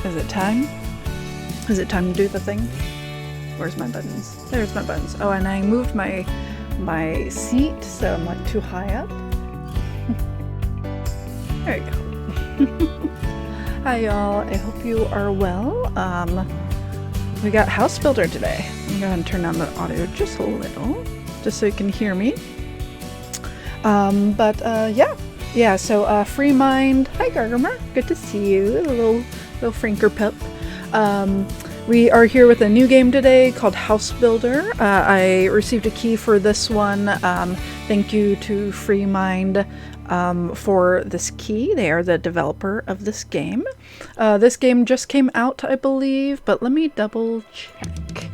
Is it time? Is it time to do the thing? Where's my buttons? There's my buttons. Oh, and I moved my seat so I'm like too high up. There you go. Hi y'all, I hope you are well. We got House Builder today. I'm gonna go ahead and turn down the audio just a little, just so you can hear me. Yeah, so FreeMind, hi Gargamer, good to see you, a little Franker pup. We are here with a new game today called House Builder. I received a key for this one. Thank you to FreeMind for this key. They are the developer of this game. This game just came out, I believe, but let me double check.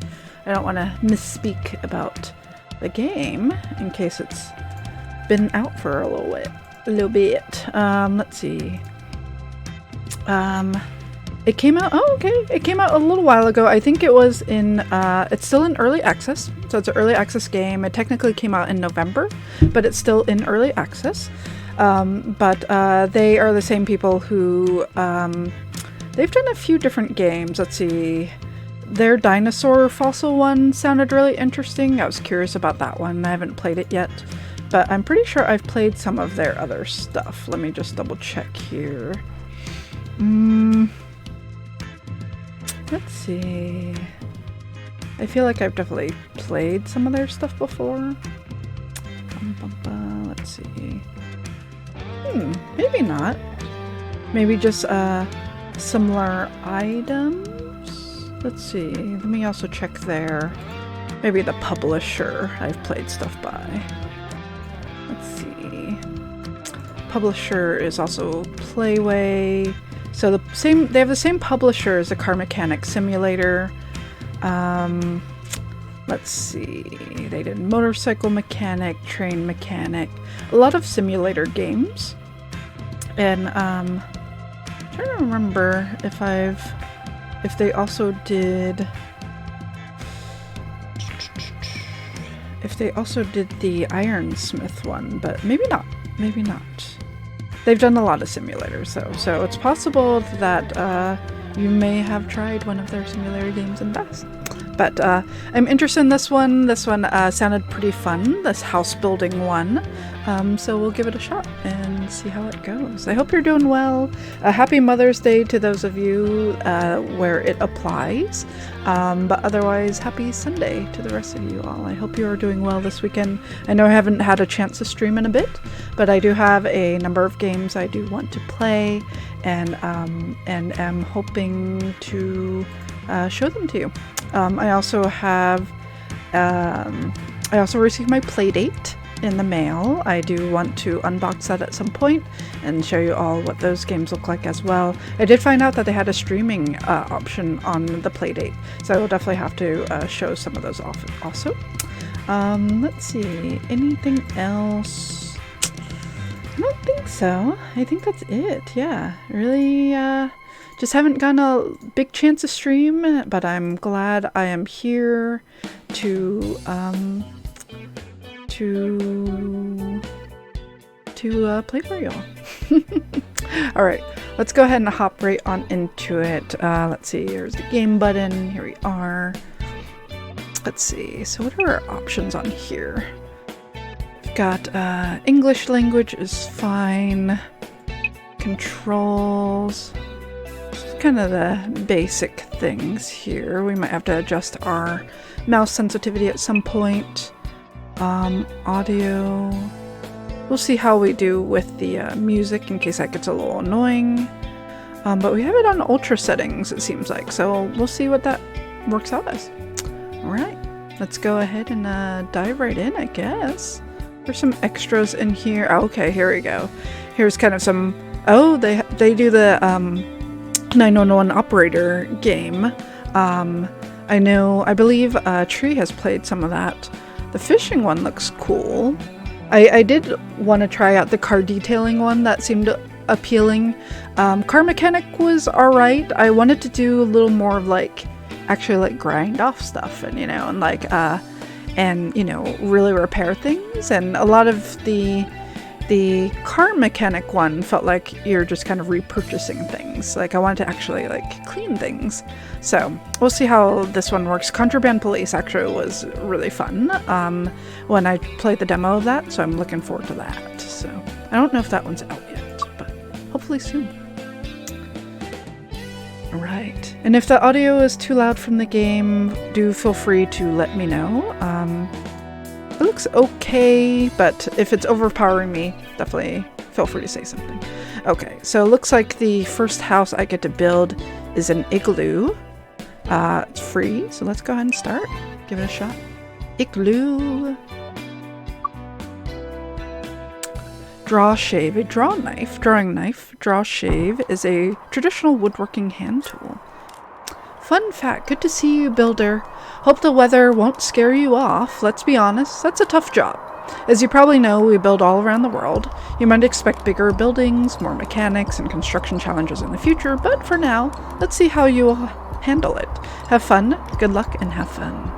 I don't want to misspeak about the game in case it's been out for a little bit. Let's see. It came out, it came out a little while ago. I think it was in, it's still in early access. So it's an early access game. It technically came out in November, but it's still in early access. They are the same people who, they've done a few different games. Let's see. Their dinosaur fossil one sounded really interesting. I was curious about that one. I haven't played it yet, but I'm pretty sure I've played some of their other stuff. Let me just double check here. Let's see. I feel like I've definitely played some of their stuff before. Let's see. Maybe not. Maybe just similar items. Let's see. Let me also check there. Maybe the publisher I've played stuff by. Let's see. Publisher is also Playway. So they have the same publisher as the Car Mechanic Simulator. Let's see. They did Motorcycle Mechanic, Train Mechanic, a lot of simulator games. And I'm trying to remember if they also did the Ironsmith one, but maybe not. They've done a lot of simulators though, so it's possible that you may have tried one of their simulator games in the past. But I'm interested in this one. This one sounded pretty fun, this house building one. So we'll give it a shot and see how it goes. I hope you're doing well. Happy Mother's Day to those of you where it applies. But otherwise, happy Sunday to the rest of you all. I hope you are doing well this weekend. I know I haven't had a chance to stream in a bit, but I do have a number of games I do want to play, and am hoping to show them to you. I also received my Playdate in the mail. I do want to unbox that at some point and show you all what those games look like as well. I did find out that they had a streaming option on the Playdate, so I will definitely have to show some of those off also. Let's see, anything else? I don't think so. I think that's it. Yeah, really just haven't gotten a big chance to stream, but I'm glad I am here to play for y'all. All right, let's go ahead and hop right on into it. Let's see, here's the game button. Here we are. Let's see, so what are our options on here? We've got English language is fine. Controls. Kind of the basic things here. We might have to adjust our mouse sensitivity at some point. Audio. We'll see how we do with the music in case that gets a little annoying. But we have it on ultra settings, it seems like, so we'll see what that works out as. Alright, let's go ahead and dive right in, I guess. There's some extras in here. Oh, okay, here we go. Here's kind of some... Oh, they do the 911 operator game. I believe Tree has played some of that. The fishing one looks cool. I did want to try out the car detailing one. That seemed appealing. Car Mechanic was alright. I wanted to do a little more of actually grind off stuff and really repair things. And a lot of the The car mechanic one felt like you're just kind of repurchasing things. Like I wanted to actually like clean things. So we'll see how this one works. Contraband Police actually was really fun when I played the demo of that. So I'm looking forward to that. So I don't know if that one's out yet, but hopefully soon. Right. And if the audio is too loud from the game, do feel free to let me know. It looks okay, but if it's overpowering me, definitely feel free to say something. Okay, so it looks like the first house I get to build is an igloo. It's free, so let's go ahead and start. Give it a shot. Igloo. Draw shave. A drawing knife. Draw shave is a traditional woodworking hand tool. Fun fact, good to see you, builder. Hope the weather won't scare you off. Let's be honest, that's a tough job. As you probably know, we build all around the world. You might expect bigger buildings, more mechanics, and construction challenges in the future, but for now, let's see how you'll handle it. Have fun, good luck, and have fun.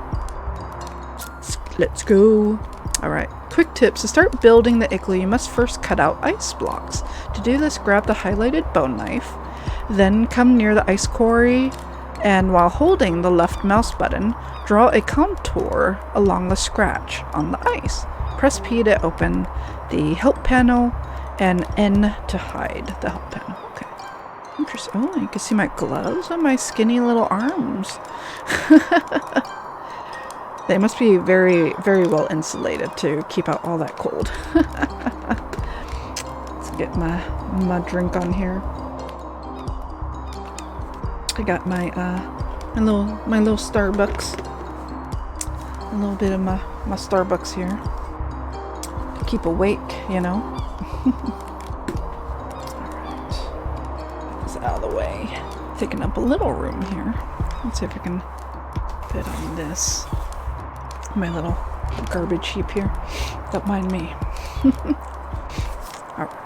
Let's go. Alright, quick tips. To start building the igloo, you must first cut out ice blocks. To do this, grab the highlighted bone knife, then come near the ice quarry, and while holding the left mouse button, draw a contour along the scratch on the ice. Press P to open the help panel and N to hide the help panel. Okay. Interesting. Oh, you can see my gloves on my skinny little arms. They must be very, very well insulated to keep out all that cold. Let's get my drink on here. I got my little Starbucks. A little bit of my Starbucks here. To keep awake, you know. Alright. Get this out of the way. Taking up a little room here. Let's see if I can fit on this. My little garbage heap here. Don't mind me. Alright.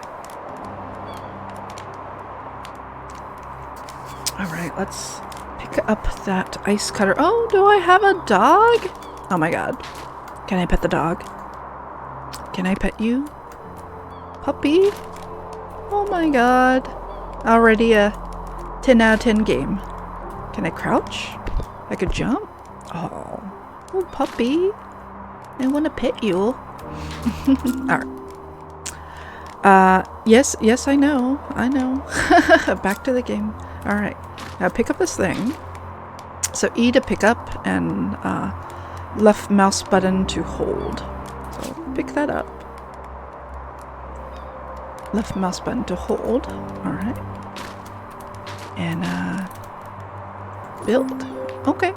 Alright, let's pick up that ice cutter. Oh, do I have a dog? Oh my god. Can I pet the dog? Can I pet you? Puppy? Oh my god. Already a 10 out of 10 game. Can I crouch? I could jump? Oh. Oh, puppy. I want to pet you. Alright. Yes, I know. Back to the game. Alright. Now pick up this thing. So E to pick up and left mouse button to hold. So pick that up. Left mouse button to hold. Alright. And build. Okay.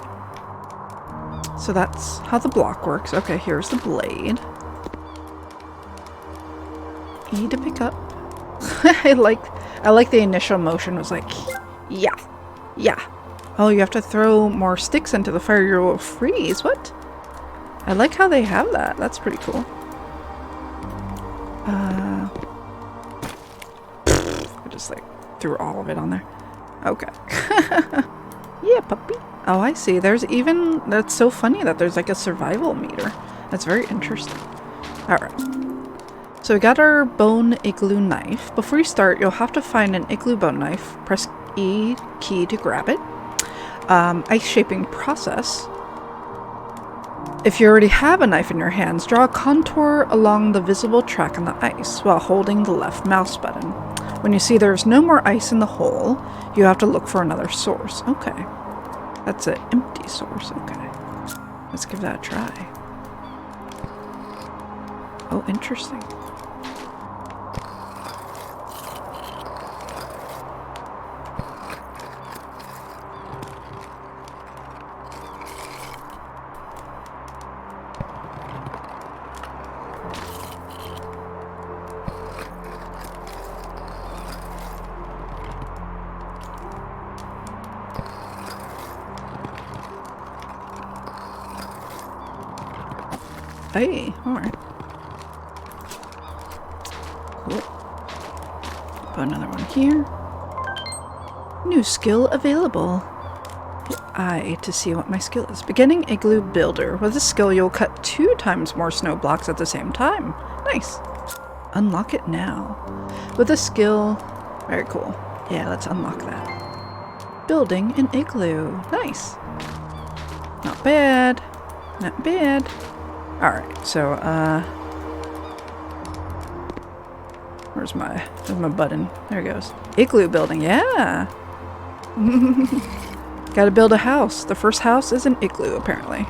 So that's how the block works. Okay, here's the blade. E to pick up. I like the initial motion was like, yeah. Oh, you have to throw more sticks into the fire, you will freeze. What? I like how they have that. That's pretty cool. I just like threw all of it on there. Okay. Yeah, puppy. Oh, I see. There's even, that's so funny that there's like a survival meter. That's very interesting. Alright. So we got our bone igloo knife. Before you start, you'll have to find an igloo bone knife. Press E key to grab it. Ice shaping process. If you already have a knife in your hands, draw a contour along the visible track on the ice while holding the left mouse button. When you see there's no more ice in the hole, you have to look for another source. Okay. That's an empty source. Okay. Let's give that a try. Oh, interesting. Hey, alright. Cool. Put another one here. New skill available. Hit I to see what my skill is. Beginning Igloo Builder. With this skill, you'll cut 2 times more snow blocks at the same time. Nice. Unlock it now. With a skill. Very cool. Yeah, let's unlock that. Building an igloo. Nice. Not bad. Not bad. Alright, so, where's my button? There it goes. Igloo building, yeah! Gotta build a house. The first house is an igloo, apparently.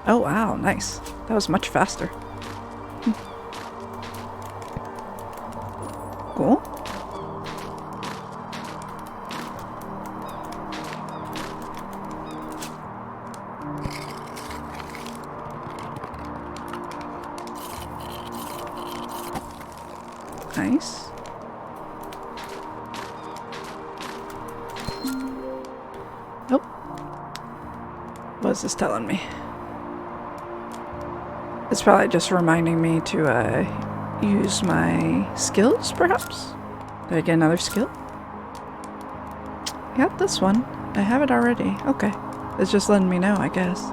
Oh, wow, nice. That was much faster. Cool. Nice. Nope. What is this telling me? It's probably just reminding me to use my skills, perhaps? Did I get another skill? I got this one. I have it already. Okay. It's just letting me know, I guess.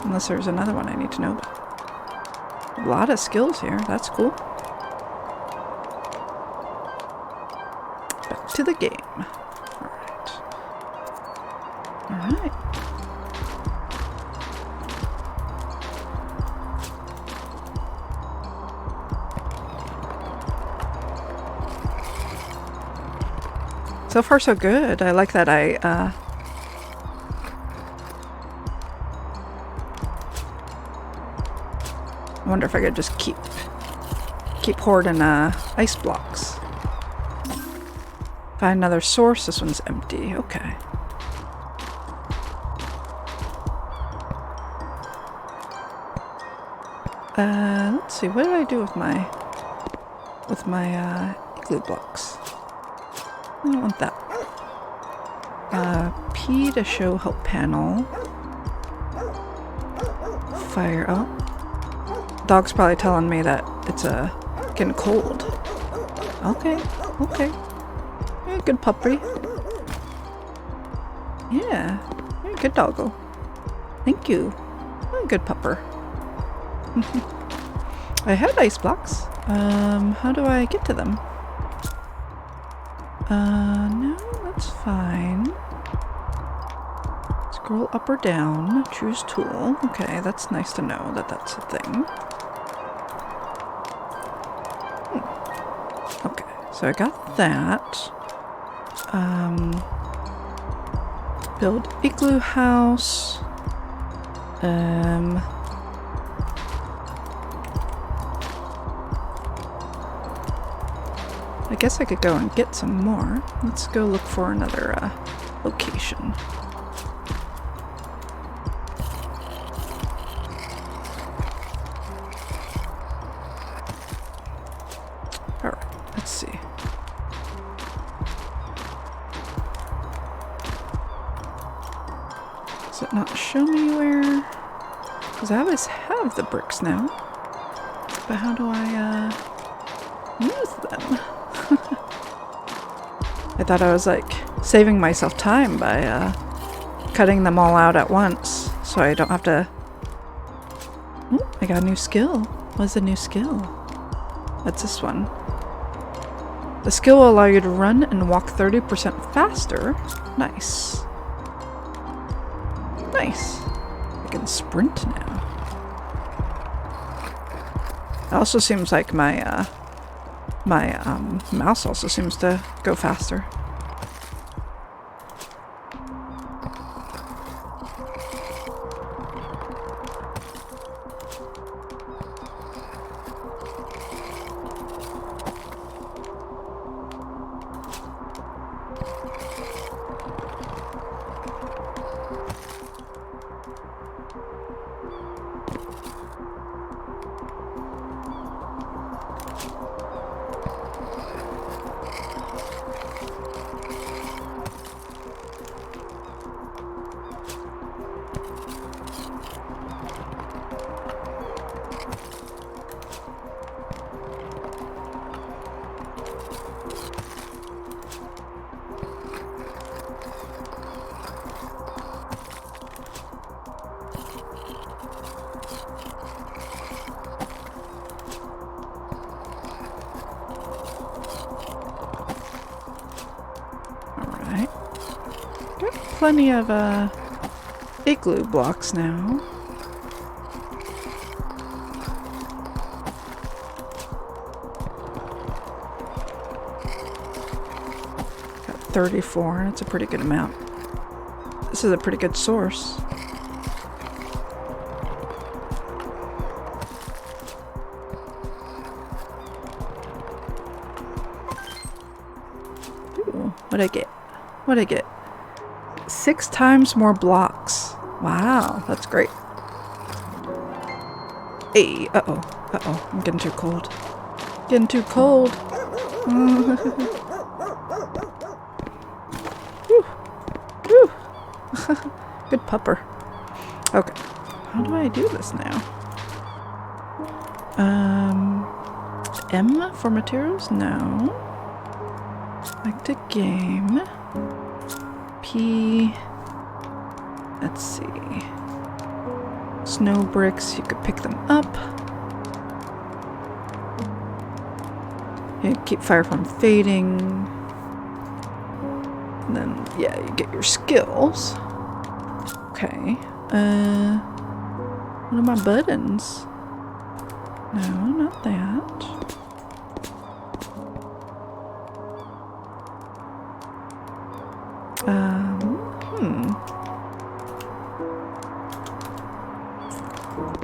Unless there's another one I need to know about. A lot of skills here. That's cool. Back to the game. Alright. Alright. So far so good. I like that I wonder if I could just keep hoarding ice blocks. Find another source. This one's empty. Okay. Let's see. What did I do with my igloo blocks? I don't want that. P to show help panel. Fire up. Dog's probably telling me that it's getting cold. Okay, okay. You're a good puppy. Yeah, you're a good doggo. Thank you. You're a good pupper. I had ice blocks. How do I get to them? No, that's fine. Scroll up or down. Choose tool. Okay, that's nice to know that that's a thing. Okay, so I got that. Build igloo house. I guess I could go and get some more. Let's go look for another location. Alright, let's see. Does it not show me where? Because I always have the bricks now. But how do I use them? I thought I was like saving myself time by cutting them all out at once so I don't have to. Oh, I got a new skill. What's the new skill? What's this one? The skill will allow you to run and walk 30% faster. Nice. Nice. I can sprint now. It also seems like my mouse also seems to go faster. plenty of igloo blocks now. Got 34. That's a pretty good amount. This is a pretty good source. Ooh, what'd I get? What'd I get? 6 times more blocks. Wow, that's great. Hey, uh-oh. Uh-oh, I'm getting too cold. Getting too cold. Whew. Whew. Good pupper. Okay, how do I do this now? M for materials? No. Back to game. P. Let's see. Snow bricks, you could pick them up. You keep fire from fading. And then, yeah, you get your skills. Okay. What are my buttons? No, not that.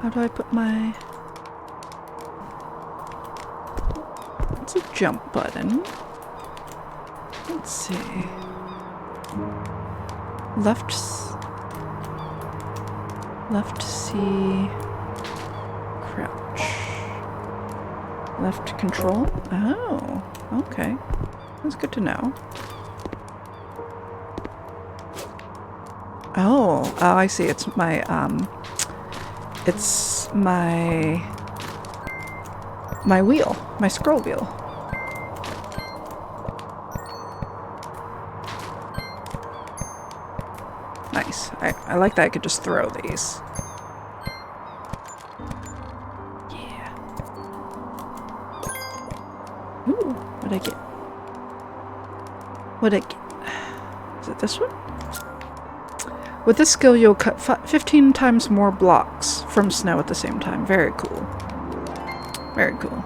How do I put my... It's a jump button. Let's see. Left C, crouch. Left control? Oh, okay. That's good to know. Oh, I see. It's my, my wheel, my scroll wheel. Nice. I like that I could just throw these. Yeah. Ooh, what'd I get? What'd I get? Is it this one? With this skill, you'll cut 15 times more blocks from snow at the same time. Very cool. Very cool.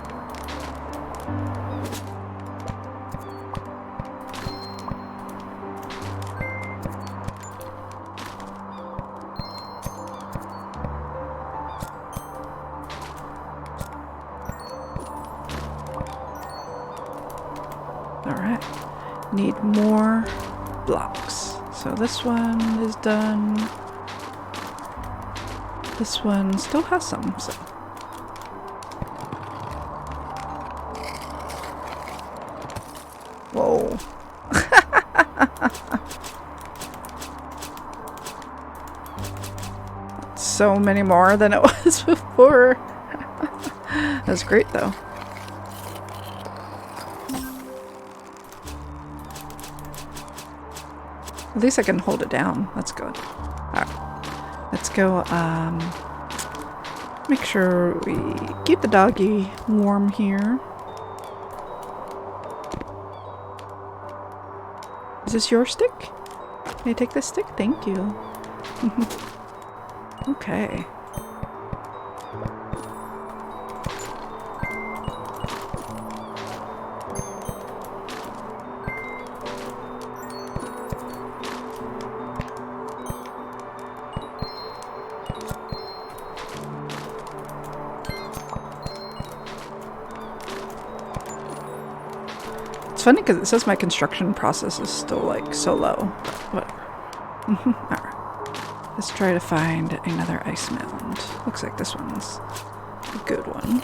Alright. Need more blocks. So this one is done. This one still has some, so. Whoa. So many more than it was before. That's great though. At least I can hold it down. That's good. Alright. Let's go, make sure we keep the doggy warm here. Is this your stick? Can I take this stick? Thank you. Okay. It's funny because it says my construction process is still like so low. Whatever. Alright. Let's try to find another ice mound. Looks like this one's a good one.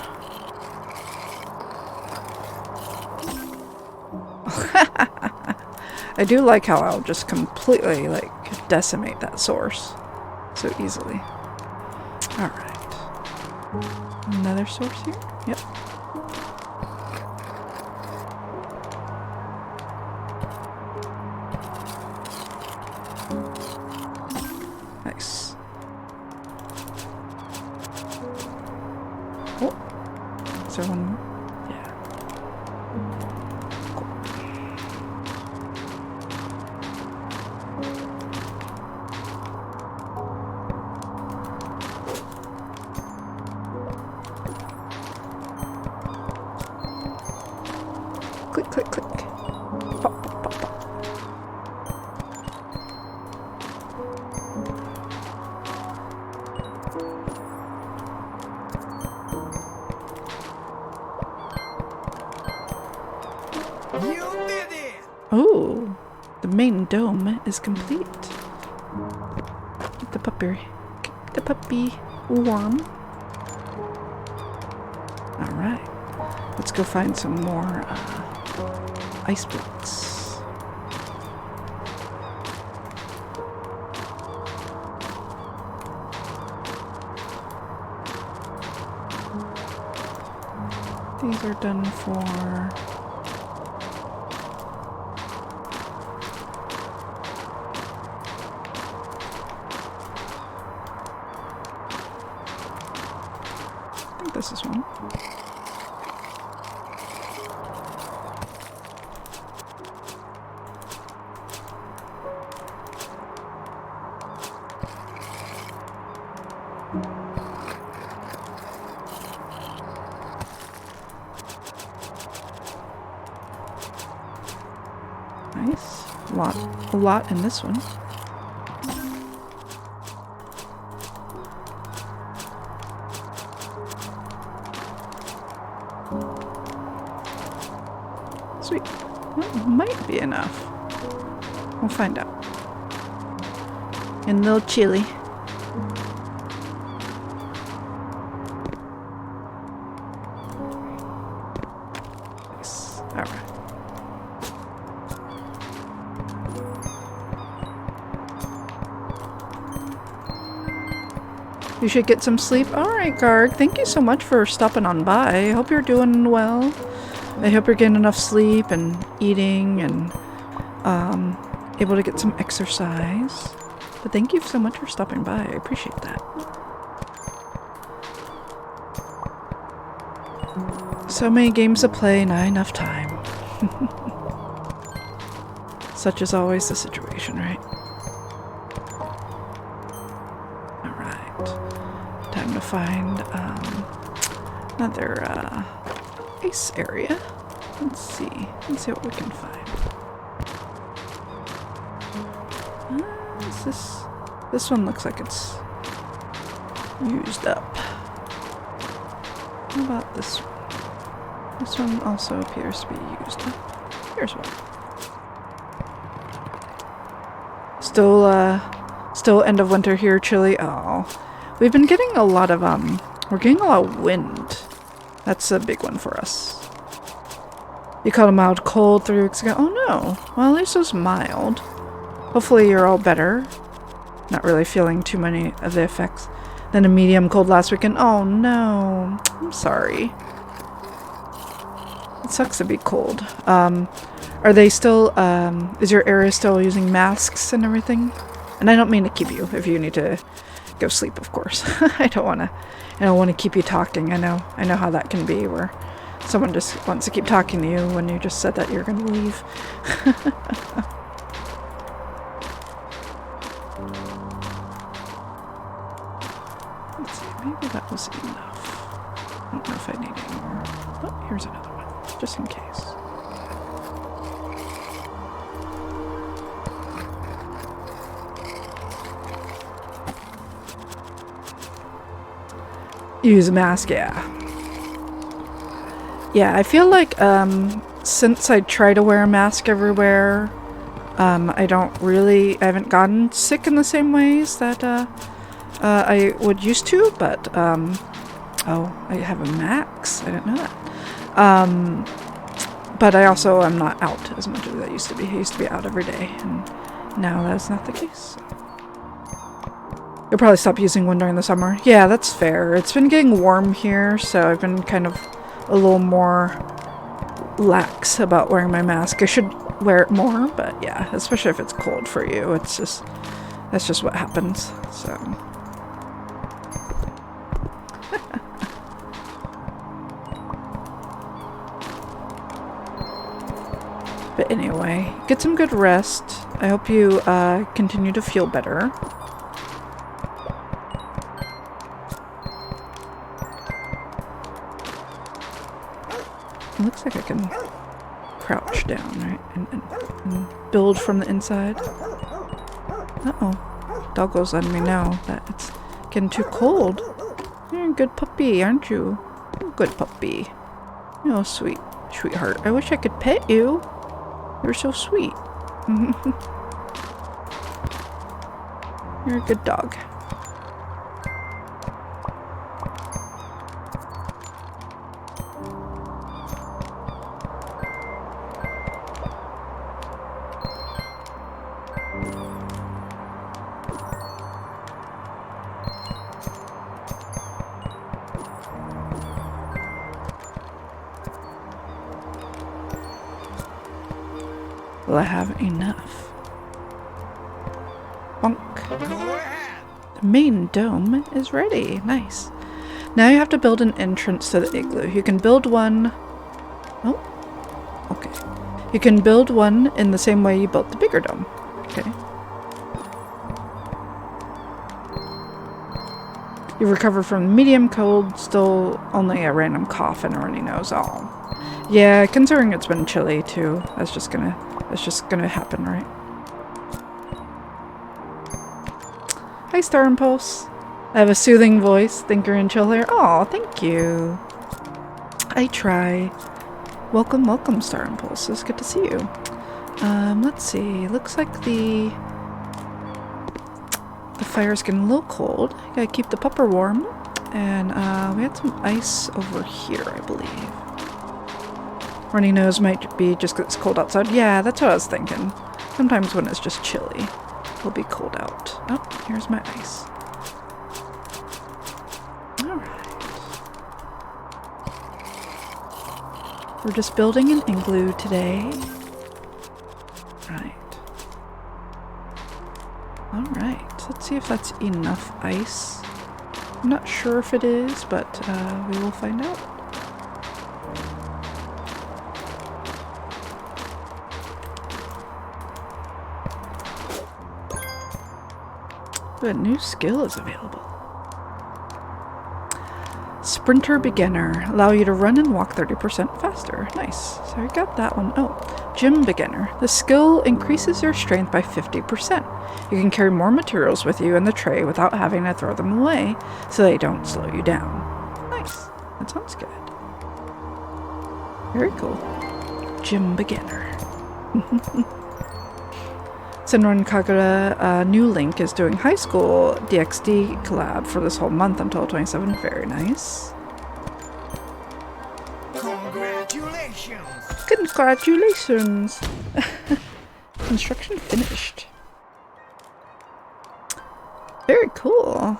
I do like how I'll just completely like decimate that source so easily. Alright. Another source here? Yep. Nice. Oh, is there one more? Yeah. Cool. click, click. Pop, pop, pop, pop. You did it! Oh, the main dome is complete. Get the puppy warm. All right, let's go find some more ice blocks. These are done for. I think this is one. Nice. A lot in this one. Sweet. That might be enough. We'll find out. And a little chili. Nice. Alright. You should get some sleep. Alright, Garg. Thank you so much for stopping on by. I hope you're doing well. I hope you're getting enough sleep and eating and able to get some exercise. But thank you so much for stopping by. I appreciate that. So many games to play, not enough time. Such is always the situation, right? Alright. Time to find another ice area. Let's see what we can find. This one looks like it's used up. How about this one? This one also appears to be used up. Here's one. Still end of winter here, chilly. Oh, we've been getting a lot of we're getting a lot of wind. That's a big one for us. You caught a mild cold 3 weeks ago. Oh no. Well, at least it was mild. Hopefully you're all better. Not really feeling too many of the effects. Then a medium cold last weekend. Oh no. I'm sorry. It sucks to be cold. Are they still, is your area still using masks and everything? And I don't mean to keep you if you need to go sleep, of course. I don't want to keep you talking. I know how that can be, where someone just wants to keep talking to you when you just said that you're going to leave. Let's see, maybe that was enough. I don't know if I need any more. Oh, here's another one, just in case. Use a mask, yeah. Yeah, I feel like since I try to wear a mask everywhere, I haven't gotten sick in the same ways that I would used to, but oh, I have a max. I didn't know that. But I also am not out as much as I used to be. I used to be out every day, and now that's not the case. You'll probably stop using one during the summer. Yeah, that's fair. It's been getting warm here, so I've been kind of a little more lax about wearing my mask. I should wear it more, but yeah, especially if it's cold for you. That's just what happens, so. But anyway, get some good rest. I hope you continue to feel better. It looks like I can crouch down, right? And build from the inside. Uh-oh. Doggo's letting me know that it's getting too cold. You're a good puppy, aren't you? You're a good puppy. Oh, sweetheart. I wish I could pet you. You're so sweet. You're a good dog. Will I have enough? Bonk. Go ahead. The main dome is ready. Nice. Now you have to build an entrance to the igloo. You can build one... Oh. Okay. You can build one in the same way you built the bigger dome. Okay. You recover from medium cold, still only a random cough and a runny nose. Oh. Yeah, considering it's been chilly too. It's just gonna happen, right? Hi, Star Impulse. I have a soothing voice, thinker and chill hair. Oh, thank you. I try. Welcome, welcome, Star Impulse. It's good to see you. Let's see. Looks like the fire's getting a little cold. Gotta keep the pupper warm. And we had some ice over here, I believe. Runny nose might be just because it's cold outside. Yeah, that's what I was thinking. Sometimes when it's just chilly, it'll be cold out. Oh, here's my ice. Alright. We're just building an igloo today. Right. Alright, let's see if that's enough ice. I'm not sure if it is, but we will find out. A new skill is available. Sprinter Beginner. Allow you to run and walk 30% faster. Nice. So I got that one. Oh, Gym Beginner. The skill increases your strength by 50%. You can carry more materials with you in the tray without having to throw them away, so they don't slow you down. Nice. That sounds good. Very cool. Gym Beginner. Senran Kagura New Link is doing high school DxD collab for this whole month until 27. Very nice. Congratulations. Congratulations. Construction finished. Very cool.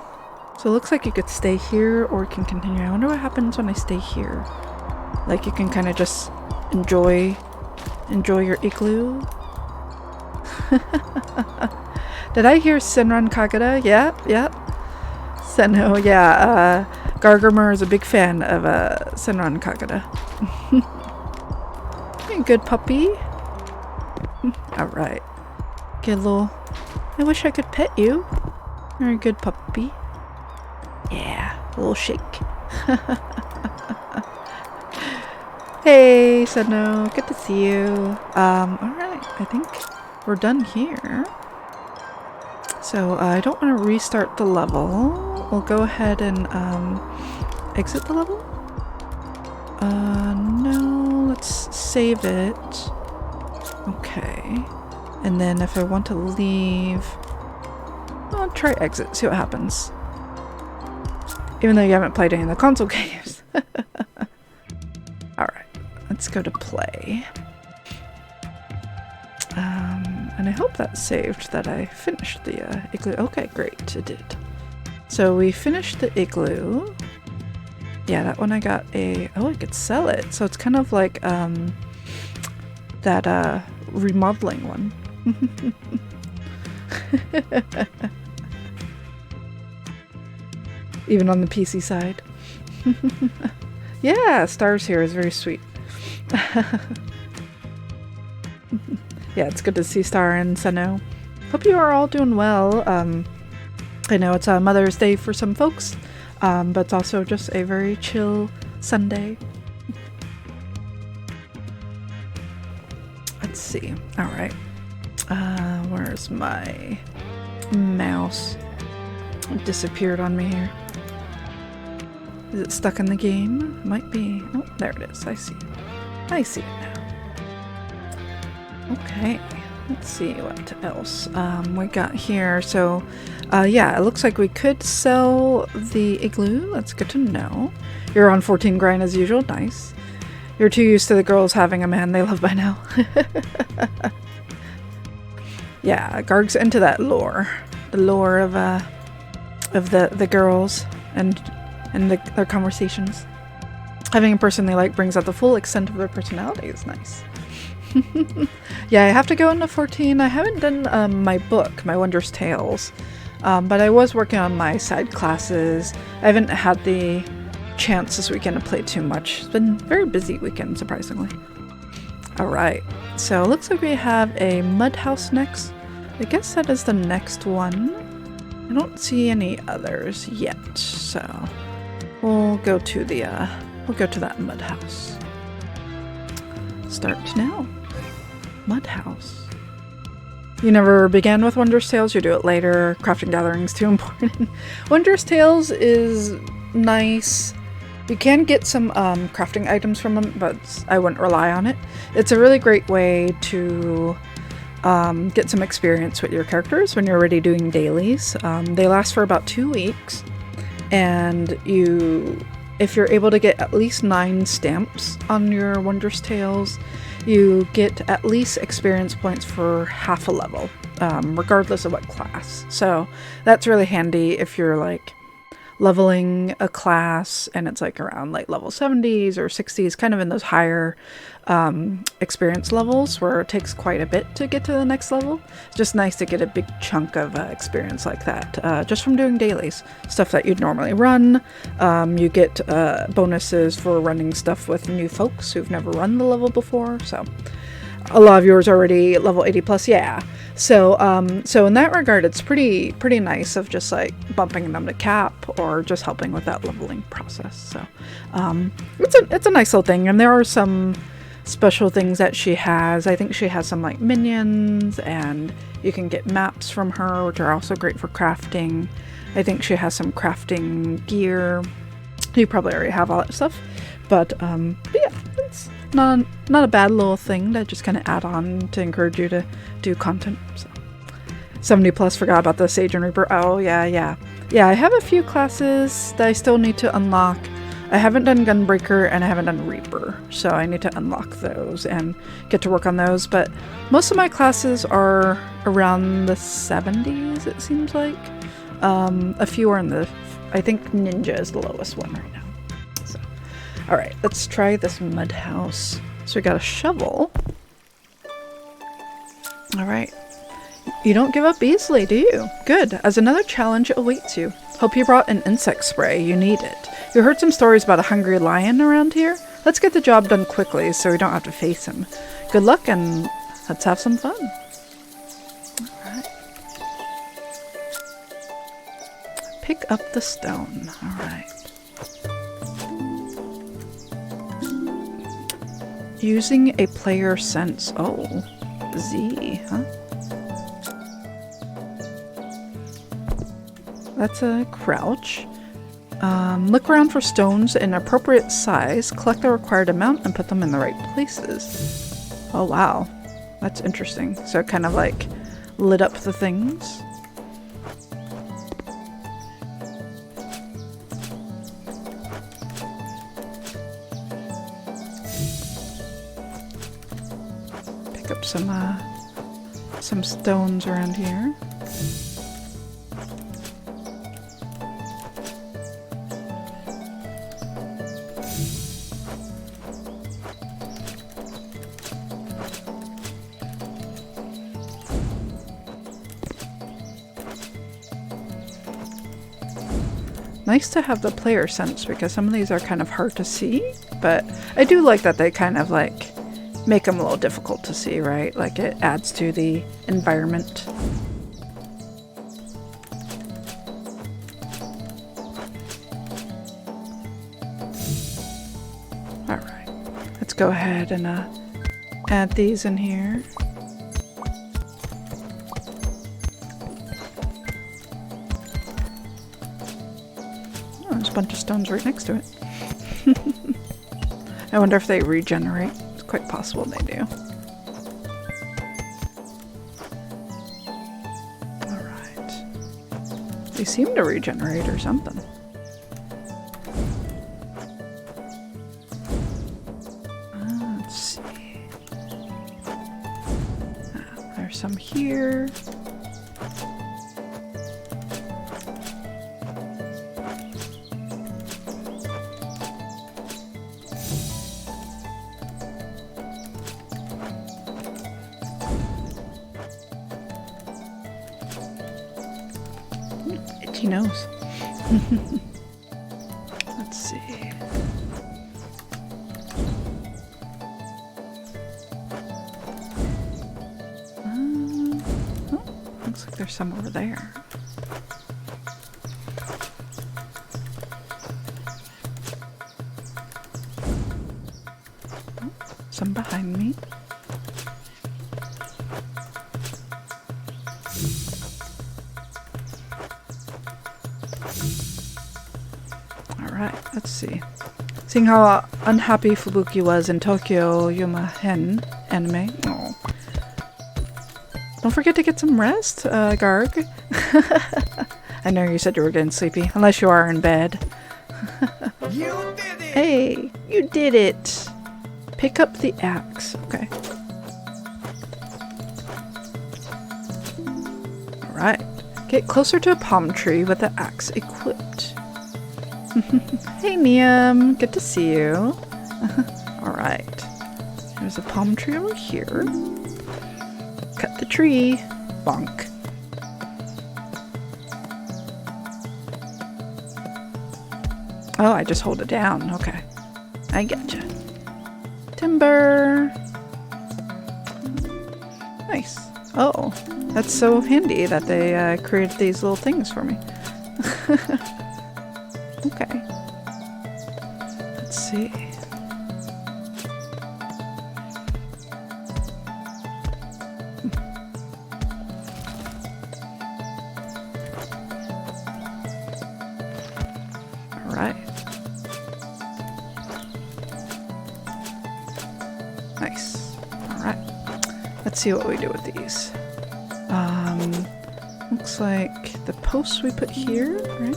So it looks like you could stay here or you can continue. I wonder what happens when I stay here. Like you can kind of just enjoy your igloo. Did I hear Senran Kagura? Yep. Senno, yeah. Gargamer is a big fan of Senran Kagura. You're a good puppy. Alright. Get a little... I wish I could pet you. You're a good puppy. Yeah, a little shake. Hey, Senno. Good to see you. Alright, I think we're done here. So I don't want to restart the level. We'll go ahead and exit the level. No, let's save it. Okay. And then if I want to leave, I'll try exit, see what happens. Even though you haven't played any of the console games. Alright, let's go to play. And I hope that saved that I finished the igloo. Okay, great, it did. So we finished the igloo. Yeah, that one I got a... Oh, I could sell it. So it's kind of like that remodeling one. Even on the PC side. Yeah, stars here is very sweet. Yeah, it's good to see Star and Senno. Hope you are all doing well. I know it's Mother's Day for some folks, but it's also just a very chill Sunday. see. All right. Where's my mouse? It disappeared on me here. Is it stuck in the game? Might be. Oh, there it is. I see it. I see it now. Okay. Let's see what else we got here. So, yeah, it looks like we could sell the igloo. That's good to know. You're on 14 grind as usual. Nice. You're too used to the girls having a man they love by now. Yeah, Garg's into that lore. The lore of the girls and their conversations. Having a person they like brings out the full extent of their personality is nice. Yeah, I have to go into 14. I haven't done my book, my Wondrous Tales, but I was working on my side classes. I haven't had the chance this weekend to play too much. It's been a very busy weekend, surprisingly. Alright, so it looks like we have a mud house next. I guess that is the next one. I don't see any others yet, so we'll go to that mud house. Start now. Mud house. You never began with Wondrous Tales, you do it later. Crafting Gathering's too important. Wondrous Tales is nice. You can get some crafting items from them, but I wouldn't rely on it. It's a really great way to get some experience with your characters when you're already doing dailies. They last for about 2 weeks, and if you're able to get at least 9 stamps on your Wondrous Tales, you get at least experience points for half a level, regardless of what class. So that's really handy if you're like leveling a class and it's like around like level 70s or 60s, kind of in those higher experience levels where it takes quite a bit to get to the next level. It's just nice to get a big chunk of experience like that, just from doing dailies, stuff that you'd normally run. You get bonuses for running stuff with new folks who've never run the level before, so a lot of yours already level 80 plus, yeah. So so in that regard, it's pretty nice of just like bumping them to cap or just helping with that leveling process. So it's a nice little thing, and there are some special things that she has. I think she has some like minions, and you can get maps from her, which are also great for crafting. I think she has some crafting gear. You probably already have all that stuff, but yeah, it's not a bad little thing to just kind of add on to encourage you to do content. So 70 plus, forgot about the Sage and Reaper. Oh yeah, I have a few classes that I still need to unlock. I haven't done Gunbreaker and I haven't done Reaper, so I need to unlock those and get to work on those. But most of my classes are around the 70s, it seems like. A few are in the, I think Ninja is the lowest one right now. So, all right, let's try this mud house. So we got a shovel. All right. You don't give up easily, do you? Good, as another challenge awaits you. Hope you brought an insect spray. You need it. You heard some stories about a hungry lion around here? Let's get the job done quickly so we don't have to face him. Good luck and let's have some fun. Alright. Pick up the stone. Alright. Using a player sense. Oh, Z, huh? That's a crouch. Look around for stones in appropriate size, collect the required amount, and put them in the right places. Oh wow, that's interesting. So it kind of like lit up the things. Pick up some stones around here. Nice to have the player sense because some of these are kind of hard to see, but I do like that they kind of like make them a little difficult to see, right? Like it adds to the environment. Alright, let's go ahead and add these in here. bunch of stones right next to it. I wonder if they regenerate. It's quite possible they do. Alright. They seem to regenerate or something. Let's see. There's some here. Itchy nose. Let's see. Oh, looks like there's some over there. Oh, some behind me. Alright, let's see. Seeing how unhappy Fubuki was in Tokyo Yuma Hen anime. Oh. Don't forget to get some rest, Garg. I know you said you were getting sleepy, unless you are in bed. You did it! Hey, you did it! Pick up the axe. Okay. Alright. Get closer to a palm tree with the axe equipped. Hey Niam, good to see you. Alright. There's a palm tree over here. Cut the tree. Bonk. Oh, I just hold it down. Okay. I getcha. Timber. Nice. Oh, that's so handy that they created these little things for me. Okay. Let's see. All right. Nice. All right. Let's see what we do with these. Looks like the posts we put here, right?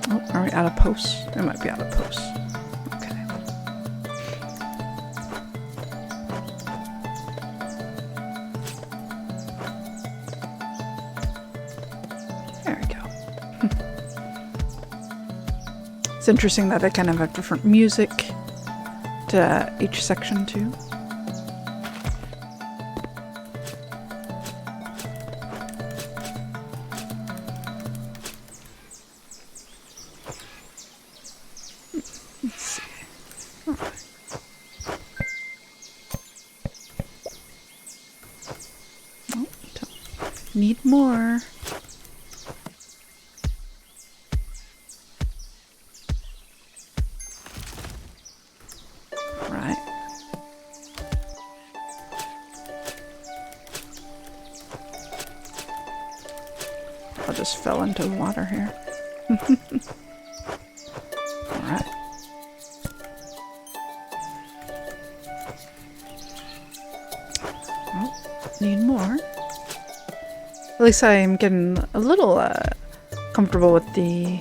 Oh, are we out of posts? It might be out of posts. Okay. There we go. It's interesting that they kind of have different music to each section too. Need more. Right. I just fell into the water here. Alright. Oh, need more. At least I'm getting a little comfortable with the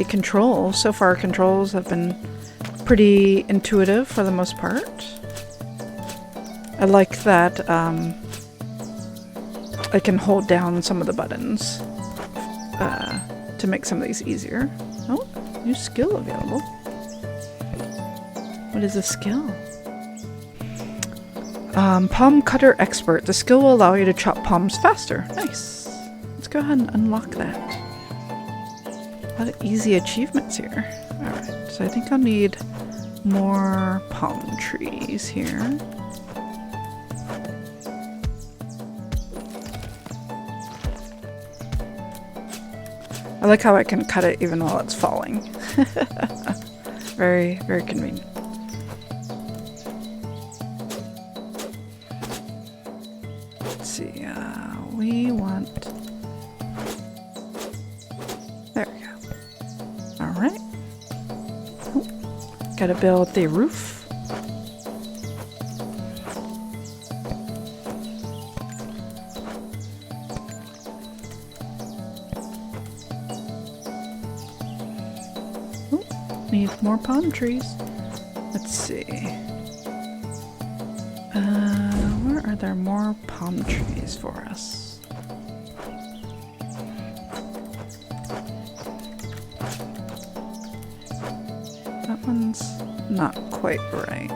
controls. So far, controls have been pretty intuitive for the most part. I like that I can hold down some of the buttons to make some of these easier. Oh, new skill available. What is a skill? Palm Cutter Expert. The skill will allow you to chop palms faster. Nice. Let's go ahead and unlock that. A lot of easy achievements here. Alright, so I think I'll need more palm trees here. I like how I can cut it even while it's falling. Very, very convenient. let's see. We want. There we go. All right. Gotta build the roof. Need more palm trees. Let's see. Where are there more palm trees for us? That one's not quite right?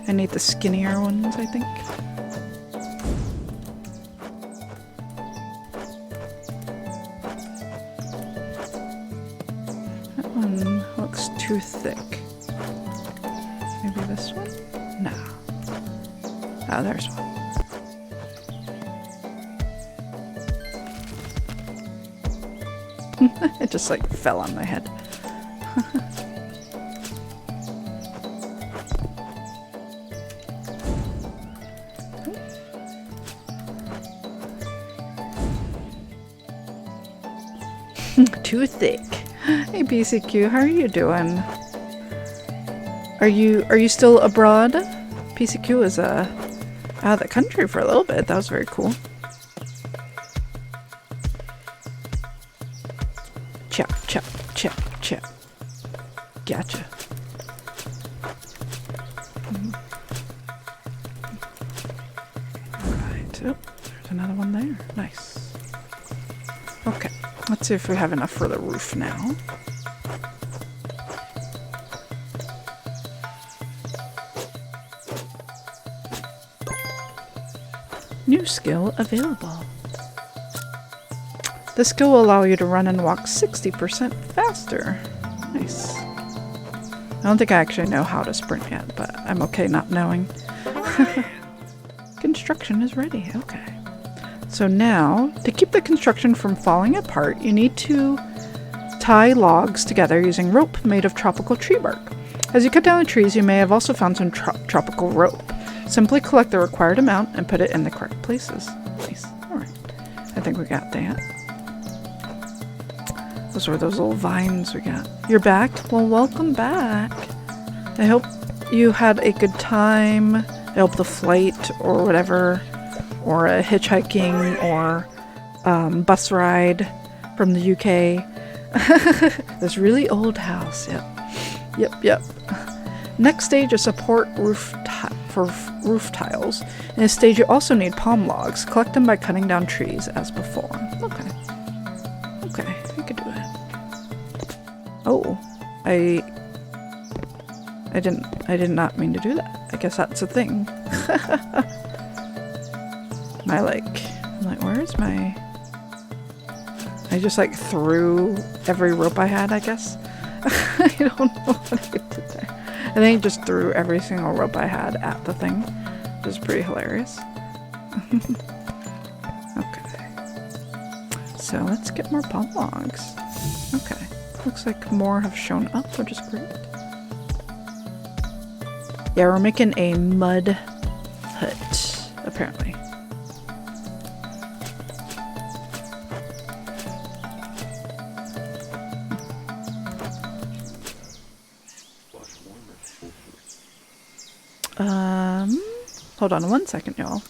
I need the skinnier ones, I think. That one looks too thick. Maybe this one? No. Oh, there's one. It just like fell on my head. Too thick. Hey PCQ, how are you doing? Are you still abroad? PCQ is out of the country for a little bit. That was very cool. Chop, chop, chop, chop. Gotcha. Alright. Oh, there's another one there. Nice. Okay. Let's see if we have enough for the roof now. New skill available. This skill will allow you to run and walk 60% faster. Nice. I don't think I actually know how to sprint yet, but I'm okay not knowing. Construction is ready. Okay. So now, to keep the construction from falling apart, you need to tie logs together using rope made of tropical tree bark. As you cut down the trees, you may have also found some tropical rope. Simply collect the required amount and put it in the correct places. Nice. Alright. I think we got that. Those were those little vines we got. You're back? Well, welcome back. I hope you had a good time. I hope the flight or whatever, or a hitchhiking or bus ride from the UK. This really old house. Yep. Next stage is support for roof tiles. In this stage you also need palm logs. Collect them by cutting down trees as before. Okay, we could do it. Oh, I did not mean to do that. I guess that's a thing. I'm like, where's my... I just like threw every rope I had, I guess. I don't know what I did there. I think I just threw every single rope I had at the thing, which is pretty hilarious. Okay. So let's get more palm logs. Okay. Looks like more have shown up, which is great. Yeah, we're making a mud hut, apparently. Hold on 1 second, y'all.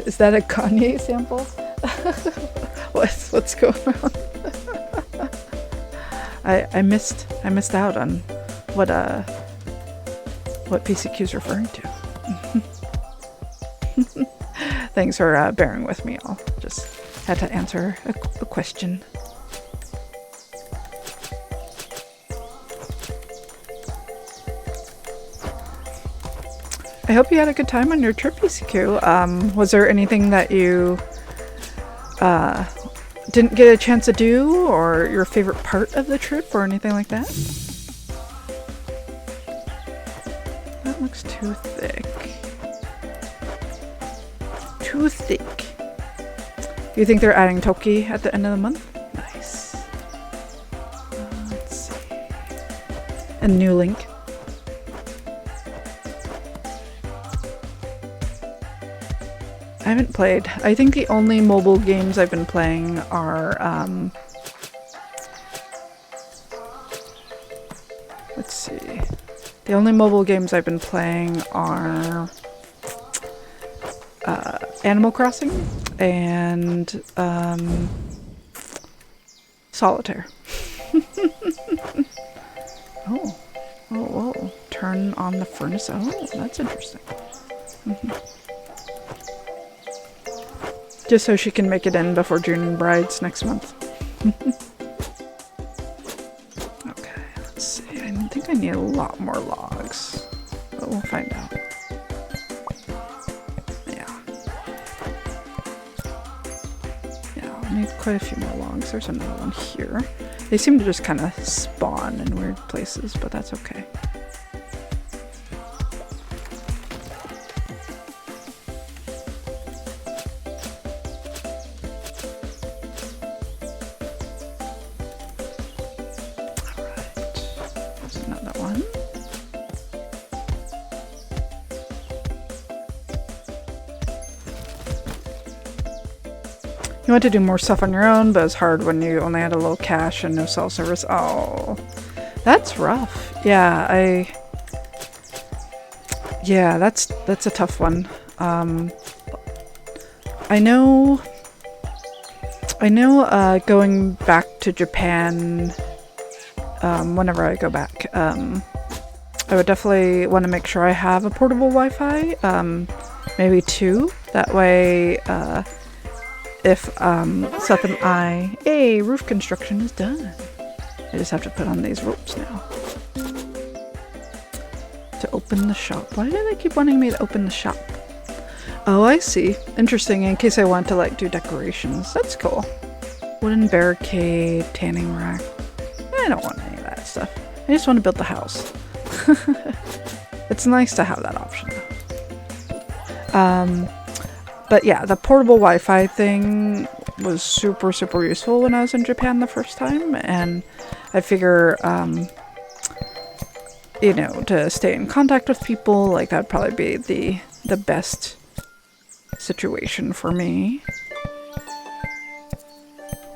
Is that a Kanye sample? What's going on? I missed out on what PCQ is referring to. Thanks for bearing with me. I'll just had to answer a question. I hope you had a good time on your trip, PCQ. Was there anything that you didn't get a chance to do, or your favorite part of the trip, or anything like that? That looks too thick. Too thick. You think they're adding Toki at the end of the month? Nice. Let's see. A new link. I haven't played. I think the only mobile games I've been playing are, let's see. The only mobile games I've been playing are Animal Crossing and Solitaire. Oh, whoa. Turn on the furnace. Oh, that's interesting. Just so she can make it in before June Brides next month. Okay, let's see. I think I need a lot more logs, but we'll find out. Yeah, I need quite a few more logs. There's another one here. They seem to just kind of spawn in weird places, but that's okay. You want to do more stuff on your own, but it's hard when you only had a little cache and no cell service. Oh, that's rough. Yeah, that's a tough one. I know going back to Japan, whenever I go back, I would definitely want to make sure I have a portable Wi-Fi, maybe 2. That way, if Seth and hey, roof construction is done. I just have to put on these ropes now. To open the shop. Why do they keep wanting me to open the shop? Oh, I see. Interesting, in case I want to like do decorations. That's cool. Wooden barricade, tanning rack. I don't want any of that stuff. I just want to build the house. It's nice to have that option. But yeah, the portable Wi-Fi thing was super, super useful when I was in Japan the first time, and I figure, you know, to stay in contact with people, like that'd probably be the best situation for me.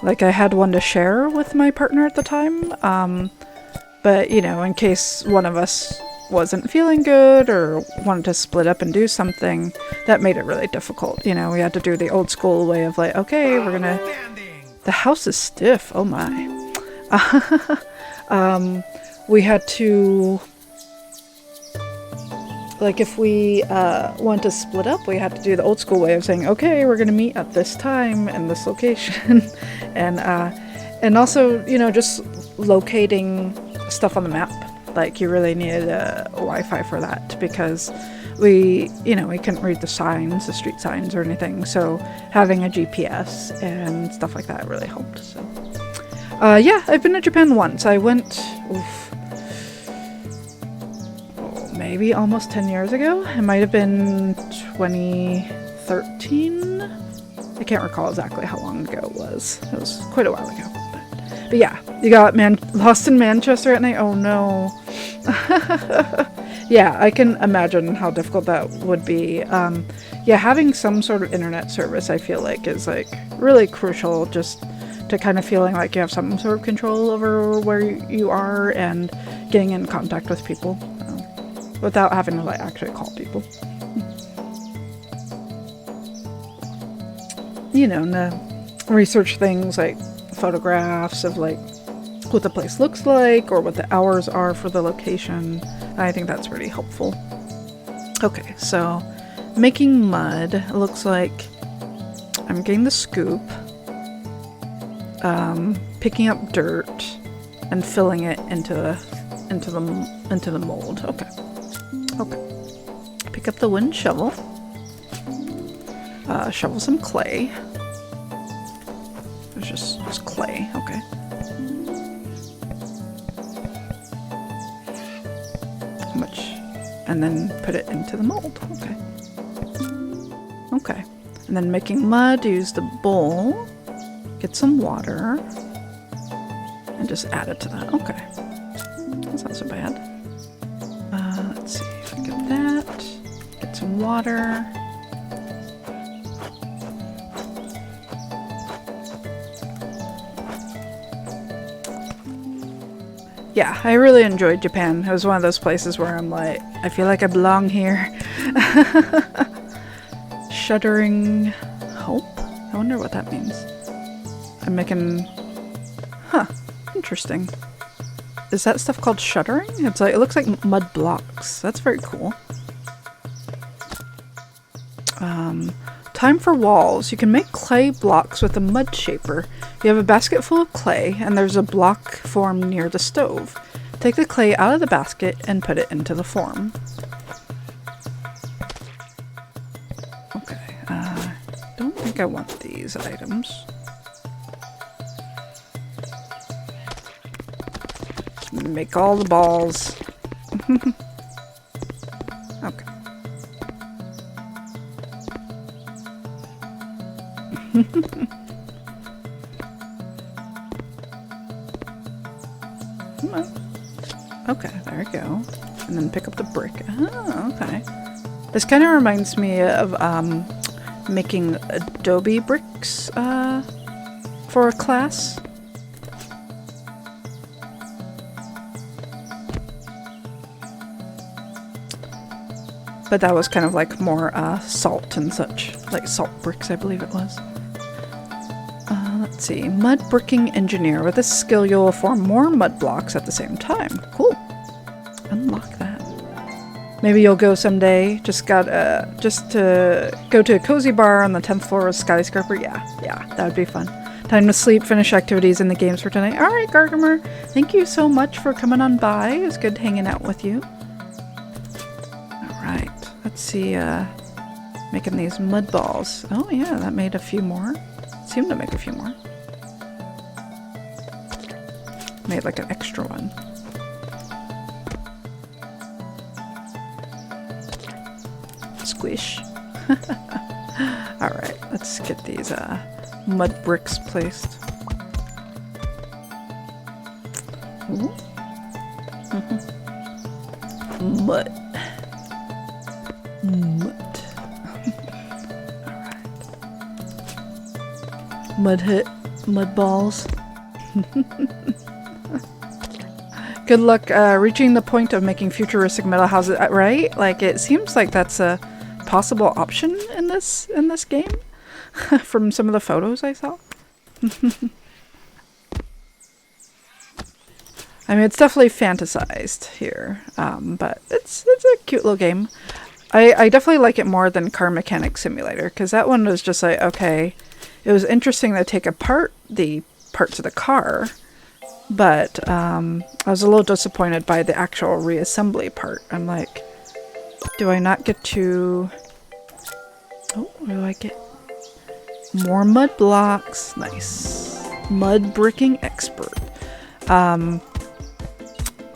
Like I had one to share with my partner at the time, but you know, in case one of us wasn't feeling good or wanted to split up and do something, that made it really difficult. You know, we had to do the old school way of like, okay, we're gonna... The house is stiff, oh my. We had to... Like if we wanted to split up, we had to do the old school way of saying, okay, we're gonna meet at this time and this location. And also, you know, just locating stuff on the map. Like you really needed a Wi-Fi for that because we couldn't read the signs, the street signs or anything. So having a GPS and stuff like that really helped. So yeah, I've been to Japan once. I went maybe almost 10 years ago. It might have been 2013. I can't recall exactly how long ago it was. It was quite a while ago. But yeah, you got lost in Manchester at night. Oh no. Yeah, I can imagine how difficult that would be. Yeah, having some sort of internet service, I feel like, is like really crucial, just to kind of feeling like you have some sort of control over where you are and getting in contact with people without having to like actually call people. you know, to research things like photographs of like what the place looks like or what the hours are for the location. I think that's really helpful. Okay, so making mud. It looks like I'm getting the scoop, picking up dirt, and filling it into the mold. Okay. Pick up the wooden shovel. Shovel some clay. There's just clay. Okay. How much? And then put it into the mold. Okay. Okay. And then making mud, use the bowl, get some water, and just add it to that. Okay. That's not so bad. Let's see if I get that. Get some water. Yeah, I really enjoyed Japan. It was one of those places where I'm like, I feel like I belong here. Shuddering hope? I wonder what that means. I'm making... Huh. Interesting. Is that stuff called shuddering? It's like, it looks like mud blocks. That's very cool. Time for walls. You can make clay blocks with a mud shaper. You have a basket full of clay, and there's a block formed near the stove. Take the clay out of the basket and put it into the form. Okay, don't think I want these items. Just make all the balls. Okay. Okay, there we go. And then pick up the brick. Oh, okay. This kind of reminds me of making adobe bricks for a class. But that was kind of like more salt and such. Like salt bricks, I believe it was. Let's see. Mud bricking engineer. With this skill, you'll form more mud blocks at the same time. Cool. Unlock that. Maybe you'll go someday. Just to go to a cozy bar on the 10th floor of a skyscraper. Yeah, that would be fun. Time to sleep, finish activities and the games for tonight. All right, Gargamer. Thank you so much for coming on by. It was good hanging out with you. All right. Let's see. Making these mud balls. Oh yeah, that made a few more. Seemed to make a few more. Made like an extra one. Squish. Alright, let's get these mud bricks placed. Ooh. Mud. Mud. Alright. Mud hit. Mud balls. Good luck reaching the point of making futuristic metal houses, right? Like, it seems like that's a possible option in this game from some of the photos I saw. I mean, it's definitely fantasized here, but it's a cute little game. I definitely like it more than Car Mechanic Simulator, because that one was just like, okay, it was interesting to take apart the parts of the car, but I was a little disappointed by the actual reassembly part. I'm like, do I not get to... Oh, do I get more mud blocks? Nice. Mud bricking expert. I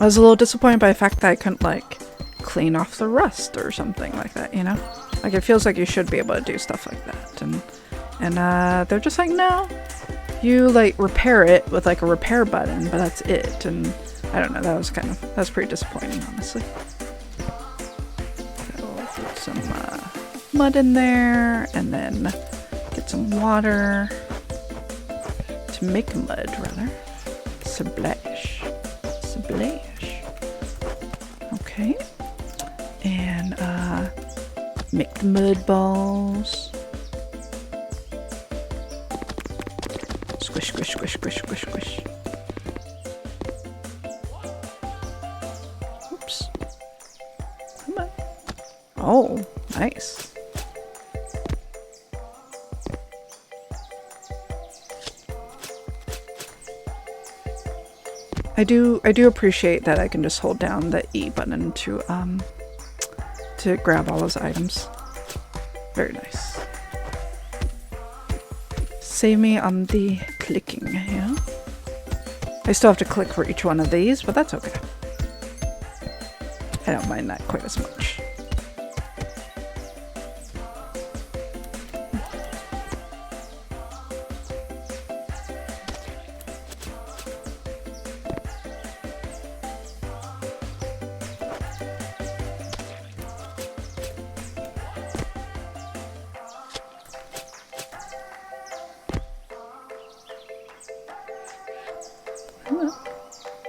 was a little disappointed by the fact that I couldn't, like, clean off the rust or something like that, you know? Like, it feels like you should be able to do stuff like that. And they're just like, no. You, like, repair it with, like, a repair button, but that's it. And I don't know, that was pretty disappointing, honestly. So, put some mud in there, and then get some water to make mud, rather. Splash. Splash. Okay. And make the mud balls. Squish, squish, squish, squish, squish, squish. Oops. Come on. Oh, nice. I do appreciate that I can just hold down the E button to grab all those items. Very nice. Save me on the clicking, yeah? I still have to click for each one of these, but that's okay. I don't mind that quite as much.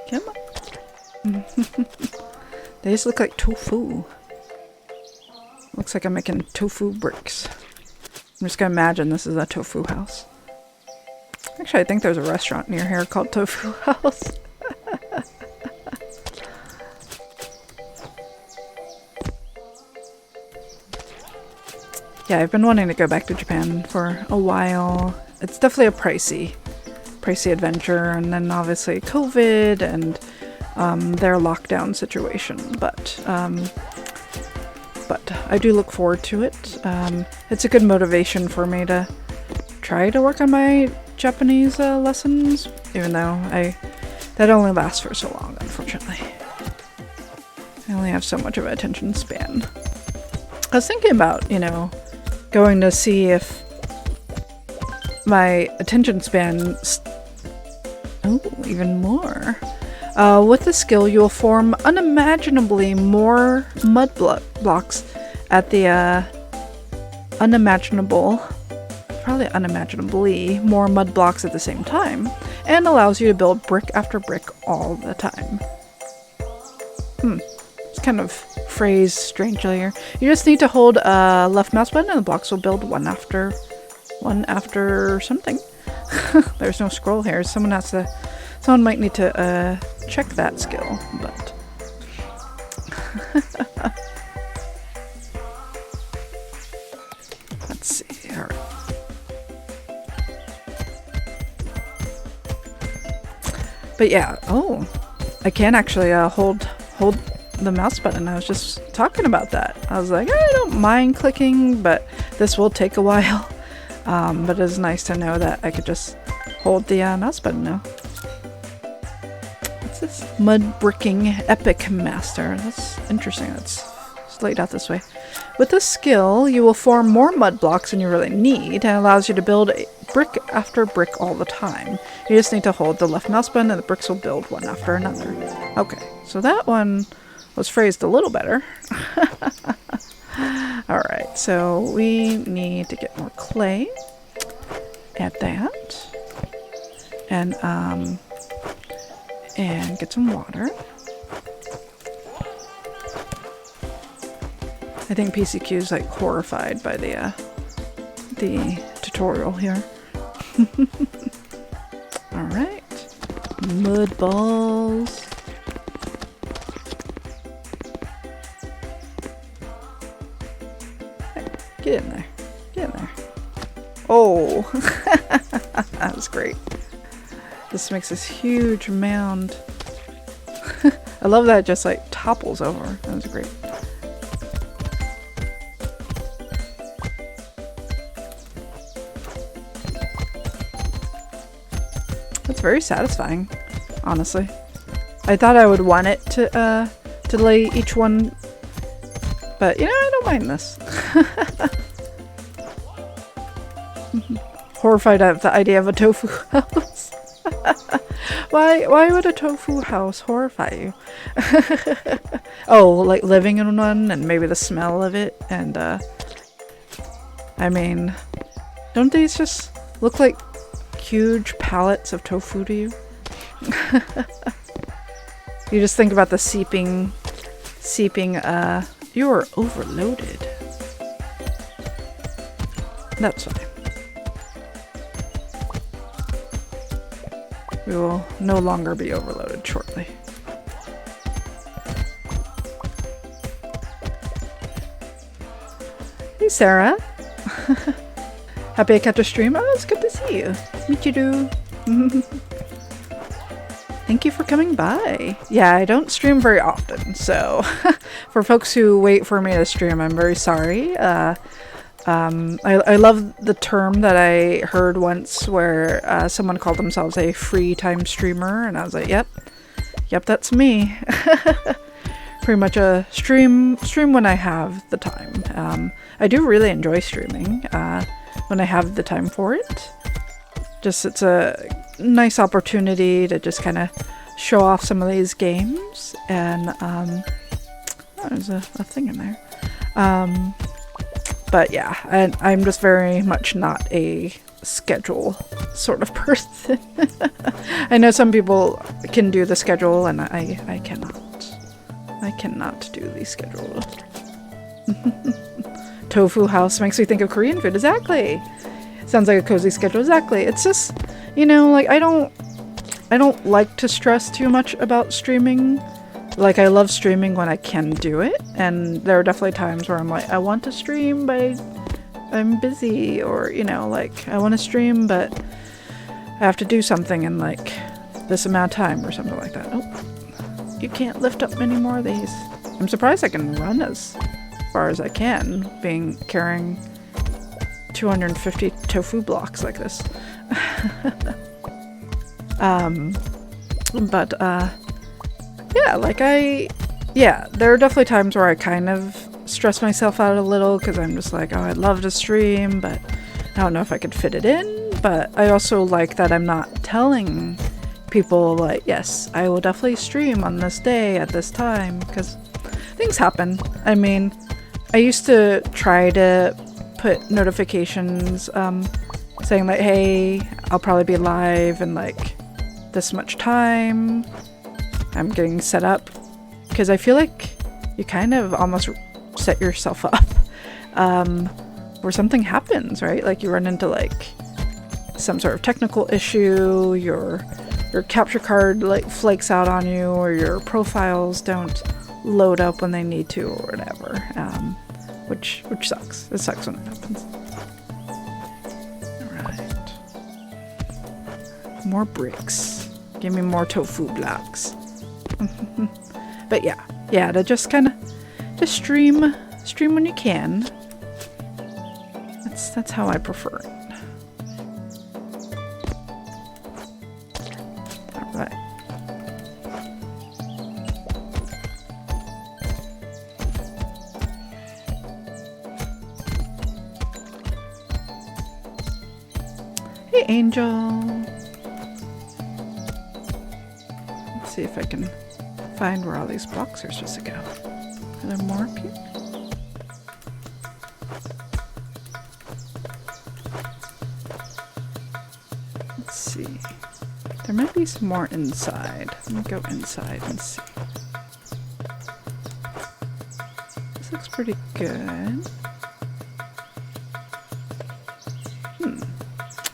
Come on. They just look like tofu. Looks like I'm making tofu bricks. I'm just gonna imagine this is a tofu house. Actually, I think there's a restaurant near here called Tofu House. Yeah, I've been wanting to go back to Japan for a while. It's definitely a pricey adventure, and then obviously COVID and their lockdown situation, but I do look forward to it. It's a good motivation for me to try to work on my Japanese lessons, even though that only lasts for so long, unfortunately. I only have so much of an attention span. I was thinking about, going to see if my attention span even more. With the skill, you will form unimaginably more mud blocks at the unimaginably more mud blocks at the same time, and allows you to build brick after brick all the time. It's kind of phrased strangely here. You just need to hold left mouse button and the blocks will build one after something. There's no scroll here. Someone might need to check that skill, but let's see. All right. But yeah, I can actually hold the mouse button. I was just talking about that. I was like, I don't mind clicking, but this will take a while. But it's nice to know that I could just hold the mouse button now. What's this? Mud bricking epic master. That's interesting. It's laid out this way. With this skill, you will form more mud blocks than you really need, and allows you to build brick after brick all the time. You just need to hold the left mouse button and the bricks will build one after another. Okay, so that one was phrased a little better. Alright, so we need to get more clay. Add that. And get some water. I think PCQ is like horrified by the tutorial here. Alright. Mud balls. Hey, get in there. Get in there. Oh! That was great. This makes this huge mound. I love that it just like topples over. That was great. That's very satisfying, honestly. I thought I would want it to lay each one, but I don't mind this. Horrified at the idea of a tofu house. Why would a tofu house horrify you? Oh, like living in one and maybe the smell of it, and I mean, don't these just look like huge pallets of tofu to you? You just think about the seeping, you are overloaded. That's fine. We will no longer be overloaded shortly. Hey Sarah! Happy I kept a stream? Oh, it's good to see you. Meet you do. Thank you for coming by. Yeah, I don't stream very often, so for folks who wait for me to stream, I'm very sorry. I love the term that I heard once where someone called themselves a free time streamer, and I was like, yep, that's me. Pretty much a stream when I have the time. I do really enjoy streaming when I have the time for it. Just it's a nice opportunity to just kind of show off some of these games, and oh, there's a thing in there. But yeah, and I'm just very much not a schedule sort of person. I know some people can do the schedule, and I cannot. I cannot do the schedule. Tofu house makes me think of Korean food. Exactly. Sounds like a cozy schedule. Exactly. It's just, you know, like I don't like to stress too much about streaming. Like I love streaming when I can do it, and there are definitely times where I'm like, I want to stream but I'm busy, or you know, like I want to stream but I have to do something in like this amount of time or something like that. Oh, you can't lift up many more of these. I'm surprised I can run as far as I can, carrying 250 tofu blocks like this. Yeah, like there are definitely times where I kind of stress myself out a little because I'm just like, oh, I'd love to stream, but I don't know if I could fit it in. But I also like that I'm not telling people like, yes, I will definitely stream on this day at this time, because things happen. I mean, I used to try to put notifications saying like, hey, I'll probably be live in like this much time. I'm getting set up, because I feel like you kind of almost set yourself up where something happens, right? Like you run into like some sort of technical issue, your capture card like flakes out on you, or your profiles don't load up when they need to, or whatever, which sucks. It sucks when it happens. Alright. More bricks. Give me more tofu blocks. But yeah, to just kind of just stream when you can. That's how I prefer it. All right. Hey, Angel. Let's see if I can find where all these blocks are supposed to go. Are there more up here? Let's see. There might be some more inside. Let me go inside and see. This looks pretty good.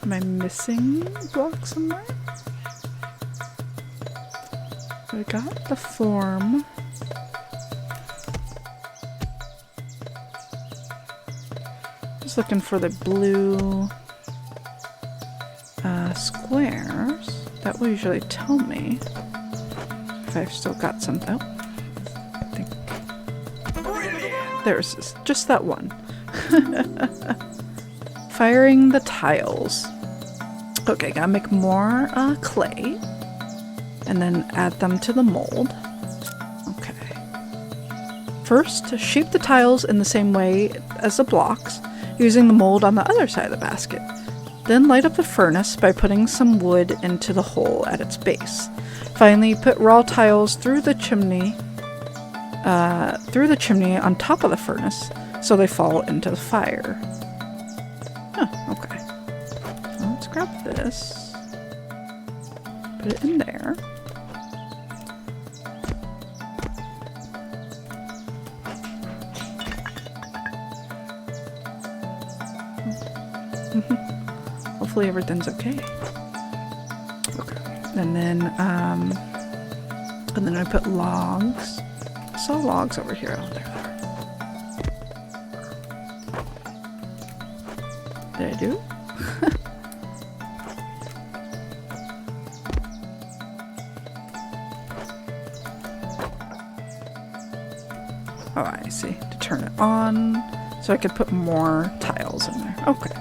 Am I missing blocks somewhere? I got the form. Just looking for the blue squares. That will usually tell me if I've still got some. Oh, I think there's just that one. Firing the tiles. Okay, gotta make more clay. And then add them to the mold. Okay. First, shape the tiles in the same way as the blocks, using the mold on the other side of the basket. Then light up the furnace by putting some wood into the hole at its base. Finally, put raw tiles through the chimney on top of the furnace, so they fall into the fire. Oh, okay. So let's grab this. Put it in there. Hopefully everything's okay. Okay. And then I put logs. I saw logs over here. Oh, there they are. Did I do? Oh, I see. To turn it on, so I could put more tiles in there. Okay.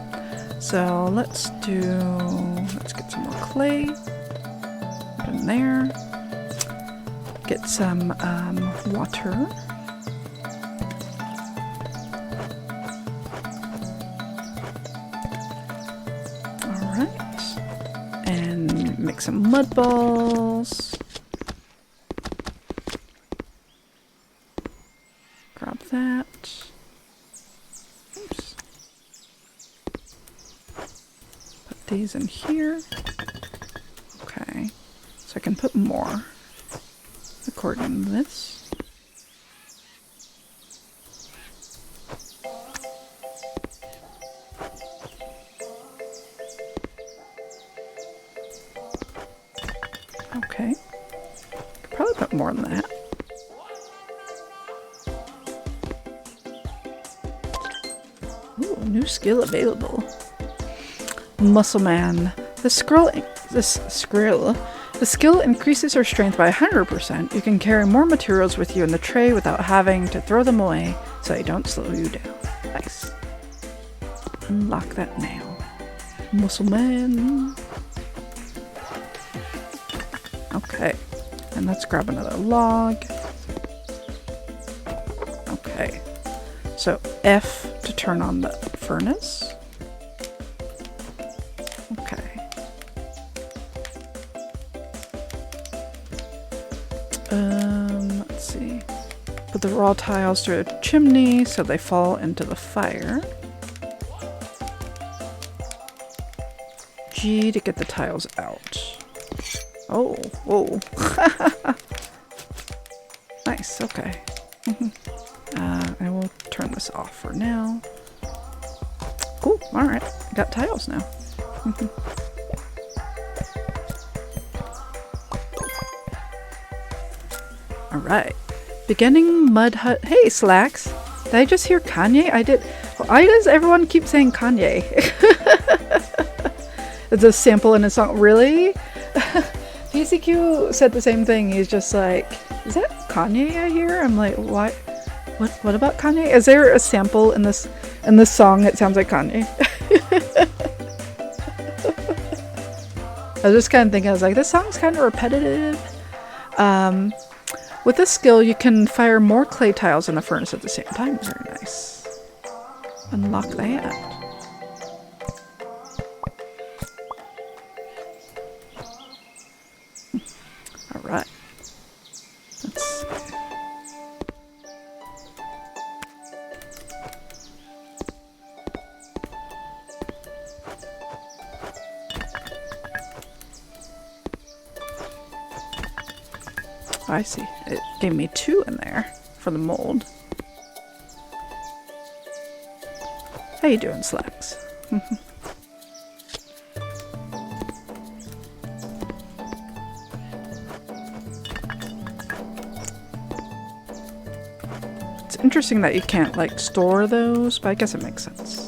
So let's get some more clay. Put in there. Get some water. Alright. And make some mud balls. Grab that. Oops. Put these in here. Okay. So I can put more according to this. Okay. Could probably put more than that. Ooh, new skill available. Muscle Man. The skill increases your strength by 100%. You can carry more materials with you in the tray without having to throw them away, so they don't slow you down. Nice. Unlock that now. Muscle Man. Okay. And let's grab another log. Okay. So F to turn on the furnace. Okay. Let's see. Put the raw tiles through a chimney so they fall into the fire. G to get the tiles out. Oh, whoa. Nice, okay. I will turn this off for now. Cool, alright. Got tiles now. Alright. Beginning mud hut. Hey, Slacks. Did I just hear Kanye? I did. Why does everyone keep saying Kanye? It's a sample in a song. Really? PCQ said the same thing. He's just like, is that Kanye I hear? I'm like, what? What about Kanye? Is there a sample in this song that sounds like Kanye? I was just kind of thinking, I was like, this song's kind of repetitive. With this skill, you can fire more clay tiles in the furnace at the same time. Very nice. Unlock that. Alright. Let's see. I see. It gave me 2 in there for the mold. How you doing, Slacks? It's interesting that you can't, like, store those, but I guess it makes sense.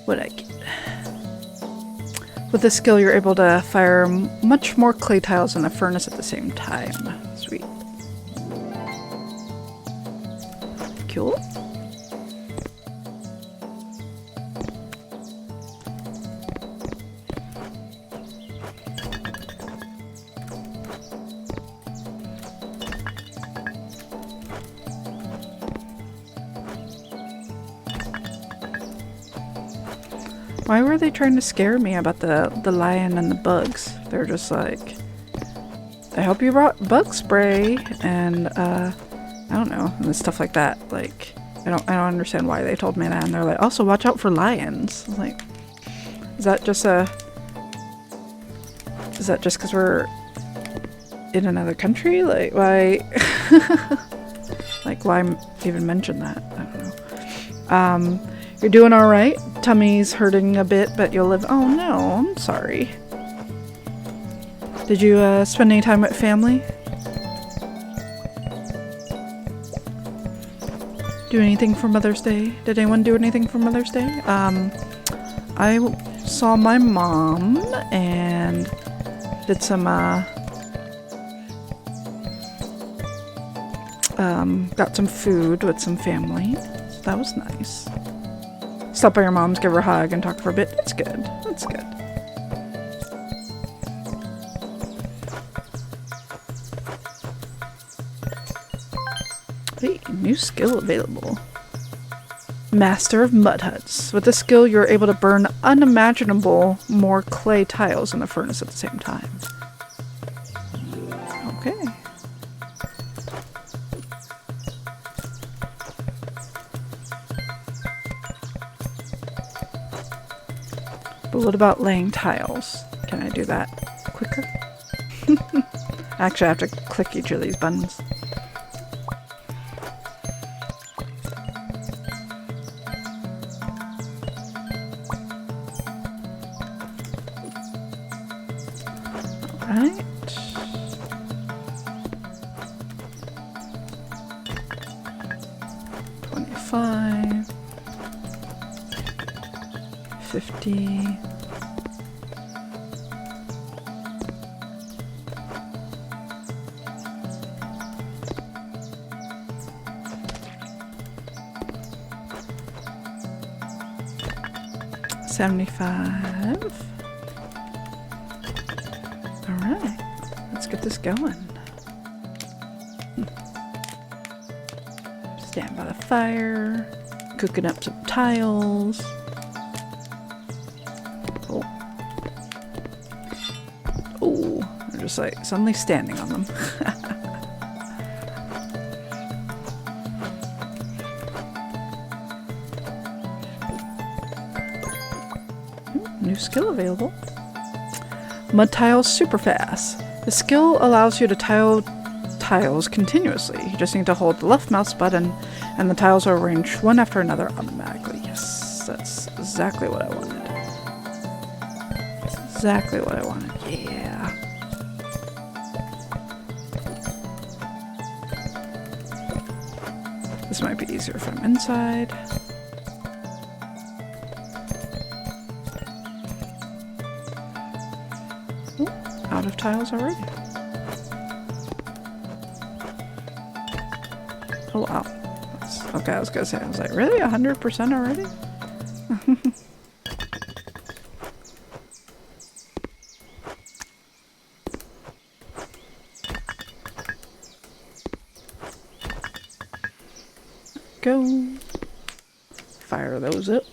What'd I get? With this skill, you're able to fire much more clay tiles in the furnace at the same time. Sweet. Cool. Why were they trying to scare me about the lion and the bugs? They're just like, I hope you brought bug spray and I don't know, and stuff like that. Like, I don't understand why they told me that. And they're like, also watch out for lions. I was like, is that just because we're in another country? Like, why? Like, why even mention that? I don't know. You're doing all right. Tummy's hurting a bit, but you'll live. Oh no, I'm sorry. Did you spend any time with family? Do anything for Mother's Day? Did anyone do anything for Mother's Day? I saw my mom and did some got some food with some family. So that was nice. Stop by your mom's, give her a hug, and talk for a bit. That's good. That's good. Hey, new skill available. Master of Mud Huts. With this skill, you're able to burn unimaginable more clay tiles in the furnace at the same time. Okay. But what about laying tiles? Can I do that quicker? Actually, I have to click each of these buttons. Alright. $25. $50. $75. Alright, let's get this going. Stand by the fire, cooking up some tiles. Oh. Oh, they're just like suddenly standing on them. New skill available. Mud tiles super fast. The skill allows you to tile tiles continuously. You just need to hold the left mouse button and the tiles will arrange one after another automatically. Yes, that's exactly what I wanted. That's exactly what I wanted. Yeah. This might be easier if I'm inside. Out of tiles already. Oh wow. Okay, I was gonna say, I was like, really? 100% already? Go. Fire those up.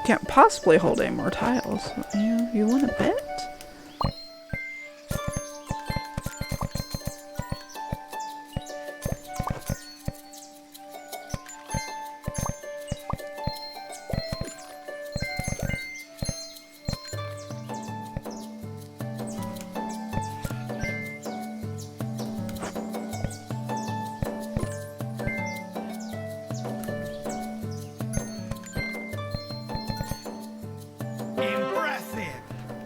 Can't possibly hold any more tiles. You want to bet?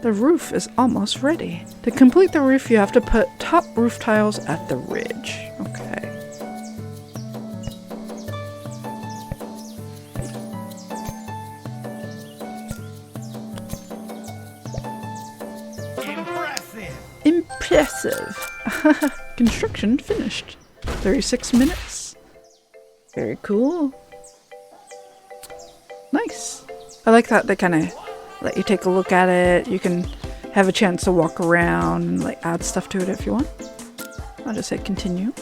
The roof is almost ready. To complete the roof, you have to put top roof tiles at the ridge. Okay. Impressive. Construction finished. 36 minutes. Very cool. Nice. I like that they kind of let you take a look at it. You can have a chance to walk around and like add stuff to it if you want. I'll just hit continue.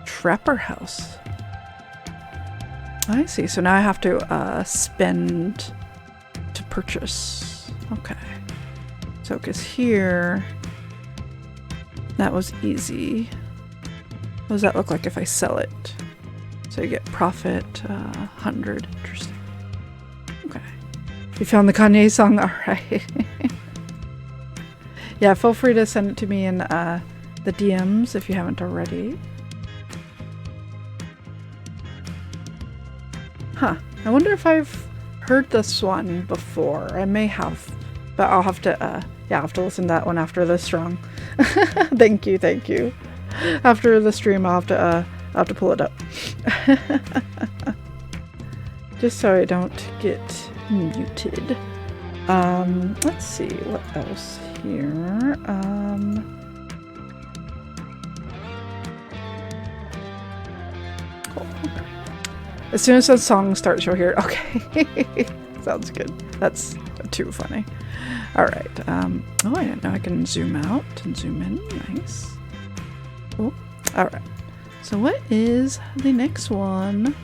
Trapper house. I see. So now I have to spend to purchase. Okay. So because here, that was easy. What does that look like if I sell it? So you get profit 100. Interesting. Okay. You found the Kanye song? Alright. Yeah, feel free to send it to me in the DMs if you haven't already. Huh. I wonder if I've heard this one before. I may have, but I'll have to, yeah, I'll have to listen to that one after the strong. Thank you, thank you. After the stream, I'll have to pull it up. Just so I don't get muted. Let's see, what else here? Cool. Okay. As soon as the song starts, you'll hear it. Okay. Sounds good. That's too funny. Alright. Oh, I didn't know I can zoom out and zoom in. Nice. Cool. Alright. So what is the next one?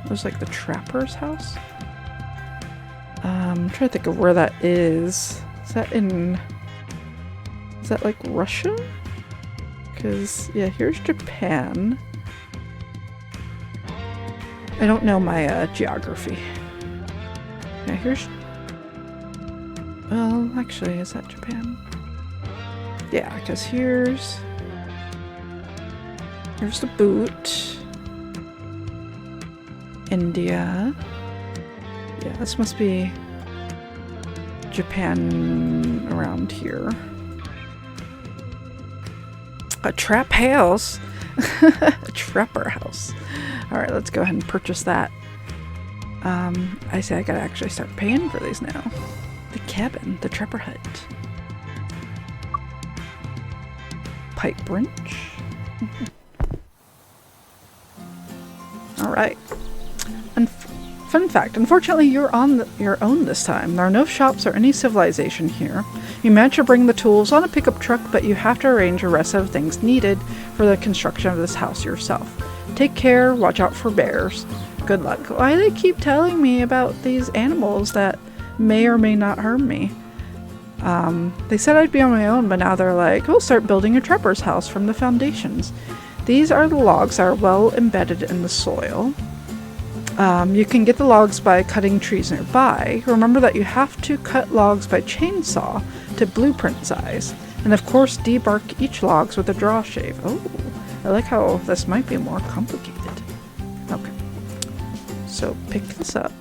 It was like the trapper's house. I'm trying to think of where that is. Is that like Russia? Because, yeah, here's Japan. I don't know my geography. Yeah, here's... Well, actually, is that Japan? Yeah, because here's the boot. India. Yeah, this must be Japan around here. A trap house. A trapper house. Alright, let's go ahead and purchase that. I say I gotta actually start paying for these now. The cabin, the trapper hut. Pipe wrench. Alright. Fun fact, unfortunately you're on your own this time. There are no shops or any civilization here. You manage to bring the tools on a pickup truck, but you have to arrange the rest of the things needed for the construction of this house yourself. Take care, watch out for bears. Good luck. Why do they keep telling me about these animals that may or may not harm me? They said I'd be on my own, but now they're like, we'll start building a trapper's house from the foundations. These are the logs that are well embedded in the soil. You can get the logs by cutting trees nearby. Remember that you have to cut logs by chainsaw to blueprint size. And of course debark each logs with a draw shave. Oh, I like how this might be more complicated. Okay. So pick this up.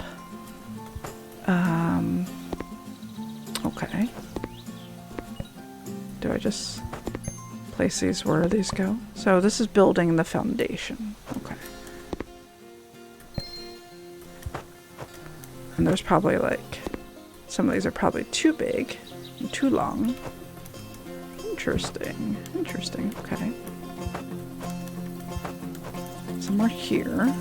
Okay. Do I just place these where these go? So this is building the foundation. Okay. And there's probably like, some of these are probably too big and too long. Interesting. Interesting. Okay. Some more here.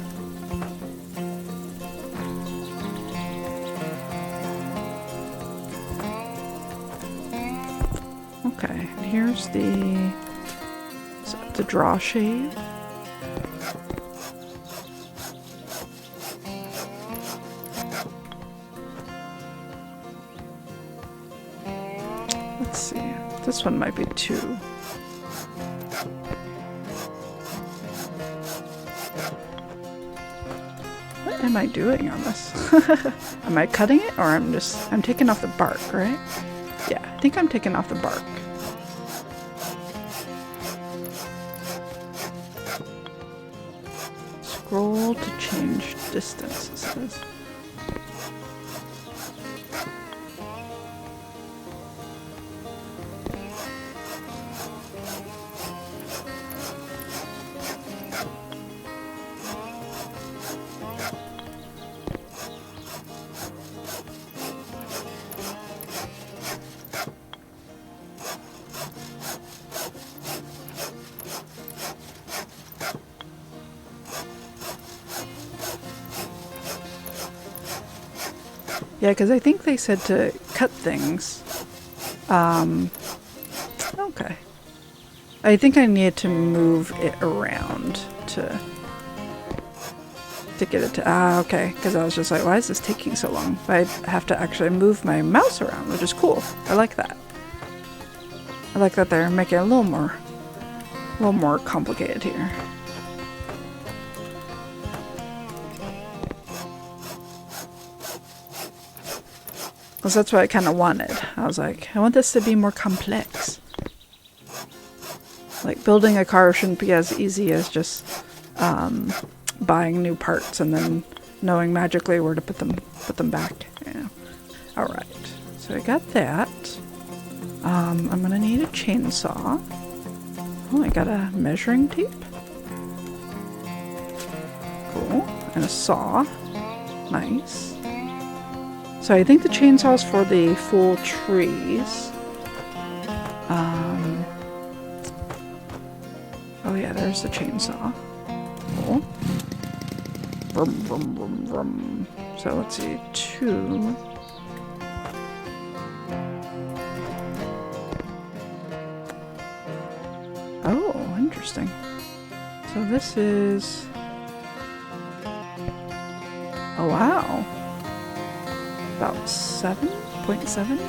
Okay. And here's the draw shade. Let's see. This one might be too. What am I doing on this? Am I cutting it, or I'm taking off the bark, right? Yeah, I think I'm taking off the bark. Scroll to change distance, it says. Yeah, because I think they said to cut things. Okay. I think I need to move it around to get it to... okay. Because I was just like, why is this taking so long? I have to actually move my mouse around, which is cool. I like that. I like that they're making it a little more complicated here. Because that's what I kind of wanted. I was like, I want this to be more complex. Like, building a car shouldn't be as easy as just buying new parts and then knowing magically where to put them back. Yeah. All right. So I got that. I'm gonna need a chainsaw. Oh, I got a measuring tape. Cool. And a saw. Nice. So I think the chainsaw's for the full trees. Oh yeah, there's the chainsaw. Cool. Vroom, vroom, vroom, vroom. So let's see, 2. Oh, interesting. So this is... oh wow. About 7.7?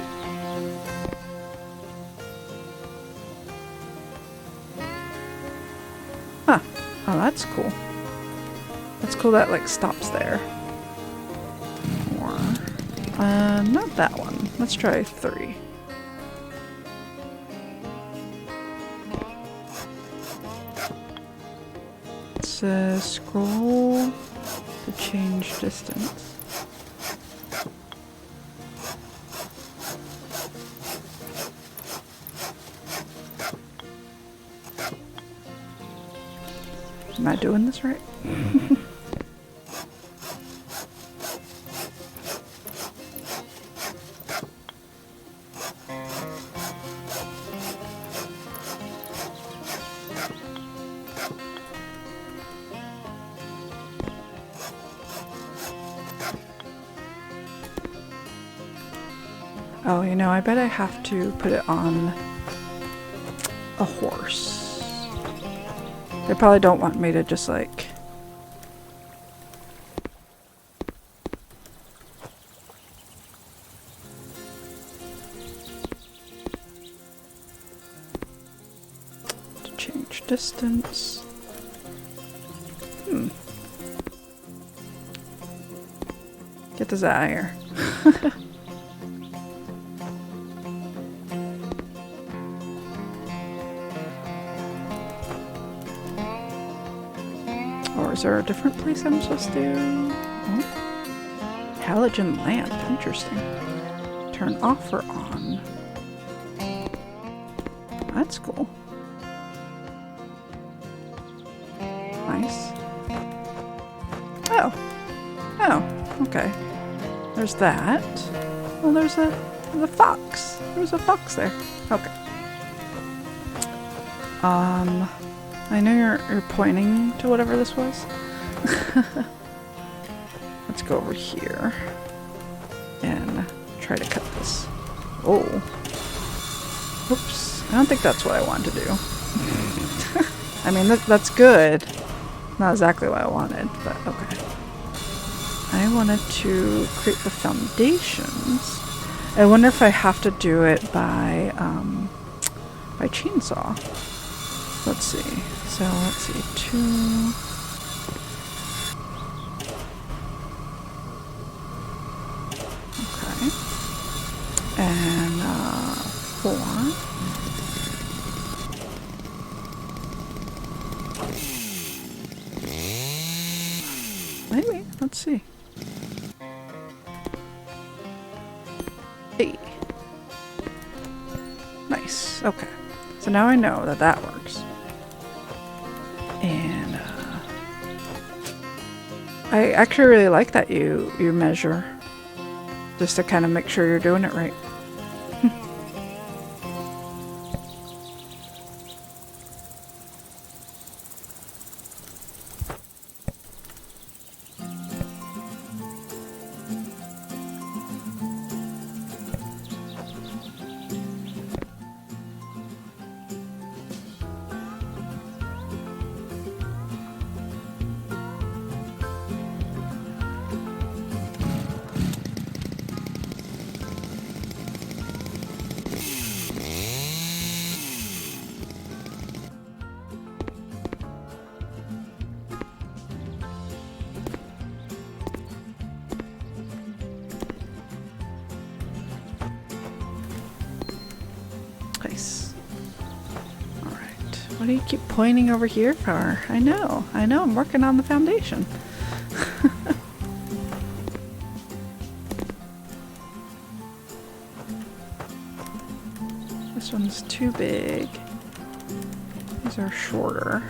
Huh. Oh, that's cool. That's cool that, like, stops there. Or... not that one. Let's try 3. It says scroll to change distance. Am I doing this right? Oh, you know, I bet I have to put it on a horse. They probably don't want me to just, like... to change distance. Get this out of here. Or is there a different place I'm supposed to... oh. Halogen lamp. Interesting. Turn off or on. That's cool. Nice. Oh. Oh, okay. There's that. Well, there's a fox. There's a fox there. Okay. I know you're pointing to whatever this was. Let's go over here and try to cut this. Oh. Oops. I don't think that's what I wanted to do. I mean, that's good. Not exactly what I wanted, but okay. I wanted to create the foundations. I wonder if I have to do it by chainsaw. Let's see. So let's see, 2. Okay. And 4. Maybe. Let's see. 8. Nice. Okay. So now I know that that works. And I actually really like that you measure, just to kind of make sure you're doing it right. place. Alright. What do you keep pointing over here for? I know, I'm working on the foundation. This one's too big. These are shorter.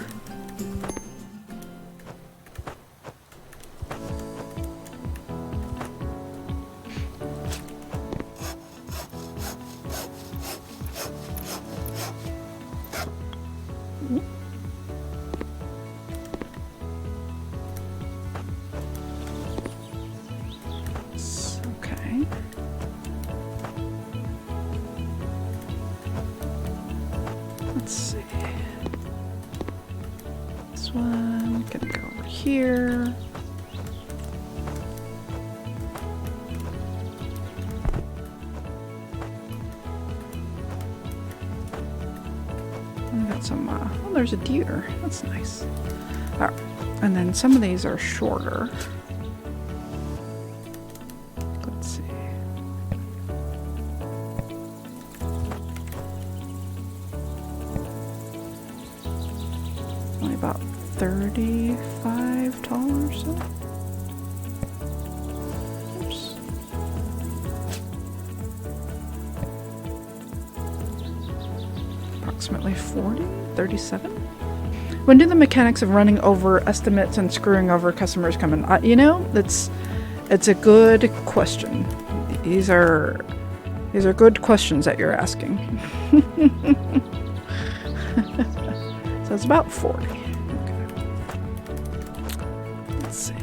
Okay. Let's see. This one gonna go over here. And we got some, oh, there's a deer. That's nice. Alright, and then some of these are shorter. Let's see. Only about 35 tall or so. Oops. Approximately 40, 37. When do the mechanics of running over estimates and screwing over customers come in? You know, it's a good question. These are good questions that you're asking. So it's about 40. Okay. Let's see.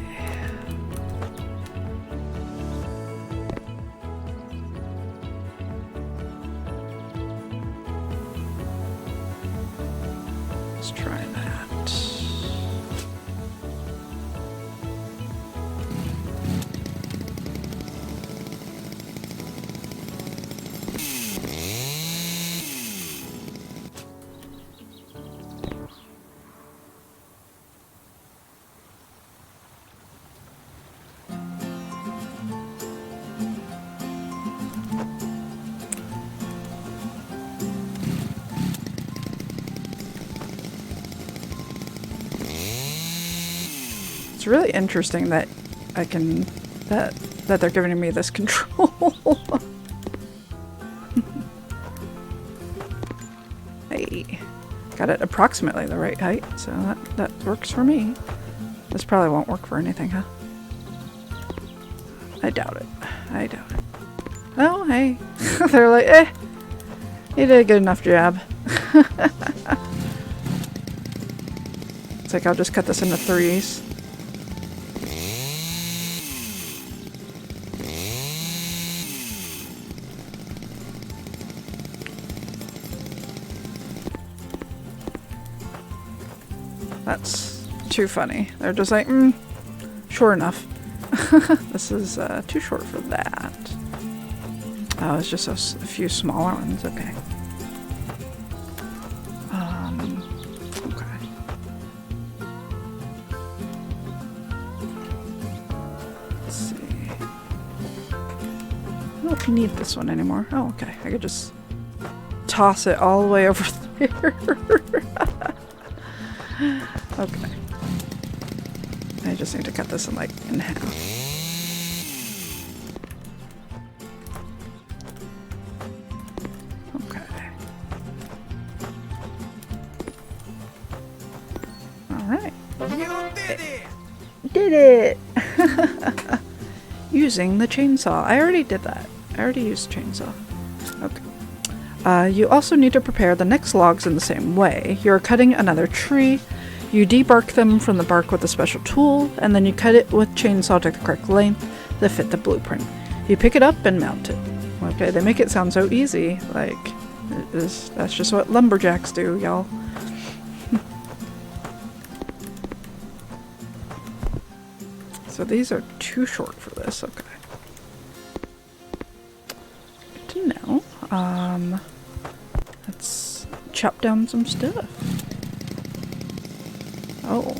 Let's try that. It's really interesting that I can that they're giving me this control. Hey, got it approximately the right height, so that works for me. This probably won't work for anything, huh? I doubt it. I doubt it. Oh, hey. They're like, you did a good enough job. It's like I'll just cut this into threes. That's too funny. They're just like, sure enough. This is too short for that. Oh, it's just a few smaller ones. Okay. Okay. Let's see. I don't need this one anymore. Oh, okay. I could just toss it all the way over there. Okay. I just need to cut this in half. Okay. Alright. You did it! Did it! Using the chainsaw. I already did that. I already used chainsaw. Okay. You also need to prepare the next logs in the same way. You're cutting another tree. You debark them from the bark with a special tool, and then you cut it with chainsaw to the correct length that fit the blueprint. You pick it up and mount it. Okay, they make it sound so easy. Like, that's just what lumberjacks do, y'all. So these are too short for this. Okay. Good to know. Let's chop down some stuff. Oh.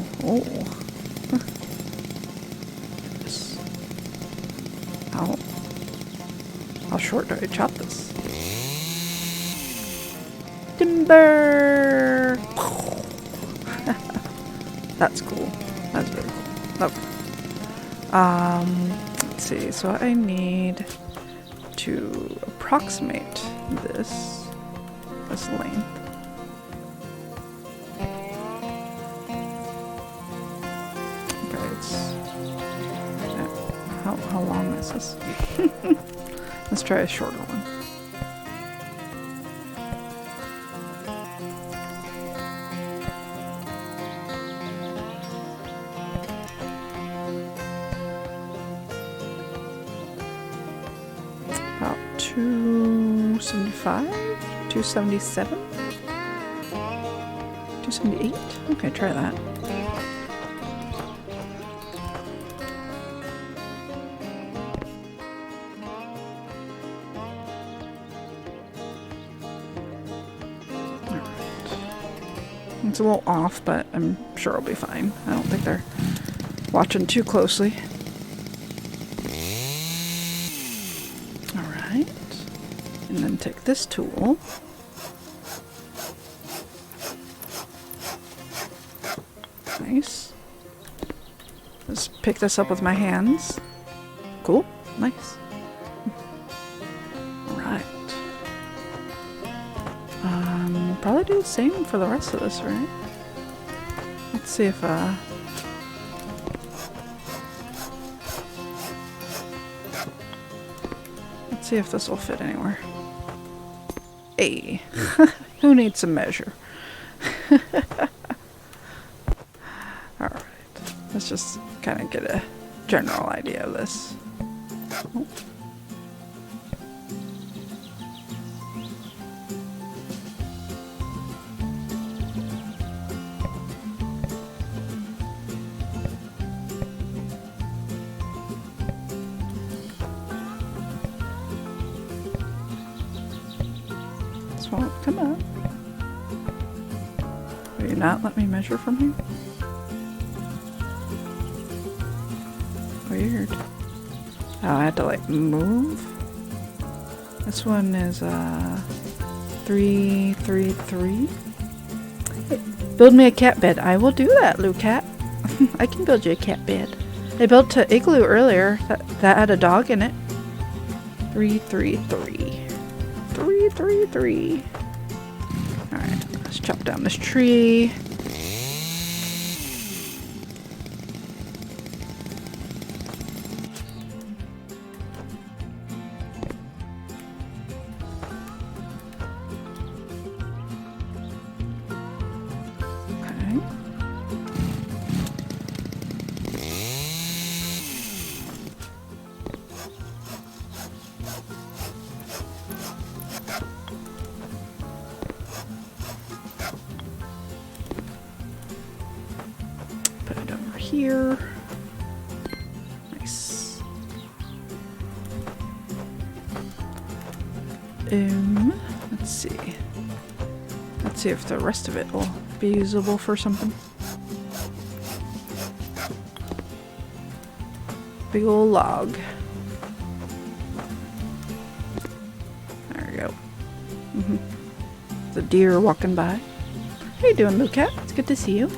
How short do I chop this? thunder. That's cool. That's very cool. Okay. Let's see. So I need to approximate this length. Okay, it's how long is this? Let's try a shorter one. About 275, 277, 278. Okay, try that. It's a little off, but I'm sure it'll be fine. I don't think they're watching too closely. Alright. And then take this tool. Nice. Just pick this up with my hands. Cool. Nice. Alright. Probably do the same for the rest of this, right? Let's see if let's see if this will fit anywhere. Hey, who needs some measure? Alright, let's just kind of get a general idea of this. Oh. Come on. Will you not let me measure from here? Weird. Oh, I had to like move. This one is 333. Hey, build me a cat bed. I will do that, Lou Cat. I can build you a cat bed. I built an igloo earlier that had a dog in it. 333. 333. Alright, let's chop down this tree. Okay. Put it over here. Nice. Let's see. Let's see if the rest of it will be usable for something. Big old log. There we go. The deer walking by. How you doing, Lou Cat? It's good to see you.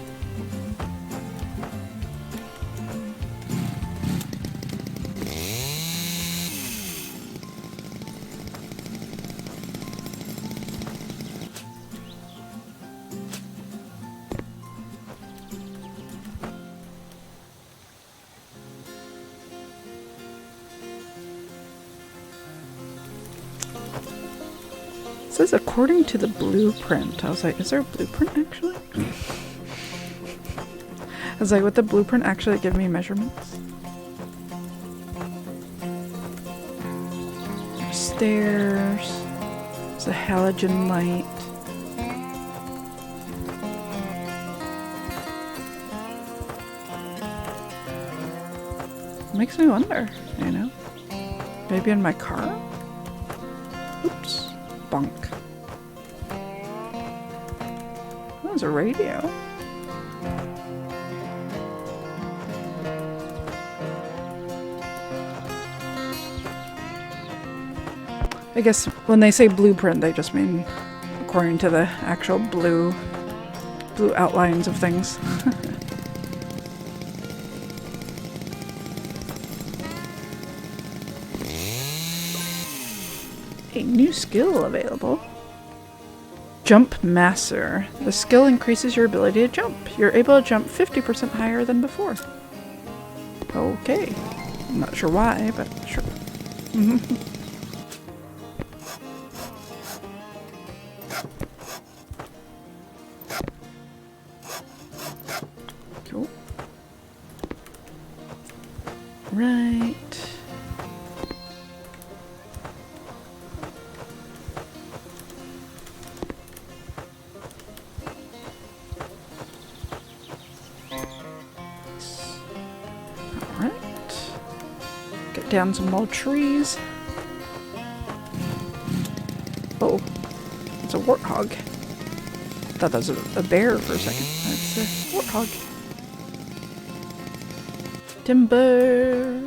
It says according to the blueprint. I was like, is there a blueprint actually? I was like, would the blueprint actually give me measurements? There's stairs. There's a halogen light. It makes me wonder, you know? Maybe in my car? Oops. Bonk. Oh, there's a radio. I guess when they say blueprint, they just mean according to the actual blue outlines of things. A new skill available. Jump Master. The skill increases your ability to jump. You're able to jump 50% higher than before. Okay. I'm not sure why, but sure. Cool. Right. Get down some more trees. Oh, it's a warthog. Thought that was a bear for a second. That's a warthog. Timber.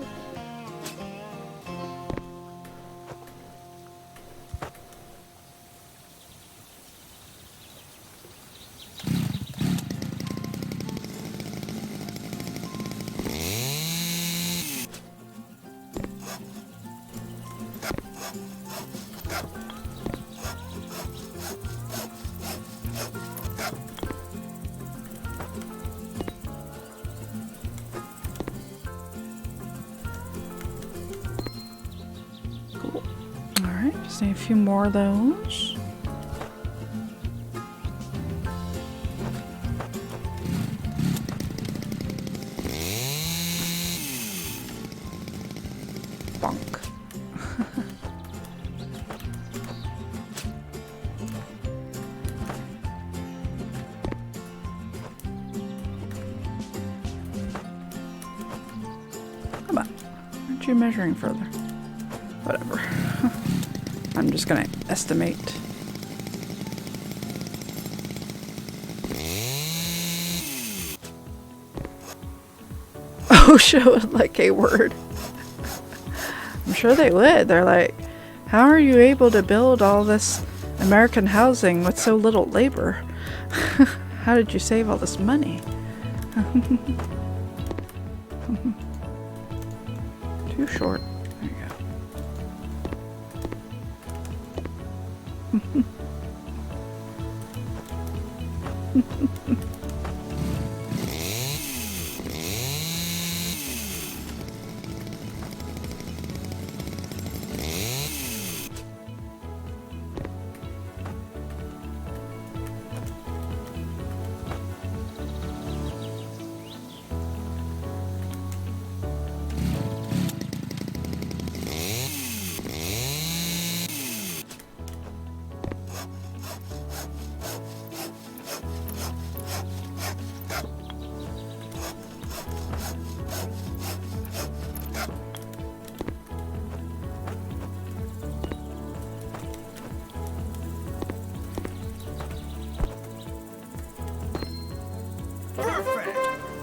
Cool. Alright, just need a few more of those. Bonk. Come on. Aren't you measuring further? Whatever. I'm just gonna estimate. Oh, show it like a word. I'm sure they would. They're like, how are you able to build all this American housing with so little labor? How did you save all this money? Too short. There you go.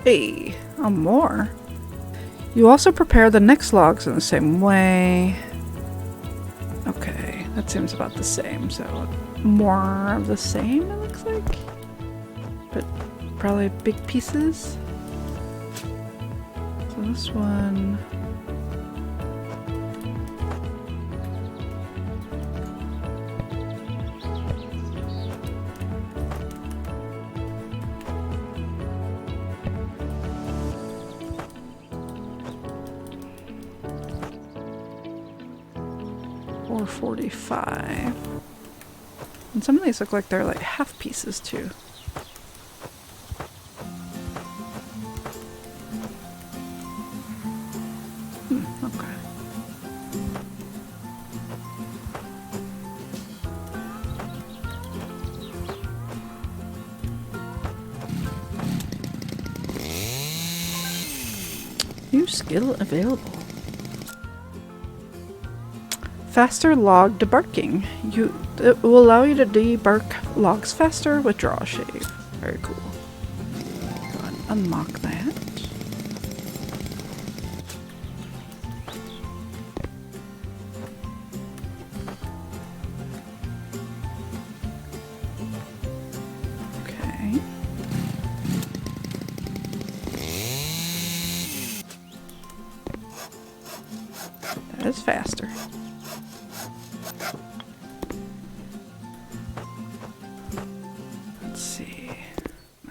Hey, more. You also prepare the next logs in the same way. Okay, that seems about the same, so more of the same, it looks like. But probably big pieces. So this one... $4.45. And some of these look like they're like half pieces too. Okay. New skill available. Faster log debarking. It will allow you to debark logs faster with draw shave. Very cool. Go ahead and unlock that. is faster. Let's see.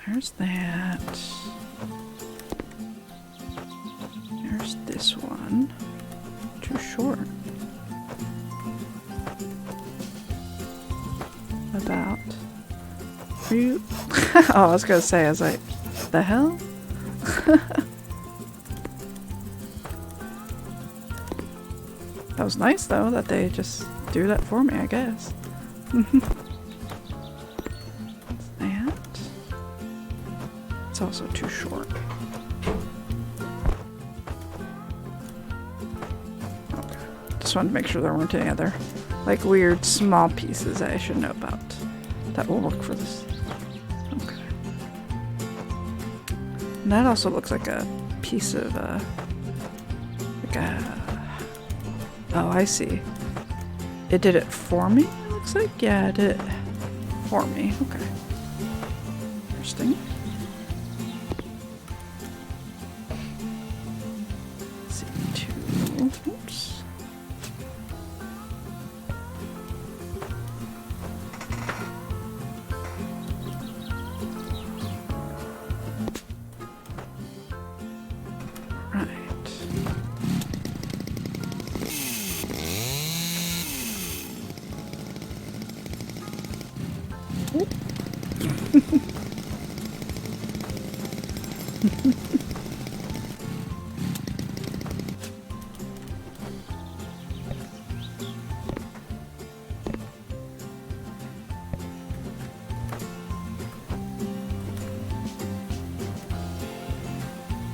There's that. There's this one. Too short. About. Are you? Oh, I was gonna say, I was like, the hell? That was nice though that they just do that for me, I guess. That. It's also too short. Okay. Just wanted to make sure there weren't any other like weird small pieces I should know about that will work for this. Okay. And that also looks like a piece of like a. Oh, I see. It did it for me, it looks like? Yeah, it did it for me. Okay. Interesting. Let's see, two. Oops. Right.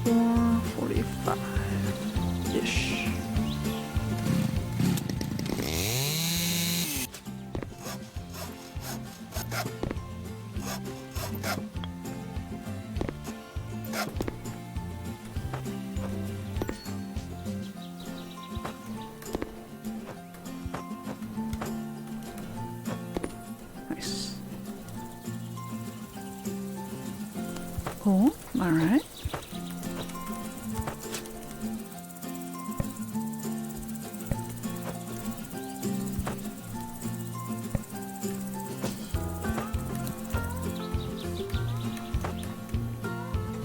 $4.45-ish. Nice. Cool. All right.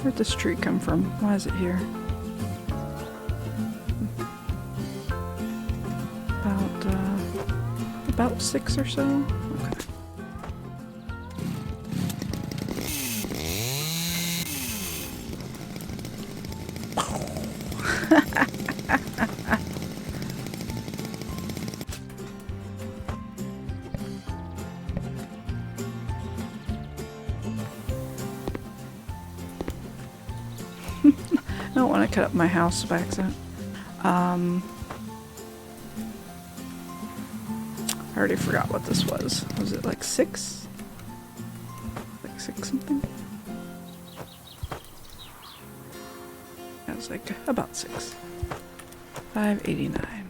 Where'd this tree come from? Why is it here? About 6 or so? Okay. I don't want to cut up my house by accident. I already forgot what this was. Was it like 6? Like 6 something? It was like about 6. $5.89.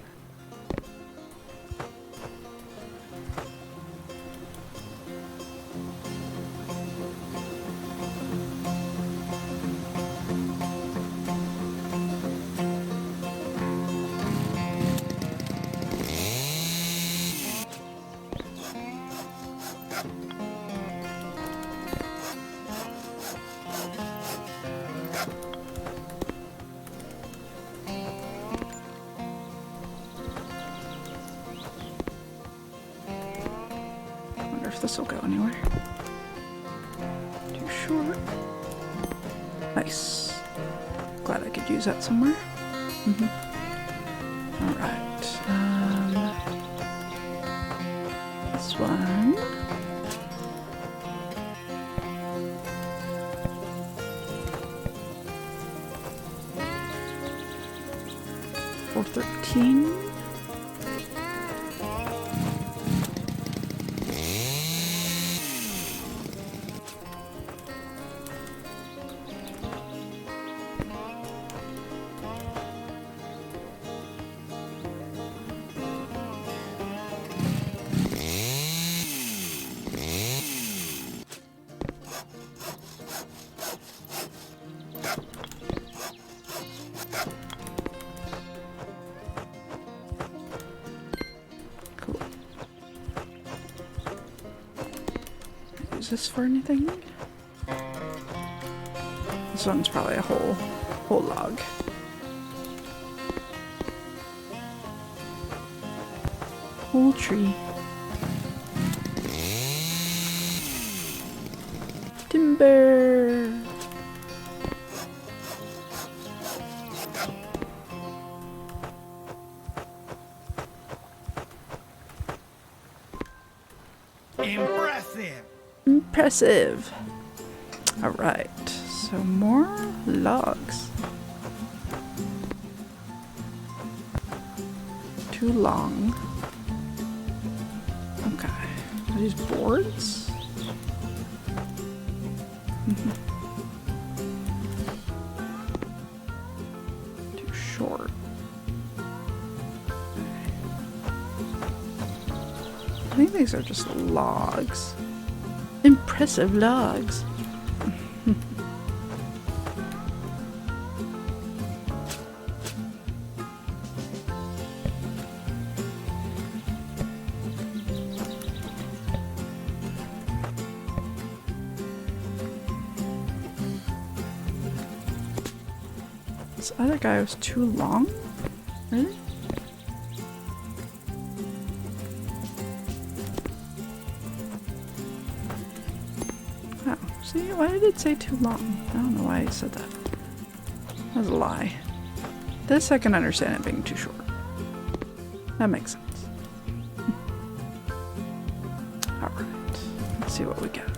If this will go anywhere. Too short. Nice. Glad I could use that somewhere. All right. This one. $4.13. use this for anything? This one's probably a whole log. Whole tree. Timber. Impressive. Impressive. All right. So more logs. Too long. Okay. Are these boards? Too short. I think these are just logs. Impressive logs. This other guy was too long? Really? Oh, see, why did it say too long? I don't know why it said that. That was a lie. This I can understand it being too short. That makes sense. Alright, let's see what we get.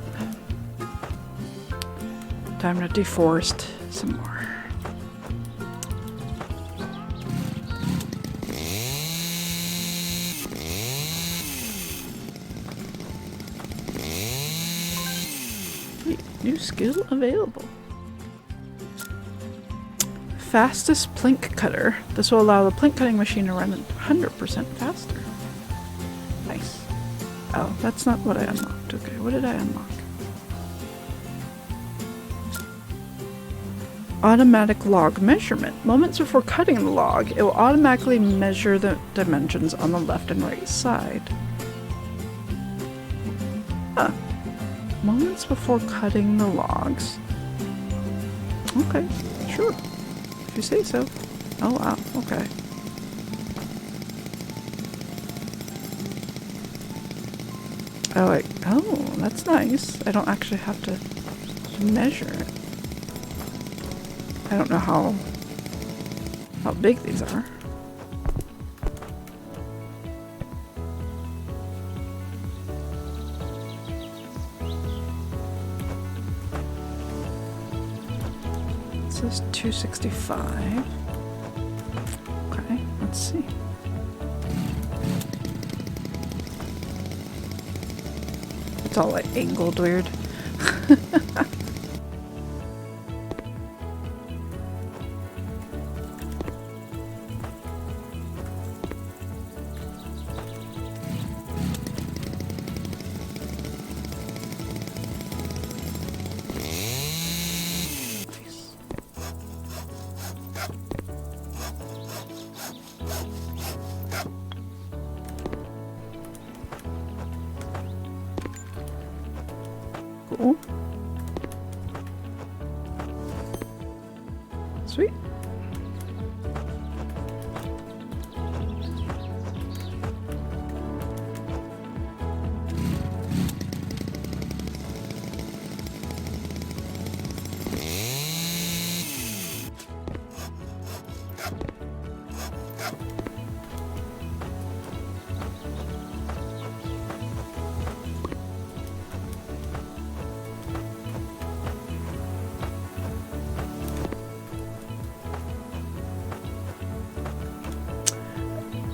Time to deforest some more. New skill available. Fastest plink cutter. This will allow the plink cutting machine to run 100% faster. Nice. Oh, that's not what I unlocked. Okay, what did I unlock? Automatic log measurement. Moments before cutting the log, it will automatically measure the dimensions on the left and right side. Huh. Moments before cutting the logs. Okay, sure. If you say so. Oh wow, okay. Oh, that's nice. I don't actually have to measure it. I don't know how big these are. This is 265. Okay, let's see. It's all like angled weird. Cool. Sweet.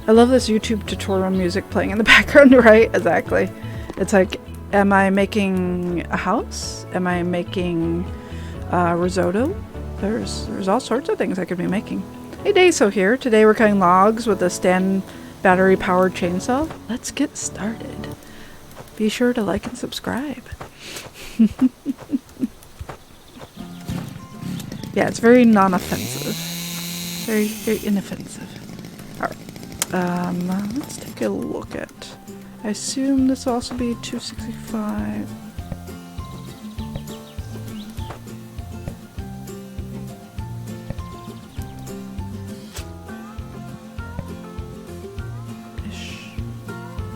I love this YouTube tutorial music playing in the background, right? Exactly. It's like, am I making a house? Am I making risotto? There's all sorts of things I could be making. Hey, Dayso here. Today we're cutting logs with a stand battery powered chainsaw. Let's get started. Be sure to like and subscribe. Yeah, it's very non-offensive. Very, very inoffensive. Alright. Let's take a look at... I assume this will also be 265.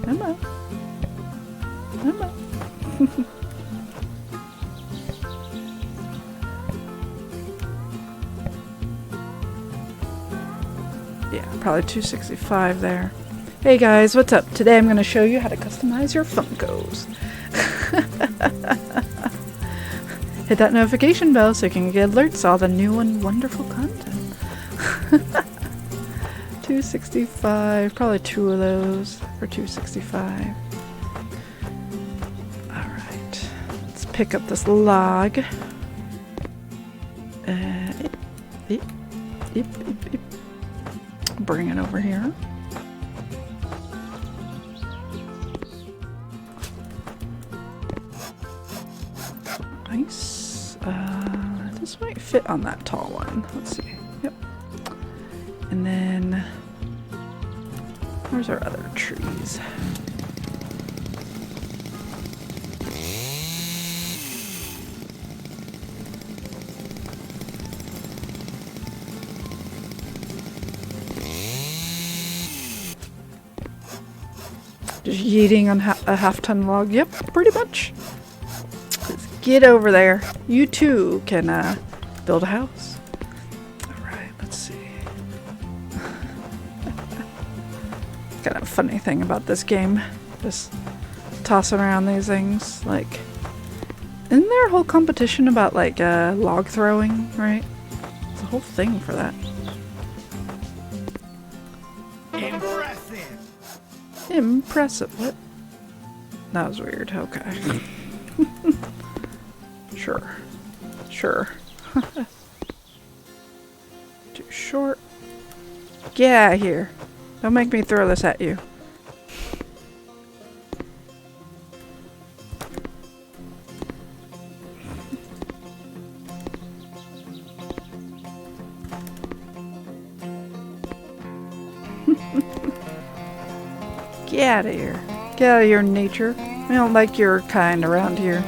Emma. Emma. Yeah, probably 265 there. Hey guys, what's up? Today I'm going to show you how to customize your Funkos. Hit that notification bell so you can get alerts to all the new and wonderful content. 265, probably 2 of those for 265. Alright, let's pick up this log. Bring it over here. Nice. This might fit on that tall one. Let's see. Yep. And then where's our other trees? Just yeeting on a half-ton log. Yep, pretty much. Let's get over there. You too can build a house. Alright, let's see. Kind of a funny thing about this game. Just tossing around these things. Like, isn't there a whole competition about like log throwing, right? There's a whole thing for that. Impressive. Impressive. What? That was weird. Okay. Sure. Sure. Too short. Get out of here. Don't make me throw this at you. Get out of here. Get out of here, nature. We don't like your kind around here.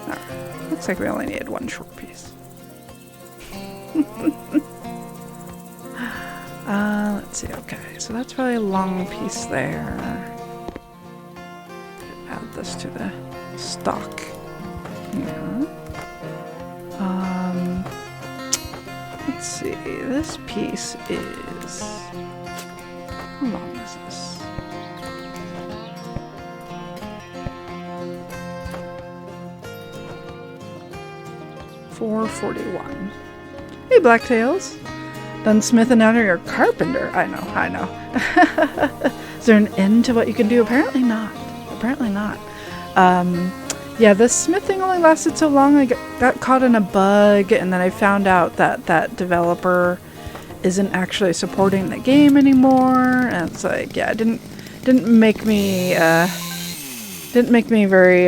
Alright. Looks like we only needed one short piece. Let's see. Okay, so that's probably a long piece there. Add this to the stock. Yeah. Let's see. This piece is... How long is this? $4.41. Hey, Blacktails. Done smithing out of your carpenter. I know. Is there an end to what you can do? Apparently not. Apparently not. Yeah, the smithing only lasted so long. I got caught in a bug, and then I found out that that developer isn't actually supporting the game anymore. And it's like, yeah, it didn't make me very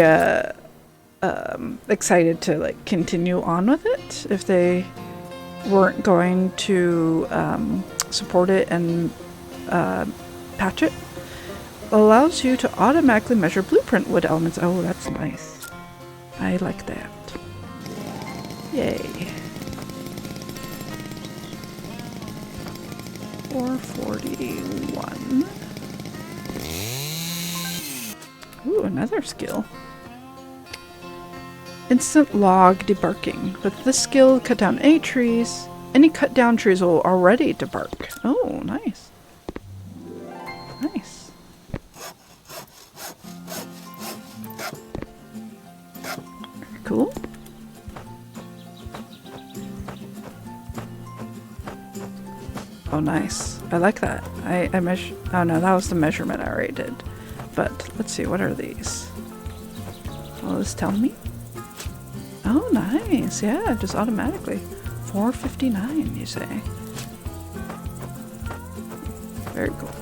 excited to like continue on with it if they weren't going to support it and patch it. Allows you to automatically measure blueprint wood elements. Oh, that's nice. I like that. Yay. 441. Ooh, another skill. Instant log debarking. With this skill, cut down any trees. Any cut down trees will already debark. Oh, nice. Nice. Cool. Oh, nice. I like that. I measure. Oh no, that was the measurement I already did. But let's see, what are these? Will this tell me? Oh, nice. Yeah, just automatically. 459, you say? Very cool.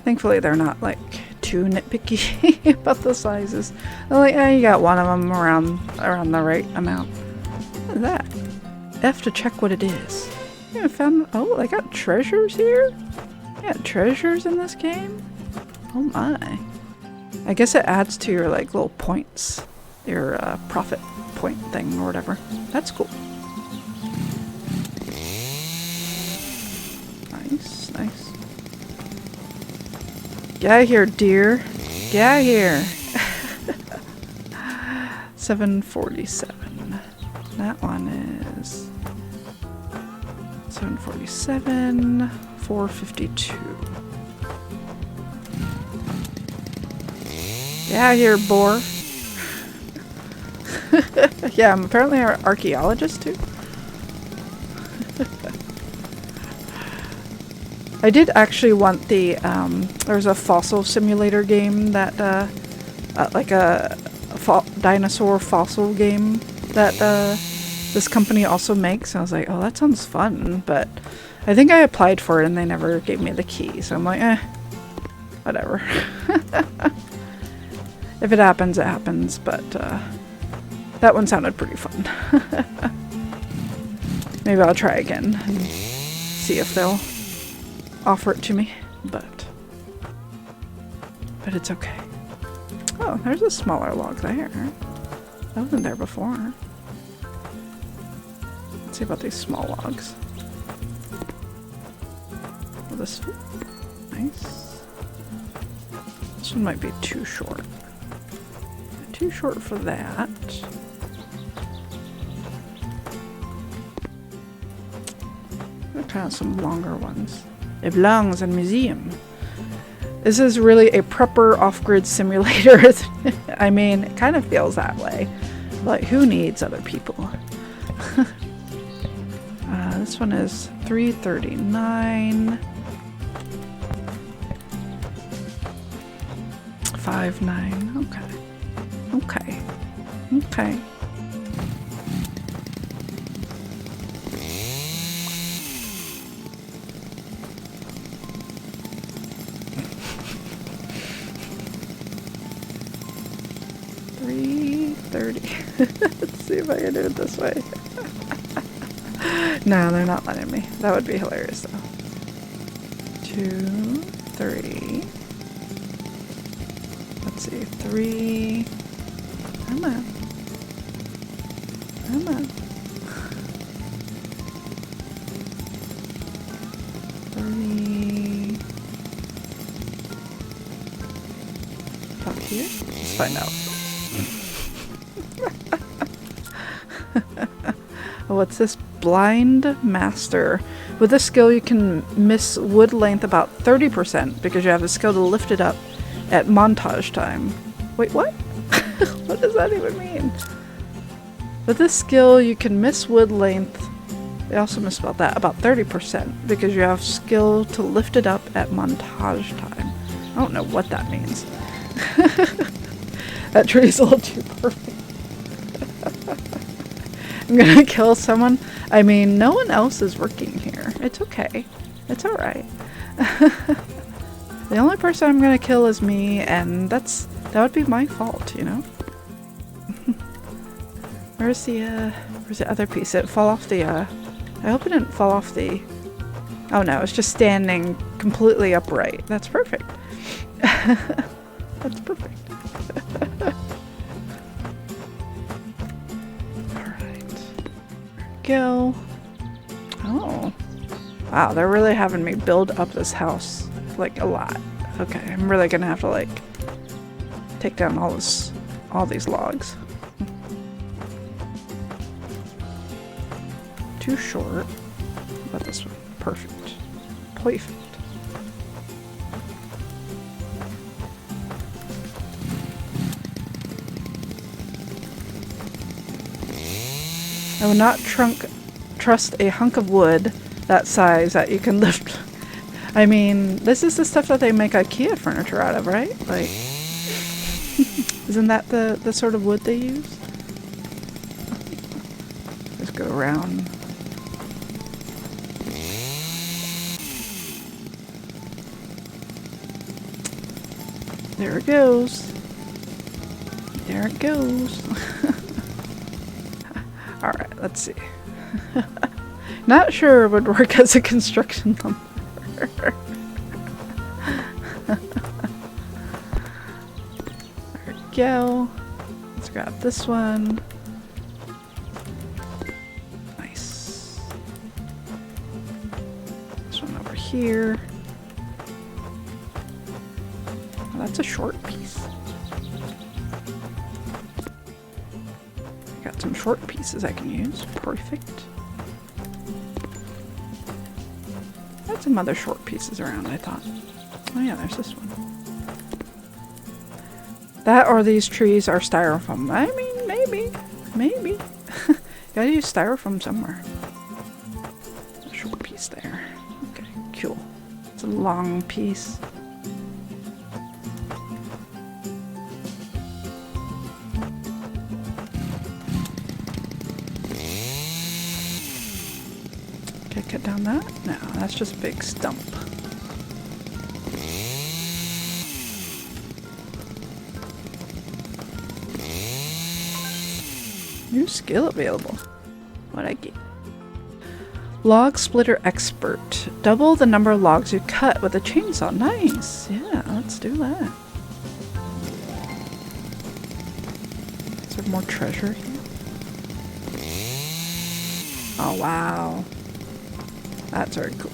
Thankfully, they're not like too nitpicky about the sizes. They're like, oh, you got one of them around the right amount. Look at that. F to check what it is. Yeah, I found. Oh, they got treasures here. Yeah, treasures in this game. Oh my. I guess it adds to your like little points, your profit point thing or whatever. That's cool. Nice, nice. Get out of here, deer. Get out of here. 747. That one is 747, 452. Get out of here, boar. Yeah, I'm apparently an archaeologist too. I did actually want the, there's a fossil simulator game that, like a dinosaur fossil game that this company also makes. And I was like, oh, that sounds fun. But I think I applied for it and they never gave me the key. So I'm like, whatever. If it happens, it happens. But that one sounded pretty fun. Maybe I'll try again and see if they'll offer it to me. But it's okay. Oh, there's a smaller log there. That wasn't there before. Let's see about these small logs. Will this fit? Nice. This one might be too short. Too short for that. I'll try out some longer ones. It belongs in a museum. This is really a prepper off-grid simulator. I mean, it kind of feels that way. Like, who needs other people? This one is 339. 59. Okay. Okay. Okay. Let's see if I can do it this way. No, they're not letting me. That would be hilarious though. 2, 3. Let's see, 3. Come on. Come on. 3. Up here? Let's find out. What's this? Blind Master. With this skill you can miss wood length about 30% because you have the skill to lift it up at montage time. Wait, what? What does that even mean? With this skill you can miss wood length. They also miss about 30% because you have skill to lift it up at montage time. I don't know what that means. That tree's a little too perfect. I'm gonna kill someone. I mean, no one else is working here. It's okay. It's alright. The only person I'm gonna kill is me, and that would be my fault, you know? Where's the other piece? Did it fall off the, I hope it didn't fall off the... Oh no, it's just standing completely upright. That's perfect. That's perfect. Go. Oh. Wow, they're really having me build up this house like a lot. Okay, I'm really gonna have to like take down all these logs. Too short. How about this one? Perfect. Perfect. I would not trust a hunk of wood that size that you can lift. I mean, this is the stuff that they make IKEA furniture out of, right? Like, isn't that the sort of wood they use? Just go around. There it goes. There it goes. Alright, let's see. Not sure it would work as a construction lumber. go. Let's grab this one. Nice. This one over here. Oh, that's a short piece. Got some short pieces I can use. Perfect. I had some other short pieces around, I thought. Oh yeah, there's this one. That or these trees are styrofoam. I mean, maybe. Maybe. Gotta use styrofoam somewhere. A short piece there. Okay, cool. It's a long piece. Okay, cut down that. No, that's just a big stump. New skill available. What'd I get? Log splitter expert. Double the number of logs you cut with a chainsaw. Nice. Yeah, let's do that. Is there more treasure here? Oh, wow. That's very cool.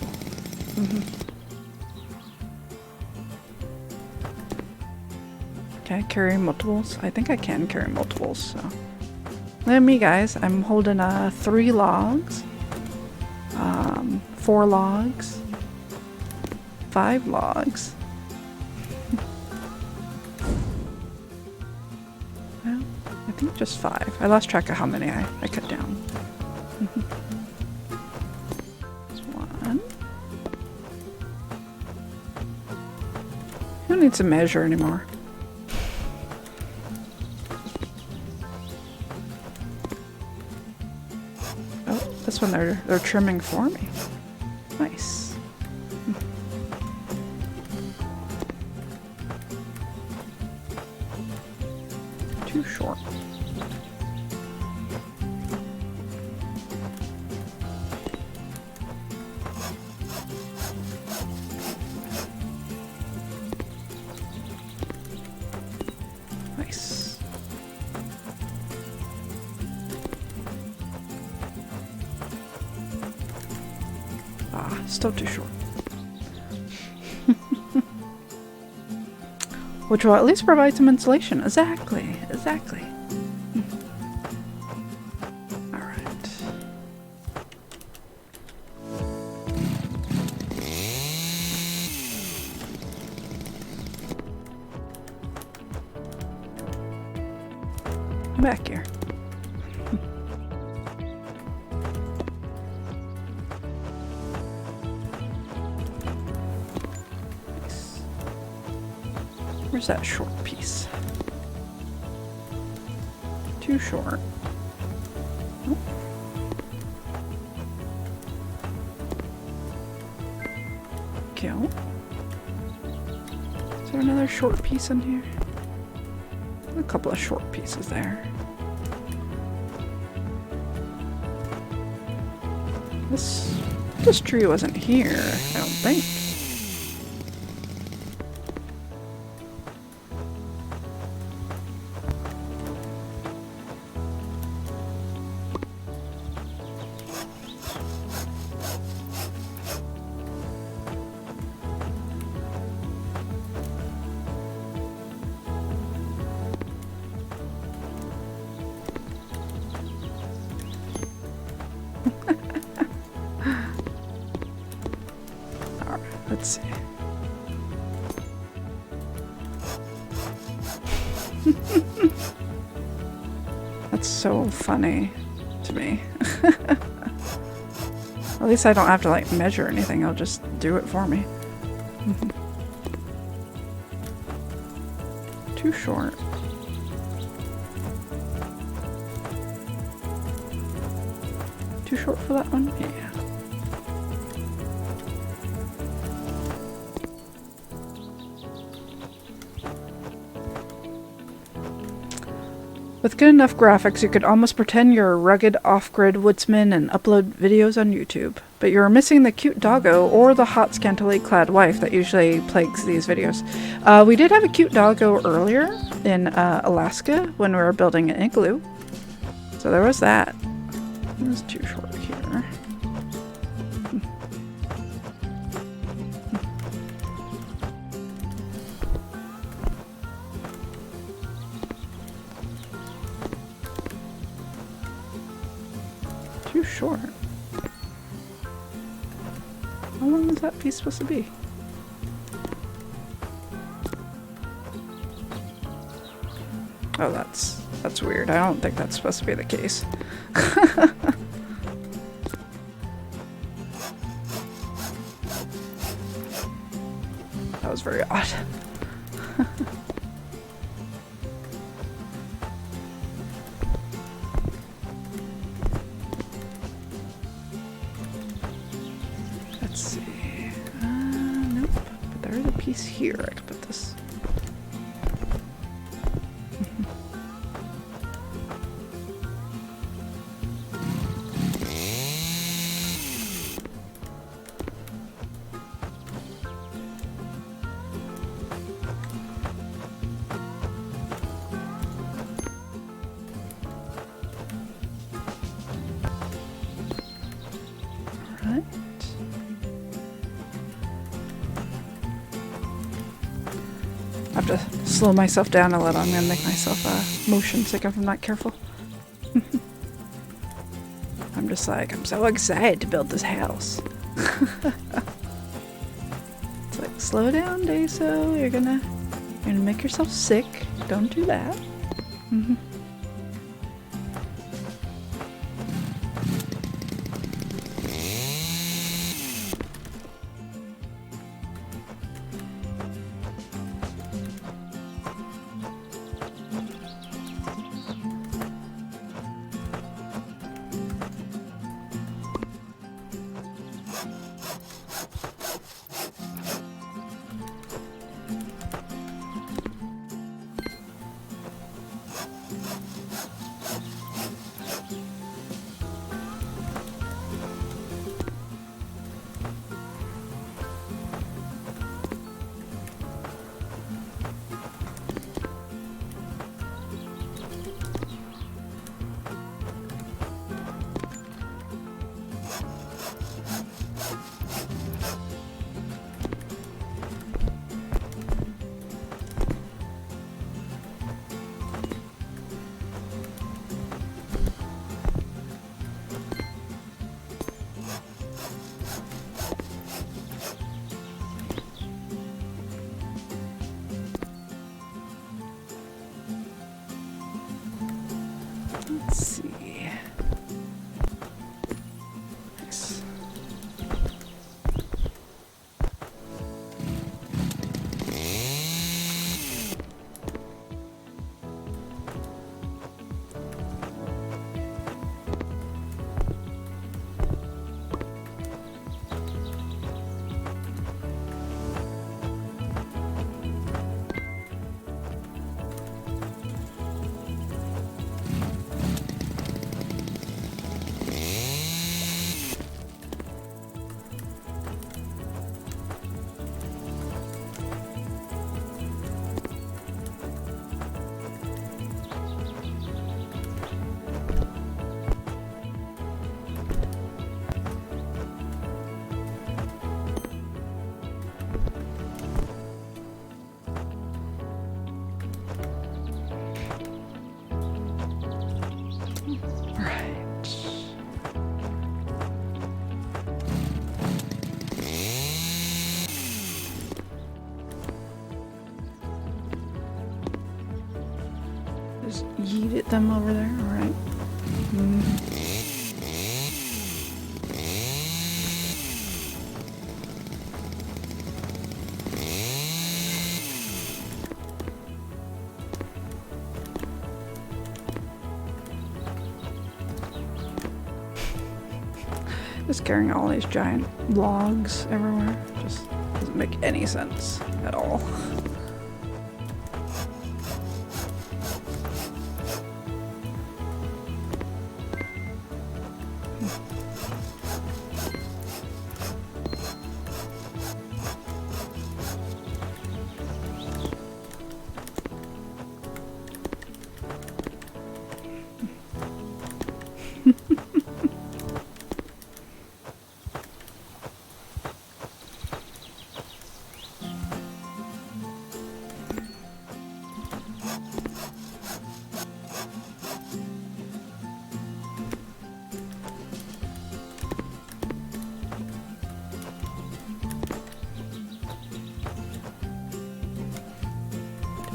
Can I carry multiples? I think I can carry multiples, so. Look at me, guys. I'm holding 3 logs, 4 logs, 5 logs. Well, I think just 5. I lost track of how many I cut down. There's 1. Who needs to measure anymore? This one they're trimming for me. Nice. Too short. Nice. Still too short. Which will at least provide some insulation. Exactly. Exactly. Alright. I'm back here. Where's that short piece? Too short. Oh. Kill. Is there another short piece in here? A couple of short pieces there. This tree wasn't here, I don't think. Let's see. That's so funny to me. At least I don't have to like measure anything, I'll just do it for me. Too short. Too short for that one? Yeah. With good enough graphics, you could almost pretend you're a rugged off-grid woodsman and upload videos on YouTube. But you're missing the cute doggo or the hot scantily clad wife that usually plagues these videos. We did have a cute doggo earlier in Alaska when we were building an igloo. So there was that. It was too short here. Too short. How long is that piece supposed to be? Oh, that's weird. I don't think that's supposed to be the case. That was very odd. Let's see. Nope. But there is a piece here. I could put this. I have to slow myself down a little. I'm gonna make myself motion sick if I'm not careful. I'm just like, I'm so excited to build this house. It's like, slow down, Deso. You're gonna make yourself sick. Don't do that. Let's see. Nice. Just yeet at them over there, alright. Just carrying all these giant logs everywhere just doesn't make any sense at all.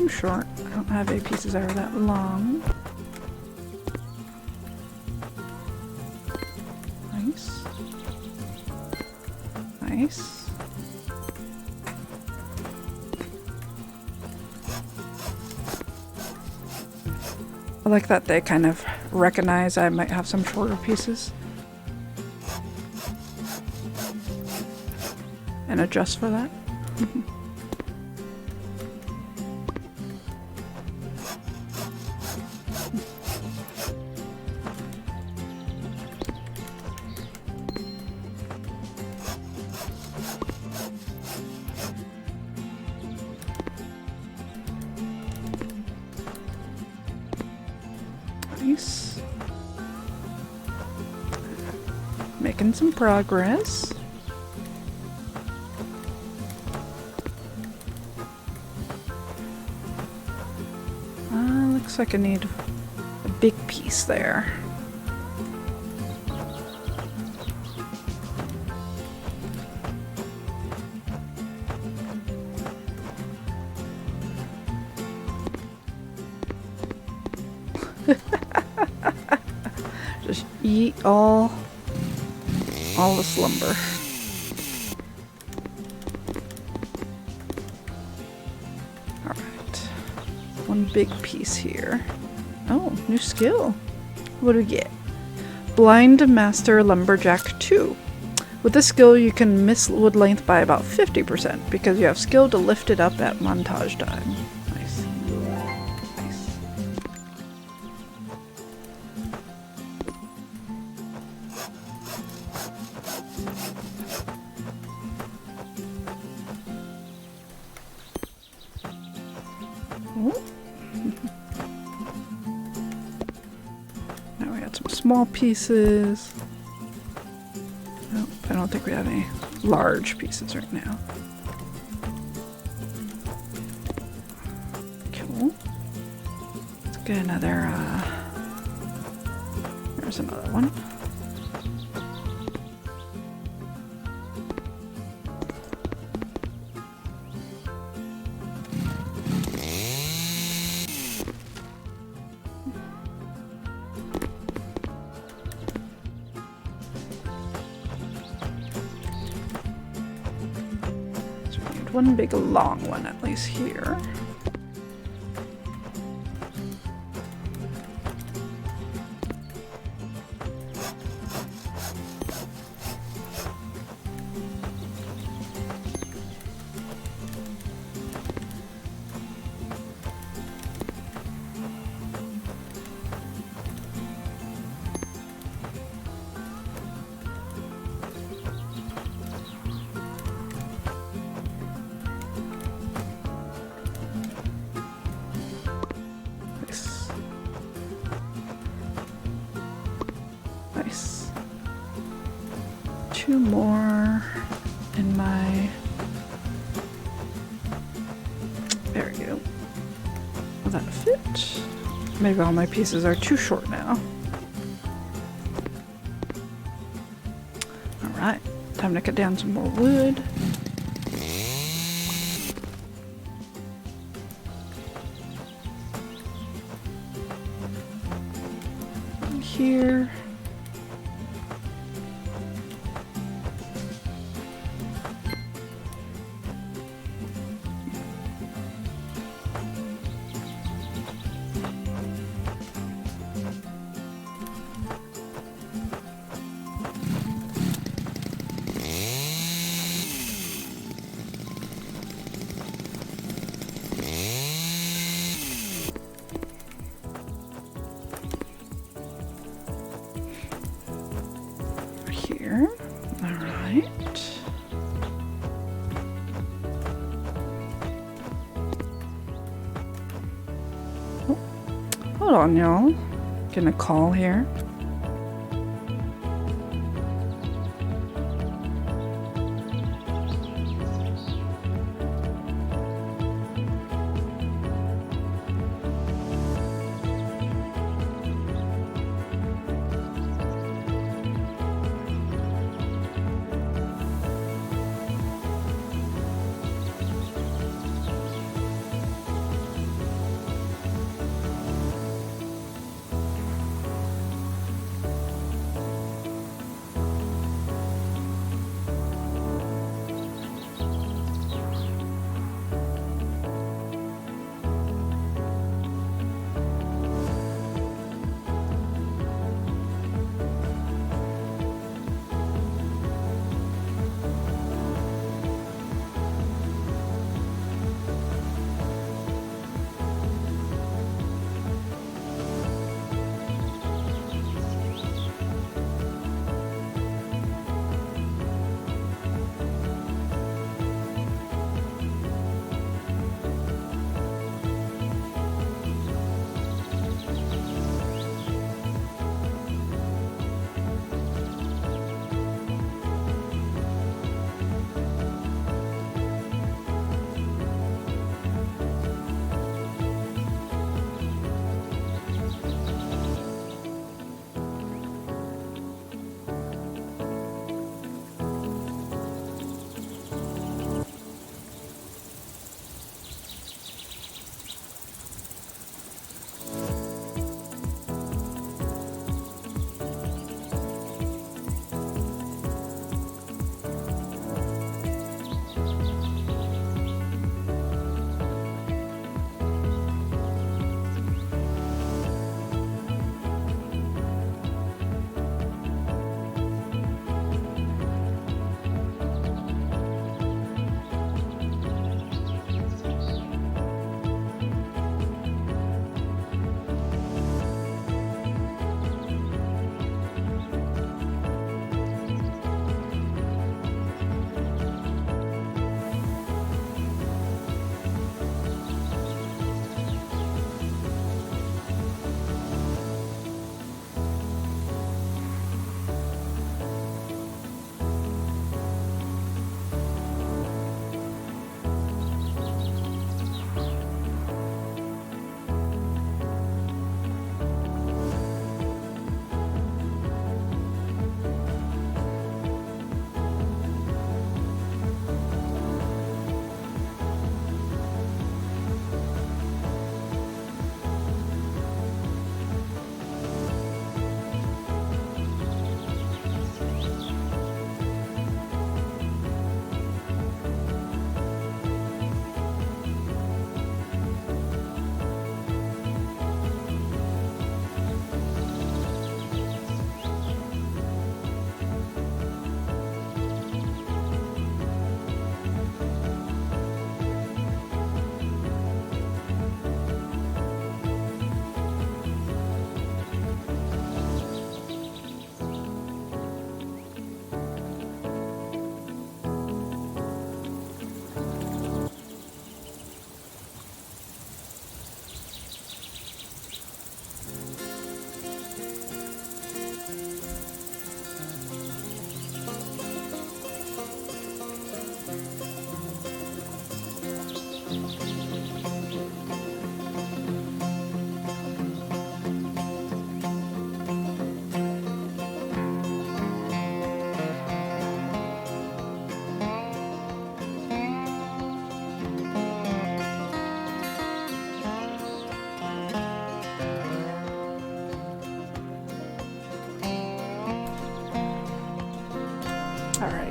too short. I don't have any pieces that are that long. Nice. Nice. I like that they kind of recognize I might have some shorter pieces and adjust for that. Nice. Making some progress. Looks like I need a big piece there. Just eat all this lumber. All right, one big piece here. Oh, new skill. What do we get? Blind Master Lumberjack 2. With this skill, you can miss wood length by about 50% because you have skill to lift it up at montage time. Nice. Nice. Oh. Now we got some small pieces. Nope, I don't think we have any large pieces right now. Cool. Let's get another, there's another one. One big long one at least here. Nice. Two more in my... There we go. Will that fit? Maybe all my pieces are too short now. Alright, time to cut down some more wood. Here. Here. All right. Oh, hold on, y'all. Getting a call here.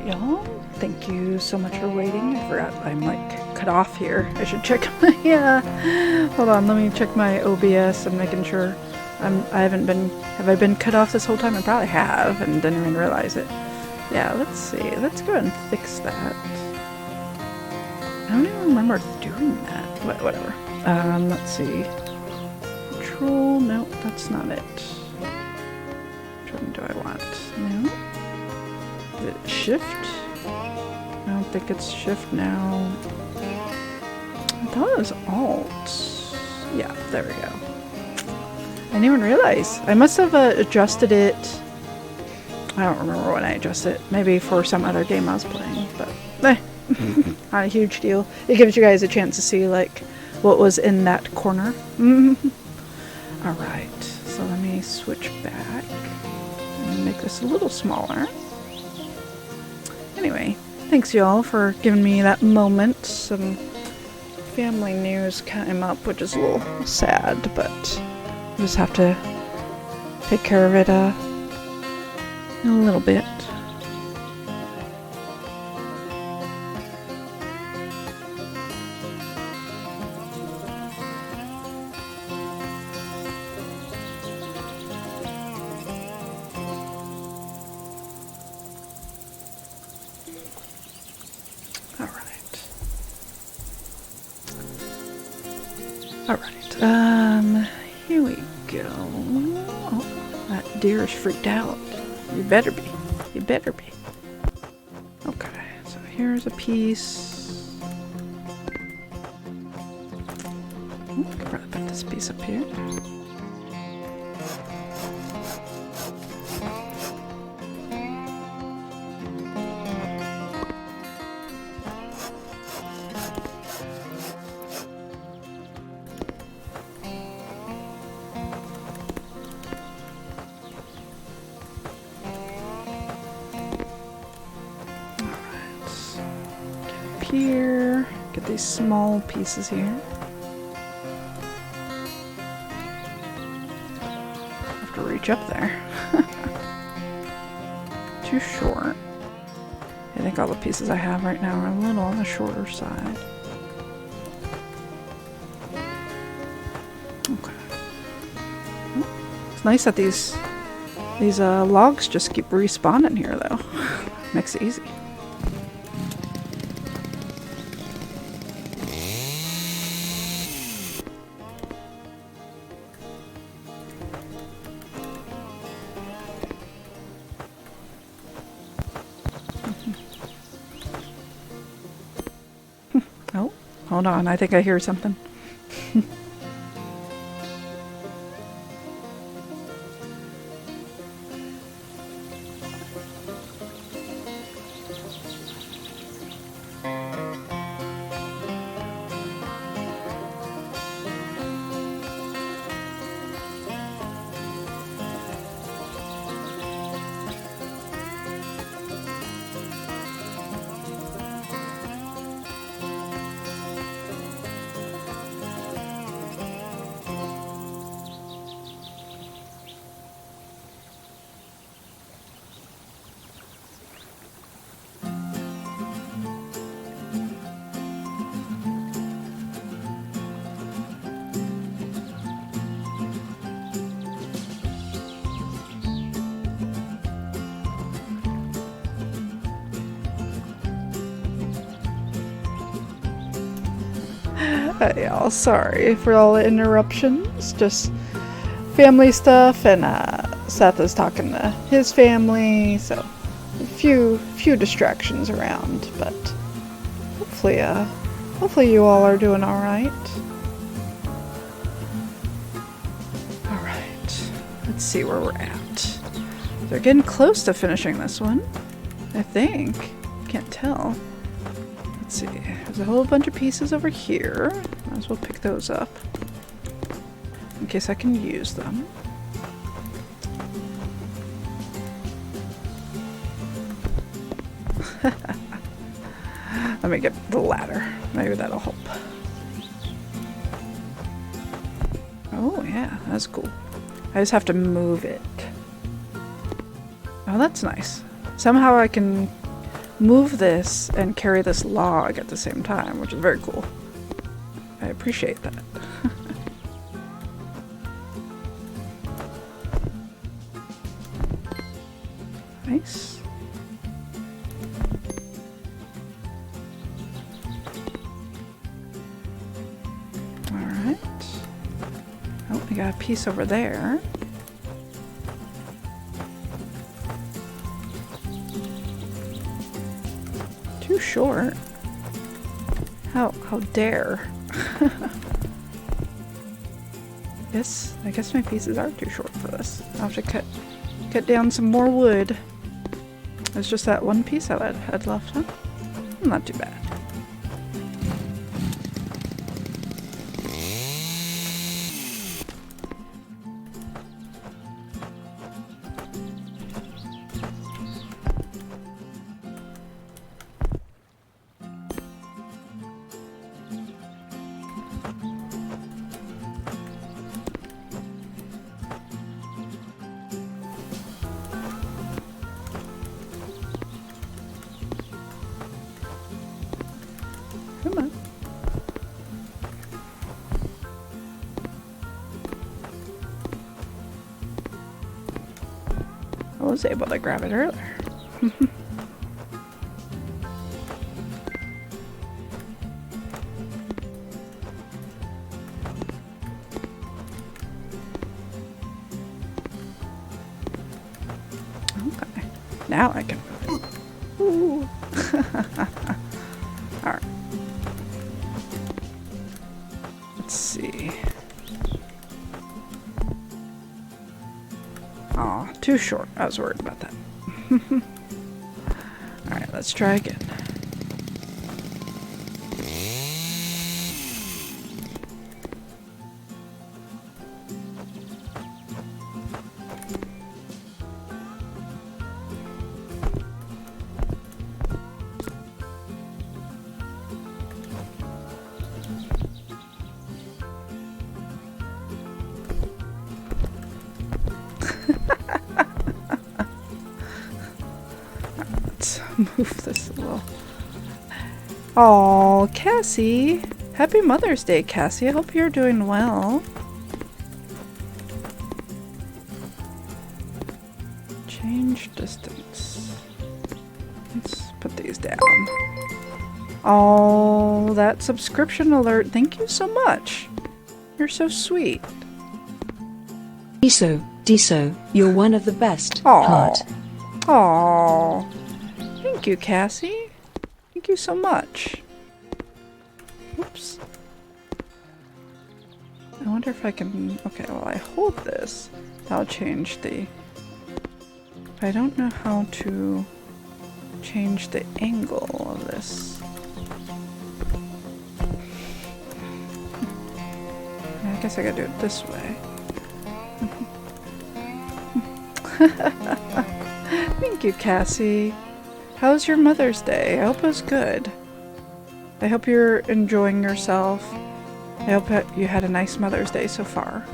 y'all. Thank you so much for waiting. I forgot I'm like cut off here. I should check my hold on, let me check my OBS. I'm making sure I haven't been, have I been cut off this whole time? I probably have and didn't even realize it. Yeah, let's see. Let's go ahead and fix that. I don't even remember doing that. Whatever. Let's see. Control, nope, that's not it. Which one do I want? No? Is it shift? I don't think it's shift now. I thought it was alt. Yeah, there we go. I didn't even realize. I must have adjusted it. I don't remember when I adjusted it. Maybe for some other game I was playing, but not a huge deal. It gives you guys a chance to see like what was in that corner. Alright, so let me switch back and make this a little smaller. Anyway, thanks y'all for giving me that moment. Some family news came up, which is a little sad, but I just have to take care of it in a little bit. Alright, here we go. Oh, that deer is freaked out. You better be. You better be. Okay, so here's a piece. Ooh, I could probably put this piece up here. Here, get these small pieces here. Have to reach up there. Too short. I think all the pieces I have right now are a little on the shorter side. Okay. It's nice that these logs just keep respawning here, though. Makes it easy. Oh, hold on. I think I hear something. Hey y'all, sorry for all the interruptions. Just family stuff, and Seth is talking to his family, so a few distractions around. But hopefully you all are doing all right. All right, let's see where we're at. They're getting close to finishing this one, I think. Can't tell. Let's see, there's a whole bunch of pieces over here. Might as well pick those up in case I can use them. Let me get the ladder. Maybe that'll help. Oh yeah, that's cool. I just have to move it. Oh, that's nice. Somehow I can move this and carry this log at the same time, which is very cool. I appreciate that. Nice. Alright. Oh, we got a piece over there. Too short. How dare. Yes, I guess my pieces are too short for this. I'll have to cut down some more wood. It's just that one piece I had left, huh? Not too bad. Come on. I was able to grab it earlier. Okay. Now I can move it. Ooh. Alright. Let's see. Aw, too short. I was worried about that. Alright, let's try again. Let's move this a little. Oh, Cassie! Happy Mother's Day, Cassie. I hope you're doing well. Change distance. Let's put these down. Oh, that subscription alert. Thank you so much. You're so sweet. Diso, you're one of the best. Aw. Heart. Aw. Thank you, Cassie. Thank you so much. Oops. I wonder if I can... Okay, well, I hold this. That'll change the... I don't know how to change the angle of this. I guess I gotta do it this way. Thank you, Cassie. How's your Mother's Day? I hope it was good. I hope you're enjoying yourself. I hope you had a nice Mother's Day so far.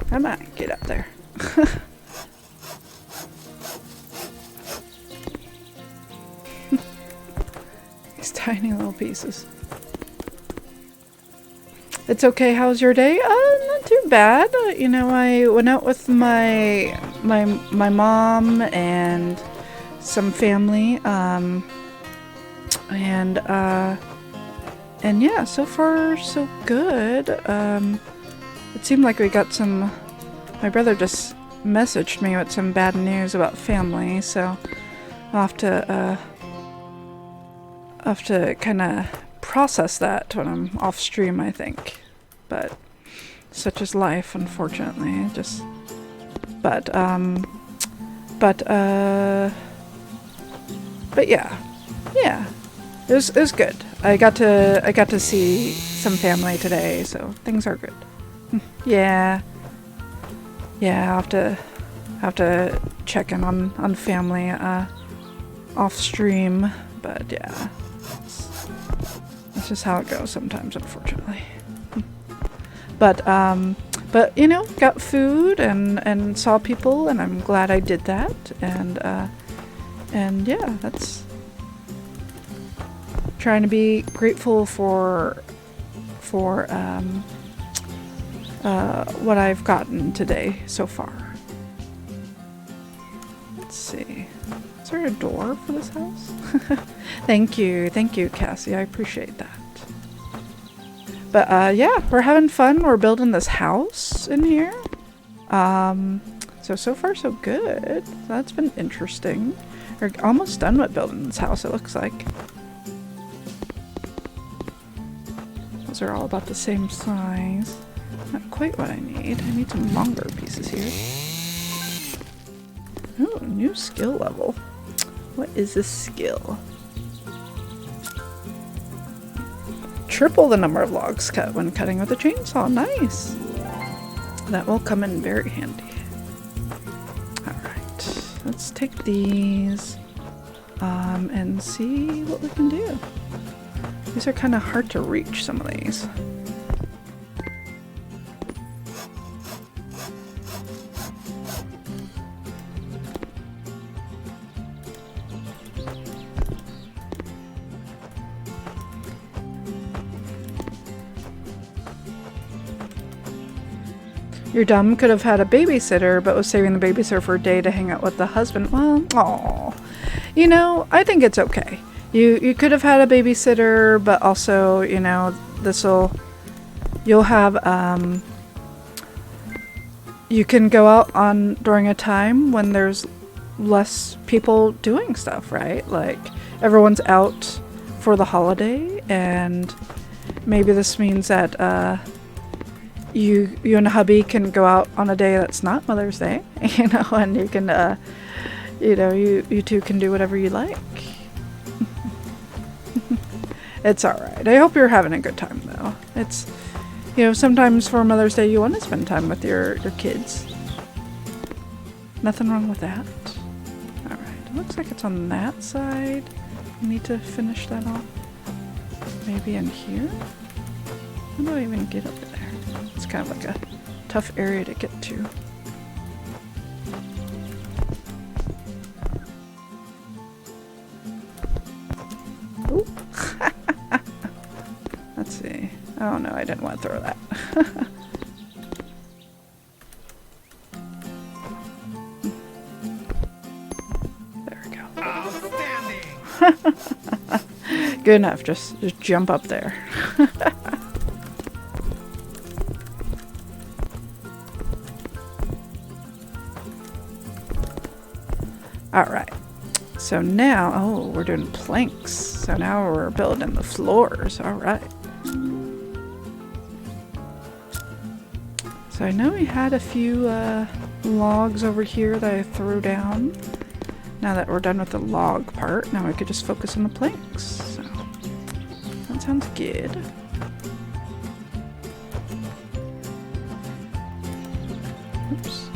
Come on, get up there. These tiny little pieces. It's okay. How's your day? Not too bad. You know, I went out with my mom and some family. And yeah, so far so good. It seemed like we got some... My brother just messaged me with some bad news about family, so I'll have to kind of process that when I'm off stream, I think. But such is life, unfortunately. But yeah, it was good. I got to see some family today, so things are good. Yeah, I'll have to check in on family off stream, but yeah, that's just how it goes sometimes, unfortunately. But you know, got food and saw people, and I'm glad I did that, and yeah, that's trying to be grateful for what I've gotten today so far. Let's see. Is there a door for this house? Thank you, Cassie. I appreciate that. But yeah, we're having fun. We're building this house in here. So far so good. So that's been interesting. We're almost done with building this house, it looks like. Those are all about the same size. Not quite what I need. I need some longer pieces here. Oh, new skill level. What is this skill? Triple the number of logs cut when cutting with a chainsaw. Nice. That will come in very handy. Alright. Let's take these and see what we can do. These are kind of hard to reach, some of these. Your dumb could have had a babysitter, but was saving the babysitter for a day to hang out with the husband. Well, aw. You know, I think it's okay. You could have had a babysitter, but also, you know, you'll have, you can go out on during a time when there's less people doing stuff, right? Like, everyone's out for the holiday, and maybe this means that, you and hubby can go out on a day that's not Mother's Day, you know, and you can, you know, you two can do whatever you like. It's alright. I hope you're having a good time, though. It's, you know, sometimes for Mother's Day you want to spend time with your kids. Nothing wrong with that. Alright, it looks like it's on that side. I need to finish that off. Maybe in here? How do I even get up there? It's kind of like a tough area to get to. Ooh. Let's see. Oh no, I didn't want to throw that. There we go. Outstanding. Good enough. Just jump up there. Alright, so now, oh, we're doing planks. So now we're building the floors. Alright. So I know we had a few logs over here that I threw down. Now that we're done with the log part, now we could just focus on the planks. So that sounds good. Oops.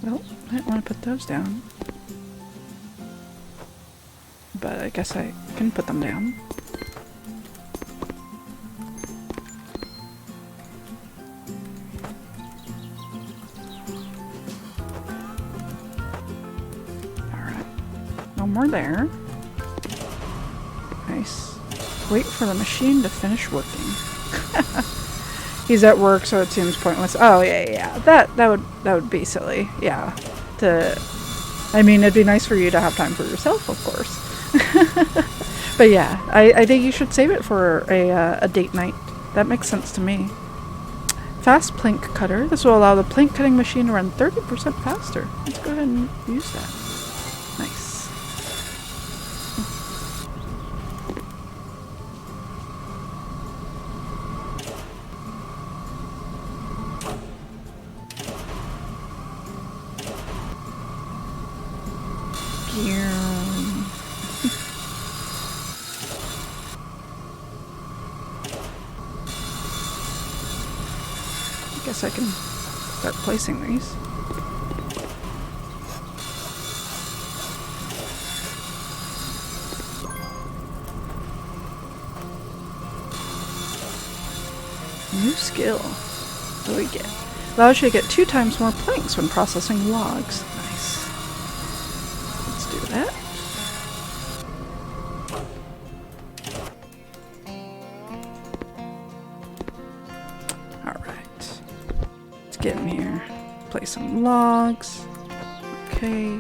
Well, I didn't want to put those down. But I guess I can put them down. Alright. No more there. Nice. Wait for the machine to finish working. He's at work, so it seems pointless. Oh yeah. That would be silly. Yeah. I mean, it'd be nice for you to have time for yourself, of course. But yeah, I think you should save it for a date night. That makes sense to me. Fast plank cutter. This will allow the plank cutting machine to run 30% faster. Let's go ahead and use that. Nice. Guess I can start placing these. New skill. What do we get? Allows you to get 2 times more planks when processing logs. Nice. Let's do that. Alright. Let's get in here. Place some logs. Okay.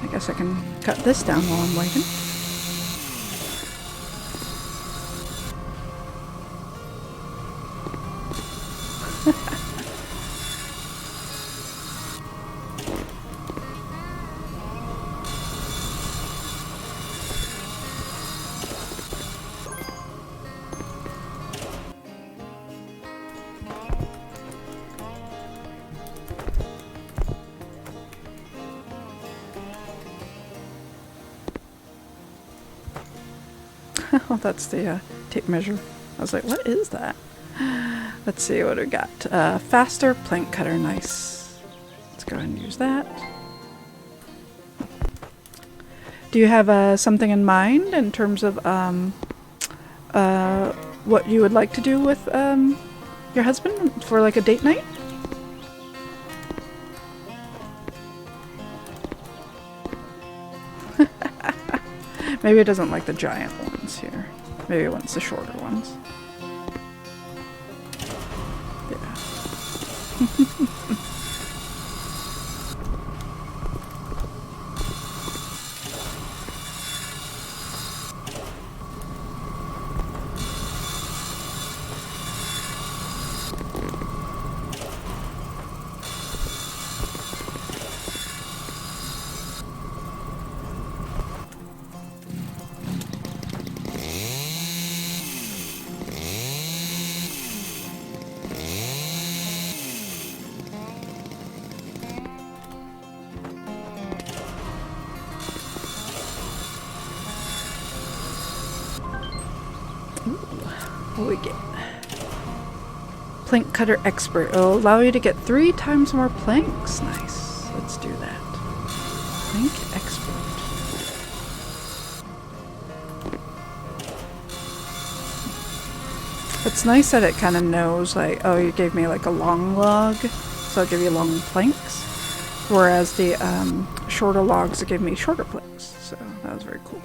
I guess I can cut this down while I'm waiting. Oh, that's the tape measure. I was like, what is that? Let's see what we got. Faster plank cutter, nice. Let's go ahead and use that. Do you have something in mind in terms of what you would like to do with your husband for like a date night? Maybe it doesn't like the giant ones here. Maybe it wants the shorter ones. Yeah. What we get? Plank cutter expert. It'll allow you to get 3 times more planks. Nice. Let's do that. Plank expert. It's nice that it kind of knows, like, oh, you gave me like a long log, so I'll give you long planks. Whereas the shorter logs, it gave me shorter planks. So that was very cool.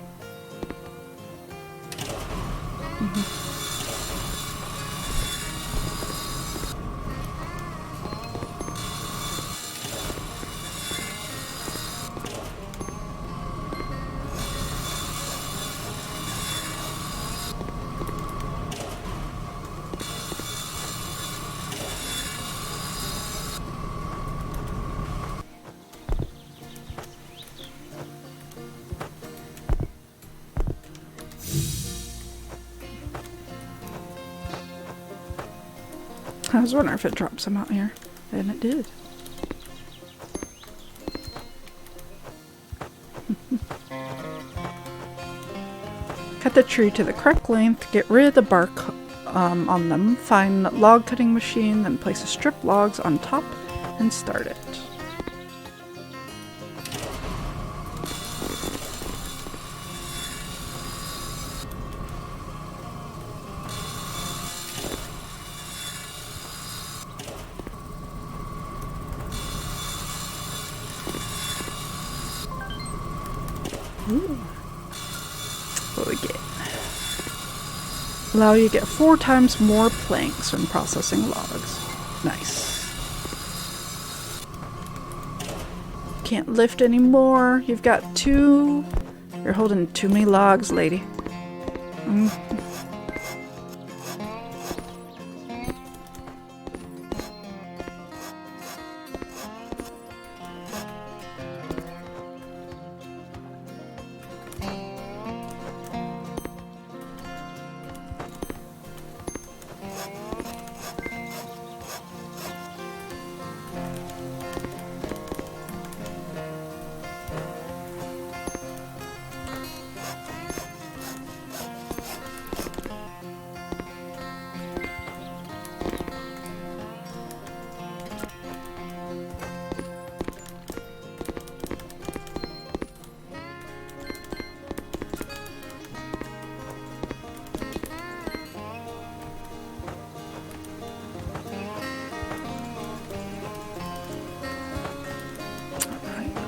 I was wondering if it dropped some out here, and it did. Cut the tree to the correct length, get rid of the bark on them, find log cutting machine, then place a strip logs on top and start it. Ooh. What we get? Allow you to get 4 times more planks when processing logs. Nice. Can't lift anymore. You've got 2. You're holding too many logs, lady.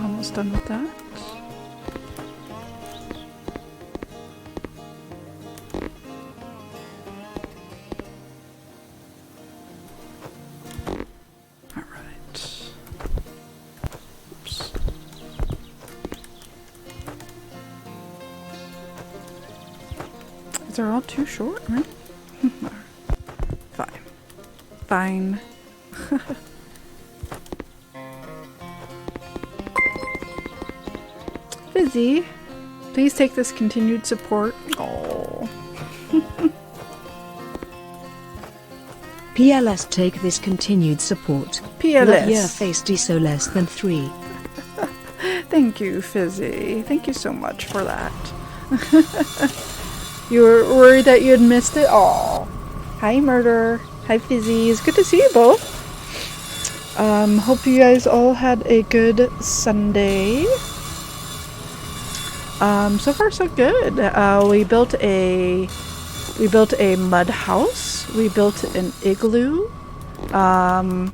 Almost done with that. All right. Oops. These are all too short, right? Fine. Fine. Fizzy, please take this continued support. Oh. PLS take this continued support. PLS. Love your face so less than 3. Thank you, Fizzy. Thank you so much for that. You were worried that you had missed it? Oh. Hi, Murder. Hi, Fizzy. It's good to see you both. Hope you guys all had a good Sunday. So far so good. We built a mud house. We built an igloo. I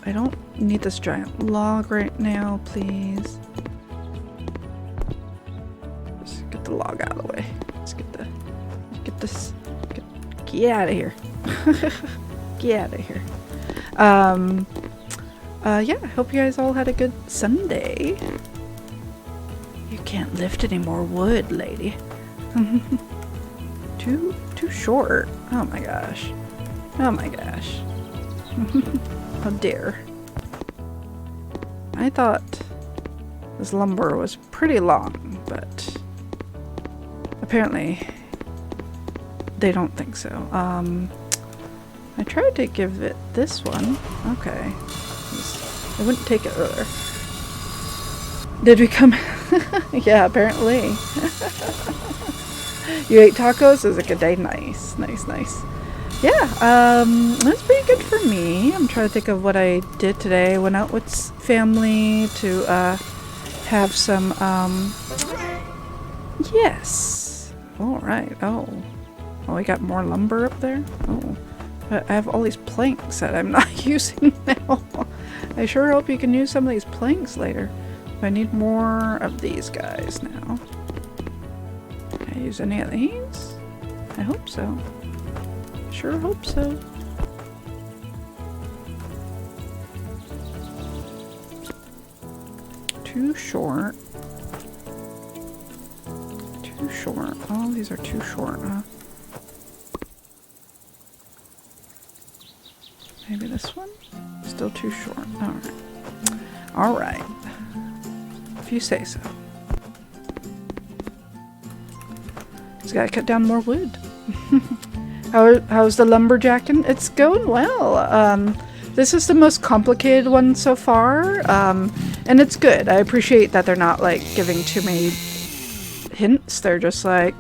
don't need this giant log right now, please. Just get the log out of the way. Let's get out of here. Get out of here. Yeah, I hope you guys all had a good Sunday. You can't lift any more wood, lady. Too short. Oh my gosh. Oh my gosh. How dare. I thought this lumber was pretty long, but apparently they don't think so. I tried to give it this one. Okay. I wouldn't take it earlier. Did we come? Yeah, apparently. You ate tacos? It was like a day. Nice. Yeah, that's pretty good for me. I'm trying to think of what I did today. Went out with family to have some yes. All right. Oh, we got more lumber up there. Oh, but I have all these planks that I'm not using now. I sure hope you can use some of these planks later. I need more of these guys now. Can I use any of these? I hope so. Sure hope so. Too short. Too short. All these are too short, huh? Maybe this one? Still too short. Alright. Alright. If you say so. Just gotta cut down more wood. How's the lumberjacking? It's going well. This is the most complicated one so far, and it's good. I appreciate that they're not like giving too many hints. They're just like,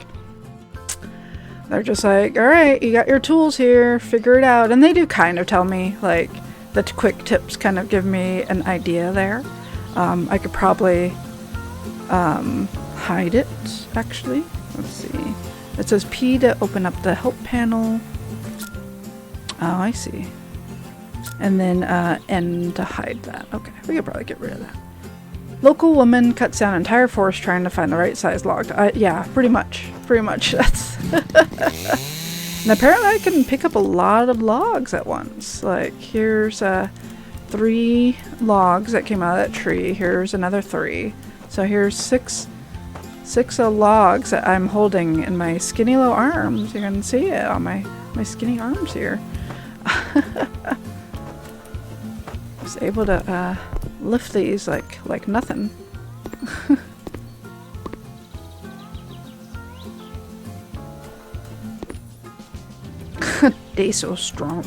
all right, you got your tools here, figure it out. And they do kind of tell me, like, the quick tips kind of give me an idea there. I could probably hide it, actually. Let's see. It says P to open up the help panel. Oh, I see. And then N to hide that. Okay, we could probably get rid of that. Local woman cuts down entire forest trying to find the right size log. Yeah, pretty much. Pretty much. That's. And apparently I can pick up a lot of logs at once. Like, here's 3 logs that came out of that tree. Here's another 3. So here's 6 logs that I'm holding in my skinny little arms. You can see it on my skinny arms here. Was able to lift these like nothing. They so strong,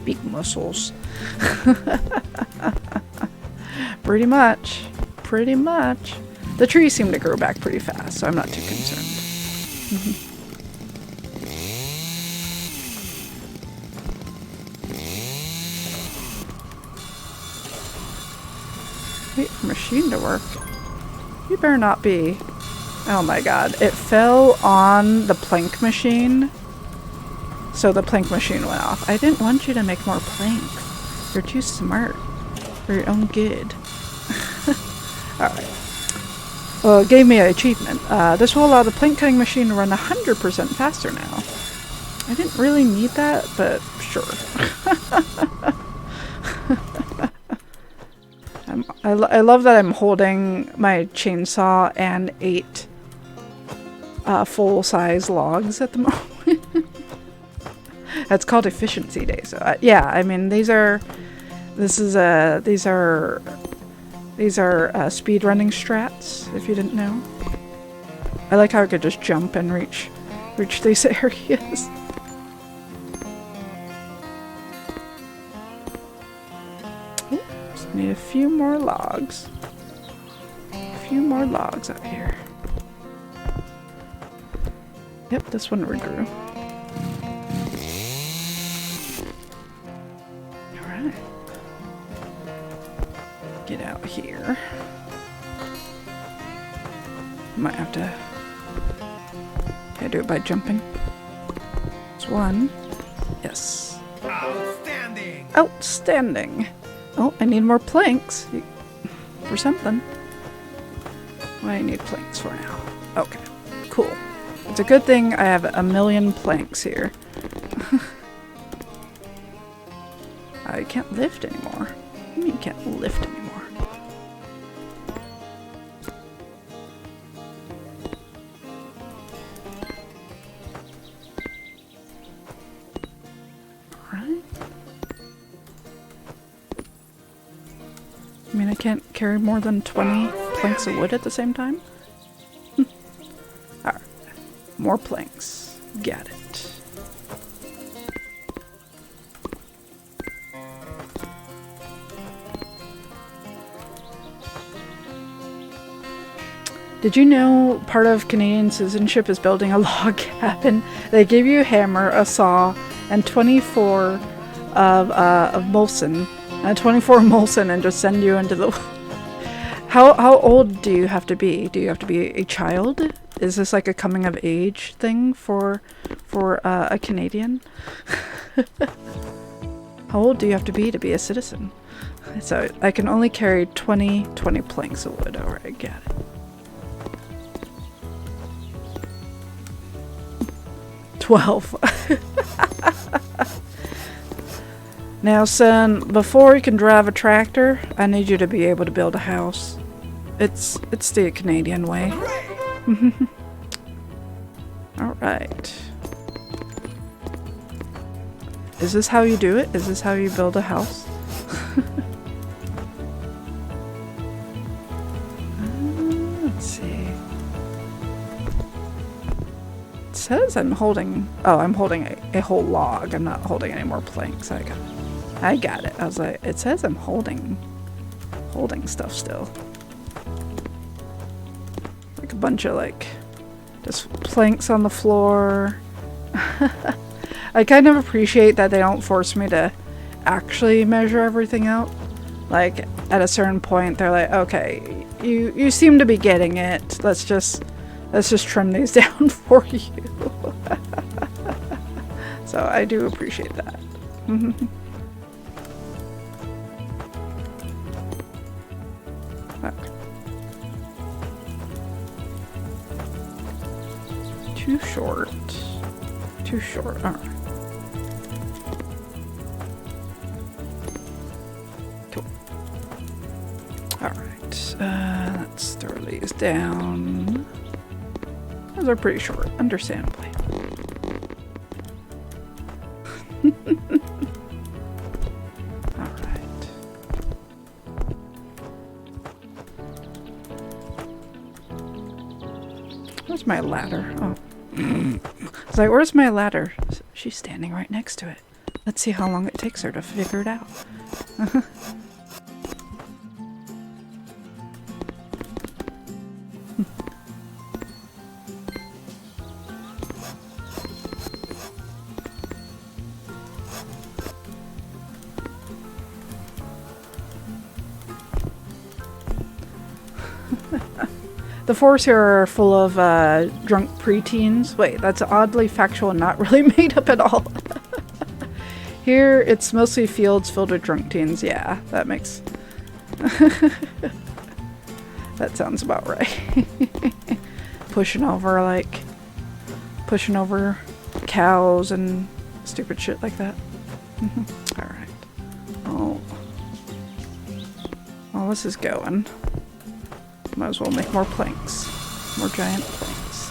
big muscles. Pretty much. The trees seem to grow back pretty fast, so I'm not too concerned. Wait for machine to work. You better not be. Oh my god, it fell on the plank machine. So the plank machine went off. I didn't want you to make more planks. You're too smart for your own good. Alright. Well, it gave me an achievement. This will allow the plank cutting machine to run 100% faster now. I didn't really need that, but sure. I love that I'm holding my chainsaw and 8 full-size logs at the moment. That's called efficiency day. So yeah, I mean these are speed running strats. If you didn't know, I like how I could just jump and reach these areas. Need a few more logs. A few more logs up here. Yep, this one regrew. Alright. Get out here. Might have to do it by jumping. It's 1. Yes. Outstanding! Outstanding! Oh, I need more planks for something. What do I need planks for now? Okay, cool. It's a good thing I have 1,000,000 planks here. I can't lift anymore. What do you mean you can't lift anymore? I mean, I can't carry more than 20 planks of wood at the same time? Alright. More planks. Got it. Did you know part of Canadian citizenship is building a log cabin? They give you a hammer, a saw, and 24 of Molson. 24 Molson and just send you into the... How old do you have to be? Do you have to be a child? Is this like a coming of age thing for a Canadian? How old do you have to be a citizen? So I can only carry 20 planks of wood. Alright, got it. 12. Now, son, before you can drive a tractor, I need you to be able to build a house. It's the Canadian way. Alright. Is this how you do it? Is this how you build a house? Let's see. It says I'm holding... Oh, I'm holding a whole log. I'm not holding any more planks. I got it. I was like, it says I'm holding stuff still. Like a bunch of just planks on the floor. I kind of appreciate that they don't force me to actually measure everything out. Like at a certain point they're like, okay, you seem to be getting it. Let's just trim these down for you. So I do appreciate that. Okay. too short. Too short. All right. Cool. All right. Let's throw these down. Those are pretty short, understandably. All right. Where's my ladder? Oh. I was like, where's my ladder? She's standing right next to it. Let's see how long it takes her to figure it out. The floors here are full of drunk preteens. Wait, that's oddly factual and not really made up at all. Here, it's mostly fields filled with drunk teens. Yeah, that makes... that sounds about right. Pushing over cows and stupid shit like that. Alright. Oh. Well, this is going. Might as well make more planks. More giant planks.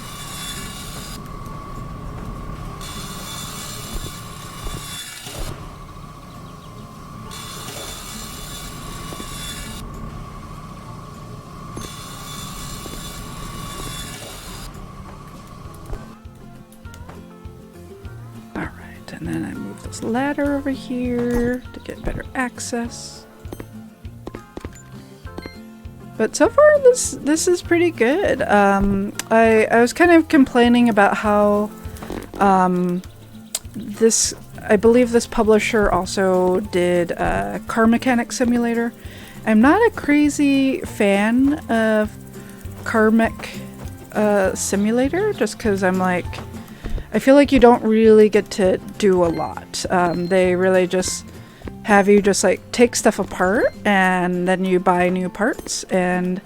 Alright, and then I move this ladder over here to get better access. But so far, this is pretty good. I was kind of complaining about how I believe this publisher also did Car Mechanic Simulator. I'm not a crazy fan of Car Mech Simulator, just because I'm like, I feel like you don't really get to do a lot. They really just have you just like take stuff apart and then you buy new parts and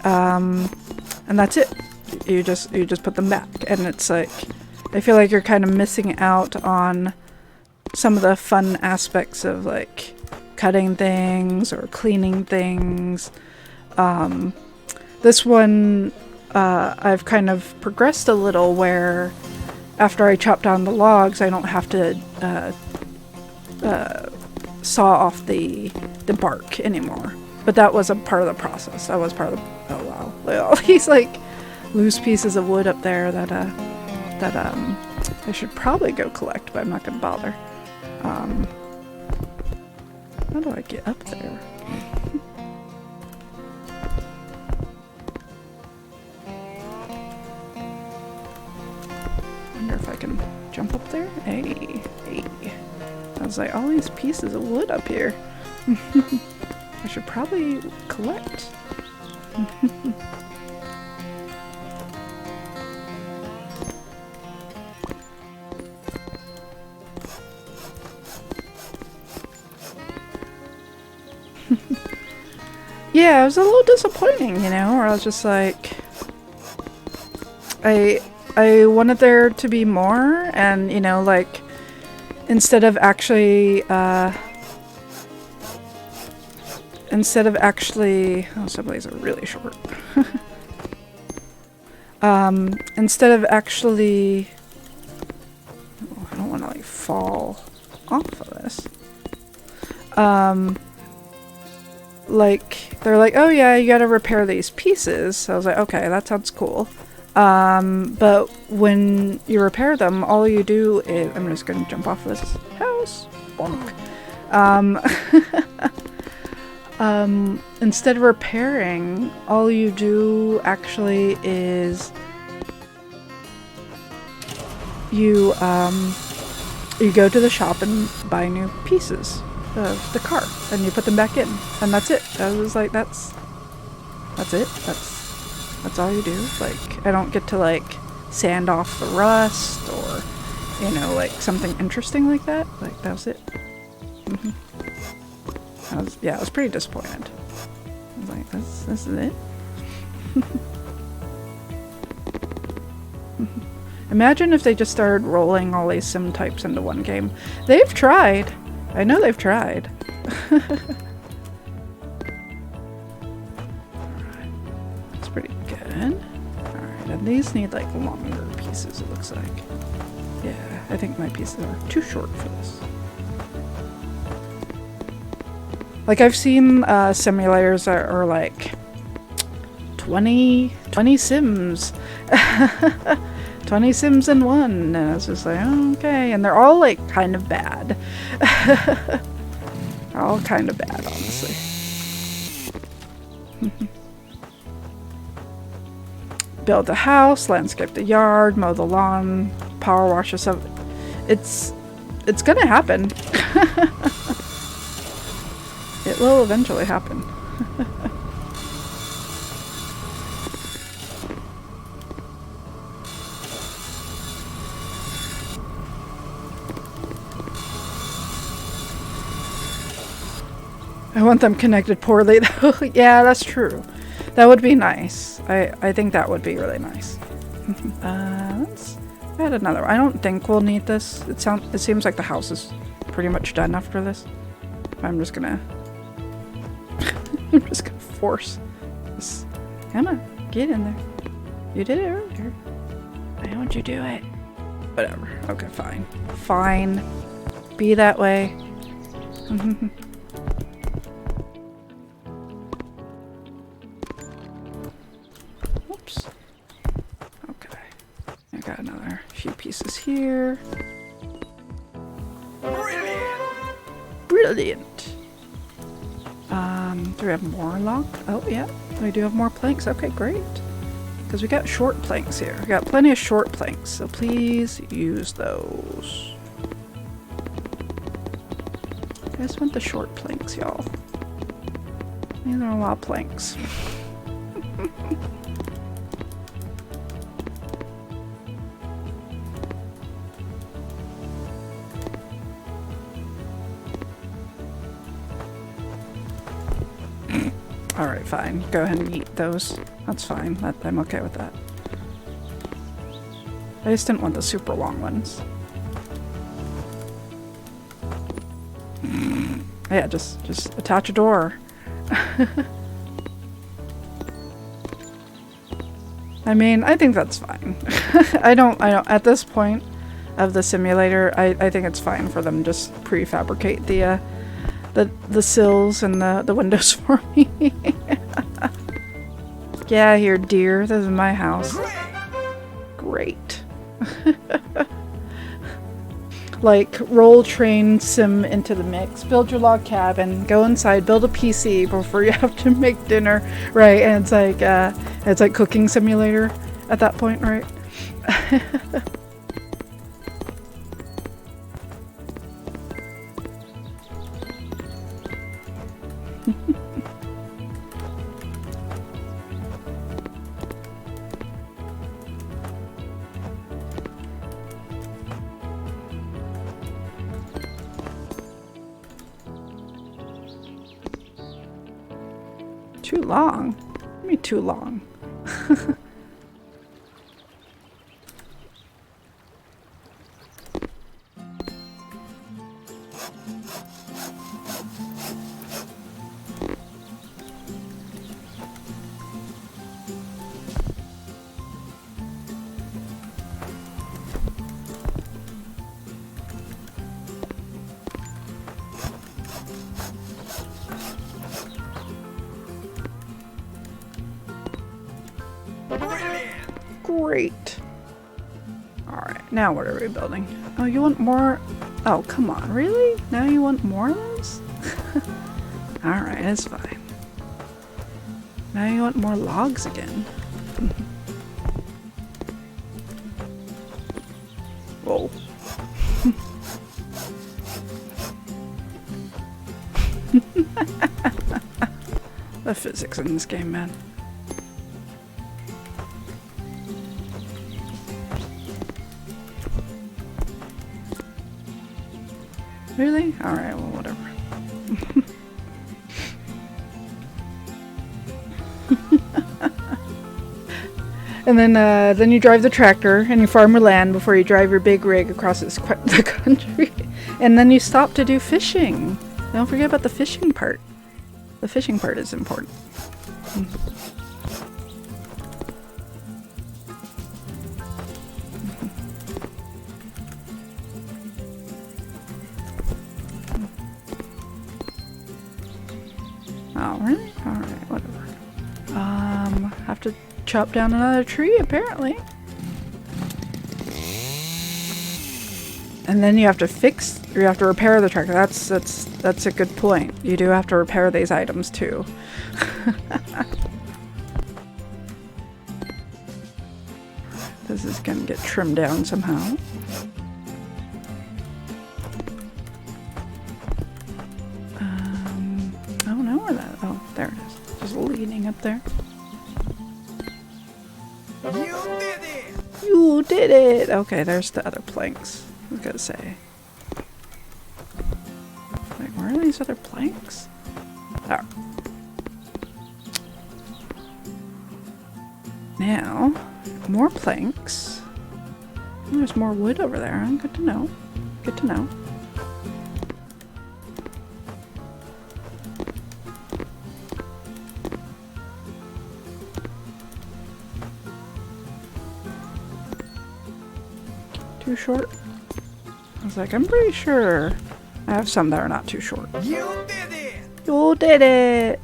that's it. You just put them back, and it's like I feel like you're kind of missing out on some of the fun aspects of like cutting things or cleaning things. This one I've kind of progressed a little where after I chop down the logs I don't have to saw off the bark anymore. But that was a part of the process. That was part of the... Oh wow. Look at all these like loose pieces of wood up there that I should probably go collect, but I'm not gonna bother. How do I get up there? Wonder if I can jump up there? Hey. I was like, all these pieces of wood up here. I should probably collect. Yeah, it was a little disappointing, you know, where I was just like, I wanted there to be more, and you know, like, instead of actually, oh, some of these are really short. Instead of actually, oh, I don't want to like fall off of this. Like, they're like, oh yeah, you gotta repair these pieces. So I was like, okay, that sounds cool. But when you repair them, all you do is... I'm just gonna jump off this house. Bonk. Instead of repairing, all you do actually is you go to the shop and buy new pieces of the car, and you put them back in, and that's it. I was like, that's it. That's all you do. Like, I don't get to like sand off the rust or, you know, like something interesting like that. Like, that was it. I was pretty disappointed. I was like, this is it. Imagine if they just started rolling all these sim types into one game. They've tried. I know they've tried. Alright, that's pretty good. Alright, and these need like longer pieces, it looks like. Yeah, I think my pieces are too short for this. Like I've seen simulators that are like 20 sims. 20 sims in one, and I was just like, oh, okay. And they're all like kind of bad. They're all kind of bad, honestly. Build a house, landscape the yard, mow the lawn, power wash yourself. It's gonna happen. It will eventually happen. I want them connected poorly though. Yeah, that's true. That would be nice. I think that would be really nice. Let's add another one. I don't think we'll need this. It seems like the house is pretty much done after this. I'm just gonna I'm just gonna force this. Come on, get in there. You did it earlier. Why don't you do it? Whatever. Okay, fine. Fine. Be that way. Oops. Okay. I got another few pieces here. Brilliant! Brilliant. Do we have more log? Oh, yeah. We do have more planks. Okay, great. Because we got short planks here. We got plenty of short planks, so please use those. I just want the short planks, y'all. These are a lot of planks. Alright, fine. Go ahead and eat those. That's fine. I'm okay with that. I just didn't want the super long ones. Yeah, just attach a door. I mean, I think that's fine. I don't at this point of the simulator, I think it's fine for them to just prefabricate the sills and the windows for me. Get out of here, dear. This is my house. Great. Like, roll train sim into the mix, build your log cabin, go inside, build a PC before you have to make dinner, right? And it's like cooking simulator at that point, right? Too long? What do you mean too long? Great. Alright, now what are we building? Oh, you want more? Oh, come on, really? Now you want more of those? Alright, it's fine. Now you want more logs again. Whoa. The physics in this game, man. Really? Alright, well, whatever. And then you drive the tractor and you farm your land before you drive your big rig across the country. And then you stop to do fishing. Don't forget about the fishing part. The fishing part is important. Oh, really? Alright, whatever. Have to chop down another tree, apparently. And then you have to fix, or you have to repair the tractor. That's a good point. You do have to repair these items too. This is gonna get trimmed down somehow. I don't know where that, oh, there it is. Just leaning up there. You did it! You did it! Okay, there's the other planks. I was gonna say. Wait, where are these other planks? Oh. Now, more planks. Oh, there's more wood over there. Good to know. Good to know. Too short? I was like, I'm pretty sure I have some that are not too short. You did it! You did it!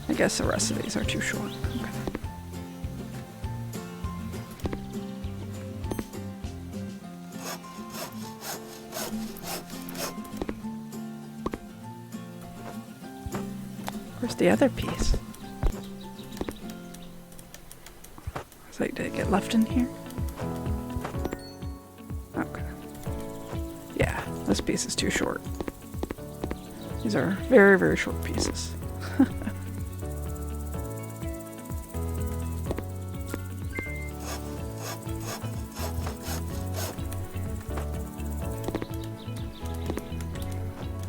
I guess the rest of these are too short. Okay. Where's the other piece? It's like, did it get left in here? Okay. Yeah, this piece is too short. These are very, very short pieces.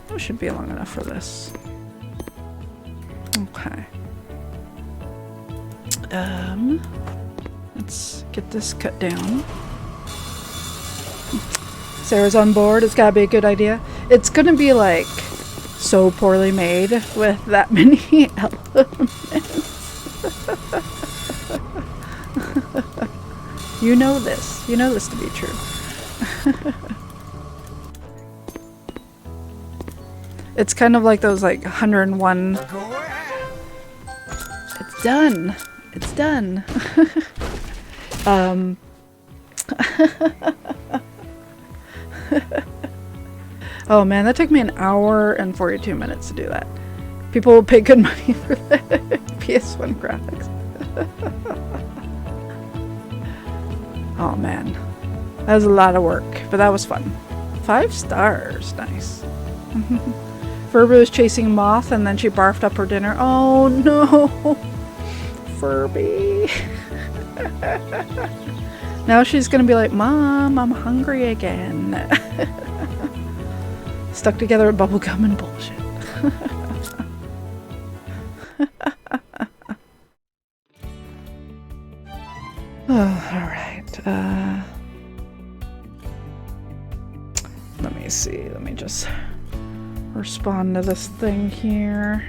That should be long enough for this. Okay. Let's get this cut down. Sarah's on board. It's gotta be a good idea. It's gonna be like so poorly made with that many elements. You know this. You know this to be true. It's kind of like those like 101. Go ahead! It's done. It's done. Oh man, that took me an hour and 42 minutes to do that. People will pay good money for that. PS1 graphics. Oh man. That was a lot of work, but that was fun. 5 stars. Nice. Furby was chasing a moth and then she barfed up her dinner. Oh no! Furby. Now she's gonna be like, Mom, I'm hungry again. Stuck together with bubblegum and bullshit. Oh, alright. Let me see. Let me just respond to this thing here.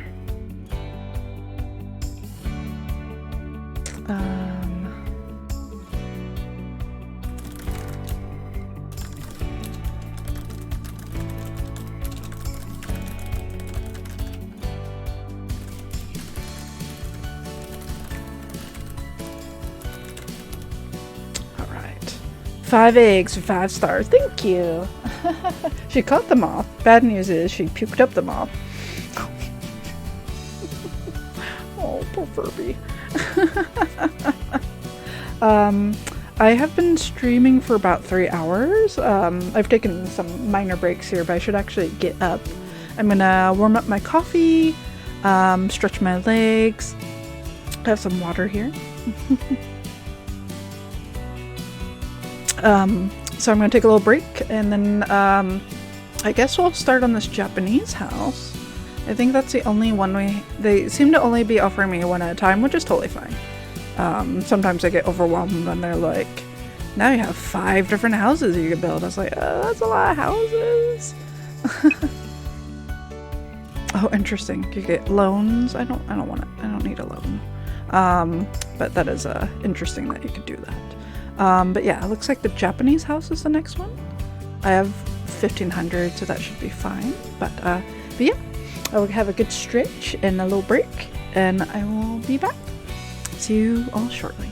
All right. 5 eggs for 5 stars. Thank you. She caught the moth. Bad news is she puked up the moth. Oh, poor Furby. I have been streaming for about 3 hours. I've taken some minor breaks here, but I should actually get up. I'm gonna warm up my coffee, stretch my legs, have some water here. So I'm gonna take a little break, and then I guess we'll start on this Japanese house. I think that's the only one they seem to only be offering me one at a time, which is totally fine. Sometimes I get overwhelmed when they're like, now you have 5 different houses you can build. I was like, that's a lot of houses. Oh, interesting. You get loans. I don't want it. I don't need a loan. But that is interesting that you could do that. But yeah, it looks like the Japanese house is the next one. I have 1500, so that should be fine. But yeah, I will have a good stretch and a little break, and I will be back. See you all shortly.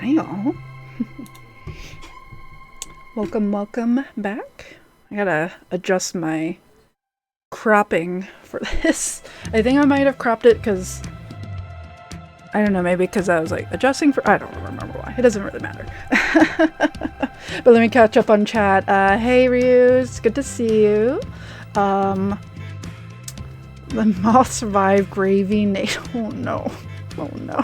Hiyo. Welcome back. I gotta adjust my cropping for this. I think I might have cropped it because, I don't know, maybe because I was like adjusting for, I don't remember why. It doesn't really matter. But let me catch up on chat. Hey Ryuz, good to see you. The moth survived gravy nate. Oh no. Oh no.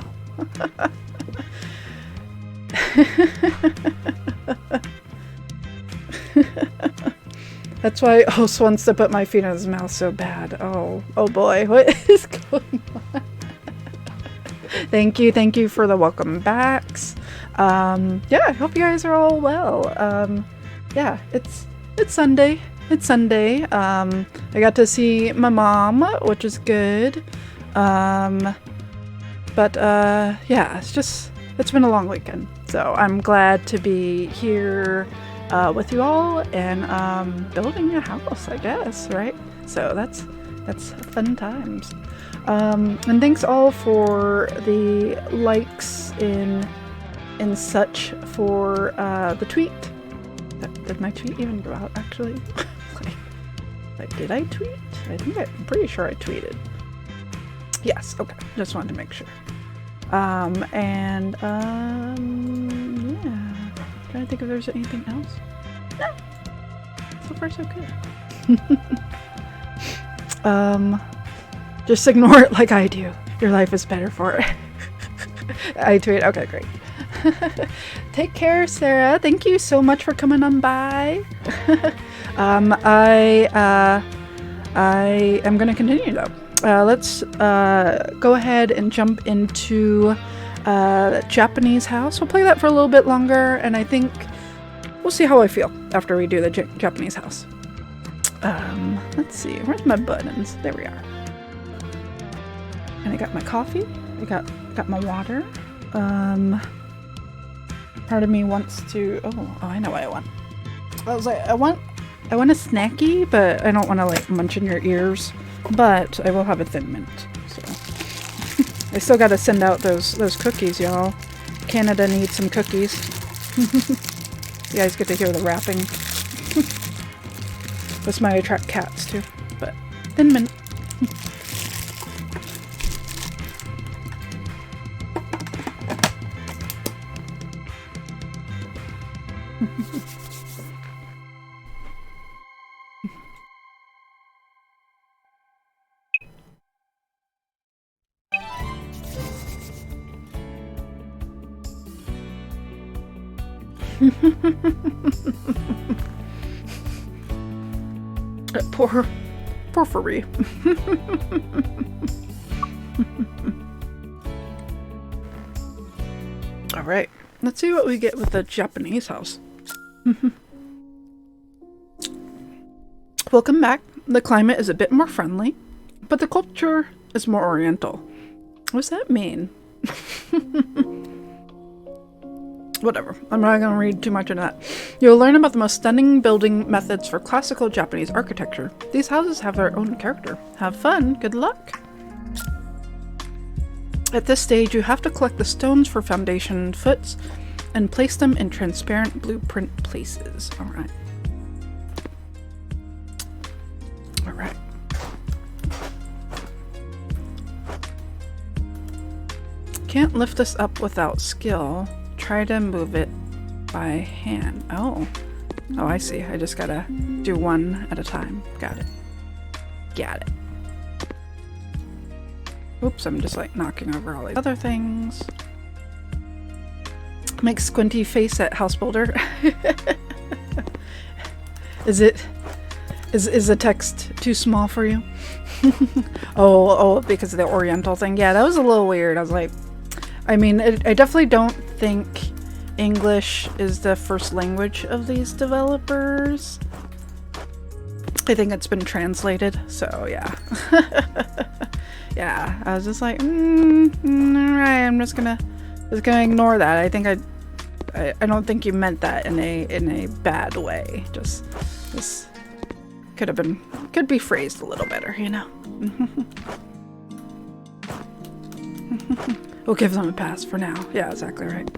That's why host wants to put my feet in his mouth so bad. Oh boy, what is going on? Thank you for the welcome backs. Yeah, I hope you guys are all well. Yeah, it's Sunday. It's Sunday. I got to see my mom, which is good. But yeah, it's been a long weekend. So I'm glad to be here with you all and building a house, I guess, right? So that's fun times. And thanks all for the likes in such for the tweet. Did my tweet even go out actually? like, did I tweet? I'm pretty sure I tweeted. Yes, okay. Just wanted to make sure. Yeah. Trying to think if there's anything else. No. So far so good. Just ignore it like I do. Your life is better for it. I tweet. Okay, great. Take care, Sarah. Thank you so much for coming on by. I am going to continue though. Let's go ahead and jump into Japanese house. We'll play that for a little bit longer, and I think we'll see how I feel after we do the Japanese house. Let's see. Where's my buttons? There we are. And I got my coffee. I got my water. Part of me wants to. Oh, I know what I want. I was like, I want a snacky, but I don't want to like munch in your ears. But I will have a Thin Mint. So I still got to send out those cookies, y'all. Canada needs some cookies. You guys get to hear the wrapping. This might attract cats too, but Thin Mint. Poor Furry. All right, let's see what we get with the Japanese house. Welcome back. The climate is a bit more friendly, but the culture is more oriental. What does that mean? Whatever. I'm not going to read too much into that. You'll learn about the most stunning building methods for classical Japanese architecture. These houses have their own character. Have fun. Good luck. At this stage, you have to collect the stones for foundation foots and place them in transparent blueprint places. All right. All right. Can't lift this up without skill. Try to move it by hand. Oh, I see. I just gotta do one at a time. Got it. Oops, I'm just like knocking over all these other things. Make squinty face at house builder. Is the text too small for you? oh, because of the Oriental thing. Yeah, that was a little weird. I was like, I mean, I definitely don't think English is the first language of these developers. I think it's been translated, so yeah. Yeah, I was just like, alright, I'm just gonna ignore that. I think I don't think you meant that in a bad way. Just this could be phrased a little better, you know. We'll give them a pass for now. Yeah, exactly right.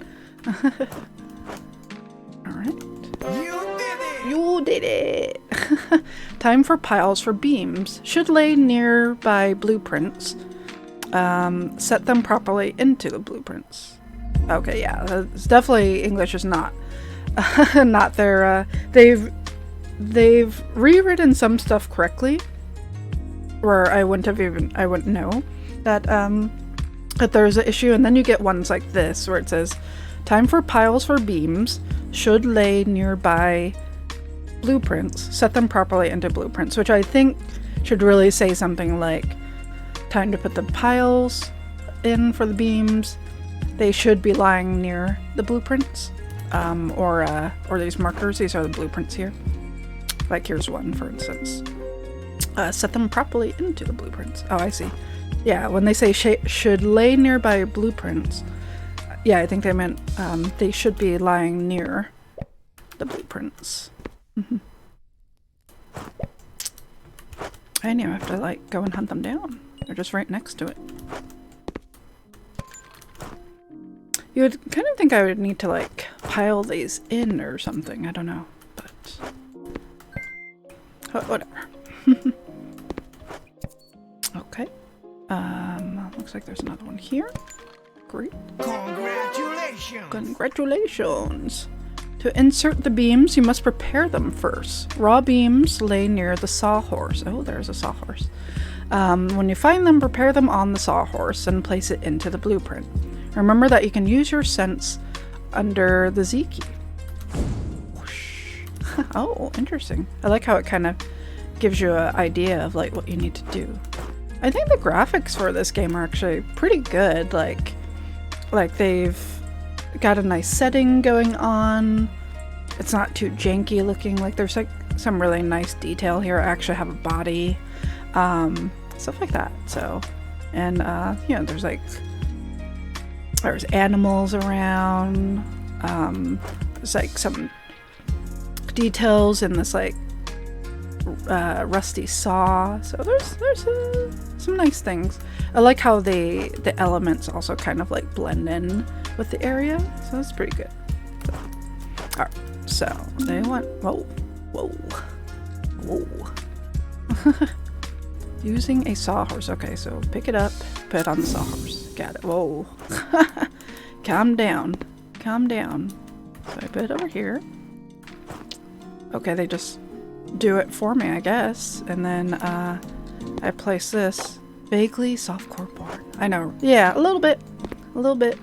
Alright. You did it! You did it! Time for piles for beams. Should lay nearby blueprints. Set them properly into the blueprints. Okay, yeah, it's definitely English is not not their they've rewritten some stuff correctly where I wouldn't know that that there's an issue, and then you get ones like this where it says time for piles for beams, should lay nearby blueprints, set them properly into blueprints, which I think should really say something like time to put the piles in for the beams. They should be lying near the blueprints, or these markers. These are the blueprints here. Like here's one, for instance. Set them properly into the blueprints. Oh, I see. Yeah, when they say should lay nearby blueprints, yeah, I think they meant they should be lying near the blueprints. And you have to like go and hunt them down. They're just right next to it. You would kind of think I would need to like pile these in or something. I don't know, but whatever. Okay. Looks like there's another one here. Great. Congratulations! Congratulations! To insert the beams, you must prepare them first. Raw beams lay near the sawhorse. Oh, there's a sawhorse. When you find them, prepare them on the sawhorse and place it into the blueprint. Remember that you can use your sense under the Z key. Whoosh. Oh, interesting. I like how it kind of gives you an idea of like what you need to do. I think the graphics for this game are actually pretty good. Like they've got a nice setting going on. It's not too janky looking. Like there's like some really nice detail here. I actually have a body, stuff like that. So, and you know, there's animals around. There's like some details in this like rusty saw. So there's some nice things. I like how the elements also kind of like blend in with the area. So that's pretty good. So, alright, so they want whoa. Using a sawhorse. Okay, so pick it up, put it on the sawhorse. Got it. Whoa. Calm down. Calm down. So I put it over here. Okay, they just do it for me, I guess. And then I place this vaguely softcore board. I know. Yeah, a little bit. A little bit.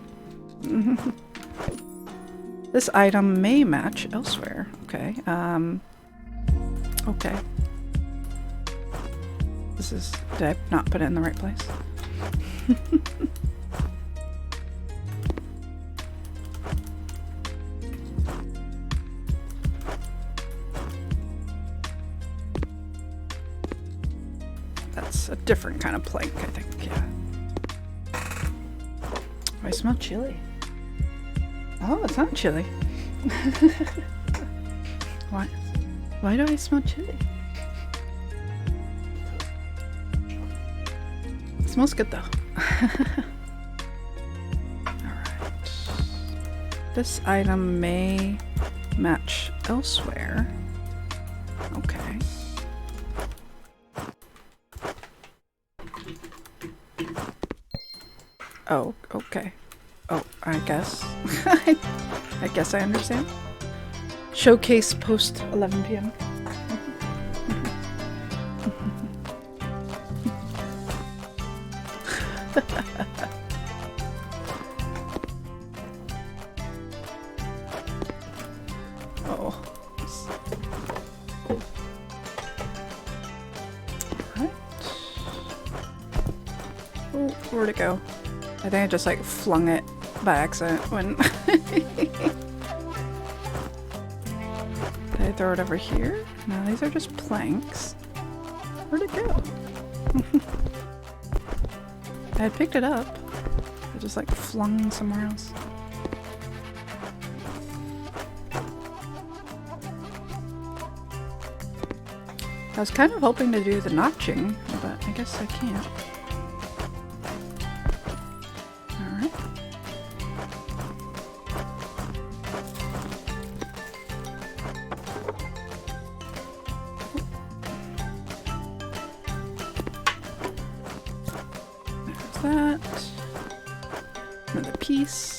This item may match elsewhere. Okay. Okay. This is... Did I not put it in the right place? That's a different kind of plank, I think, yeah. I smell chili. Oh, it's not chili. Why? Why do I smell chili? It smells good though. Alright. This item may match elsewhere. Okay. Oh, okay. Oh, I guess. I guess I understand. Showcase post 11 p.m. Oh. Alright. Oh, where'd it go? I think I just like flung it by accident when Did I throw it over here? No, these are just planks. Where'd it go? I had picked it up. I just like flung somewhere else. I was kind of hoping to do the notching, but I guess I can't. that. Another piece.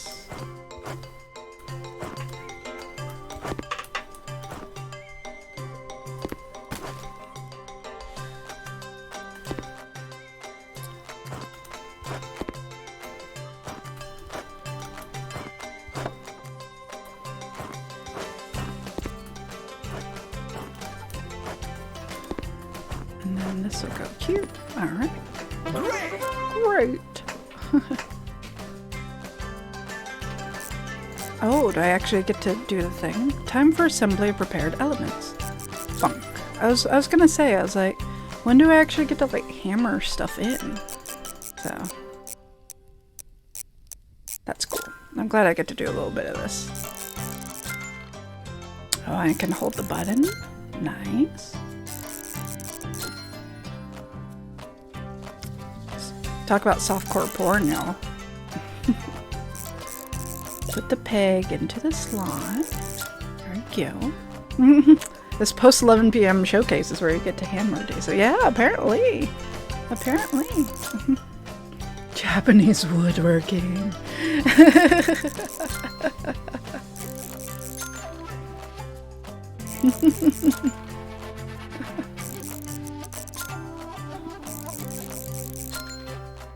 And then this will go here. Alright. Great. Oh, do I actually get to do the thing? Time for assembly of prepared elements. Funk. I was gonna say, I was like, when do I actually get to like hammer stuff in? So that's cool. I'm glad I get to do a little bit of this. Oh, I can hold the button. Nice. Talk about softcore porn, y'all. Put the peg into the slot. There we go. This post 11 p.m. showcase is where you get to hammer day. So yeah, apparently. Apparently. Japanese woodworking.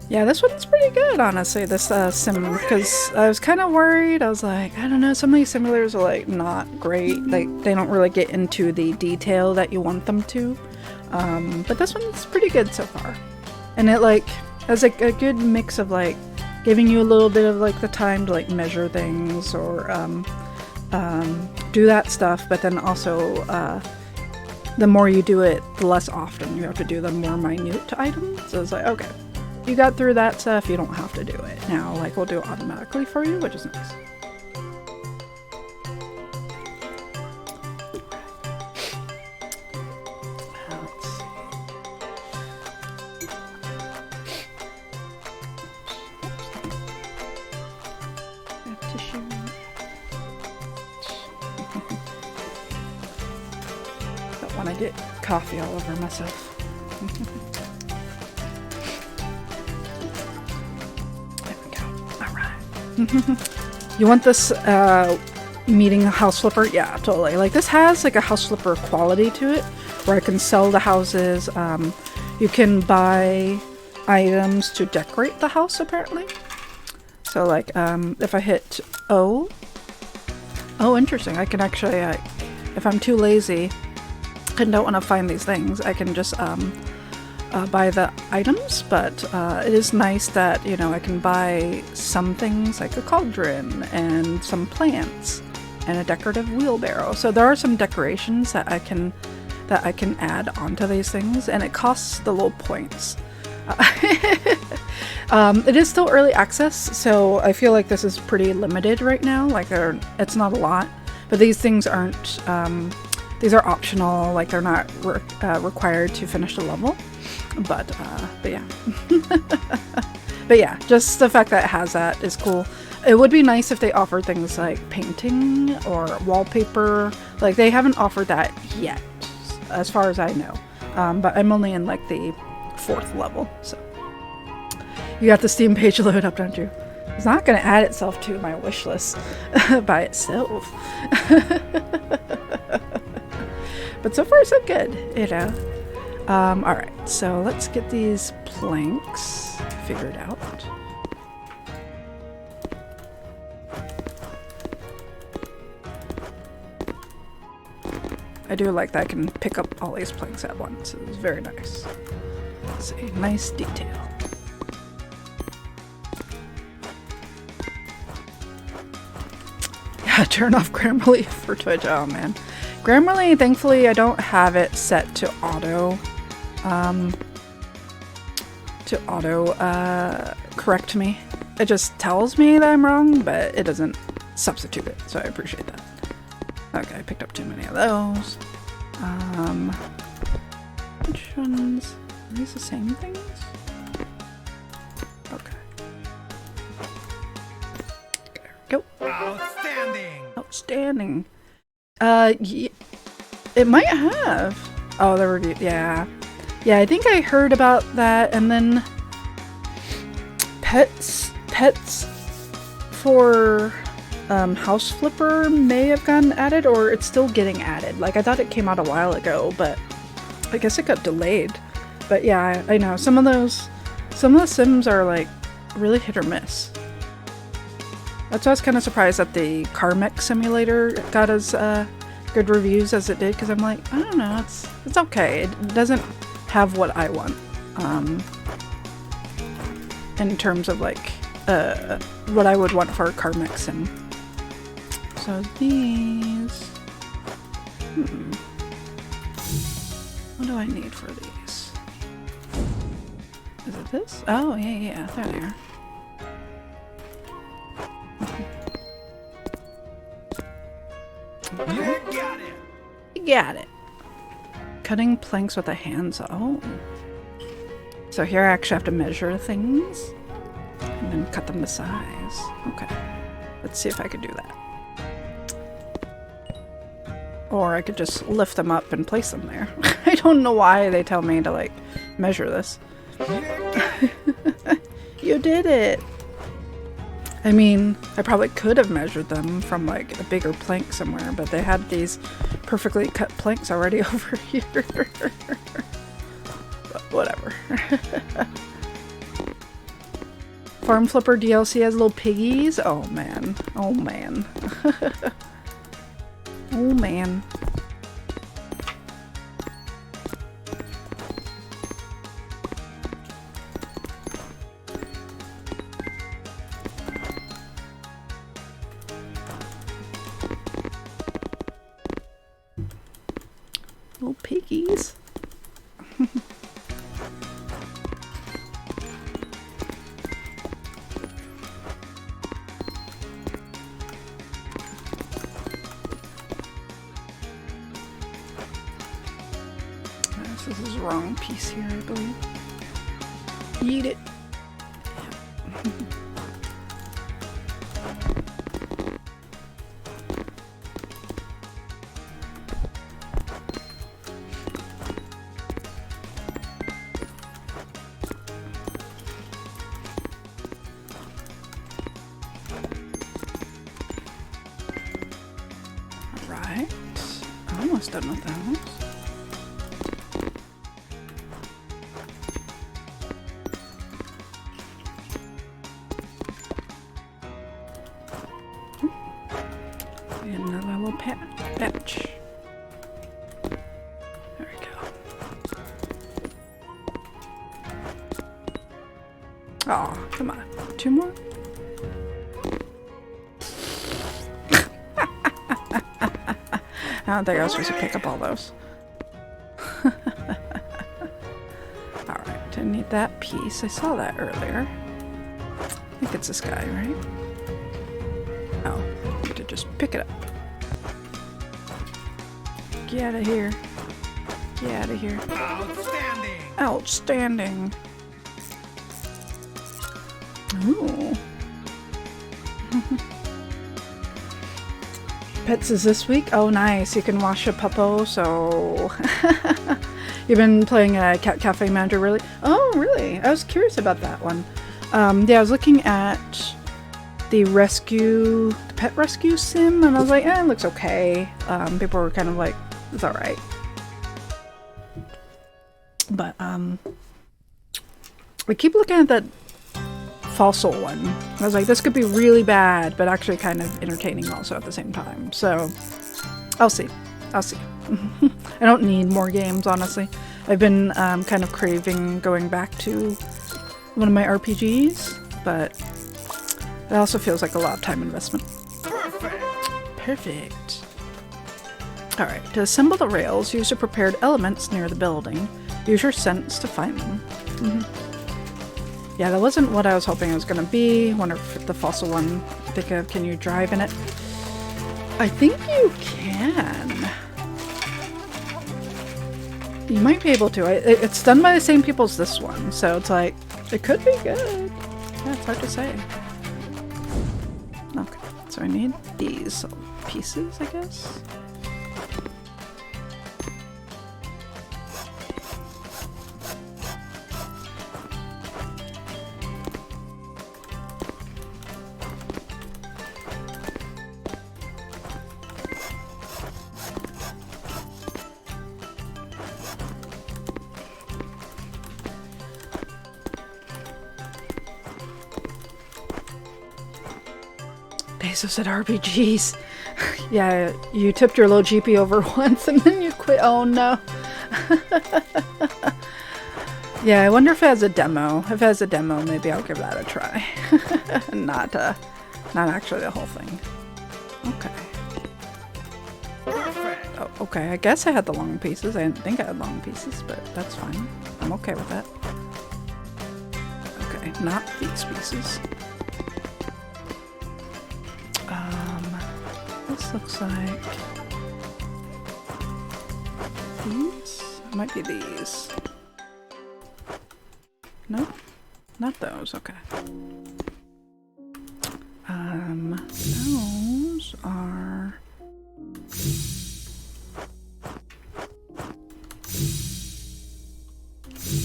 Yeah, this one's pretty good, honestly, this sim, because I was kind of worried. I was like, I don't know, some of these simulators are like not great. Like, they don't really get into the detail that you want them to. But this one's pretty good so far. And it like has like a good mix of like giving you a little bit of like the time to like measure things or do that stuff, but then also the more you do it, the less often you have to do the more minute items. So it's like, okay. You got through that stuff, you don't have to do it. Now, like, we'll do it automatically for you, which is nice. Let's see. Tissue. Don't want to get coffee all over myself. You want this meeting a house flipper? Yeah, totally. Like this has like a house flipper quality to it where I can sell the houses. You can buy items to decorate the house apparently. So like if I hit O. Oh, interesting. I can actually, if I'm too lazy and don't want to find these things, I can just buy the items, but it is nice that, you know, I can buy some things like a cauldron and some plants and a decorative wheelbarrow. So there are some decorations that I can add onto these things, and it costs the little points. It is still early access, so I feel like this is pretty limited right now. Like it's not a lot, but these things aren't. These are optional. Like they're not required to finish the level. But yeah. But yeah, just the fact that it has that is cool. It would be nice if they offered things like painting or wallpaper. Like they haven't offered that yet, as far as I know. But I'm only in like the 4th level, so. You got the Steam page load up, don't you? It's not going to add itself to my wish list by itself. But so far so good, you know. Alright, so let's get these planks figured out. I do like that I can pick up all these planks at once. It's very nice. Let's see, nice detail. Yeah, turn off Grammarly for Twitch. Oh man. Grammarly, thankfully, I don't have it set to auto. Correct me. It just tells me that I'm wrong, but it doesn't substitute it, so I appreciate that. Okay, I picked up too many of those. Which ones? Are these the same things? Okay. There we go. Outstanding. Outstanding. It might have. Oh, the review. Yeah. Yeah, I think I heard about that, and then Pets for House Flipper may have gotten added, or it's still getting added. Like, I thought it came out a while ago, but I guess it got delayed. But yeah, I know some of the Sims are like really hit or miss. That's why I was kind of surprised that the Car Mech Simulator got as good reviews as it did, because I'm like, I don't know, it's okay. It doesn't have what I want in terms of like what I would want for a Car Mech Sim. So these, what do I need for these? Is it this? Oh yeah, there they are. You got it. You got it. Cutting planks with a handsaw. Oh. So here I actually have to measure things and then cut them to size. Okay. Let's see if I could do that. Or I could just lift them up and place them there. I don't know why they tell me to like measure this. You did it! I mean, I probably could have measured them from like a bigger plank somewhere, but they had these perfectly cut planks already over here. But whatever. Farm Flipper DLC has little piggies? Oh man. Oh man. Oh man. Little piggies. This is the wrong piece here, I believe. Eat it. Alright. Almost done with those. Another little patch. There we go. Oh, come on. 2 more? I don't think I was supposed to pick up all those. Alright, I need that piece. I saw that earlier. I think it's this guy, right? Oh, I need to just pick it up. Get out of here. Get out of here. Outstanding. Outstanding. Ooh. Pets is this week? Oh, nice. You can wash a puppo, so... You've been playing a Cat Cafe Manager, really? Oh, really? I was curious about that one. Yeah, I was looking at the pet rescue sim, and I was like, it looks okay. People were kind of like, it's alright. But, I keep looking at that fossil one. I was like, this could be really bad, but actually kind of entertaining also at the same time. So, I'll see. I'll see. I don't need more games, honestly. I've been kind of craving going back to one of my RPGs, but it also feels like a lot of time investment. Perfect. Perfect. Alright, to assemble the rails, use the prepared elements near the building. Use your sense to find them. Yeah, that wasn't what I was hoping it was going to be. Wonder if the fossil one, think of, can you drive in it? I think you can. You might be able to. It's done by the same people as this one, so it's like, it could be good. Yeah, it's hard to say. Okay, so I need these pieces, I guess. so said RPGs. Yeah, you tipped your low GP over once and then you quit. Oh no. Yeah, I wonder if it has a demo. If it has a demo, maybe I'll give that a try. Not actually the whole thing. Okay. Oh, okay, I guess I had the long pieces. I didn't think I had long pieces, but that's fine. I'm okay with that. Okay, not these pieces. This looks like these? It might be these. No? Not those, okay. Those are...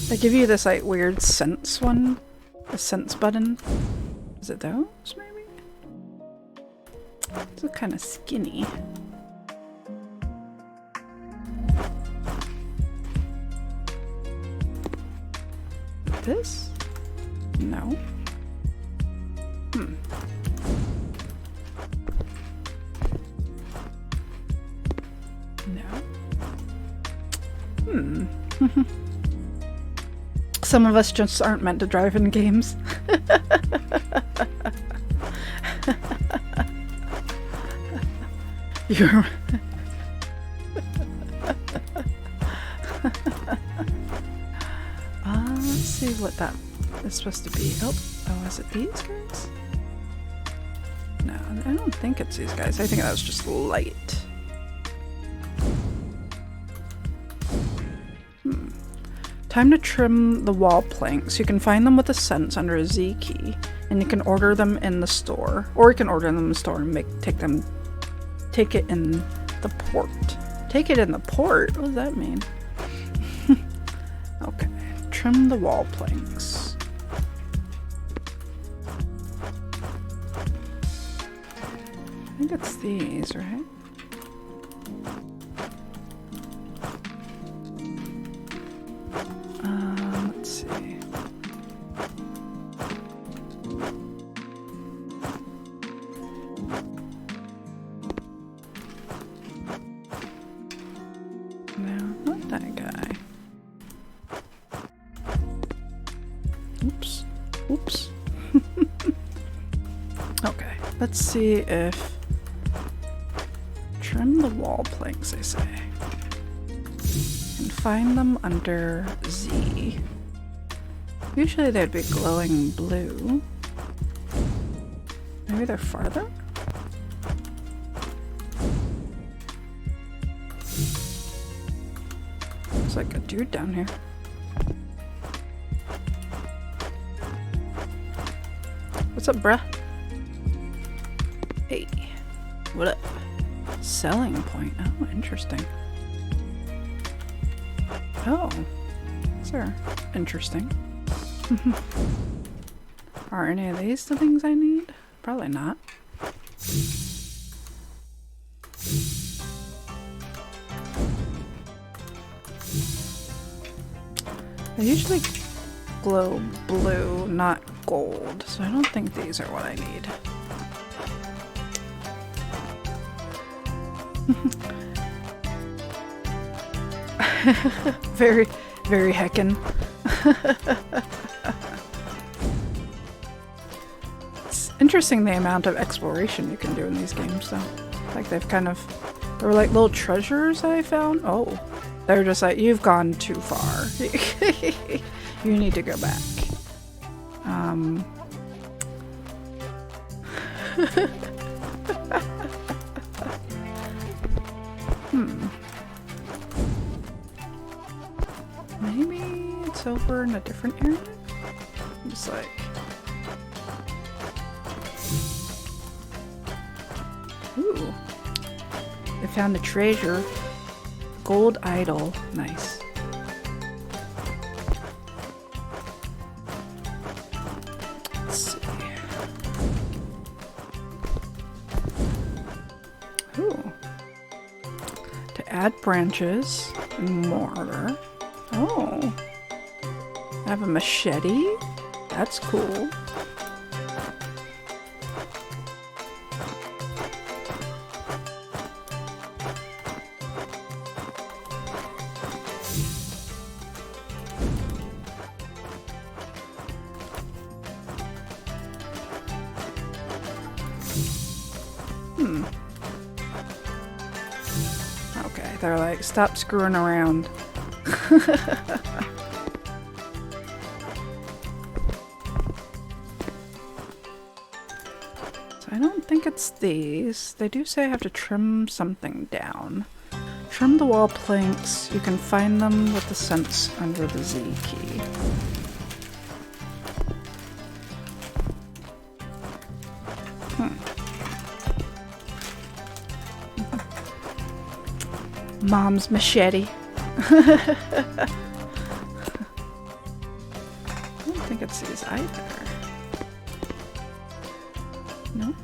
They give you this like weird sense one. The sense button. Is it those, maybe? These look kind of skinny. This? No. No. Some of us just aren't meant to drive in games. You're... let's see what that is supposed to be. Oh, is it these guys? No, I don't think it's these guys. I think that was just light. Time to trim the wall planks. You can find them with a sense under a Z key, and you can order them in the store, or you can order them in the store and take it in the port. Take it in the port? What does that mean? Okay, trim the wall planks. I think it's these, right? Let's see. No, not that guy. Oops. Oops. Okay, let's see if... Trim the wall planks, I say. And find them under Z. Usually they'd be glowing blue. Maybe they're farther? There's like a dude down here. What's up, bruh? Hey. What up? Selling point. Oh, interesting. Oh. These are interesting. Are any of these the things I need? Probably not. They usually glow blue, not gold, so I don't think these are what I need. Very, very heckin'. It's interesting the amount of exploration you can do in these games, though. Like they've kind of... There were like little treasures I found. Oh. They're just like, you've gone too far. You need to go back. Maybe it's over in a different area? I'm just like... Ooh. I found a treasure. Gold idol. Nice. Let's see. Ooh. To add branches and mortar. Oh. I have a machete. That's cool. they're like, stop screwing around. So I don't think it's these. They do say I have to trim something down. Trim the wall planks. You can find them with the sense under the Z key. Mom's machete. I don't think it's these either. Nope.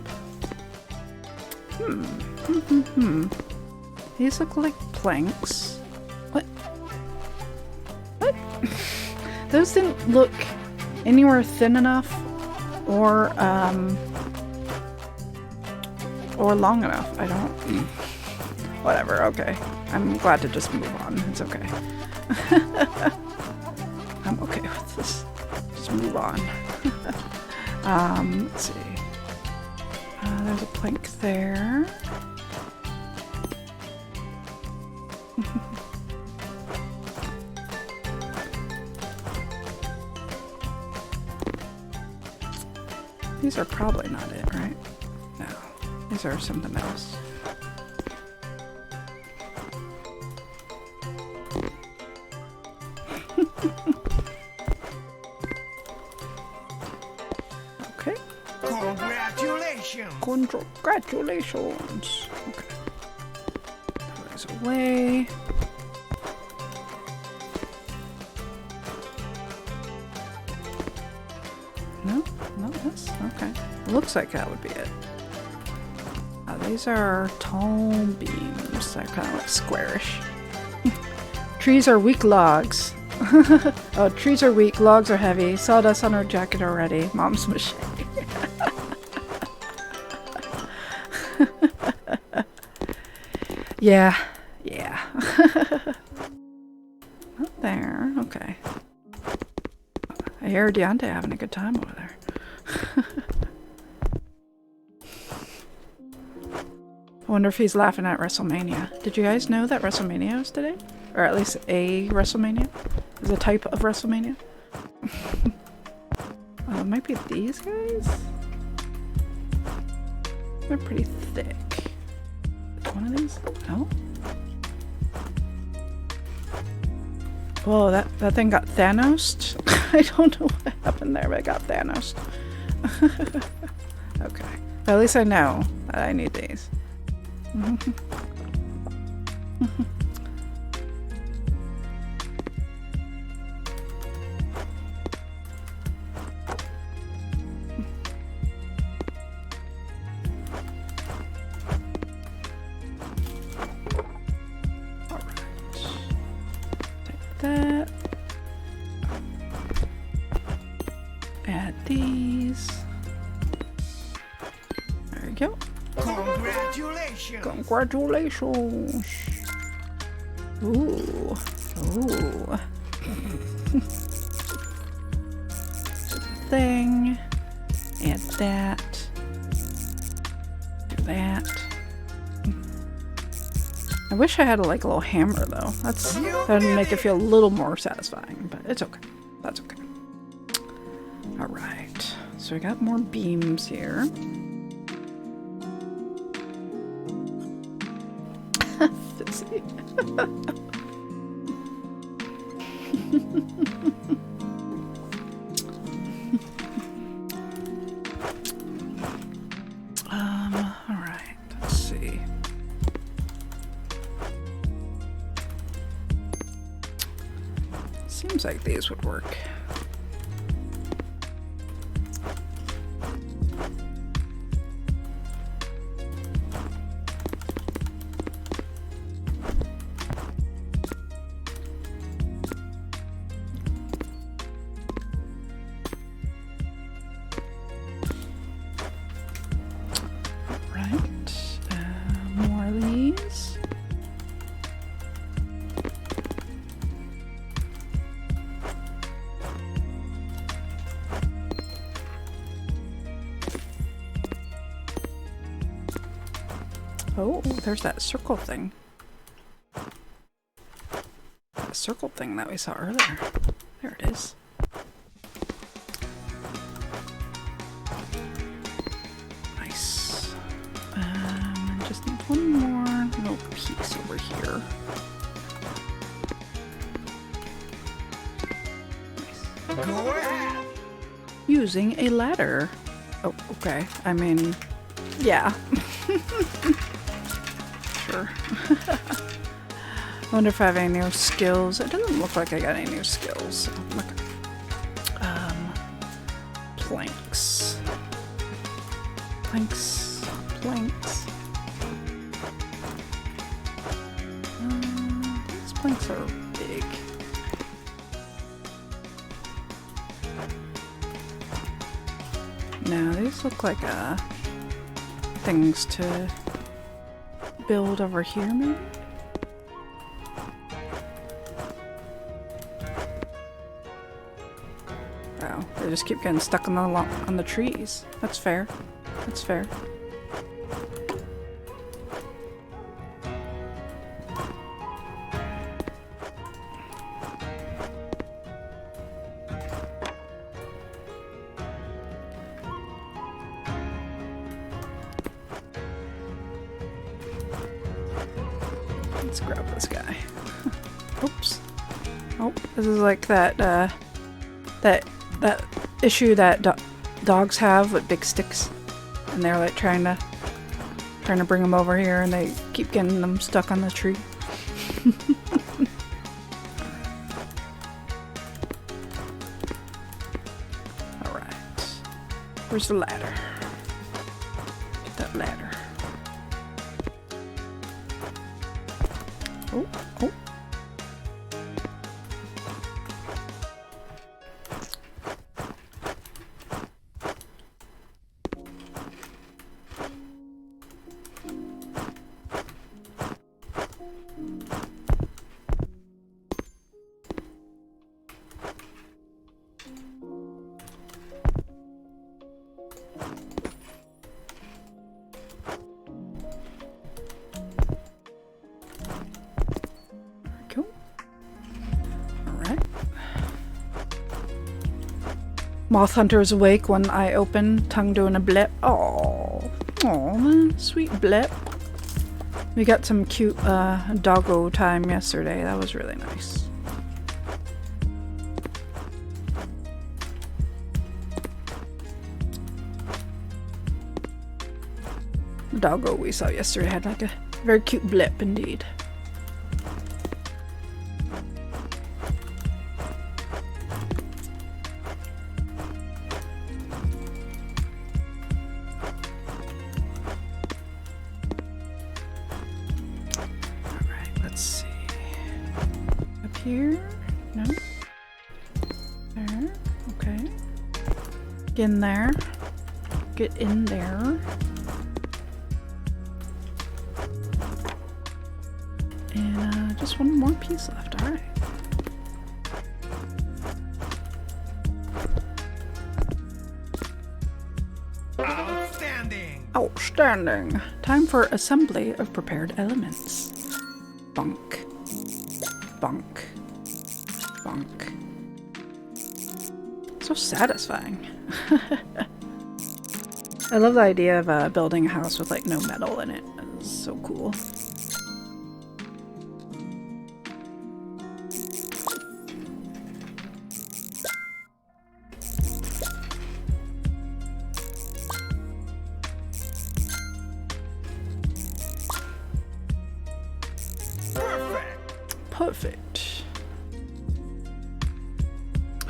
These look like planks. What? What? Those didn't look anywhere thin enough or long enough. I don't... Whatever, okay. I'm glad to just move on. It's okay. I'm okay with this. Just move on. Let's see. There's a plank there. These are probably not it, right? No. These are something else. Okay. Congratulations! Congratulations! Okay. That goes away. No? Not this? Okay. Looks like that would be it. These are tall beams. They're kind of like squarish. Trees are weak logs. Oh, trees are weak, logs are heavy. Sawdust on her jacket already. Mom's machete. Yeah. Not there. Okay. I hear Deontay having a good time over there. I wonder if he's laughing at WrestleMania. Did you guys know that WrestleMania was today? Or at least a WrestleMania? Is a type of WrestleMania? It might be these guys? They're pretty thick. One of these? No? Whoa, that thing got Thanos'd? I don't know what happened there, but it got Thanos'd. Okay. At least I know that I need these. That. Add these. There we go. Congratulations! Congratulations! Ooh. Ooh. Thing. Add that. Do that. I wish I had a little hammer though. That would make it feel a little more satisfying, but it's okay. That's okay. Alright. So we got more beams here. Fizzy. Alright. Let's see. Seems like these would work. More of these. Oh, there's that circle thing. the circle thing that we saw earlier. There it is. Nice. Just need one more little piece over here. Nice. Go ahead. Using a ladder. Oh, okay. I mean, yeah. Sure. I wonder if I have any new skills. It doesn't look like I got any new skills. Look. Planks. Planks. Planks. These planks are big. Now these look like things to build over here, maybe? Oh, they just keep getting stuck on the trees. That's fair. That's fair. Let's grab this guy. Oops. Oh, this is like that that issue that dogs have with big sticks, and they're like trying to bring them over here, and they keep getting them stuck on the tree. All right. Where's the ladder? Get that ladder. Oh, oh. Cool. Alright. Moth Hunter is awake, one eye open, tongue doing a blip. Oh, sweet blip. We got some cute doggo time yesterday. That was really nice. The doggo we saw yesterday had like a very cute blip indeed. Here? No? There? Okay. Get in there. Get in there. And just one more piece left. Alright. Outstanding. Outstanding. Time for assembly of prepared elements. Bonk. Bonk. Bonk. So satisfying. I love the idea of building a house with like no metal in it. It's so cool. Perfect.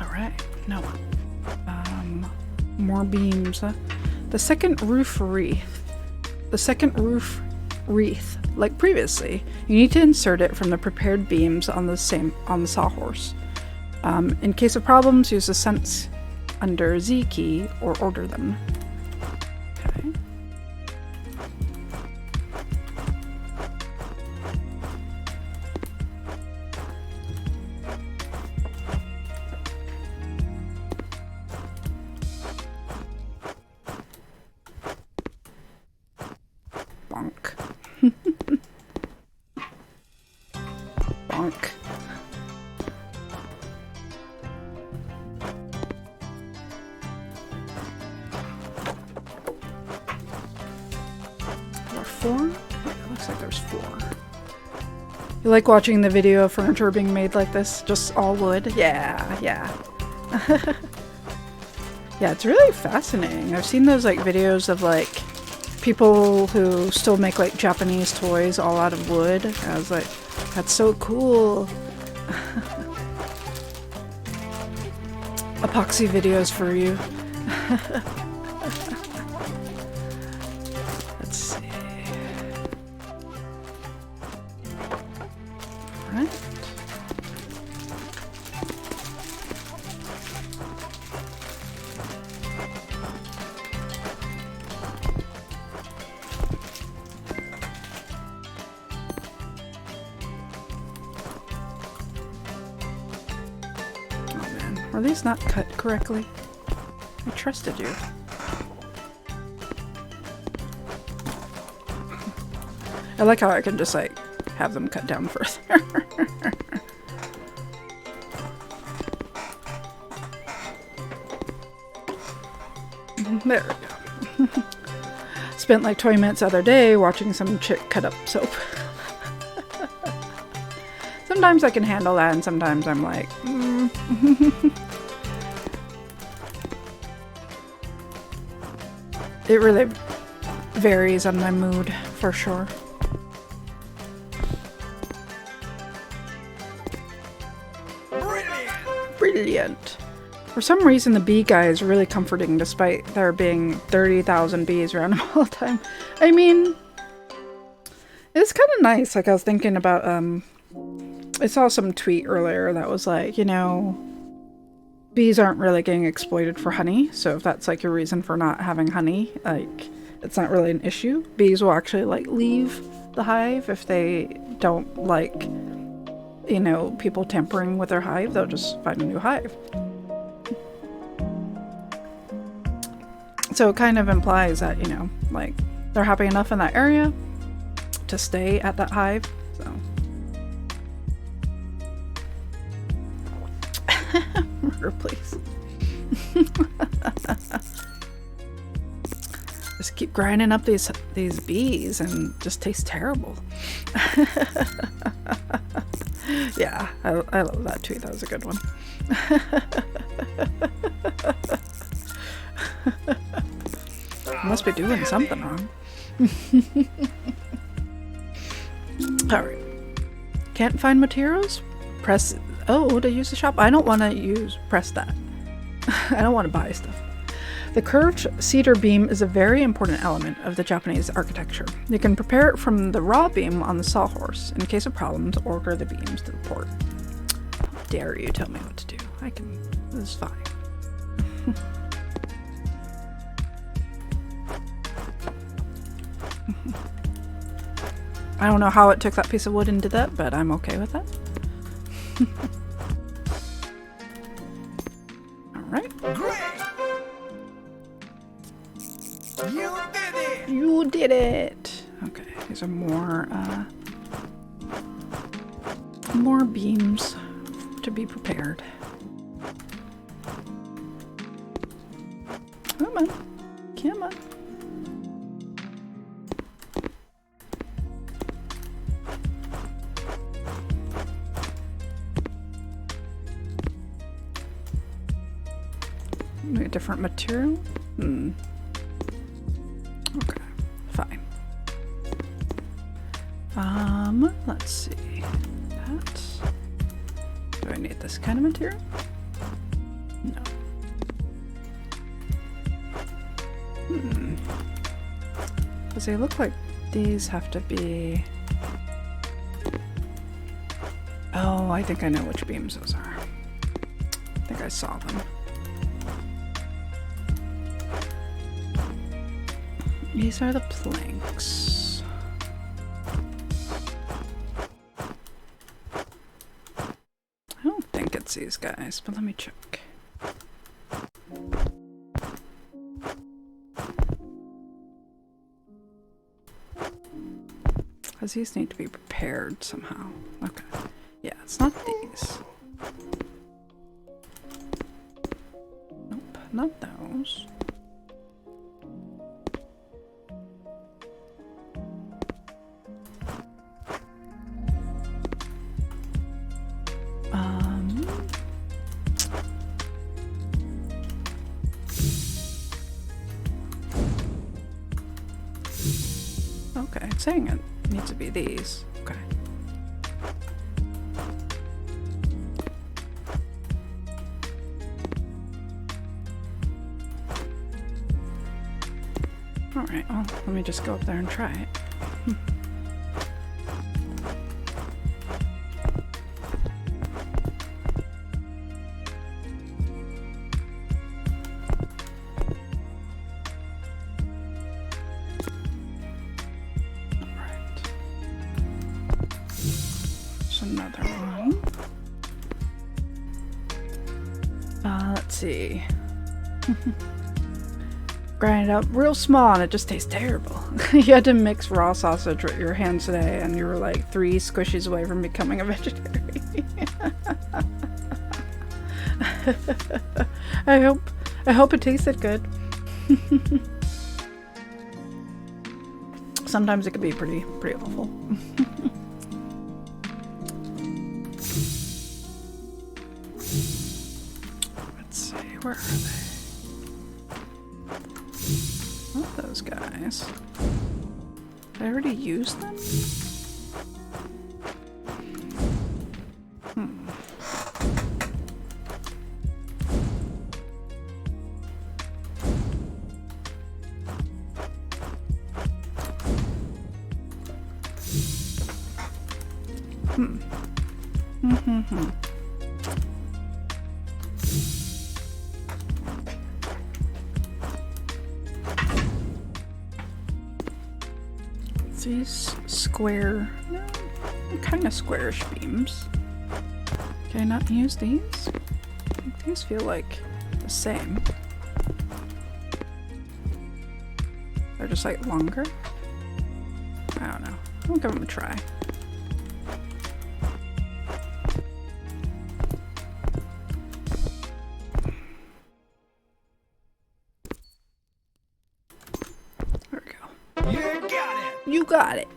Alright, no. More beams. The second roof wreath. The second roof wreath, like previously, you need to insert it from the prepared beams on the sawhorse. In case of problems, use the sense under Z key or order them. Okay. Bonk. Bonk. 4? Yeah, it looks like there's 4. You like watching the video of furniture being made like this? Just all wood? Yeah, yeah. Yeah, it's really fascinating. I've seen those like videos of like people who still make like Japanese toys all out of wood. I was like, that's so cool. Epoxy videos for you. Let's see. All right. Are these not cut correctly? I trusted you. I like how I can just like have them cut down further. There we go. Spent like 20 minutes the other day watching some chick cut up soap. Sometimes I can handle that and sometimes I'm like, It really varies on my mood, for sure. Brilliant! Brilliant! For some reason the bee guy is really comforting despite there being 30,000 bees around him all the time. I mean, it's kind of nice. Like I was thinking about, I saw some tweet earlier that was like, you know, bees aren't really getting exploited for honey, so if that's like your reason for not having honey, like, it's not really an issue. Bees will actually like leave the hive if they don't like, you know, people tampering with their hive. They'll just find a new hive. So it kind of implies that, you know, like, they're happy enough in that area to stay at that hive, so. Murder, please. Just keep grinding up these bees and just taste terrible. Yeah, I love that tweet. That was a good one. Must be doing something wrong. Alright. Can't find materials? Press O to use the shop? I don't want to press that. I don't want to buy stuff. The curved cedar beam is a very important element of the Japanese architecture. You can prepare it from the raw beam on the sawhorse. In case of problems, order the beams to the port. How dare you tell me what to do? This is fine. I don't know how it took that piece of wood and did that, but I'm okay with that. Alright. Great! You did it! You did it! Okay, these are more beams to be prepared. Come on. Come on. A different material? Okay, fine. Let's see. Do I need this kind of material? No. Because they look like these have to be... Oh, I think I know which beams those are. I think I saw them. These are the planks. I don't think it's these guys, but let me check. Because these need to be prepared somehow. Okay. Yeah, it's not these. Nope, not those. saying it needs to be these. Okay. Alright, well, let me just go up there and try it. Alright. There's another one. Let's see. Grind it up real small and it just tastes terrible. You had to mix raw sausage with your hands today and you were like 3 squishes away from becoming a vegetarian. I hope it tasted good. Sometimes it can be pretty awful. Let's see, where are they? Not those guys. Did I already use them? These square, kind of squarish beams. Can I not use these? These feel like the same. They're just like longer. I don't know. I'll give them a try. You got it.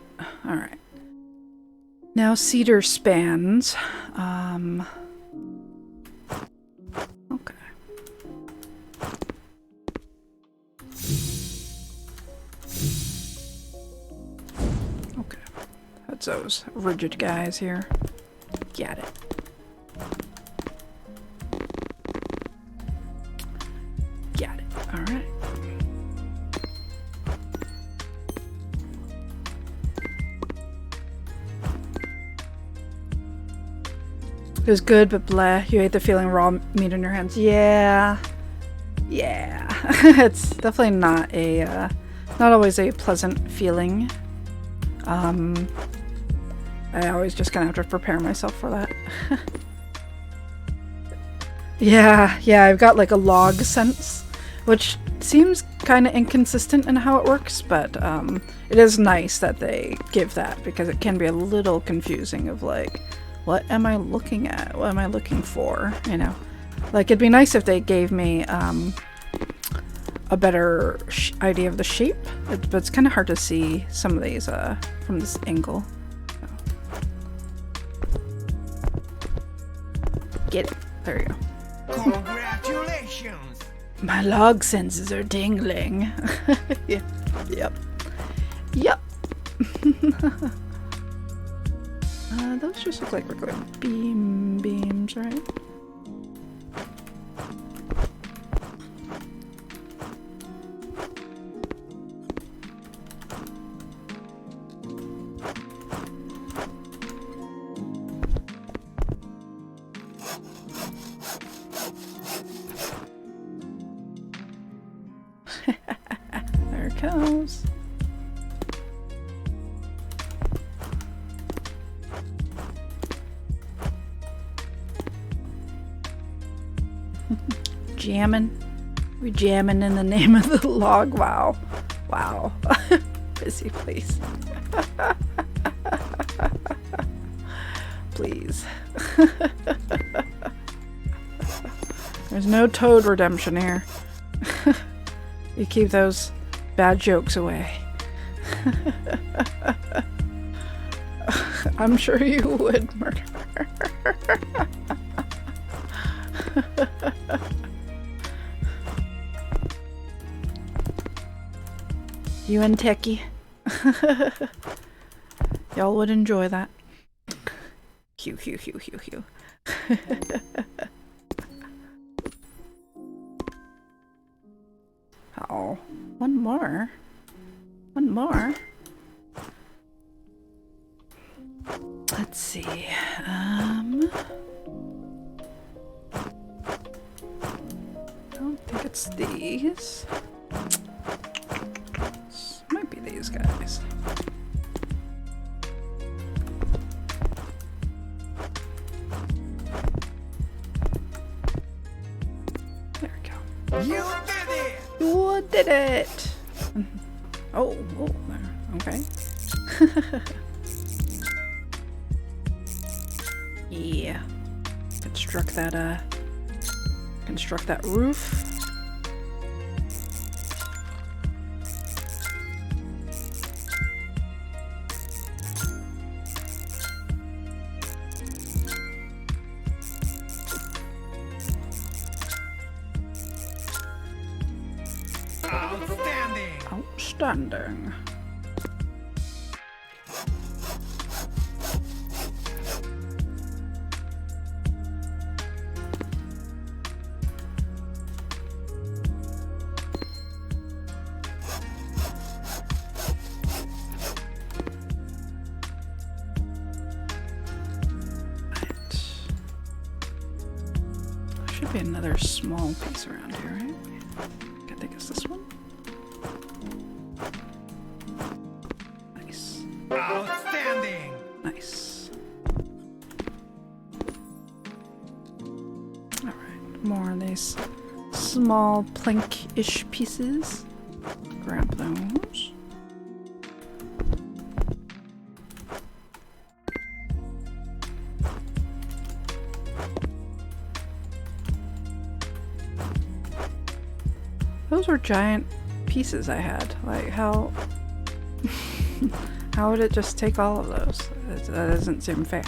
All right. Now cedar spans. Okay. Okay. That's those rigid guys here. Got it. Got it. All right. It was good, but bleh. You hate the feeling of raw meat in your hands. Yeah. Yeah. It's definitely not a, not always a pleasant feeling. I always just kind of have to prepare myself for that. Yeah, I've got like a log sense, which seems kind of inconsistent in how it works, but it is nice that they give that because it can be a little confusing of like, what am I looking at? What am I looking for? You know, like it'd be nice if they gave me a better idea of the shape, but it's kind of hard to see some of these from this angle. Get it. There you go. Congratulations! My log senses are tingling. Yeah. Yep. Those just look like regular beams, right? There it goes. Jamming. We're jamming in the name of the log. Wow. Wow. Busy, please. Please. There's no Toad redemption here. You keep those bad jokes away. I'm sure you would, murder. You and Techie. Y'all would enjoy that. Hew, hew, hew, hew, hew. Oh, one more. One more. Let's see. I don't think it's these. This might be these guys. There we go. You did it! You did it! Oh, there. Okay. Yeah. Construct that roof. Outstanding! Outstanding. Should be another small piece around here, right? I think it's this one. Nice. Outstanding! Nice. Alright, more of these small plank-ish pieces. Grab those. Those were giant pieces I had. Like, how... how would it just take all of those? That doesn't seem fair.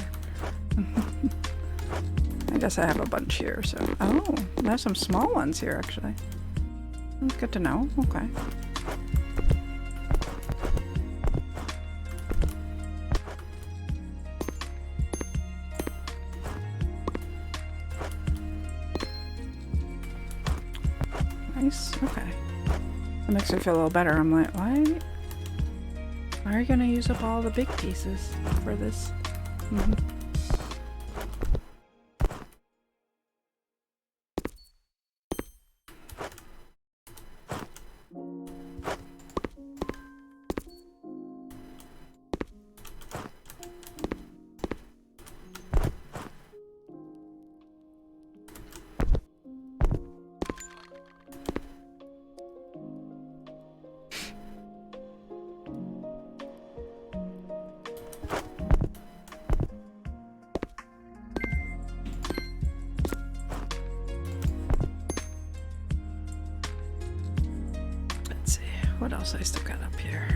I guess I have a bunch here, so... Oh, there's some small ones here, actually. That's good to know. Okay. Nice. Okay. That makes me feel a little better. I'm like, why are you gonna use up all the big pieces for this? What else I still got up here?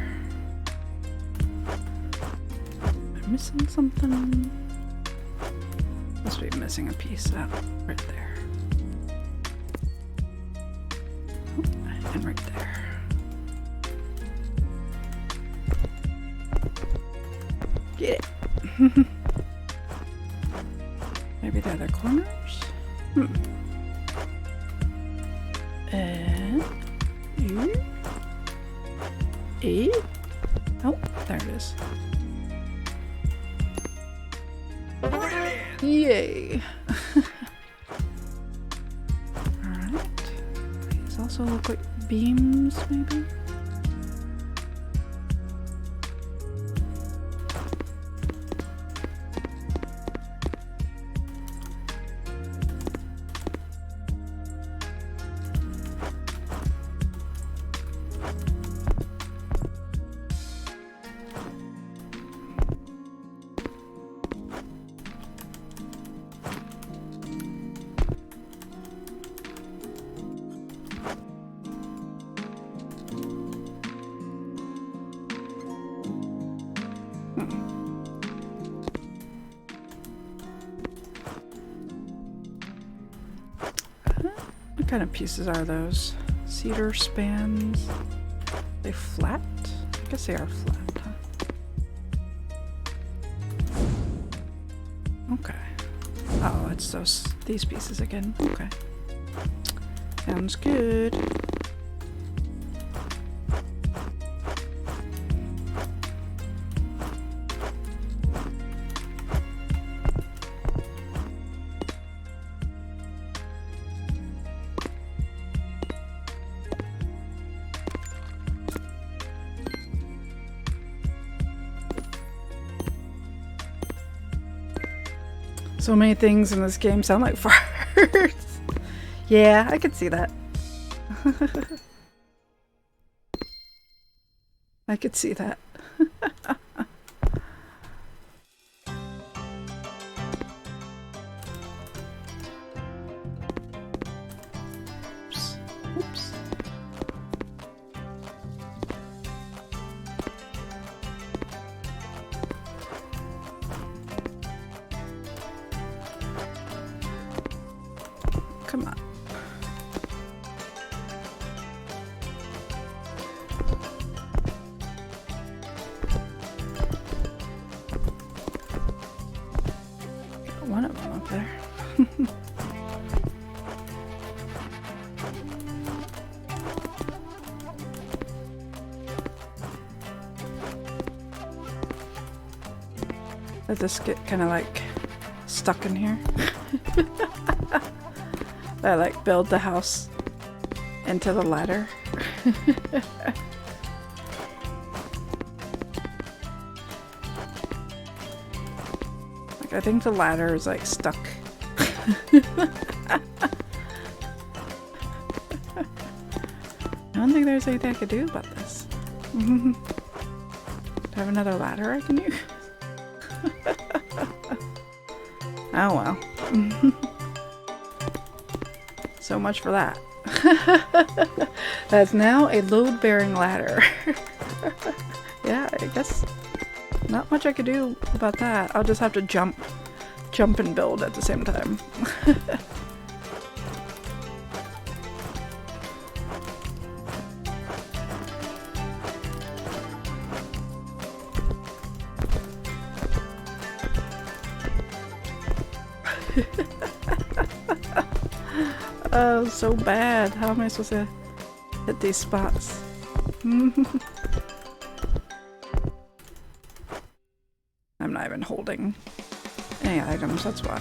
Am I missing something? Must be missing a piece out right there. Oh, and right there. Get it! Maybe the other corners? And... Oh, there it is. Brilliant! Yay! Alright. These also look like beams, maybe? What kind of pieces are those? Cedar spans? Are they flat? I guess they are flat, huh? Okay. Oh, it's these pieces again. Okay. Sounds good. So many things in this game sound like farts. Yeah, I could see that. I could see that. Oops. Oops. Come on. Got one of them up there. Does this get kind of like stuck in here? I like build the house into the ladder. Like I think the ladder is like stuck. I don't think there's anything I could do about this. Do I have another ladder I can use? Oh well. So much for that. That's now a load-bearing ladder. Yeah, I guess not much I could do about that. I'll just have to jump and build at the same time. Oh, so bad. How am I supposed to hit these spots? I'm not even holding any items, that's why.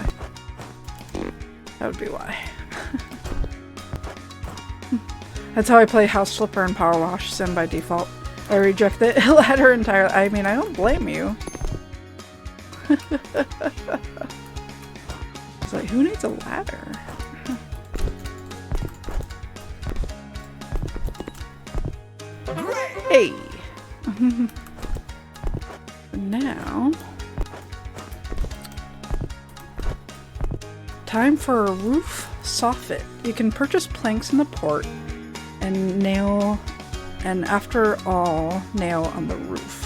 That would be why. That's how I play House Flipper and Power Wash Sim by default. I reject the ladder entirely. I mean, I don't blame you. It's like, who needs a ladder? Hey! Now, time for a roof soffit. You can purchase planks in the port and nail, and after all, nail on the roof.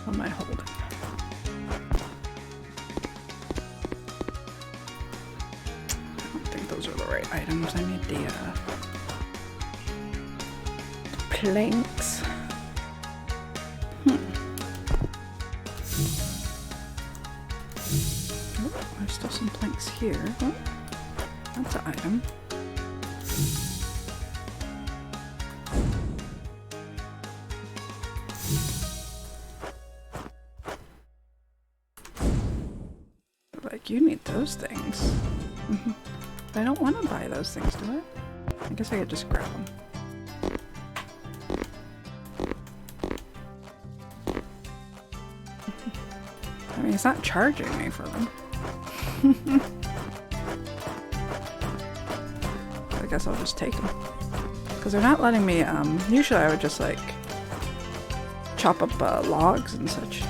What am I holding? I don't think those are the right items. I need the planks. Oh, there's still some planks here. Oh, that's an item. Like, you need those things. But I don't want to buy those things, do I? I guess I could just grab them. I mean, he's not charging me for them. I guess I'll just take them. Because they're not letting me, usually I would just like chop up logs and such.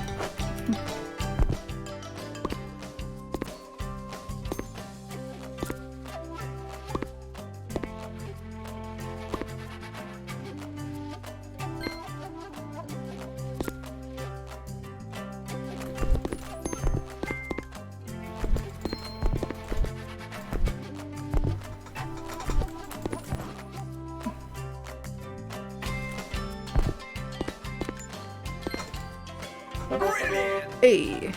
Brilliant! Hey.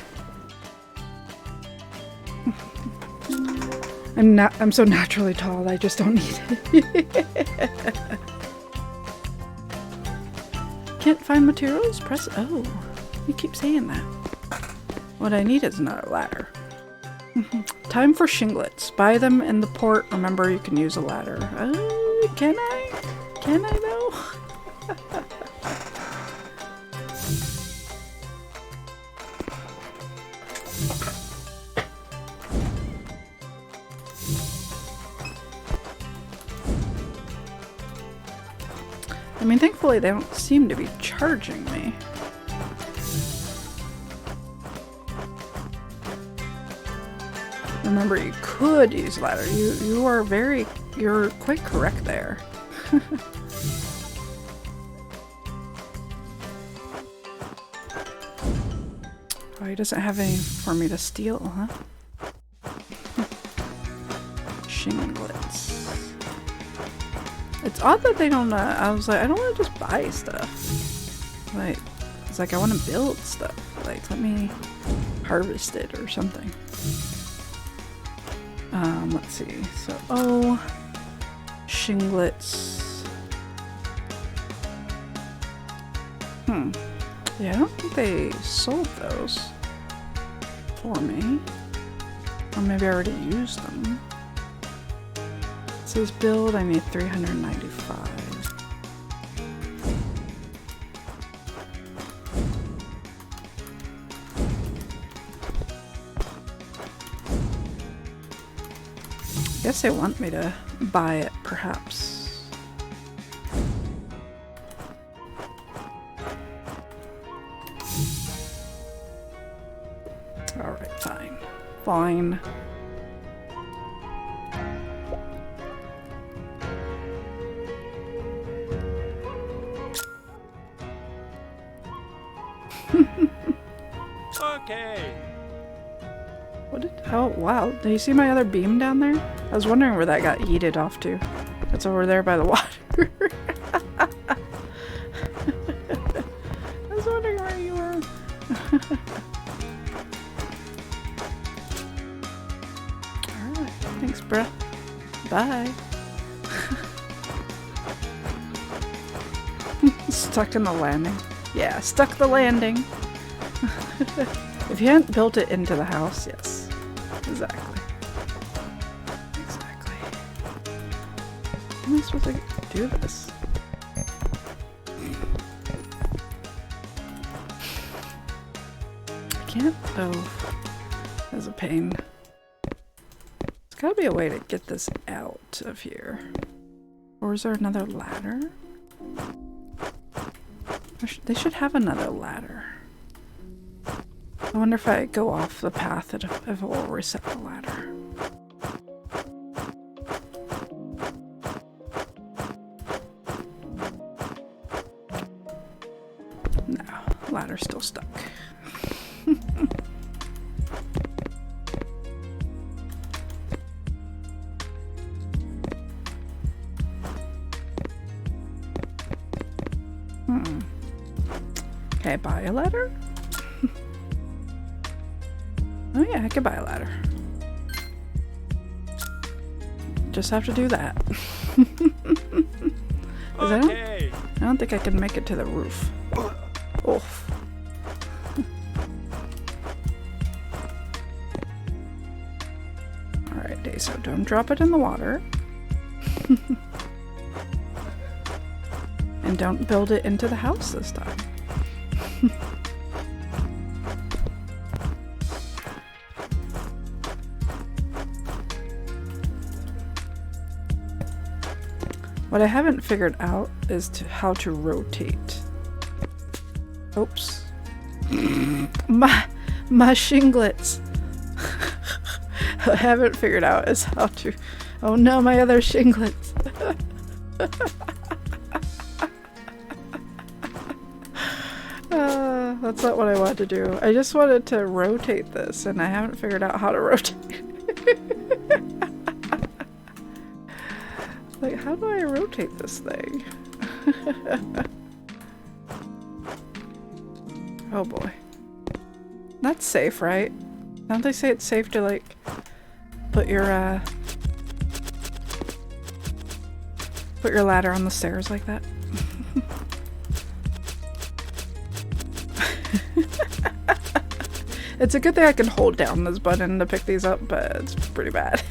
I'm so naturally tall, I just don't need it. Can't find materials? Press O. You keep saying that. What I need is another ladder. Time for shinglets. Buy them in the port. Remember, you can use a ladder. Can I? Can I though? I mean, thankfully they don't seem to be charging me. Remember, you could use ladder. You're quite correct there. Oh, he doesn't have any for me to steal, huh? Shinglets. It's odd that they don't, I was like, I don't want to just buy stuff. Like, it's like I want to build stuff. Like, let me harvest it or something. Let's see. So, shinglets. Yeah, I don't think they sold those for me. Or maybe I already used them. It says build, I need 395. I guess they want me to buy it, perhaps. Alright, fine. Fine. Okay. Oh, wow. Do you see my other beam down there? I was wondering where that got yeeted off to. It's over there by the water. I was wondering where you were. Alright. Thanks, bruh. Bye. Stuck in the landing. Yeah, stuck the landing. If you hadn't built it into the house, yes. Exactly. Exactly. How am I supposed to do this? I can't. Oh. That's a pain. There's gotta be a way to get this out of here. Or is there another ladder? They should have another ladder. I wonder if I go off the path, if it will reset the ladder. No, ladder's still stuck. Can I buy a ladder? Oh yeah, I could buy a ladder. Just have to do that. Okay. I don't think I can make it to the roof. Oof. Alright, so don't drop it in the water. And don't build it into the house this time. What I haven't figured out is how to rotate. Oops. my shinglets. I haven't figured out is how to. Oh no, my other shinglets. That's not what I wanted to do. I just wanted to rotate this, and I haven't figured out how to rotate. Like, how do I rotate this thing? Oh boy. That's safe, right? Don't they say it's safe to, like, put your ladder on the stairs like that? It's a good thing I can hold down this button to pick these up, but it's pretty bad.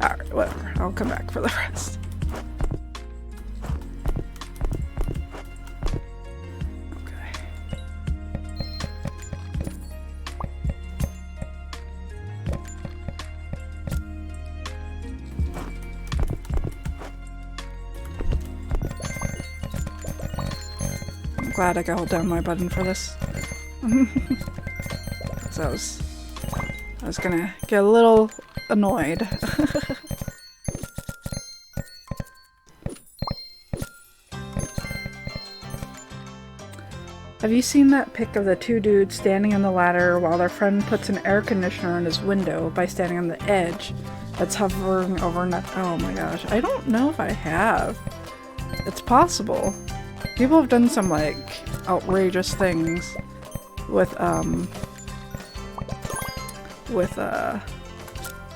Alright, whatever. I'll come back for the rest. Okay. I'm glad I can hold down my button for this. So I was gonna get a little annoyed. Have you seen that pic of the two dudes standing on the ladder while their friend puts an air conditioner in his window by standing on the edge that's hovering over oh my gosh, I don't know if I have. It's possible. People have done some like outrageous things with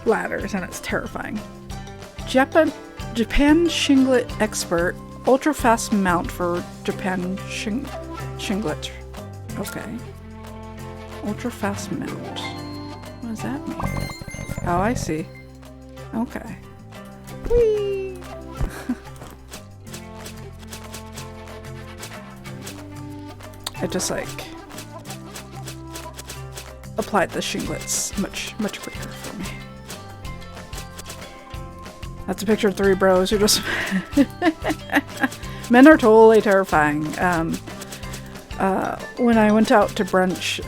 ladders, and it's terrifying. Japan shinglet expert, ultra fast mount for Japan shinglet. Okay. Ultra fast mount. What does that mean? Oh, I see. Okay. Whee! I just like applied the shinglets much quicker for me. That's a picture of three bros who just men are totally terrifying. When I went out to brunch,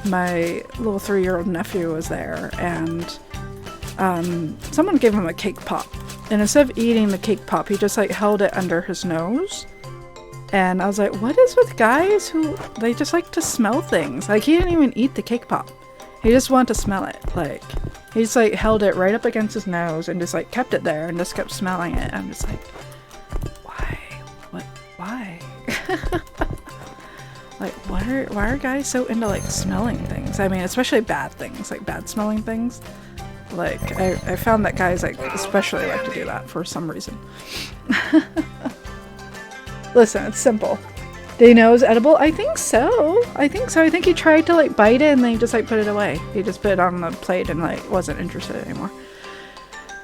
my little 3-year-old nephew was there, and someone gave him a cake pop, and instead of eating the cake pop, he just like held it under his nose. And I was like, what is with guys who, they just like to smell things? Like, he didn't even eat the cake pop. He just wanted to smell it. Like, he just like held it right up against his nose and just like kept it there and just kept smelling it. I'm just like, why? What? Why? Like, why are guys so into like smelling things? I mean, especially bad things, like bad smelling things. Like, I found that guys like especially like to do that for some reason. Listen, it's simple. Did he know it was edible? I think so. I think he tried to like bite it and then he just like put it away. He just put it on the plate and like wasn't interested anymore.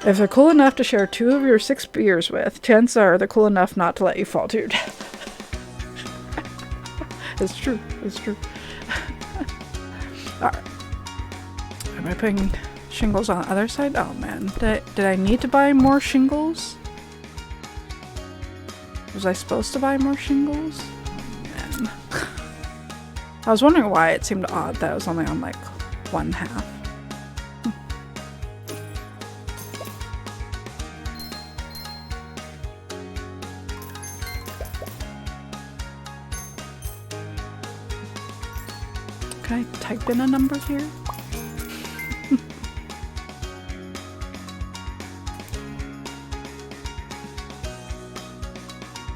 If they're cool enough to share 2 of your 6 beers with, chances are they're cool enough not to let you fall to your death. It's true. It's true. Alright. Am I putting shingles on the other side? Oh man. Did I need to buy more shingles? Was I supposed to buy more shingles? Oh, man. I was wondering why it seemed odd that it was only on like 1/2. Can I type in a number here?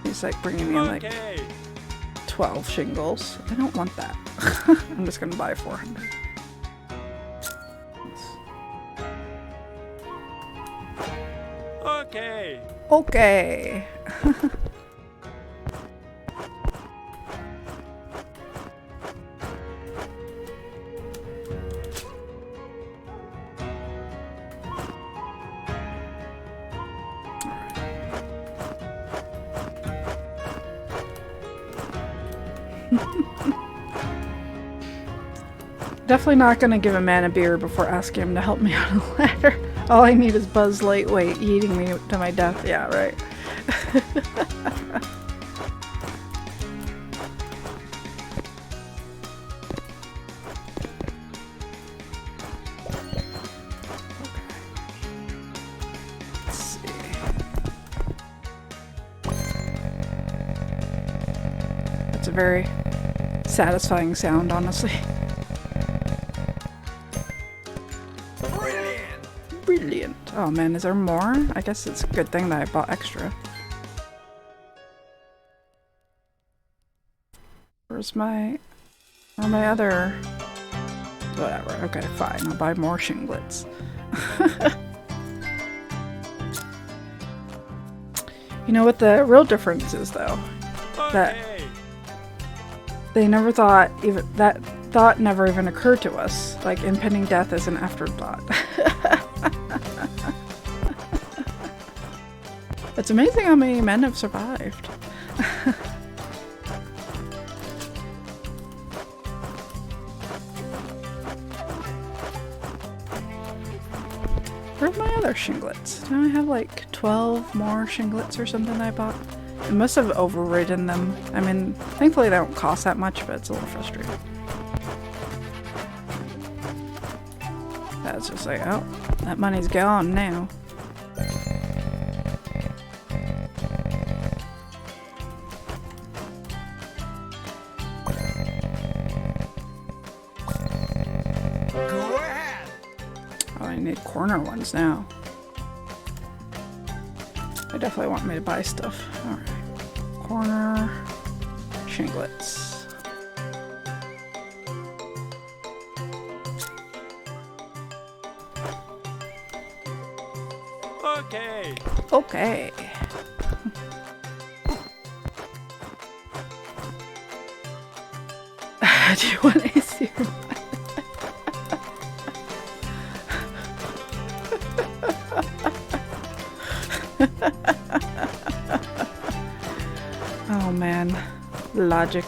He's like bringing me like 12 shingles. I don't want that. I'm just gonna buy 400. Okay. Okay. Definitely not gonna give a man a beer before asking him to help me on a ladder. All I need is Buzz Lightweight eating me to my death. Yeah, right. Let's see. That's a very satisfying sound, honestly. Brilliant! Brilliant. Oh man, is there more? I guess it's a good thing that I bought extra. Where's my other... Whatever. Okay, fine. I'll buy more shinglets. You know what the real difference is, though? That they never thought, even that thought never even occurred to us. Like, impending death is an afterthought. It's amazing how many men have survived. Where's my other shinglets? Don't I have like 12 more shinglets or something I bought? I must have overridden them. I mean, thankfully they don't cost that much, but it's a little frustrating. That's just like, oh, that money's gone now. Go ahead! Oh, I need corner ones now. They definitely want me to buy stuff. Alright. Corner shinglets. Okay! Okay. Do you want to see? Oh man, logic.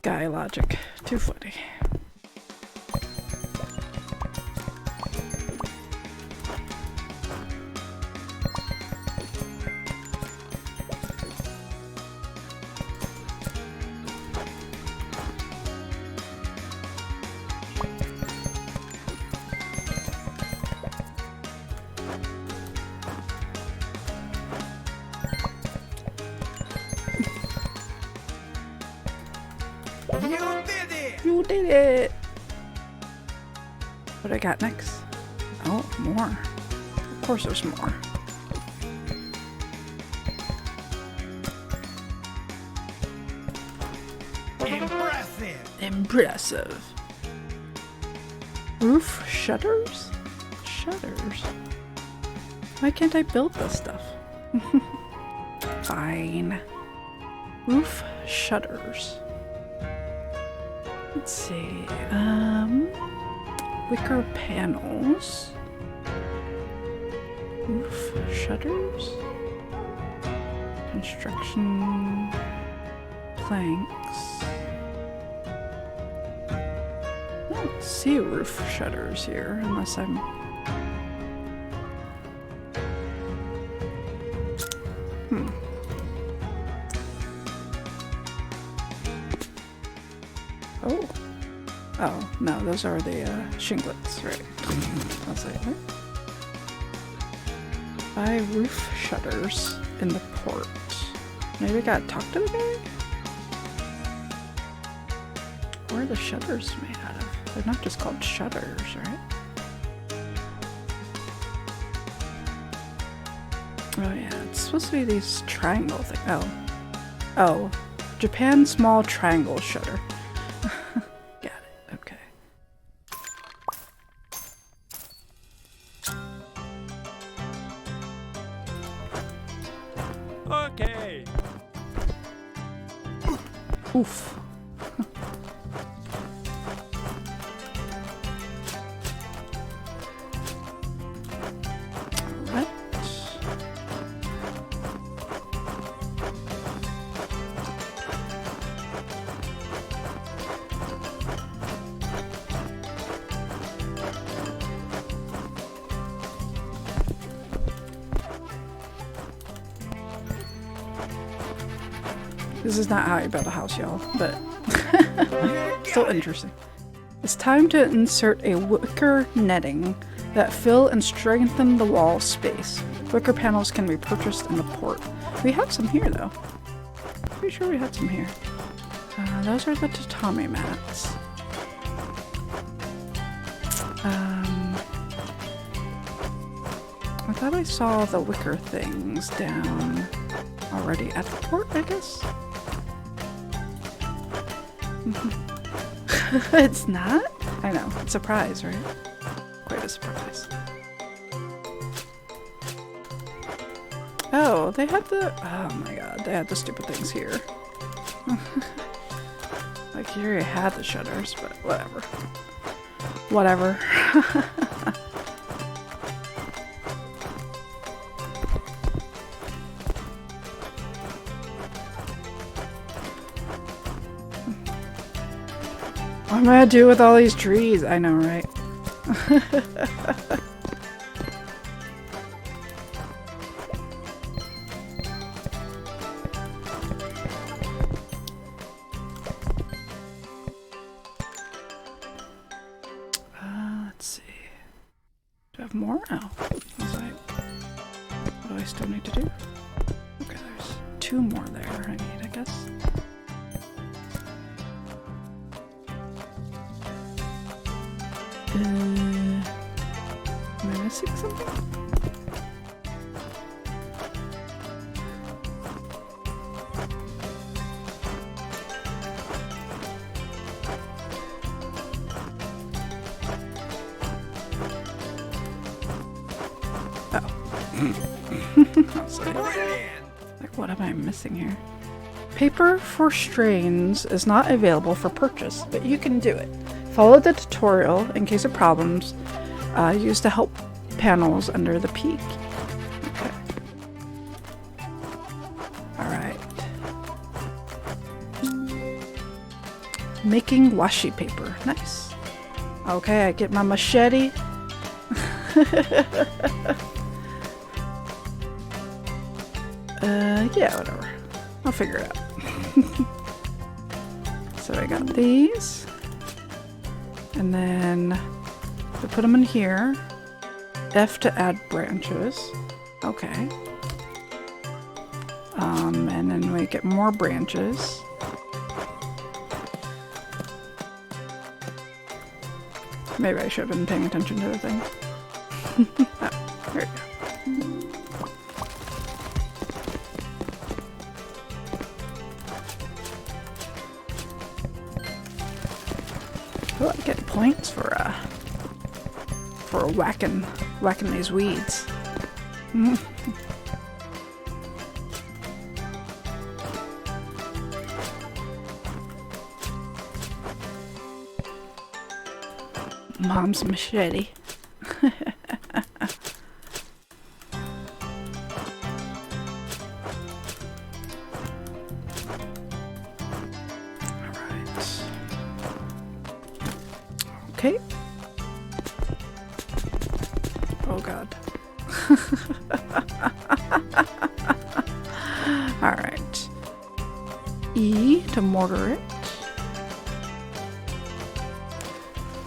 Guy logic, too funny. You did it! You did it! What do I got next? Oh, more. Of course there's more. Impressive! Impressive. Roof shutters? Shutters? Why can't I build this stuff? Fine. Roof shutters. Let's see. Wicker panels. Roof shutters. Construction planks. I don't see roof shutters here unless I'm... Oh. Oh, no, those are the shinglets, right. I was like, what? Buy roof shutters in the port. Maybe I gotta talk to the guy? What are the shutters made out of? They're not just called shutters, right? Oh yeah, it's supposed to be these triangle things. Oh. Oh. Japan small triangle shutter. Got it, okay. Okay! Oof. This is not how you build a house, y'all, but still interesting. It's time to insert a wicker netting that fill and strengthen the wall space. Wicker panels can be purchased in the port. We have some here, though. Pretty sure we had some here. Those are the tatami mats. I thought I saw the wicker things down already at the port, I guess? It's not? I know. It's a surprise, right? Quite a surprise. Oh, they had the... Oh my god, they had the stupid things here. Like, here you had the shutters, but whatever. Whatever. What am I gonna do with all these trees? I know, right? Let's see. Do I have more? Oh. What do I still need to do? Okay, there's 2 more there I need, I guess. Am I missing something? Like, what am I missing here? Paper for strains is not available for purchase, but you can do it. Follow the tutorial in case of problems. Used to help panels under the peak. Okay. Alright. Making washi paper. Nice. Okay, I get my machete. Yeah, whatever. I'll figure it out. So I got these. And then we put them in here. F to add branches. Okay. And then we get more branches. Maybe I should have been paying attention to the thing. Oh, here we go. Oh, I get points for whacking these weeds. Mom's machete. Okay. Oh god. Alright. E to mortar it.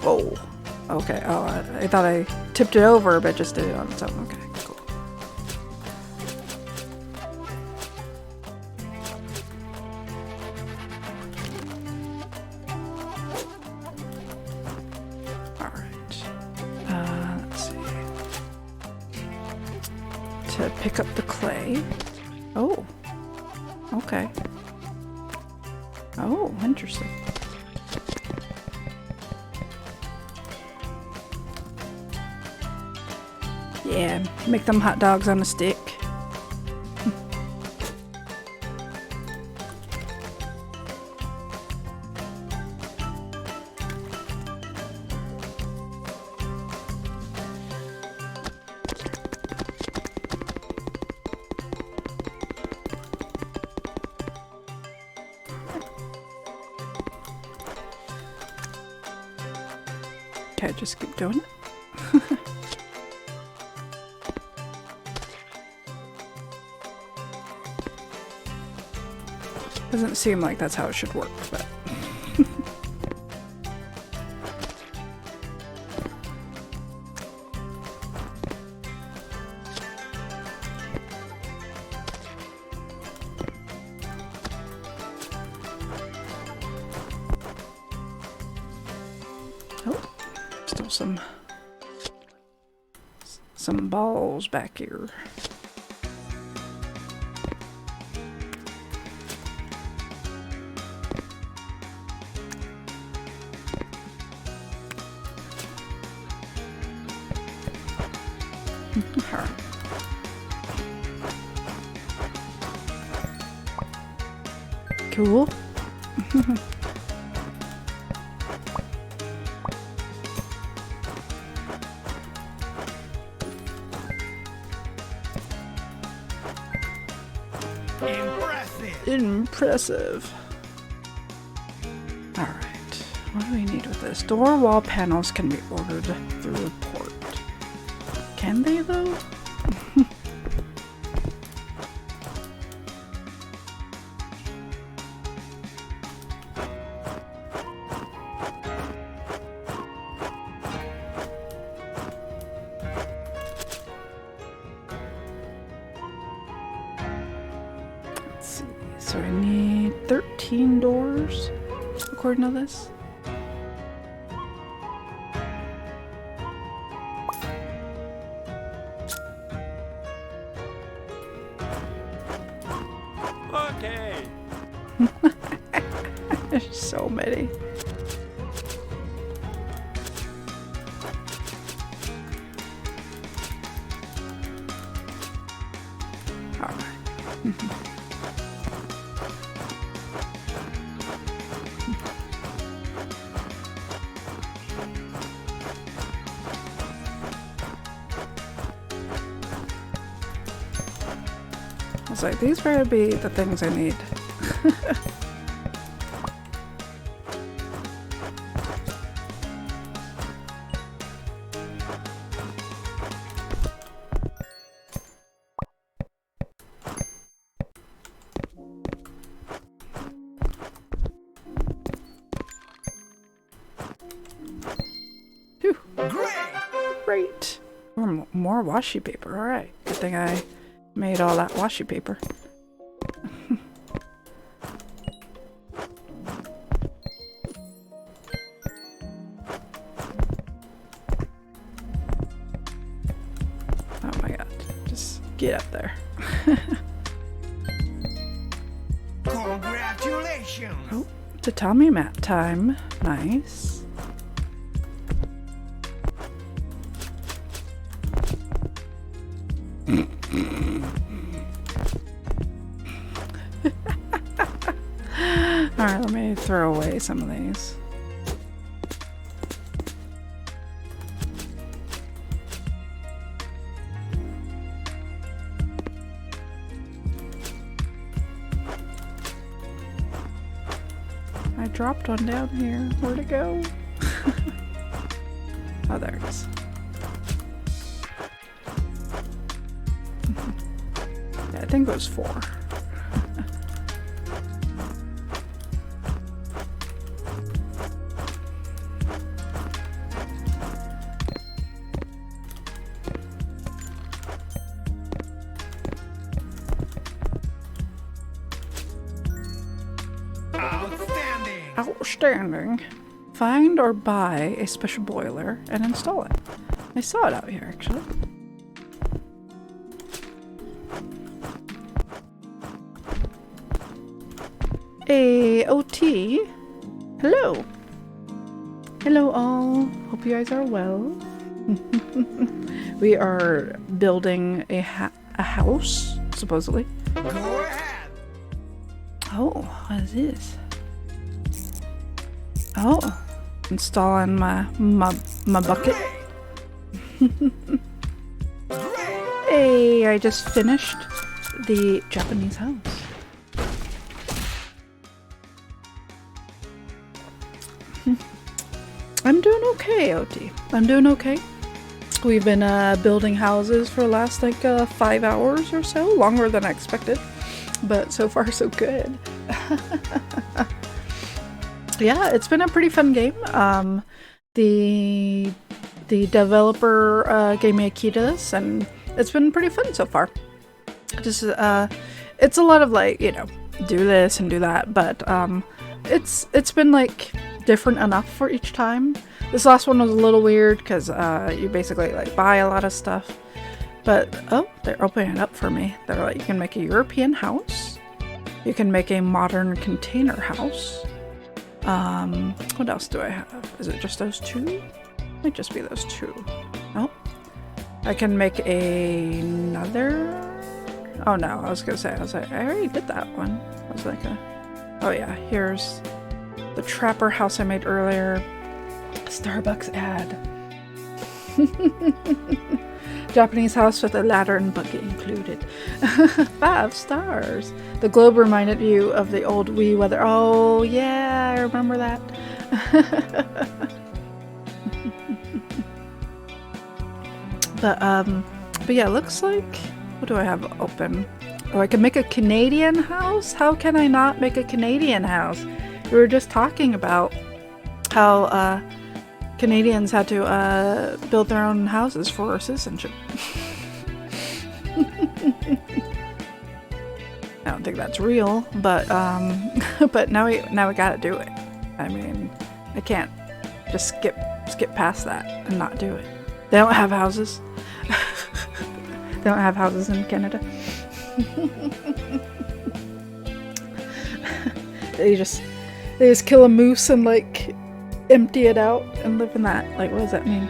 Oh. Okay. Oh, I thought I tipped it over, but just did it on its own. Okay, cool. Let's see. To pick up the clay. Oh. Okay. Oh, interesting. Yeah, make them hot dogs on a stick. Okay, just keep doing it. Doesn't seem like that's how it should work, but... Oh, still some balls back here. Alright. Cool. Impressive. Impressive. Alright. What do we need with this? Door wall panels can be ordered through a port. Can they though? Let's see. So I need 13 doors according to this. Okay. There's so many. Alright. I was like, these better be the things I need. Phew. Great. More washi paper. Alright. Good thing I made all that washi paper. Oh my god. Just get up there. Congratulations. Oh, tatami mat time. Nice. Alright, let me throw away some of these. I dropped one down here. Where'd it go? Oh, there it is. Yeah, I think it was 4. Outstanding. Outstanding. Find or buy a special boiler and install it. I saw it out here, actually. OT. Hello. Hello all. Hope you guys are well. We are building a house, supposedly. Go ahead. Oh, what is this? Oh, installing my bucket. Hey, I just finished the Japanese house. I'm doing okay, OT. I'm doing okay. We've been building houses for the last like 5 hours or so, longer than I expected, but so far so good. Yeah, it's been a pretty fun game. The developer gave me a key to this, and it's been pretty fun so far. Just it's a lot of like, you know, do this and do that, but it's been like different enough for each time. This last one was a little weird because you basically like buy a lot of stuff. But oh, they're opening it up for me. They're like, you can make a European house. You can make a modern container house. What else do I have? Is it just those two? Might just be those two. Oh, I can make another. Oh no, I was like, I already did that one. I was like, oh yeah, here's the trapper house I made earlier. Starbucks ad. Japanese house with a ladder and bucket included. 5 stars. The globe reminded you of the old Wii weather. Oh yeah, I remember that. But yeah, looks like, what do I have open? Oh, I can make a Canadian house? How can I not make a Canadian house? We were just talking about how Canadians had to build their own houses for citizenship. I don't think that's real, but but now we gotta do it. I mean, I can't just skip past that and not do it. They don't have houses. They don't have houses in Canada. They just kill a moose and like empty it out and live in that. Like, what does that mean?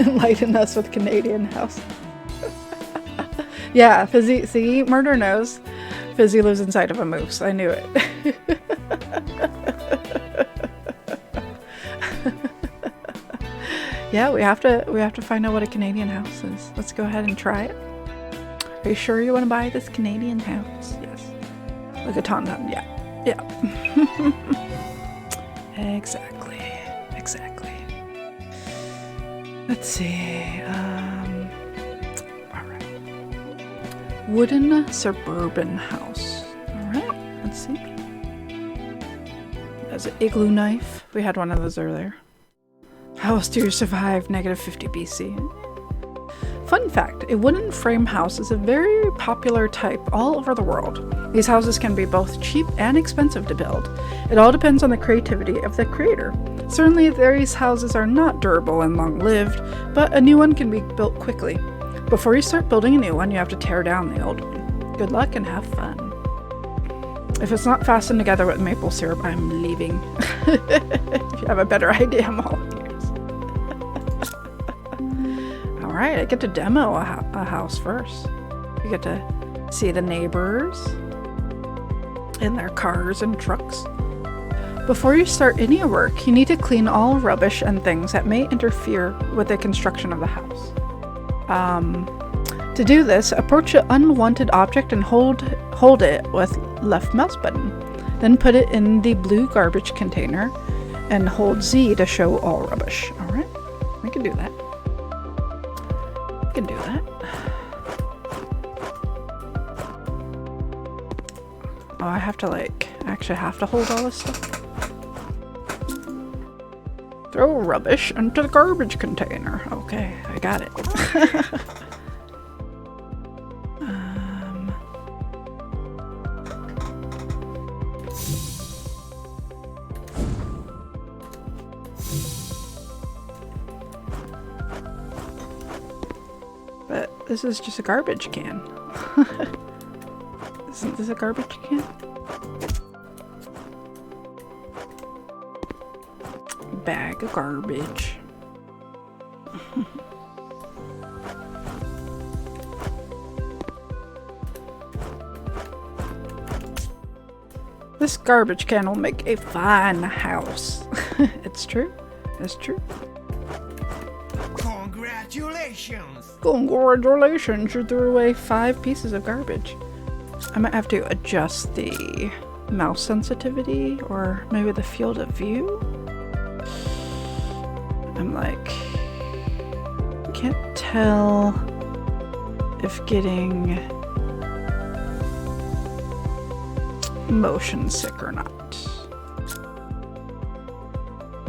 Enlighten us with Canadian house. Yeah, Fizzy, see, Murder knows. Fizzy lives inside of a moose. I knew it. Yeah, we have to find out what a Canadian house is. Let's go ahead and try it. Are you sure you want to buy this Canadian house? Yes. Like a tauntaun. Yeah. Yeah. Exactly. Let's see. All right. Wooden suburban house. All right. Let's see. There's an igloo knife. We had one of those earlier. How else do you survive -50 BC? Fun fact, a wooden frame house is a very popular type all over the world. These houses can be both cheap and expensive to build. It all depends on the creativity of the creator. Certainly, these houses are not durable and long-lived, but a new one can be built quickly. Before you start building a new one, you have to tear down the old one. Good luck and have fun. If it's not fastened together with maple syrup, I'm leaving. If you have a better idea, I'm all ears. Alright, I get to demo a house first. You get to see the neighbors in their cars and trucks. Before you start any work, you need to clean all rubbish and things that may interfere with the construction of the house. To do this, approach an unwanted object and hold it with left mouse button. Then put it in the blue garbage container and hold Z to show all rubbish. Alright, we can do that. Can do that. Oh, I have to actually have to hold all this stuff. Throw rubbish into the garbage container. Okay, I got it. But this is just a garbage can. Isn't this a garbage can? Bag of garbage. This garbage can will make a fine house. It's true. It's true. Congratulations! Congratulations, you threw away 5 pieces of garbage. I might have to adjust the mouse sensitivity or maybe the field of view. I'm like, can't tell if getting motion sick or not.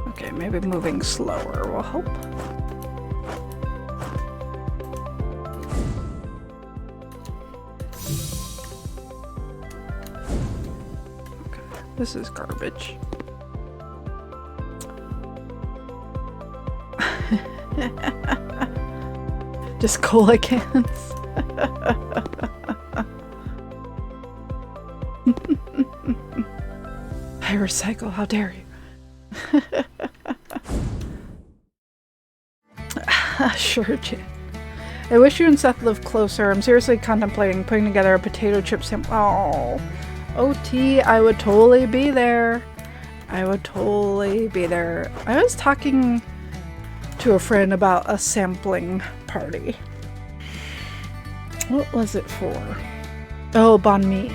Okay, maybe moving slower will help. Okay, this is garbage. Just cola cans. I recycle, how dare you. Sure, Jan. I wish you and Seth lived closer. I'm seriously contemplating putting together a potato chip sample. Oh, OT, I would totally be there. I would totally be there. I was talking to a friend about a sampling party. What was it for? Oh, banh mi.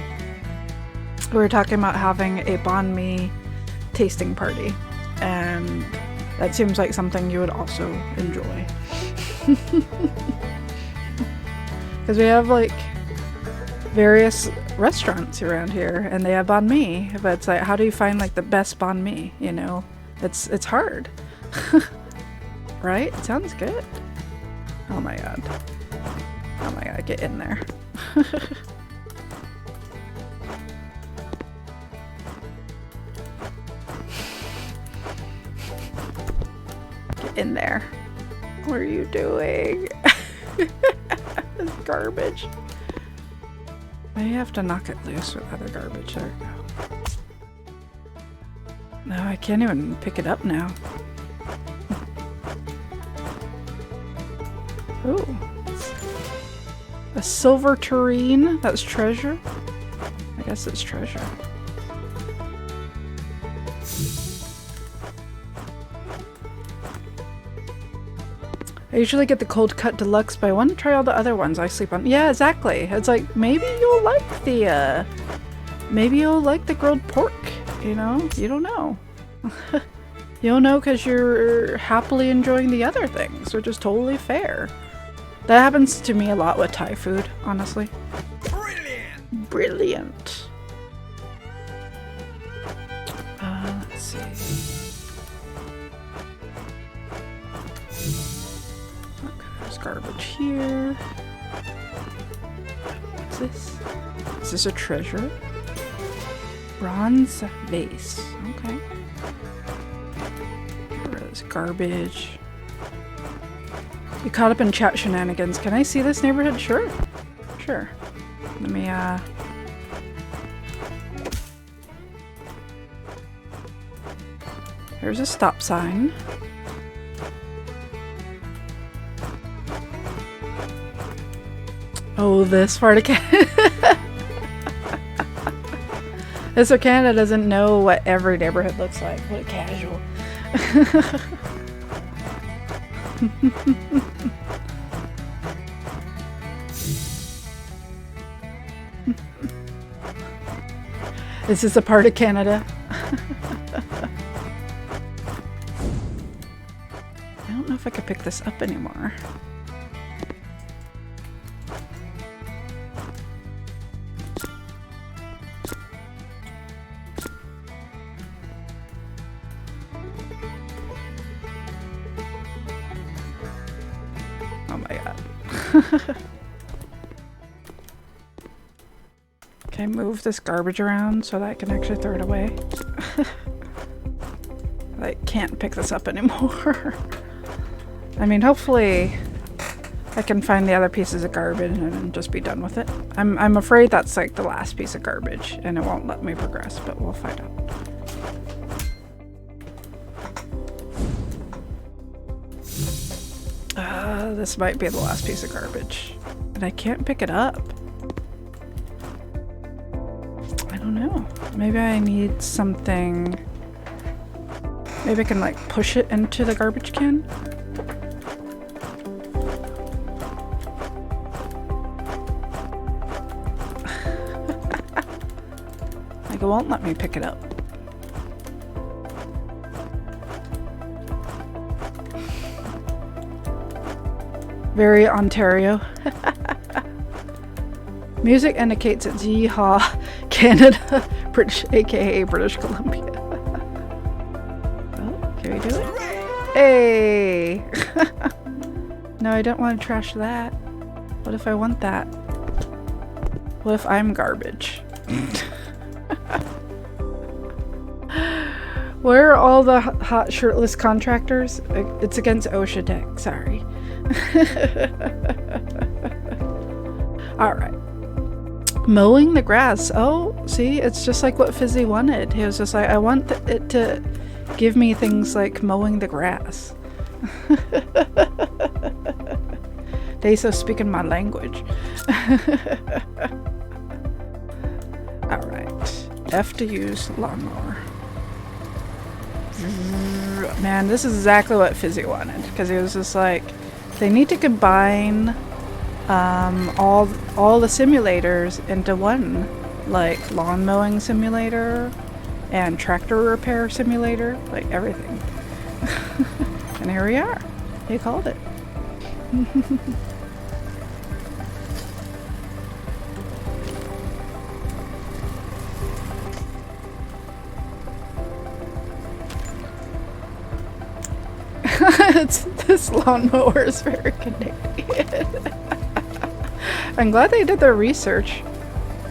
We were talking about having a banh mi tasting party, and that seems like something you would also enjoy. Because we have like various restaurants around here and they have banh mi, but it's like, how do you find like the best banh mi, you know? It's hard. Right? It sounds good. Oh my god. Oh my god, get in there. Get in there. What are you doing? This garbage. I have to knock it loose with other garbage. There we go. No, I can't even pick it up now. Ooh. A silver tureen. That's treasure? I guess it's treasure. I usually get the cold cut deluxe, but I want to try all the other ones I sleep on. Yeah, exactly. It's like, maybe you'll like the, maybe you'll like the grilled pork, you know? You don't know. You'll know because you're happily enjoying the other things, which is totally fair. That happens to me a lot with Thai food, honestly. Brilliant! Brilliant. Let's see. Okay, there's garbage here. What's this? Is this a treasure? Bronze vase. Okay. Get rid of this garbage. You caught up in chat shenanigans. Can I see this neighborhood? Sure. Sure. Let me, There's a stop sign. Oh, this part of Canada. This of Canada doesn't know what every neighborhood looks like. What a casual. This is a part of Canada. I don't know if I could pick this up anymore. Oh my god. Can I move this garbage around so that I can actually throw it away? I can't pick this up anymore. I mean, hopefully I can find the other pieces of garbage and just be done with it. I'm afraid that's like the last piece of garbage and it won't let me progress, but we'll find out. This might be the last piece of garbage. And I can't pick it up. I don't know. Maybe I need something. Maybe I can like push it into the garbage can. Like it won't let me pick it up. Very Ontario. Music indicates it's yeehaw, Canada. British, aka British Columbia. Oh, can we do it? Hey! No, I don't want to trash that. What if I want that? What if I'm garbage? Where are all the hot shirtless contractors? It's against OSHA Tech, sorry. Alright. Mowing the grass. Oh, see, it's just like what Fizzy wanted. He was just like, I want it to give me things like mowing the grass. They so speaking my language. Alright. F to use lawnmower. Man, this is exactly what Fizzy wanted. Because he was just like, they need to combine all the simulators into one. Like lawn mowing simulator and tractor repair simulator. Like everything. And here we are. He called it. This lawnmower is very Canadian. I'm glad they did their research.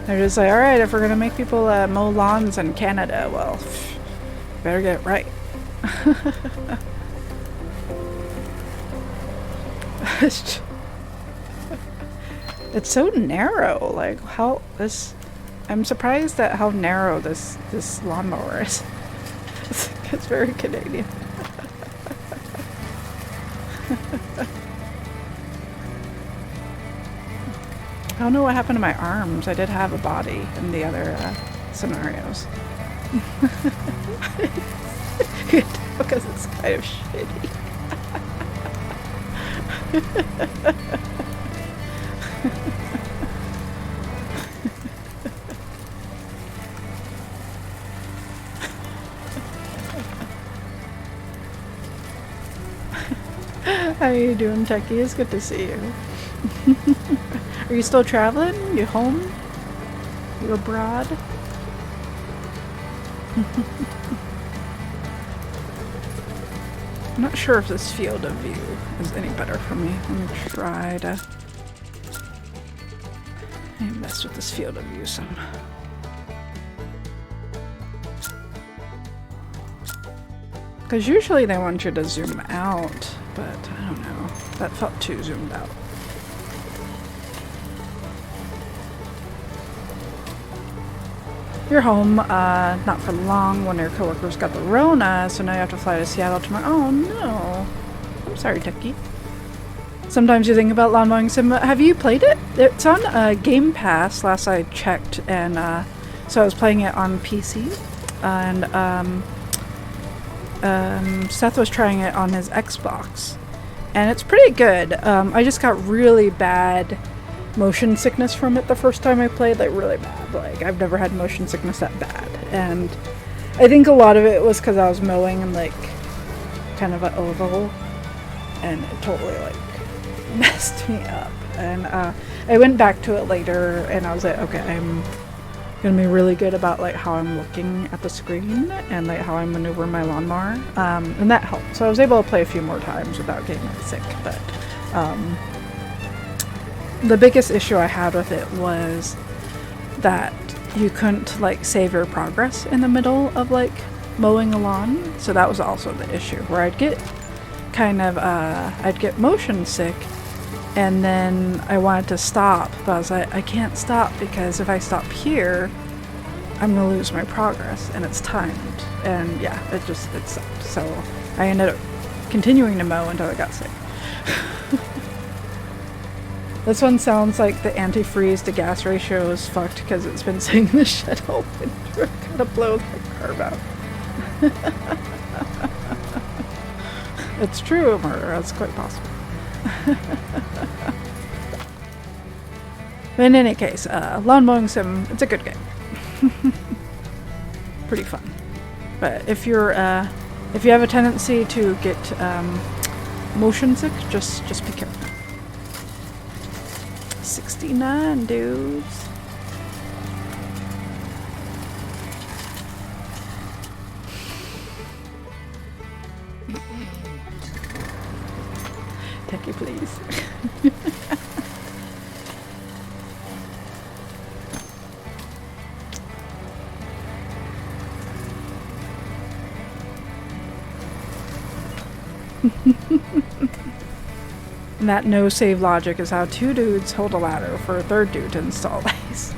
They're just like, alright, if we're gonna make people mow lawns in Canada, well, better get it right. It's so narrow. Like how this, I'm surprised at how narrow this lawnmower is. It's very Canadian. I don't know what happened to my arms. I did have a body in the other scenarios. Because it's kind of shitty. How you doing, Techie? It's good to see you. Are you still traveling? You home? You abroad? I'm not sure if this field of view is any better for me. Let me try to mess with this field of view some. Because usually they want you to zoom out, but I don't know. That felt too zoomed out. You're home, not for long. One of your coworkers got the Rona, so now you have to fly to Seattle tomorrow. Oh no. I'm sorry, Techie. Sometimes you think about lawn mowing sim. Have you played it? It's on Game Pass, last I checked, and so I was playing it on PC, and Seth was trying it on his Xbox, and it's pretty good. I just got really bad motion sickness from it the first time I played, like really bad. Like I've never had motion sickness that bad, and I think a lot of it was because I was mowing in like kind of an oval, and it totally like messed me up. And I went back to it later, and I was like, okay, I'm gonna be really good about like how I'm looking at the screen and like how I maneuver my lawnmower, and that helped. So I was able to play a few more times without getting sick. But the biggest issue I had with it was that you couldn't like save your progress in the middle of like mowing a lawn. So that was also the issue, where I'd get kind of I'd get motion sick, and then I wanted to stop, but I was like, I can't stop because if I stop here, I'm gonna lose my progress, and it's timed. And yeah, it sucked. So I ended up continuing to mow until I got sick. This one sounds like the antifreeze to gas ratio is fucked because it's been sitting in the shed open. We're gonna blow the carb out. It's true, murder. That's quite possible. But in any case, lawn mowing sim, it's a good game. Pretty fun. But if you have a tendency to get motion sick, just be careful. 69 dudes. Techie, please. And that no save logic is how two dudes hold a ladder for a third dude to install ice.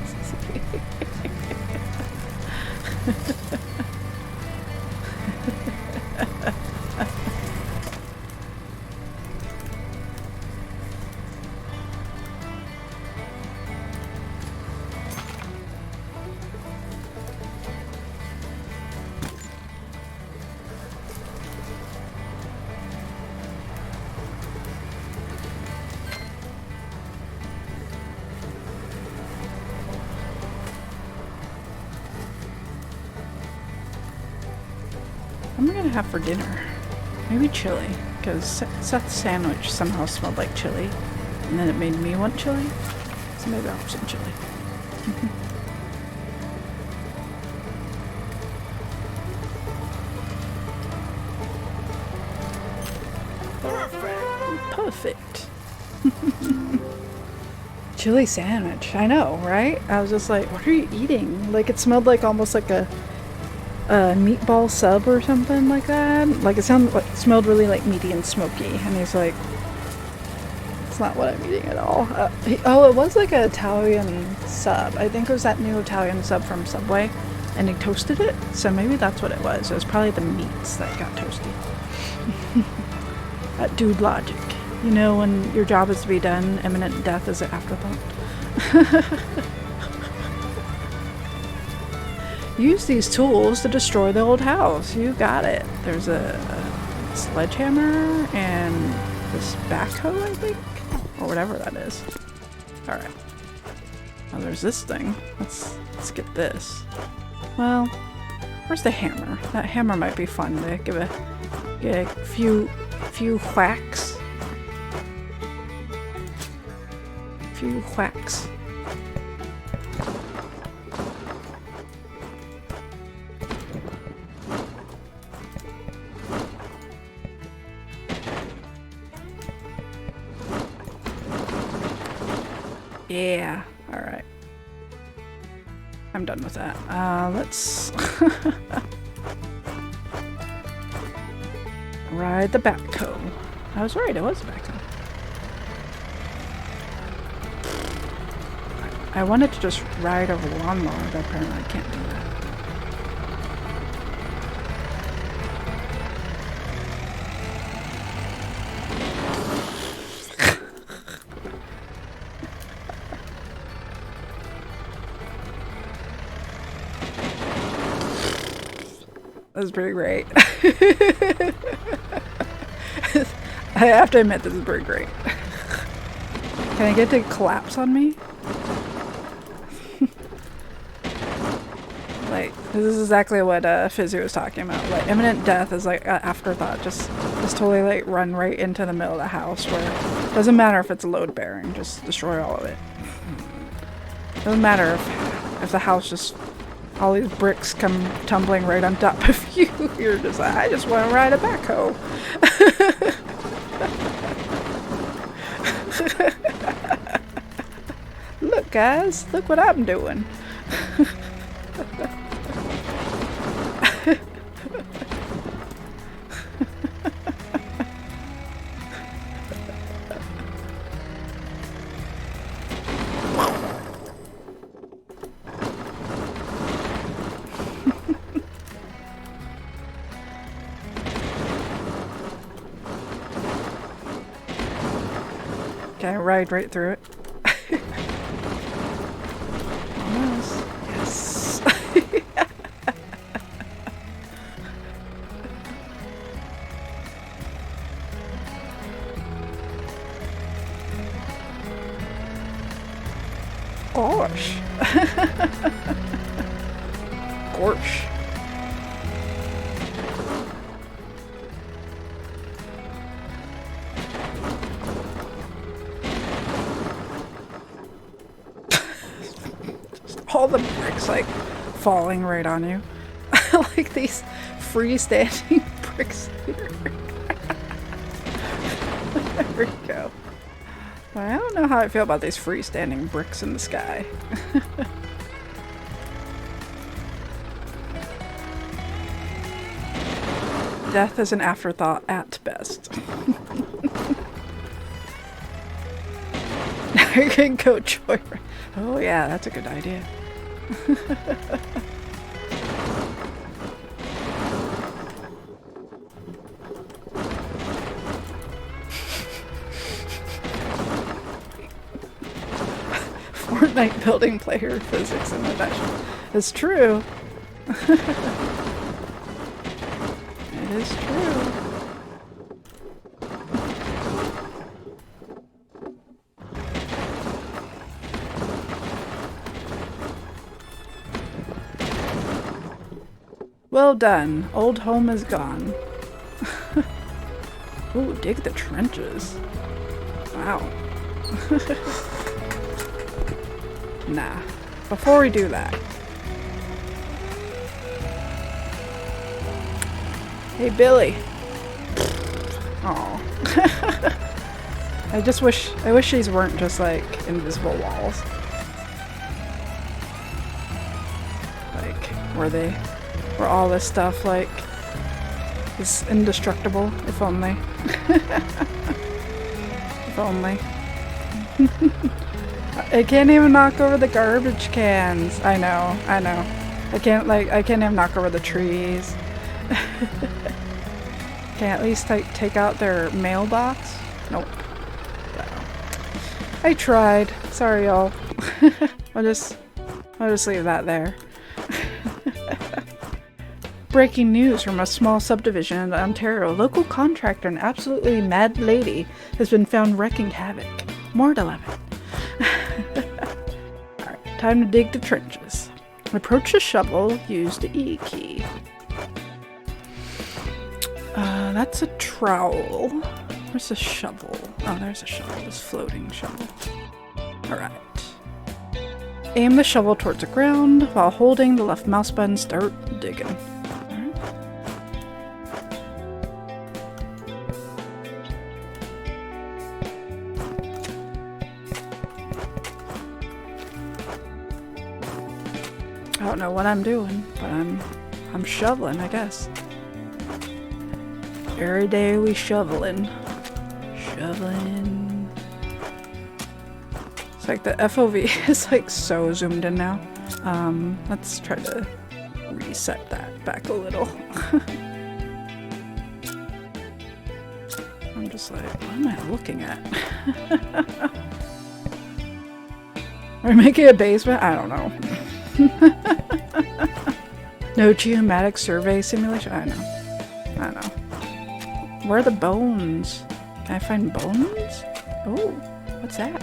What am I gonna have for dinner? Maybe chili, because Seth's sandwich somehow smelled like chili, and then it made me want chili, so maybe I'll have some chili. Perfect. Chili sandwich. I know, right? I was just like, what are you eating? Like, it smelled like almost like a meatball sub or something like that. Like, it smelled really like meaty and smoky. And he's like, it's not what I'm eating at all. Oh, it was like an Italian sub. I think it was that new Italian sub from Subway. And he toasted it. So maybe that's what it was. It was probably the meats that got toasted. That dude logic. You know, when your job is to be done, imminent death is an afterthought. Use these tools to destroy the old house. You got it. There's a sledgehammer and this backhoe, I think? Or whatever that is. Alright. Now there's this thing. Let's get this. Well, where's the hammer? That hammer might be fun to get a few whacks. Few whacks. Yeah, alright. I'm done with that. Let's ride the backhoe. I was right, it was a backhoe. I wanted to just ride over the lawnmower, but apparently I can't do that. That was pretty great. I have to admit, this is pretty great. Can I get to collapse on me? Like, this is exactly what Fizzy was talking about. Like, imminent death is like an afterthought. Just totally like run right into the middle of the house where it doesn't matter if it's load bearing, just destroy all of it. Doesn't matter if the house just, all these bricks come tumbling right on top of you. You're just like, I just want to ride a backhoe. Look guys, look what I'm doing. Can I ride right through it? Almost. Yes. Gosh. Gosh. All the bricks like falling right on you. Like these freestanding bricks later. There we go. Well, I don't know how I feel about these freestanding bricks in the sky. Death is an afterthought at best. I can go joyride. Oh yeah, that's a good idea. Fortnite building player physics in the dash. It's true. It is true. Well done. Old home is gone. Ooh, dig the trenches. Wow. Nah. Before we do that. Hey, Billy. Aw. I wish these weren't just like invisible walls. Like, where all this stuff like is indestructible, if only. If only. I can't even knock over the garbage cans. I know. I can't even knock over the trees. Can I at least take out their mailbox? Nope. No. I tried. Sorry, y'all. I'll just leave that there. Breaking news from a small subdivision in Ontario. Local contractor, an absolutely mad lady, has been found wreaking havoc. More at 11. Alright, time to dig the trenches. Approach the shovel, use the E key. That's a trowel. Where's the shovel? Oh, there's a shovel. This floating shovel. Alright. Aim the shovel towards the ground. While holding the left mouse button, start digging. Alright. I don't know what I'm doing, but I'm shoveling, I guess. Every day we shoveling. Shoveling. It's like the FOV is like so zoomed in now. Let's try to reset that back a little. I'm just like, what am I looking at? Are we making a basement? I don't know. No geomatic survey simulation? I know. Where are the bones? Can I find bones? Oh, what's that?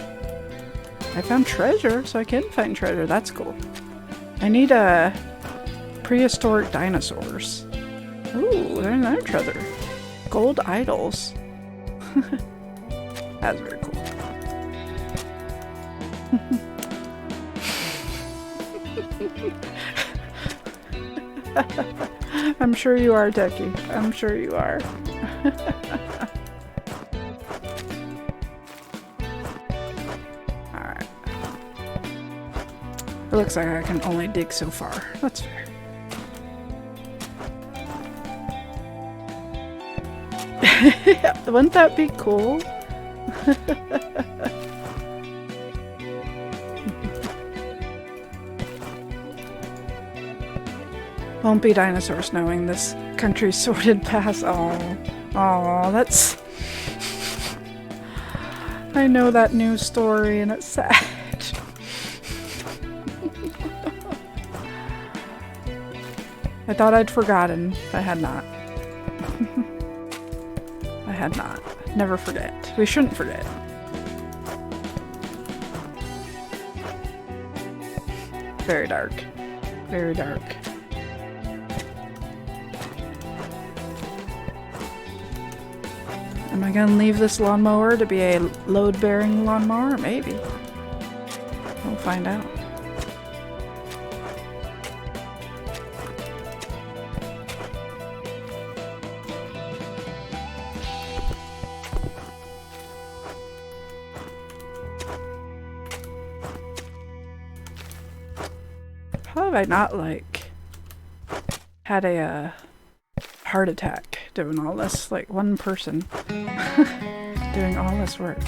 I found treasure, so I can find treasure. That's cool. I need prehistoric dinosaurs. Ooh, there's another treasure. Gold idols. That's very cool. I'm sure you are, Techie. I'm sure you are. Alright. It looks like I can only dig so far. That's fair. Wouldn't that be cool? Won't be dinosaurs knowing this country's sordid past. Oh, that's... I know that news story and it's sad. I thought I'd forgotten. I had not. I had not. Never forget. We shouldn't forget. Very dark. Very dark. Am I gonna leave this lawnmower to be a load-bearing lawnmower? Maybe. We'll find out. have I not, like, had a heart attack doing all this? Like, one person doing all this work.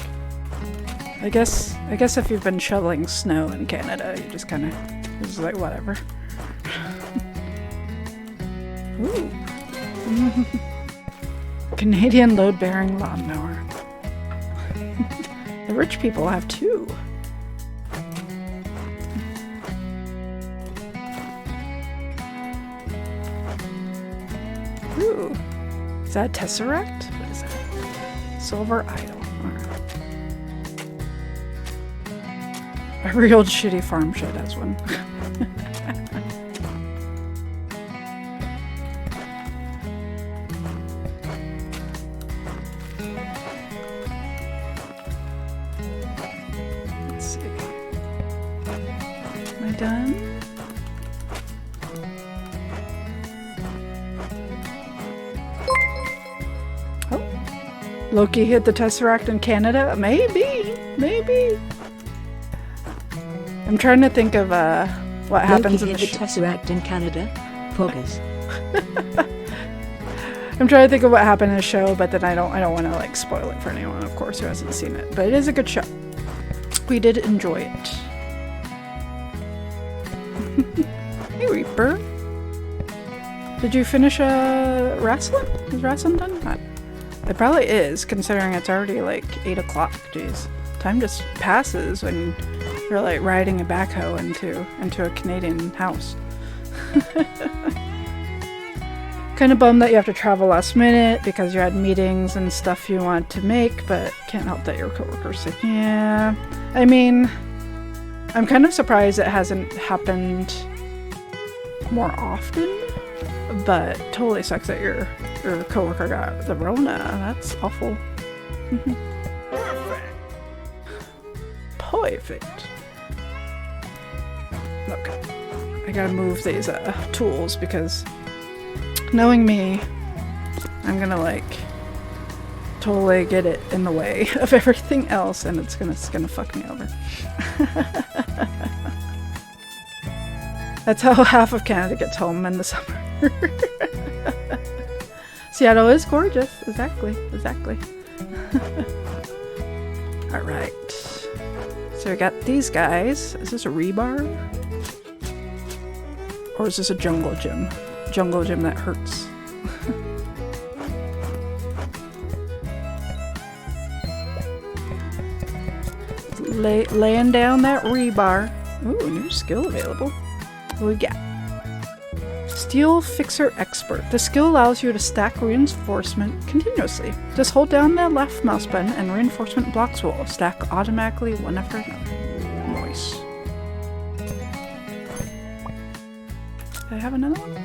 I guess if you've been shoveling snow in Canada, you just kind of, it's like, whatever. Ooh. Canadian load-bearing lawnmower. The rich people have two. Ooh. Is that a tesseract? What is that? Silver idol. A real shitty farm shed has one. Let's see. Am I done? Oh. Loki hit the Tesseract in Canada? Maybe. Maybe. I'm trying to think of what happens in the Tesseract in Canada. Poggers. I'm trying to think of what happened in the show, but then I don't want to like spoil it for anyone, of course, who hasn't seen it. But it is a good show. We did enjoy it. Hey Reaper, did you finish wrestling? Is wrestling done? It probably is, considering it's already like 8 o'clock. Jeez, time just passes when you're like riding a backhoe into a Canadian house. Kind of bummed that you have to travel last minute because you had meetings and stuff you wanted to make, but can't help that your coworker's sick. Yeah, I mean, I'm kind of surprised it hasn't happened more often, but totally sucks that your coworker got the Rona. That's awful. Perfect. Okay, I gotta move these tools because knowing me, I'm gonna like totally get it in the way of everything else, and it's gonna fuck me over. That's how half of Canada gets home in the summer. Seattle is gorgeous. Exactly. Alright. So we got these guys. Is this a rebar? Or is this a jungle gym? Jungle gym that hurts. Laying down that rebar. Ooh, new skill available. What we got? Steel Fixer Expert. The skill allows you to stack reinforcement continuously. Just hold down the left mouse button and reinforcement blocks will stack automatically one after another. Nice. Do I have another one? No.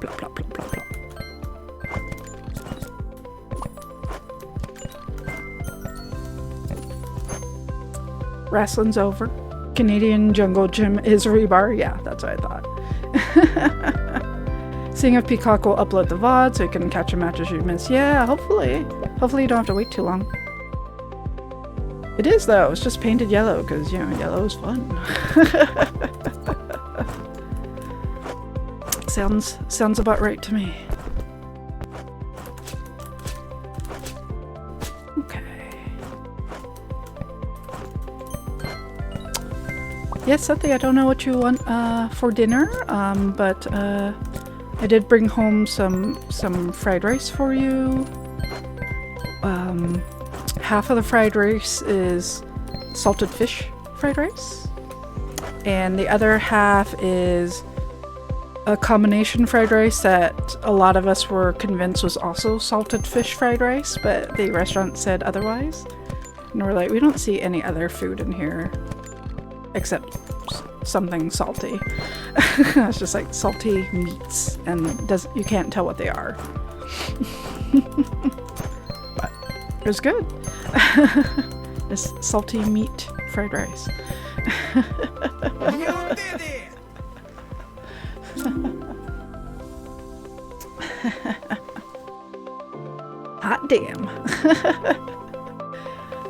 Plop, plop, plop, plop, plop. Wrestling's over. Canadian jungle gym is rebar. Yeah, that's what I thought. Seeing if Peacock will upload the VOD so you can catch a match as you miss. Yeah, hopefully. Hopefully you don't have to wait too long. It is though. It's just painted yellow because, you know, yellow is fun. Sounds about right to me. Yes, Sati, I don't know what you want for dinner, but I did bring home some fried rice for you. Half of the fried rice is salted fish fried rice, and the other half is a combination fried rice that a lot of us were convinced was also salted fish fried rice, but the restaurant said otherwise. And we're like, we don't see any other food in here except something salty. It's just like salty meats, and you can't tell what they are. But it was good. This salty meat fried rice. You did it! damn.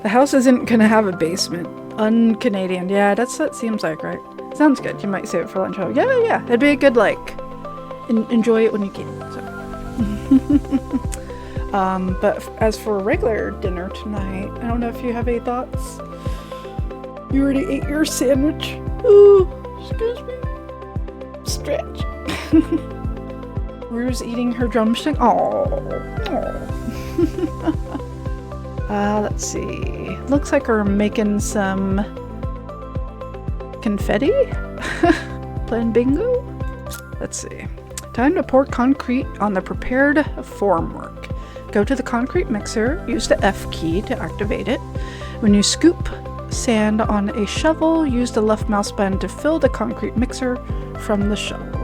The house isn't gonna have a basement. Un-Canadian. Yeah, that seems like right. Sounds good. You might save it for lunch. Oh, yeah. It'd be a good, like, enjoy it when you can. So. But as for regular dinner tonight, I don't know if you have any thoughts. You already ate your sandwich. Ooh, excuse me. Stretch. Rue's eating her drumstick. Oh. Let's see. Looks like we're making some confetti. Playing bingo. Let's see. Time to pour concrete on the prepared formwork. Go to the concrete mixer. Use the F key to activate it. When you scoop sand on a shovel, use the left mouse button to fill the concrete mixer from the shovel.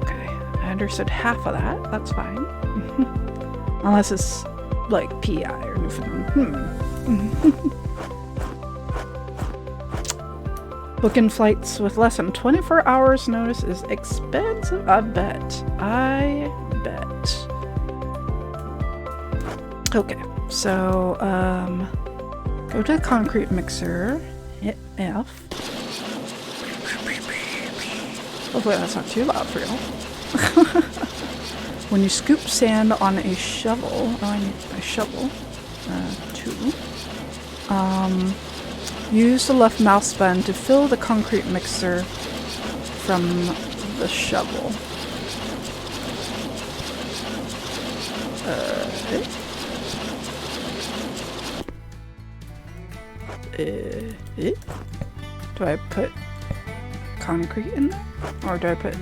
Okay, I understood half of that. That's fine. Unless it's like PI or Newfoundland. Booking flights with less than 24 hours notice is expensive. I bet. Okay, so go to the concrete mixer, hit F. Hopefully that's not too loud for y'all. When you scoop sand on a shovel, oh, I need my shovel, 2. Use the left mouse button to fill the concrete mixer from the shovel. Do I put concrete in there? Or do I put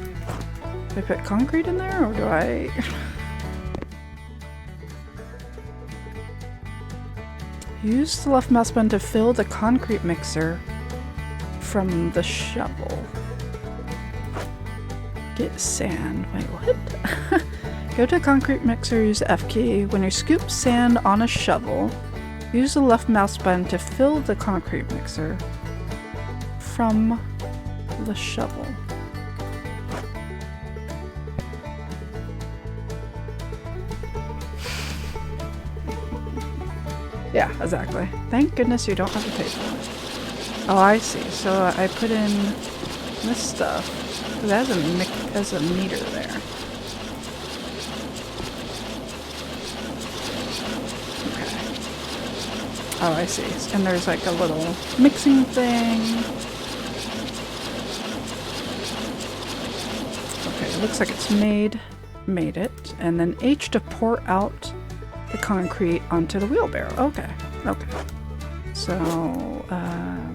concrete in there? Or do I... Use the left mouse button to fill the concrete mixer from the shovel. Get sand. Wait, what? Go to the concrete mixer, use the F key. When you scoop sand on a shovel, use the left mouse button to fill the concrete mixer from the shovel. Yeah, exactly. Thank goodness you don't have to pay for it. Oh, I see. So I put in this stuff. It has a meter there. Okay. Oh, I see. And there's like a little mixing thing. Okay, it looks like it's made it. And then H to pour out the concrete onto the wheelbarrow. Okay. So,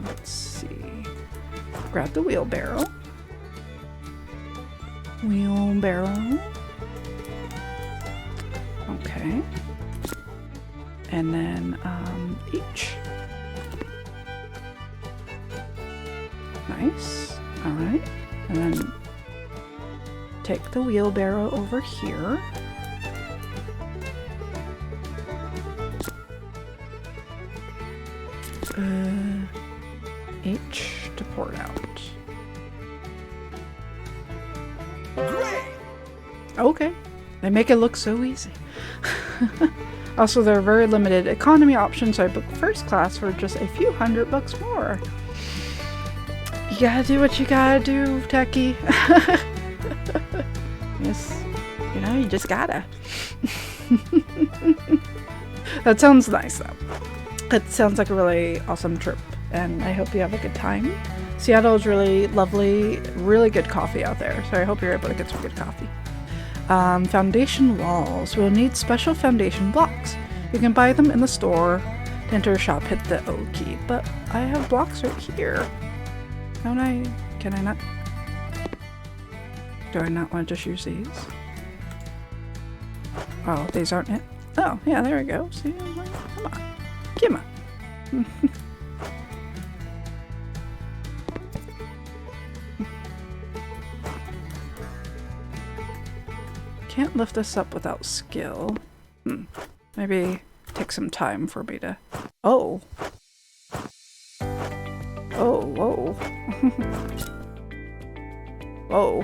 let's see. Grab the wheelbarrow. Okay. And then, H. Nice. Alright. And then take the wheelbarrow over here. H to pour it out. Great! Okay. They make it look so easy. Also, there are very limited economy options, so I booked first class for just a few $100 more. You gotta do what you gotta do, techie. Yes. You know, you just gotta. That sounds nice, though. It sounds like a really awesome trip, and I hope you have a good time. Seattle is really lovely, really good coffee out there, so I hope you're able to get some good coffee. Foundation walls. We'll need special foundation blocks. You can buy them in the store. To enter a shop, hit the O key. But I have blocks right here. Don't I? Can I not? Do I not want to just use these? Oh, these aren't it? Oh, yeah, there we go. See, come on. Come on. Can't lift this up without skill. Maybe take some time for me to... Oh. Oh, whoa. Whoa.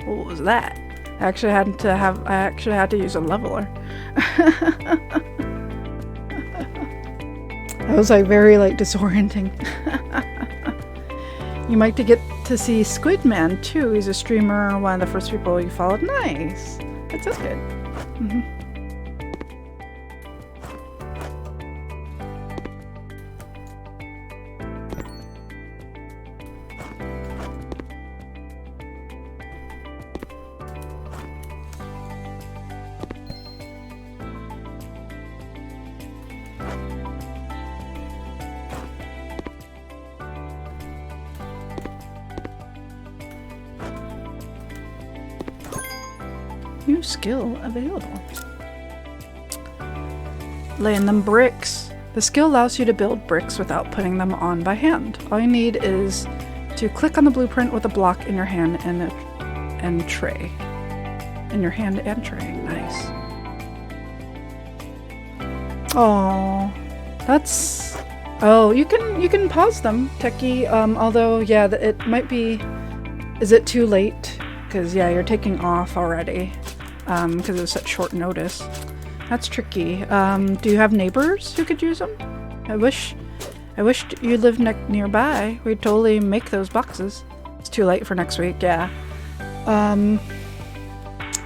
What was that? I actually had to use a leveler. That was like very like disorienting. You might get to see Squidman too. He's a streamer, one of the first people you followed. Nice. That sounds good. New skill available. Laying them bricks. The skill allows you to build bricks without putting them on by hand. All you need is to click on the blueprint with a block in your hand and tray. In your hand and tray. Nice. Oh, that's. Oh, you can pause them, Techie. Although, yeah, it might be. Is it too late? Because yeah, you're taking off already. Because it was such short notice. That's tricky. Do you have neighbors who could use them? I wished you lived nearby. We'd totally make those boxes. It's too late for next week, yeah.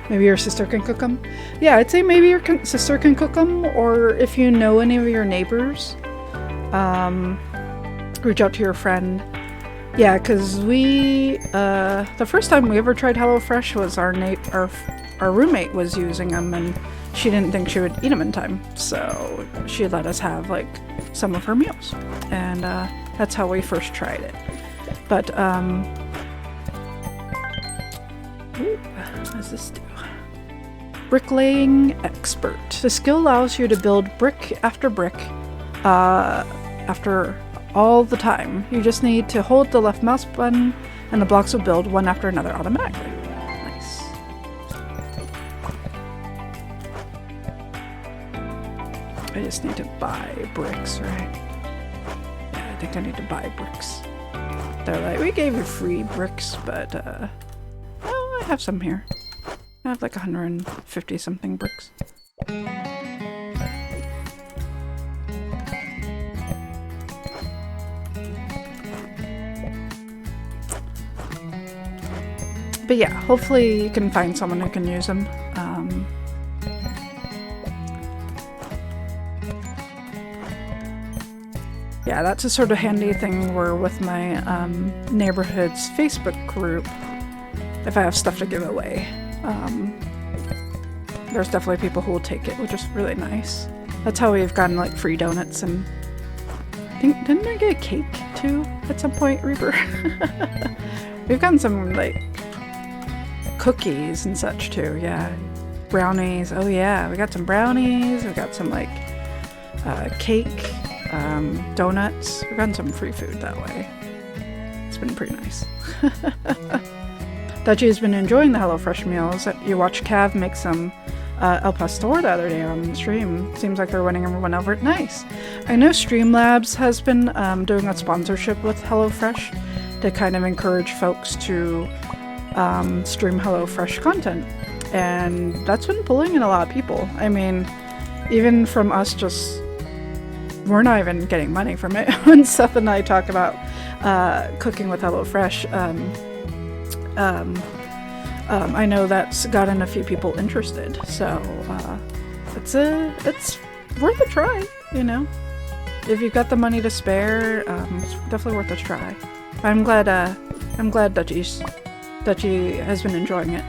Maybe your sister can cook them? Yeah, I'd say maybe your sister can cook them, or if you know any of your neighbors, reach out to your friend. Yeah, because we, the first time we ever tried HelloFresh was our roommate was using them, and she didn't think she would eat them in time, so she let us have like some of her meals, and that's how we first tried it. But what does this do? Bricklaying expert. The skill allows you to build brick after brick after all the time. You just need to hold the left mouse button and the blocks will build one after another automatically. Nice. I just need to buy bricks, right? Yeah, I think I need to buy bricks. They're like, we gave you free bricks, but oh, I have some here. I have like 150 something bricks. But yeah, hopefully you can find someone who can use them. Yeah, that's a sort of handy thing where with my neighborhood's Facebook group, if I have stuff to give away, there's definitely people who will take it, which is really nice. That's how we've gotten like free donuts, and I think, didn't I get a cake too at some point, Reaper? We've gotten some like cookies and such too, yeah. Brownies, oh yeah, we got some brownies, we got some like cake, donuts. We've gotten some free food that way. It's been pretty nice. Dutchie's been enjoying the HelloFresh meals. You watched Cav make some El Pastor the other day on stream. Seems like they're winning everyone over. Nice. I know Streamlabs has been doing a sponsorship with HelloFresh to kind of encourage folks to stream HelloFresh content. And that's been pulling in a lot of people. I mean, even from us just... We're not even getting money from it. When Seth and I talk about cooking with HelloFresh, I know that's gotten a few people interested, so it's worth a try, you know. If you've got the money to spare, it's definitely worth a try. I'm glad Dutchie has been enjoying it.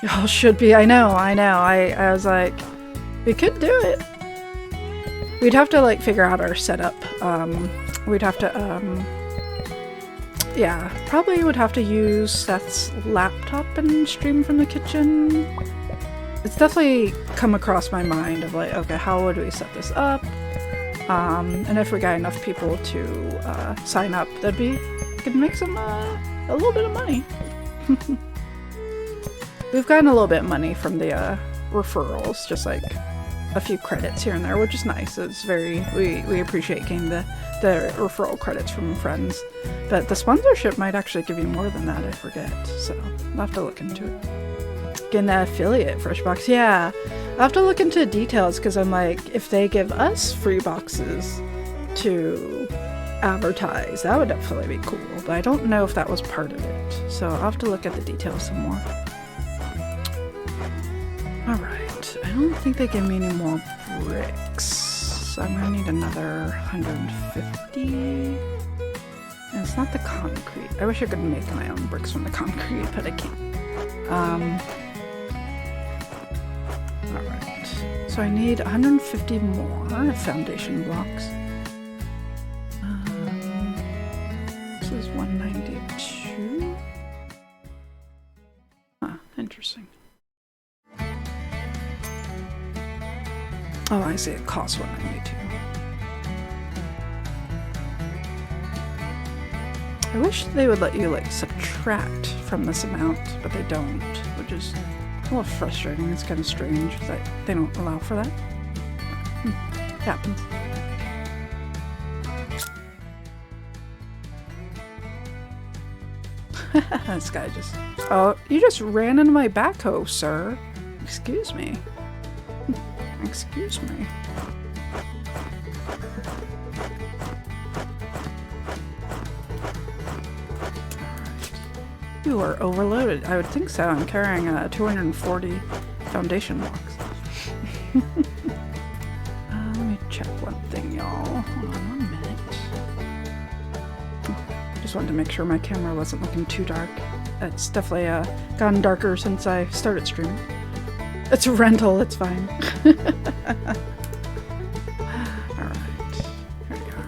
Y'all should be. I know. I was like, we could do it. We'd have to like figure out our setup. We'd have to, yeah, probably would have to use Seth's laptop and stream from the kitchen. It's definitely come across my mind of like, okay, how would we set this up? And if we got enough people to sign up, we could make some a little bit of money. We've gotten a little bit of money from the referrals, just like a few credits here and there, which is nice. It's very, we appreciate getting the referral credits from friends. But the sponsorship might actually give you more than that, I forget. So I'll have to look into it. Getting that affiliate fresh box, yeah. I'll have to look into details because I'm like, if they give us free boxes to advertise, that would definitely be cool. But I don't know if that was part of it. So I'll have to look at the details some more. Alright, I don't think they give me any more bricks. So I'm gonna need another 150. And it's not the concrete. I wish I could make my own bricks from the concrete, but I can't. Alright, so I need 150 more foundation blocks. This is 192. Huh, interesting. Oh, I see, it costs 192. I wish they would let you, like, subtract from this amount, but they don't, which is a little frustrating. It's kind of strange that they don't allow for that. It happens. This guy just... Oh, you just ran into my backhoe, sir. Excuse me. Excuse me. You are overloaded. I would think so. I'm carrying 240 foundation blocks. Let me check one thing, y'all. Hold on 1 minute. Just wanted to make sure my camera wasn't looking too dark. It's definitely gotten darker since I started streaming. It's a rental, it's fine. Alright, here we are.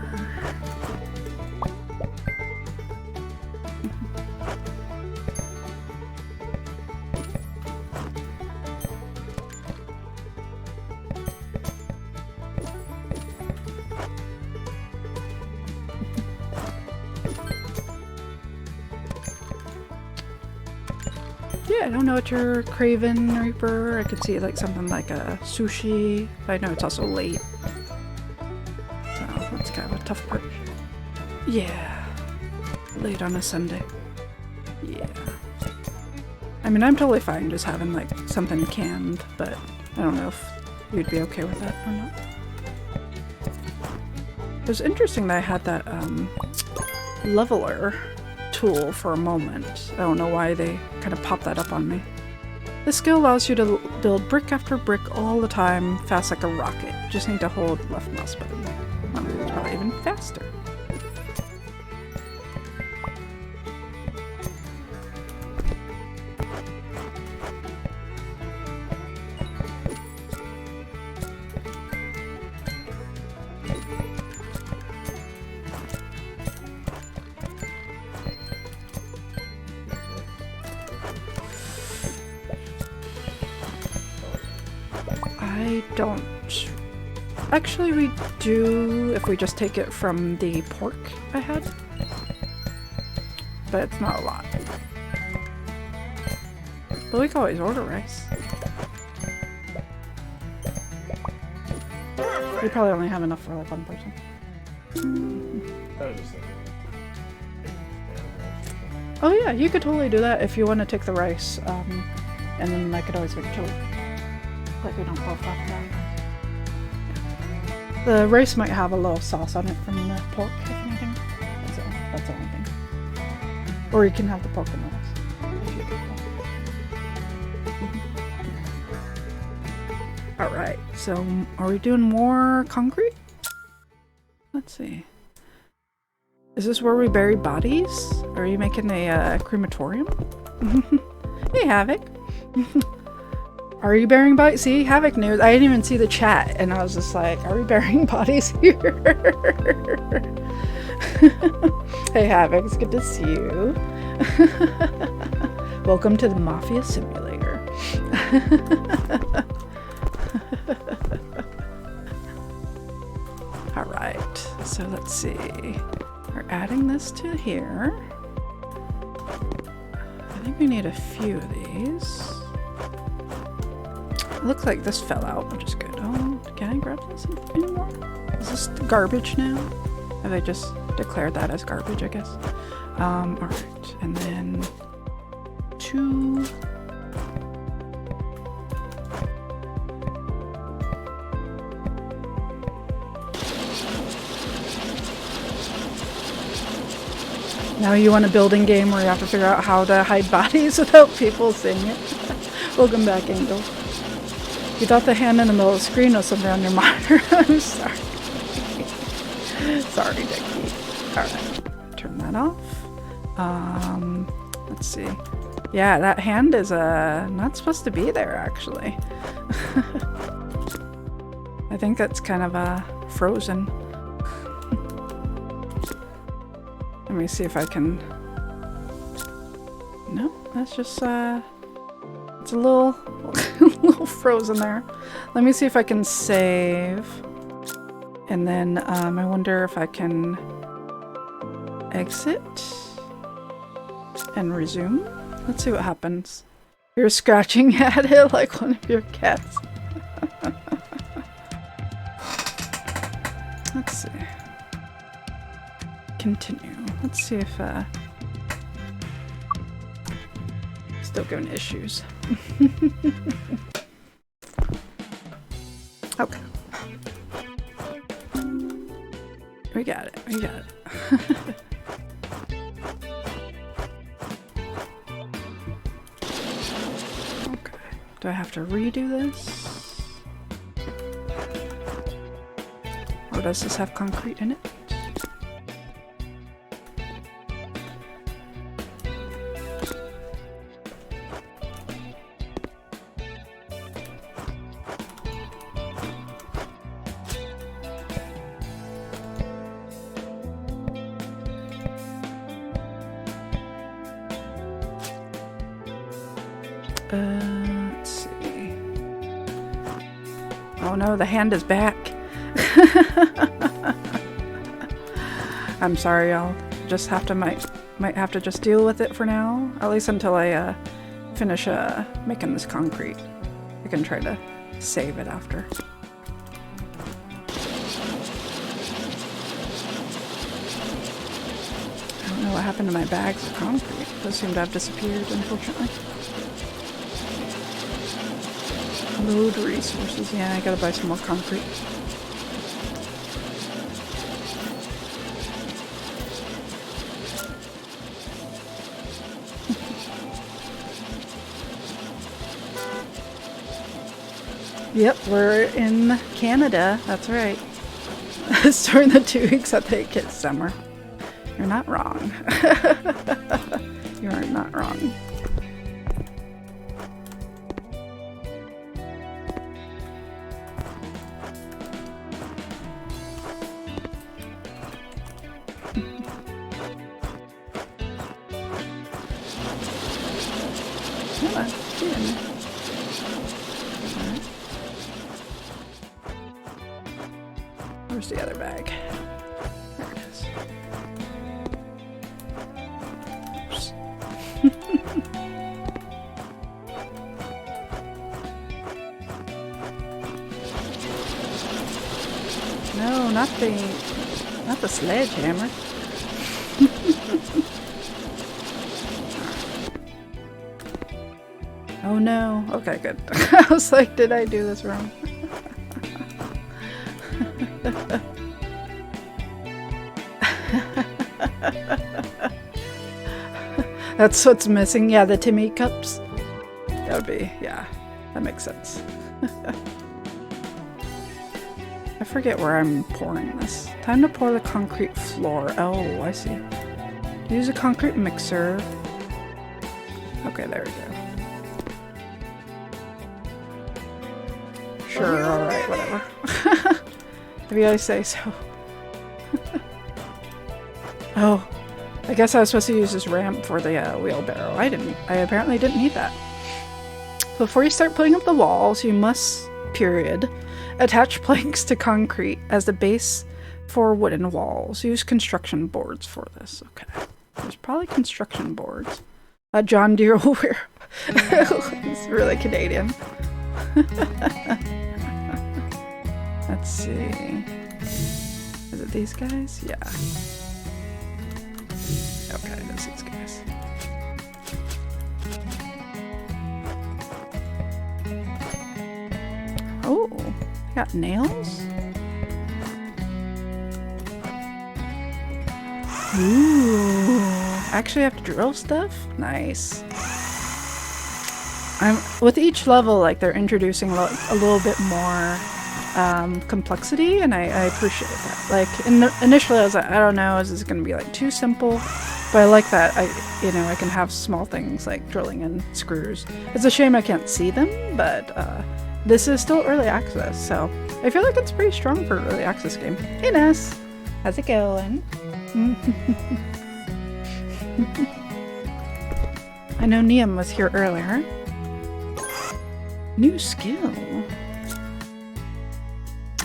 Yeah, I don't know what you're craving, Reaper. I could see like something like a sushi. I know it's also late. So that's kind of a tough part. Yeah. Late on a Sunday. Yeah. I mean, I'm totally fine just having like something canned, but I don't know if you'd be okay with that or not. It was interesting that I had that leveler tool for a moment. I don't know why they kind of popped that up on me. This skill allows you to build brick after brick all the time, fast like a rocket. Just need to hold left mouse button. It's probably even faster. I don't... Actually, we do if we just take it from the pork I had. But it's not a lot. But we can always order rice. We probably only have enough for like one person. Oh yeah, you could totally do that if you want to take the rice. And then I could always make chili. Like we don't both have that. The rice might have a little sauce on it from the pork, if anything. That's the only thing. Or you can have the pork and the rice. Alright, so are we doing more concrete? Let's see. Is this where we bury bodies? Are you making a crematorium? Hey, Havoc. Are you burying bodies? See, Havoc knew. I didn't even see the chat, and I was just like, are we burying bodies here? Hey, Havoc, it's good to see you. Welcome to the Mafia Simulator. Alright, so let's see. We're adding this to here. I think we need a few of these. It looks like this fell out, which is good. Oh, Can I grab this anymore? Is this garbage now? Have I just declared that as garbage, I guess? Alright. And then 2. Now you want a building game where you have to figure out how to hide bodies without people seeing it. Welcome back, Angel. You thought the hand in the middle of the screen was something on your monitor. I'm sorry. Sorry, Dickie. Alright. Turn that off. Let's see. Yeah, that hand is not supposed to be there, actually. I think that's kind of frozen. Let me see if I can... No, that's just, it's a little, little frozen there. Let me see if I can save. And then, I wonder if I can exit and resume. Let's see what happens. You're scratching at it like one of your cats. Let's see. Continue. Let's see if still giving issues. Okay. We got it. We got it. Okay. Do I have to redo this? Or does this have concrete in it? Let's see. Oh no, the hand is back. I'm sorry, I'll just have to might have to just deal with it for now, at least until I finish making this concrete. I can try to save it after. I don't know what happened to my bags of concrete. Those seem to have disappeared, unfortunately. Load resources. Yeah, I gotta buy some more concrete. Yep, we're in Canada. That's right. It's during the 2 weeks that they get summer. You're not wrong. You are not wrong. Where's the other bag? There it is. Oops. No, not the sledgehammer. Oh no. Okay, good. I was like, did I do this wrong? That's what's missing. Yeah, the Timmy cups. That would be, yeah, that makes sense. I forget where I'm pouring this. Time to pour the concrete floor. Oh, I see. Use a concrete mixer. Okay, there we go. Sure, alright, whatever. If you say so. Oh, I guess I was supposed to use this ramp for the wheelbarrow. I apparently didn't need that. Before you start putting up the walls, you must, period, attach planks to concrete as the base for wooden walls. Use construction boards for this. Okay. There's probably construction boards. John Deere will wear. It's really Canadian. Let's see. Is it these guys? Yeah. Okay, it is these guys. Oh, got nails? Ooh. Actually have to drill stuff? Nice. With each level, like, they're introducing a little bit more complexity, and I appreciate that. Like, initially I was like, I don't know, is this going to be like too simple? But I like that I can have small things like drilling in screws. It's a shame I can't see them, but this is still early access, so I feel like it's pretty strong for an early access game. Hey Ness, how's it going? I know Niam was here earlier. New skill.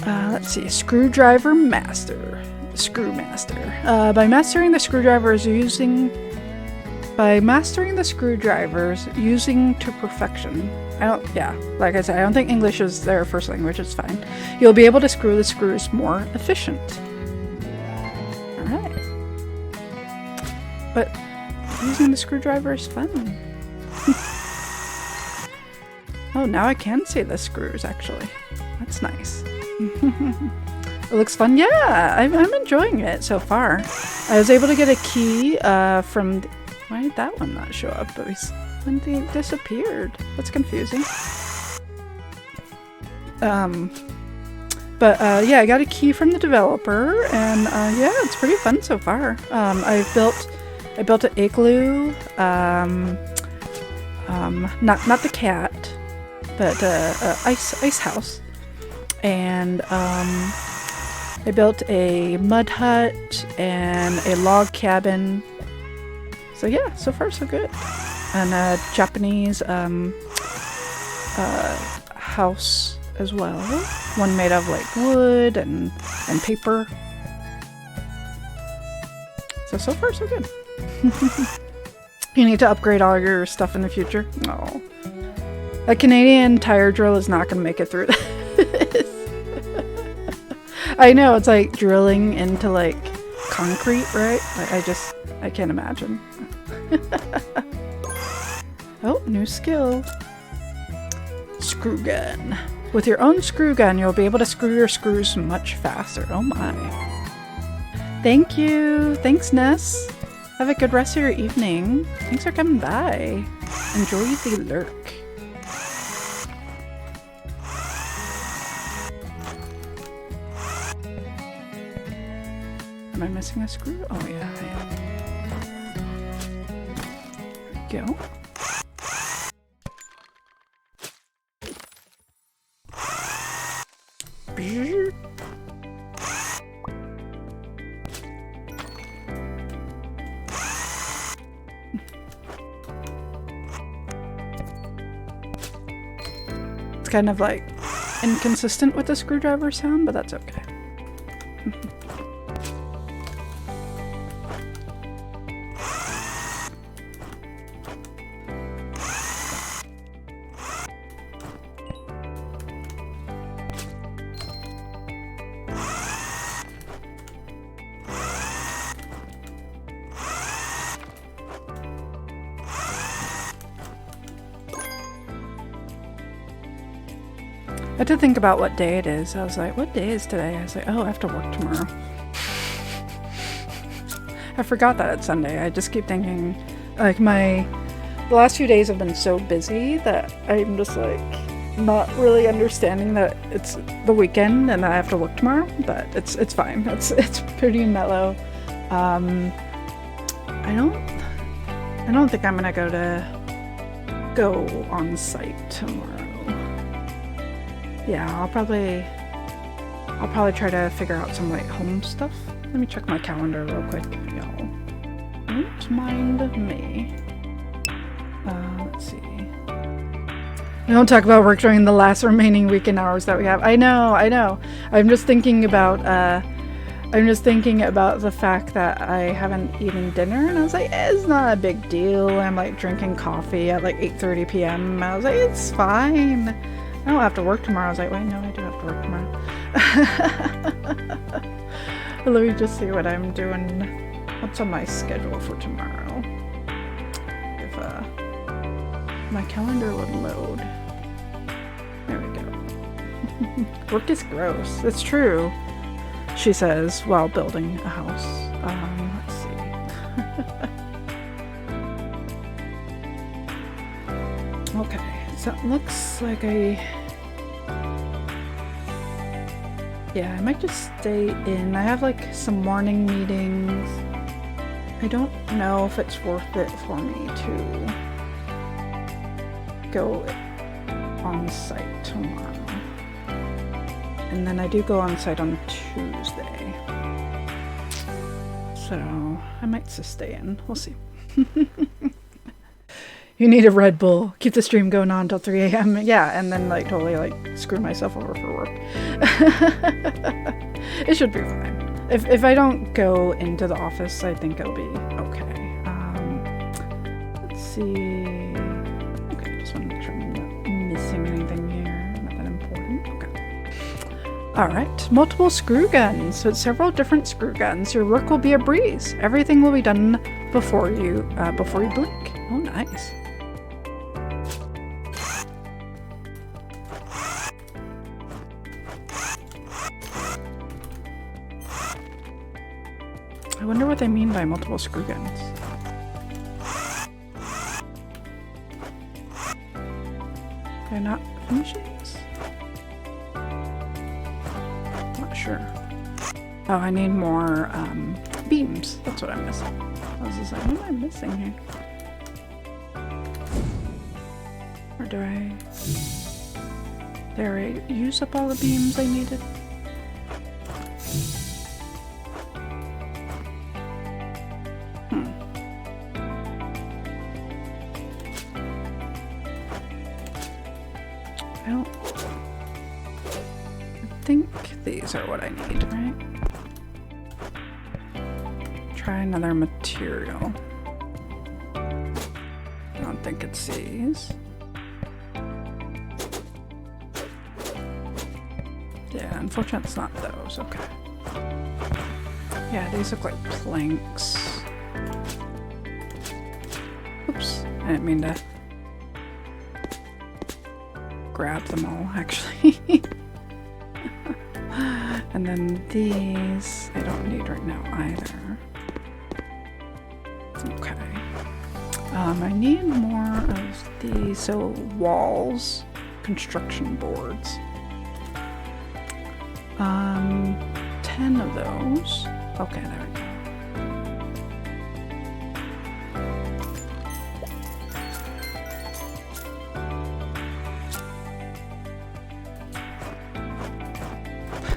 Let's see, Screwdriver Master. Screwmaster. By mastering the screwdrivers using to perfection. Like I said, I don't think English is their first language, it's fine. You'll be able to screw the screws more efficient. Alright. But using the screwdriver is fun. Oh, now I can see the screws, actually. That's nice. It looks fun. Yeah, I'm enjoying it so far. I was able to get a key from... Why did that one not show up? When they disappeared. That's confusing. Yeah, I got a key from the developer, and yeah, it's pretty fun so far. I built an igloo. Not the cat, but ice house. And I built a mud hut and a log cabin. So yeah, so far so good. And a Japanese house as well. One made of like wood and paper. So far so good. You need to upgrade all your stuff in the future? No. A Canadian tire drill is not going to make it through this. I know, it's like drilling into like concrete, right? Like I can't imagine. Oh, new skill. Screw gun. With your own screw gun, you'll be able to screw your screws much faster. Oh my. Thank you. Thanks, Ness. Have a good rest of your evening. Thanks for coming by. Enjoy the lurk. Am I missing a screw? Oh yeah, I am. There we go. It's kind of like inconsistent with the screwdriver sound, but that's okay. I had to think about what day it is. I was like, what day is today? I was like, oh, I have to work tomorrow. I forgot that it's Sunday. I just keep thinking, like, the last few days have been so busy that I'm just like not really understanding that it's the weekend and that I have to work tomorrow, but it's fine. It's pretty mellow. I don't think I'm gonna go on site tomorrow. Yeah, I'll probably try to figure out some like home stuff. Let me check my calendar real quick, y'all. Don't mind me. Let's see. We don't talk about work during the last remaining weekend hours that we have. I know. I'm just thinking about the fact that I haven't eaten dinner, and I was like, it's not a big deal. I'm like drinking coffee at like 8:30 p.m. I was like, it's fine. I don't have to work tomorrow. I was like, wait, no, I do have to work tomorrow. Let me just see what I'm doing. What's on my schedule for tomorrow? If my calendar would load. There we go. Work is gross. It's true, she says while building a house. Let's see. Okay, so it looks like yeah, I might just stay in. I have like some morning meetings. I don't know if it's worth it for me to go on site tomorrow. And then I do go on site on Tuesday. So I might just stay in. We'll see. You need a Red Bull. Keep the stream going on until 3 a.m. Yeah, and then like totally like screw myself over for work. It should be fine. If I don't go into the office, I think it'll be okay. Let's see. Okay, just want to make sure I'm not missing anything here. Not that important. Okay. Alright, multiple screw guns. So it's several different screw guns. Your work will be a breeze. Everything will be done before you blink. Oh, nice. I wonder what they mean by multiple screw guns. They're not finishings? Not sure. Oh, I need more beams. That's what I'm missing. I was just like, what am I missing here? Or do I... Did I use up all the beams I needed? These are what I need, right? Try another material. I don't think it's these. Yeah, unfortunately it's not those. Okay. Yeah, these look like planks. Oops, I didn't mean to grab them all, actually. And then these, I don't need right now either. Okay. I need more of these, so walls, construction boards. 10 of those. Okay, there we go.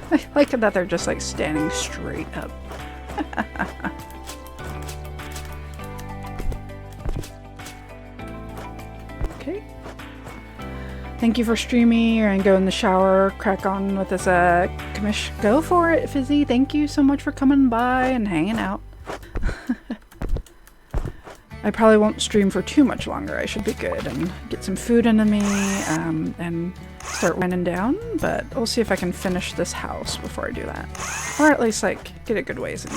I like that they're just like standing straight up. Okay. Thank you for streaming. You're gonna go in the shower, crack on with this commish. Go for it, Fizzy. Thank you so much for coming by and hanging out. I probably won't stream for too much longer. I should be good and get some food into me and start winding down, but we'll see if I can finish this house before I do that. Or at least like get a good ways in.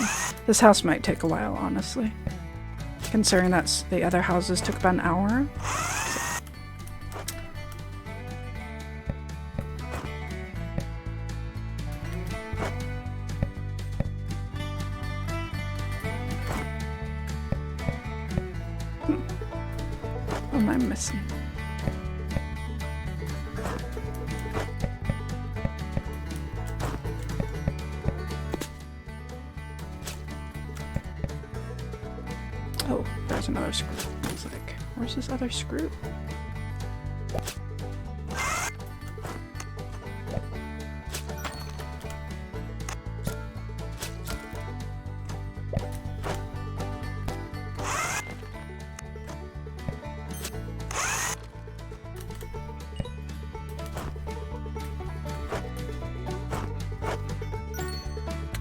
This house might take a while, honestly. Considering that's the other houses took about an hour. What am I missing? Oh, there's another screw. I was like, where's this other screw?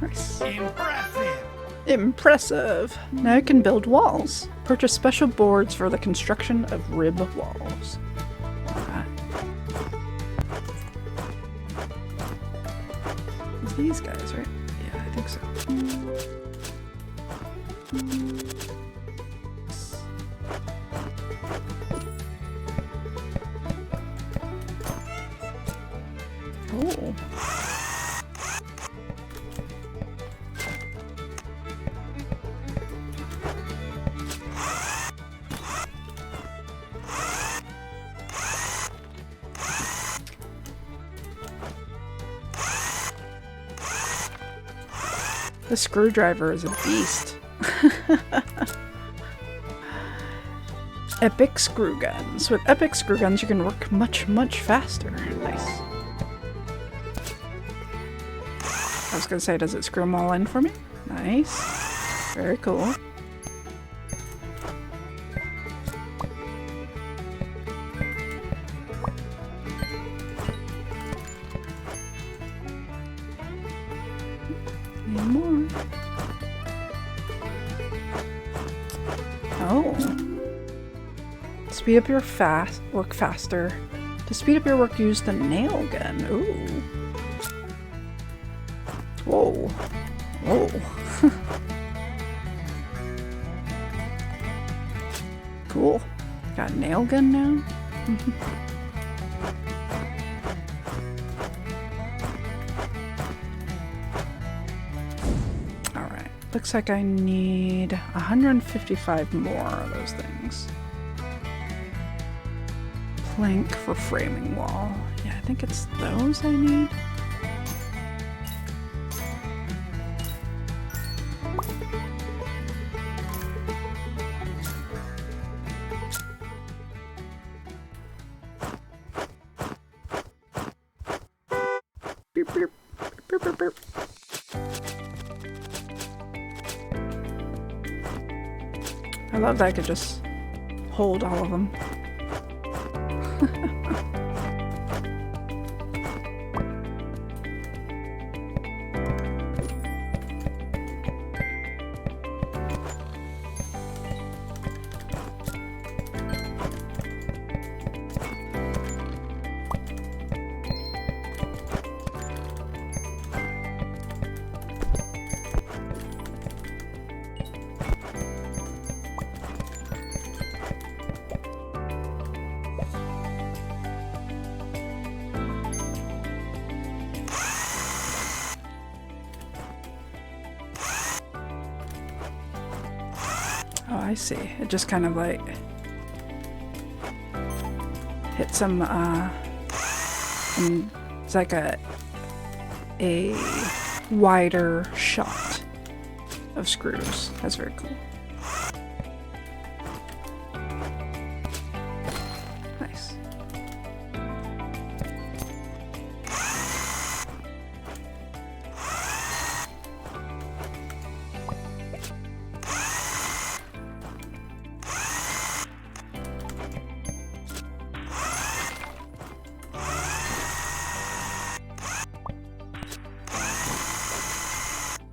Nice. Impressive. Impressive! Now I can build walls. Purchase special boards for the construction of rib walls. these guys, right? Yeah, I think so. Oh. The screwdriver is a beast. Epic screw guns. With epic screw guns, you can work much, much faster. Nice. I was gonna say, does it screw them all in for me? Nice. Very cool. Need more. Oh. Speed up your work faster. To speed up your work, use the nail gun. Ooh. Whoa. Whoa. Cool. Got a nail gun now? Alright. Looks like I need 155 more of those things. Plank for framing wall. Yeah, I think it's those I need. Beep, beep, beep, beep, beep. I love that I could just hold all of them. Oh, I see. It just kind of like hits some, and it's like a wider shot of screws. That's very cool. Nice.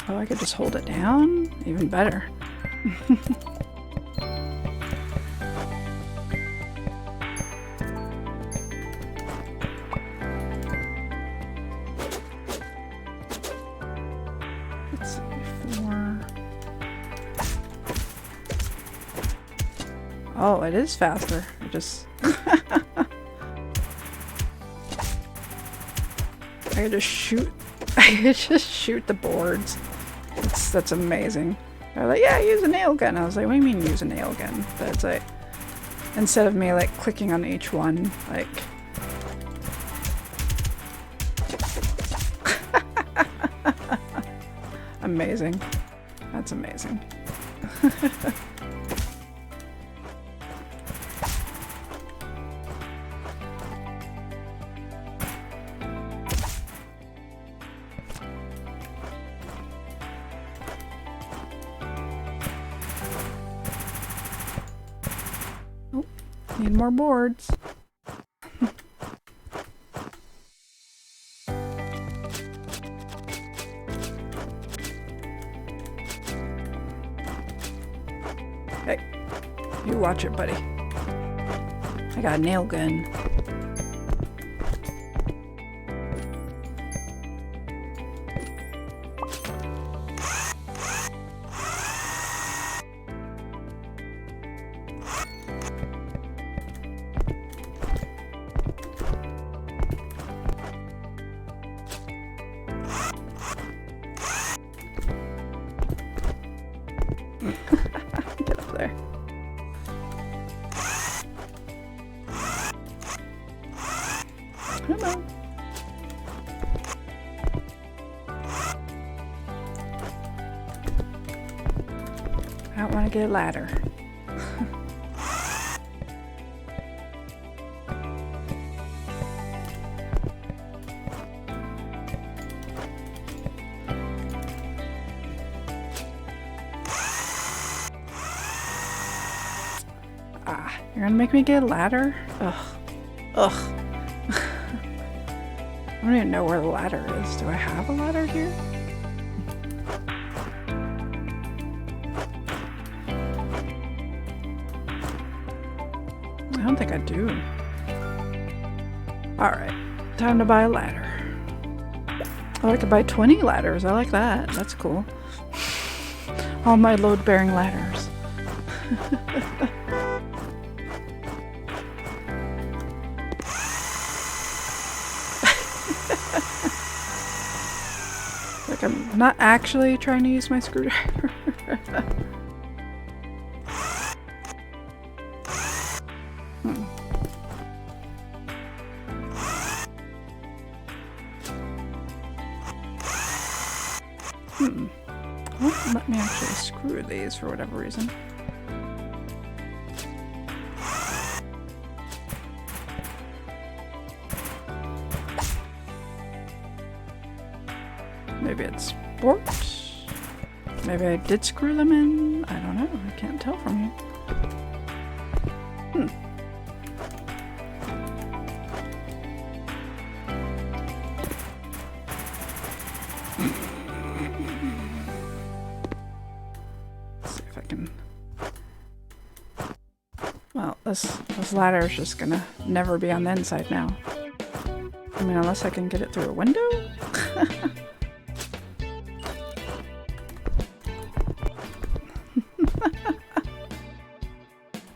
Oh, I could just hold it down? Even better. Let's see, 4. Oh, it is faster. I just... I could just shoot. I could just shoot the boards. That's amazing. They're like, yeah, use a nail gun. I was like, what do you mean use a nail gun? But it's like, instead of me like clicking on each one, like... Amazing. That's amazing. Need more boards. Hey, you watch it, buddy. I got a nail gun. I don't want to get a ladder. Ah, you're gonna make me get a ladder? Ugh. Ugh. I don't even know where the ladder is. Do I have a ladder here? I don't think I do. Alright, time to buy a ladder. Oh, I could buy 20 ladders. I like that. That's cool. All my load-bearing ladders. Like I'm not actually trying to use my screwdriver. Won't let me actually screw these for whatever reason. Maybe it's sports. Maybe I did screw them in. I don't know. I can't tell from here. Let's see if I can. Well, this ladder is just gonna never be on the inside now. I mean, unless I can get it through a window?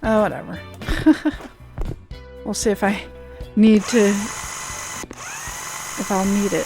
Oh, whatever. We'll see if I need to... if I'll need it.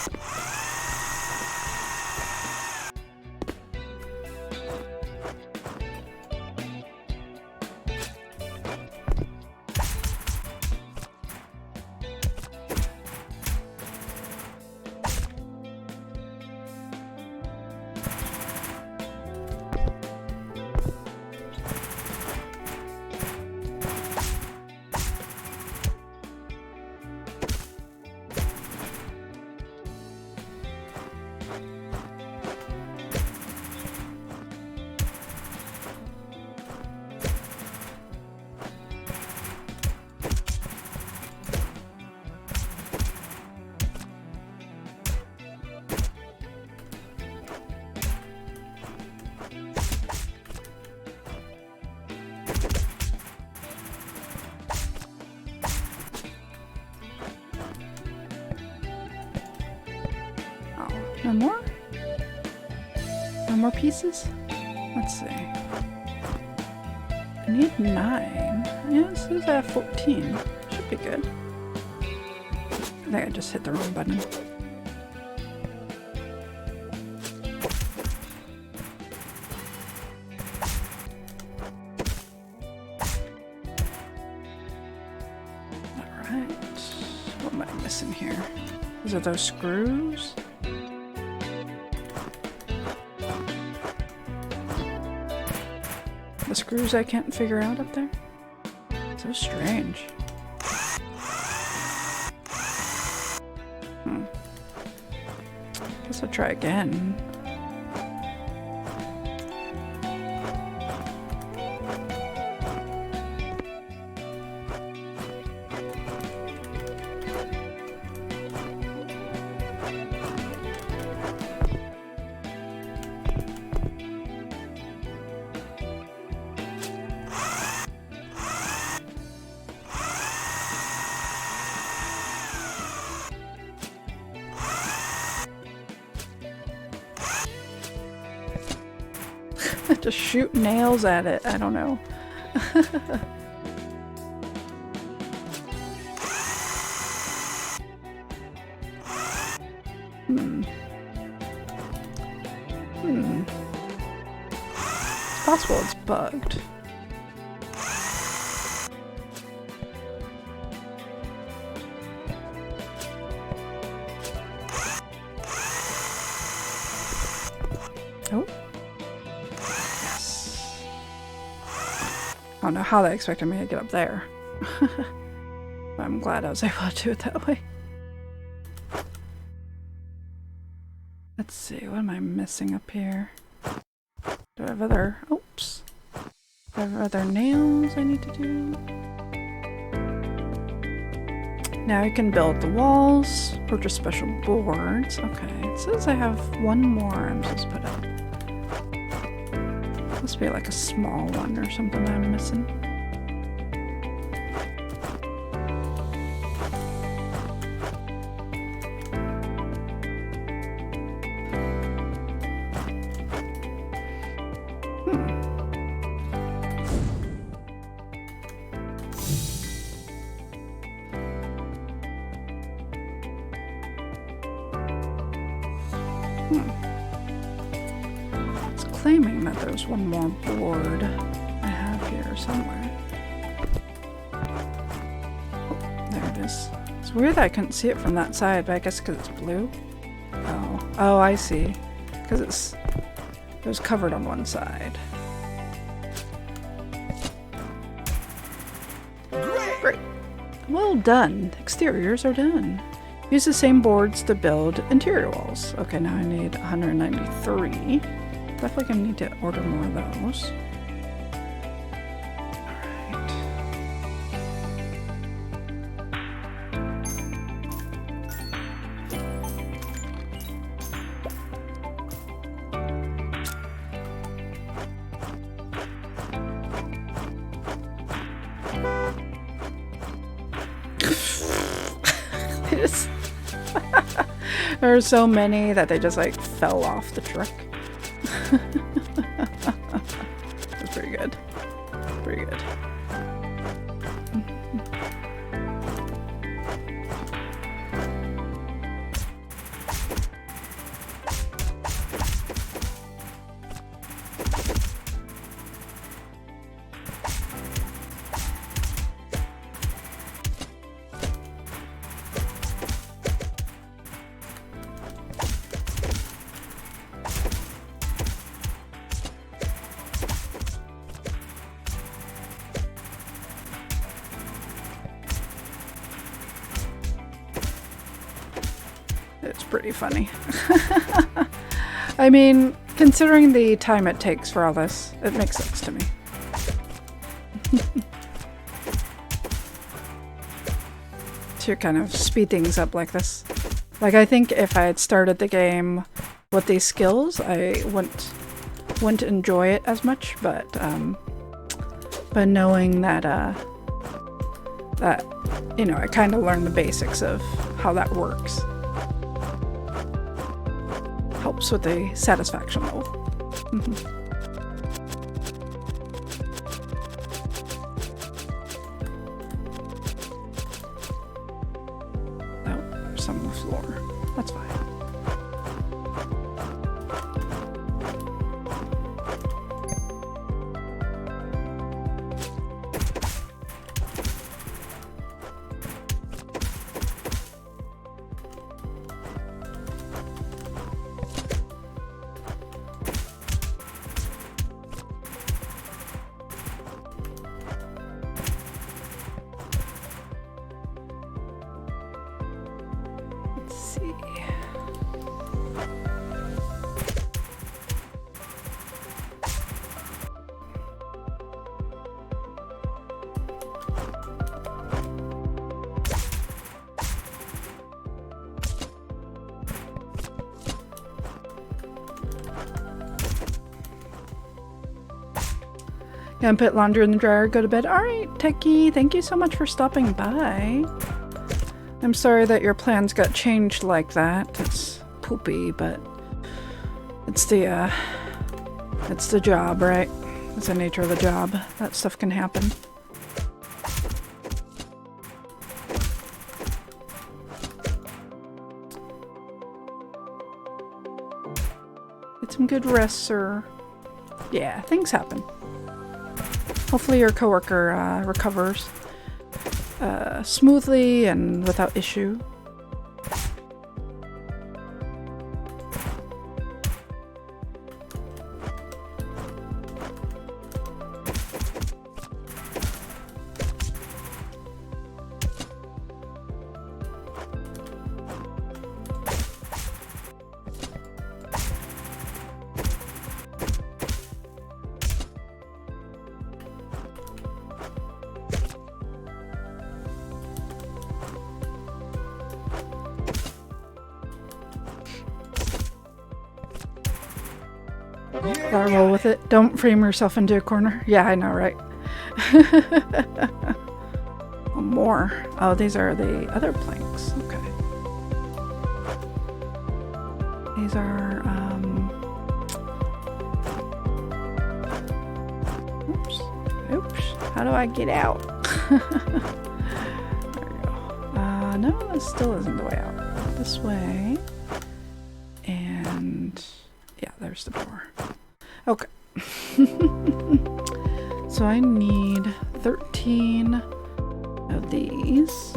No more? No more pieces? Let's see. I need 9. Yeah, this is at 14. Should be good. I think I just hit the wrong button. Alright. What am I missing here? Is it those screws? The screws I can't figure out up there? So strange. Guess I'll try again. Just shoot nails at it. I don't know. It's possible it's bugged. Oh. don't know how they expected me to get up there. But I'm glad I was able to do it that way. Let's see, what am I missing up here? Do I have other... Oops. Do I have other nails I need to do? Now I can build the walls, purchase special boards. Okay, it says I have one more I'm supposed to put up. Must be like a small one or something I'm missing. It's claiming that there's one more board I have here somewhere. Oh, there it is. It's weird that I couldn't see it from that side, but I guess because it's blue. Oh, I see. Because it was covered on one side. Great. Well done. Exteriors are done. Use the same boards to build interior walls. Okay, now I need 193. Definitely gonna need to order more of those. Alright. They just there are so many that they just like fell off the truck. That's pretty good. Pretty good. It's pretty funny. I mean, considering the time it takes for all this, it makes sense to me. To kind of speed things up like this. Like, I think if I had started the game with these skills, I wouldn't enjoy it as much, but knowing that you know, I kind of learned the basics of how that works. Helps with the satisfaction level. Oh, there's some on the floor. That's fine. Gonna put laundry in the dryer, go to bed. Alright, Techie, thank you so much for stopping by. I'm sorry that your plans got changed like that. It's poopy, but it's the job, right? It's the nature of the job. That stuff can happen. Get some good rest, sir. Yeah, things happen. Hopefully your coworker recovers smoothly and without issue. Gotta roll with it. Don't frame yourself into a corner. Yeah, I know, right? Oh, more. Oh, these are the other planks. Okay. These are, oops. Oops. How do I get out? There we go. No, this still isn't the way out. This way. And yeah, there's the door. Okay. So I need 13 of these.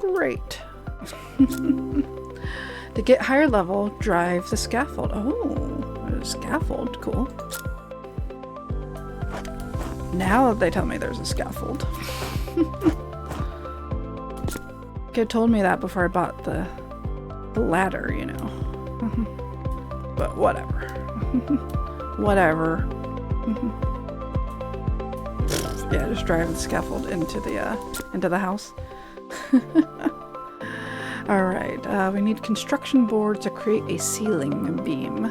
Great. To get higher level, drive the scaffold. Oh, a scaffold. Cool. Now they tell me there's a scaffold. Kid told me that before I bought the ladder, you know. But whatever. Whatever. Yeah, just drive the scaffold into the house. Alright, we need construction board to create a ceiling beam.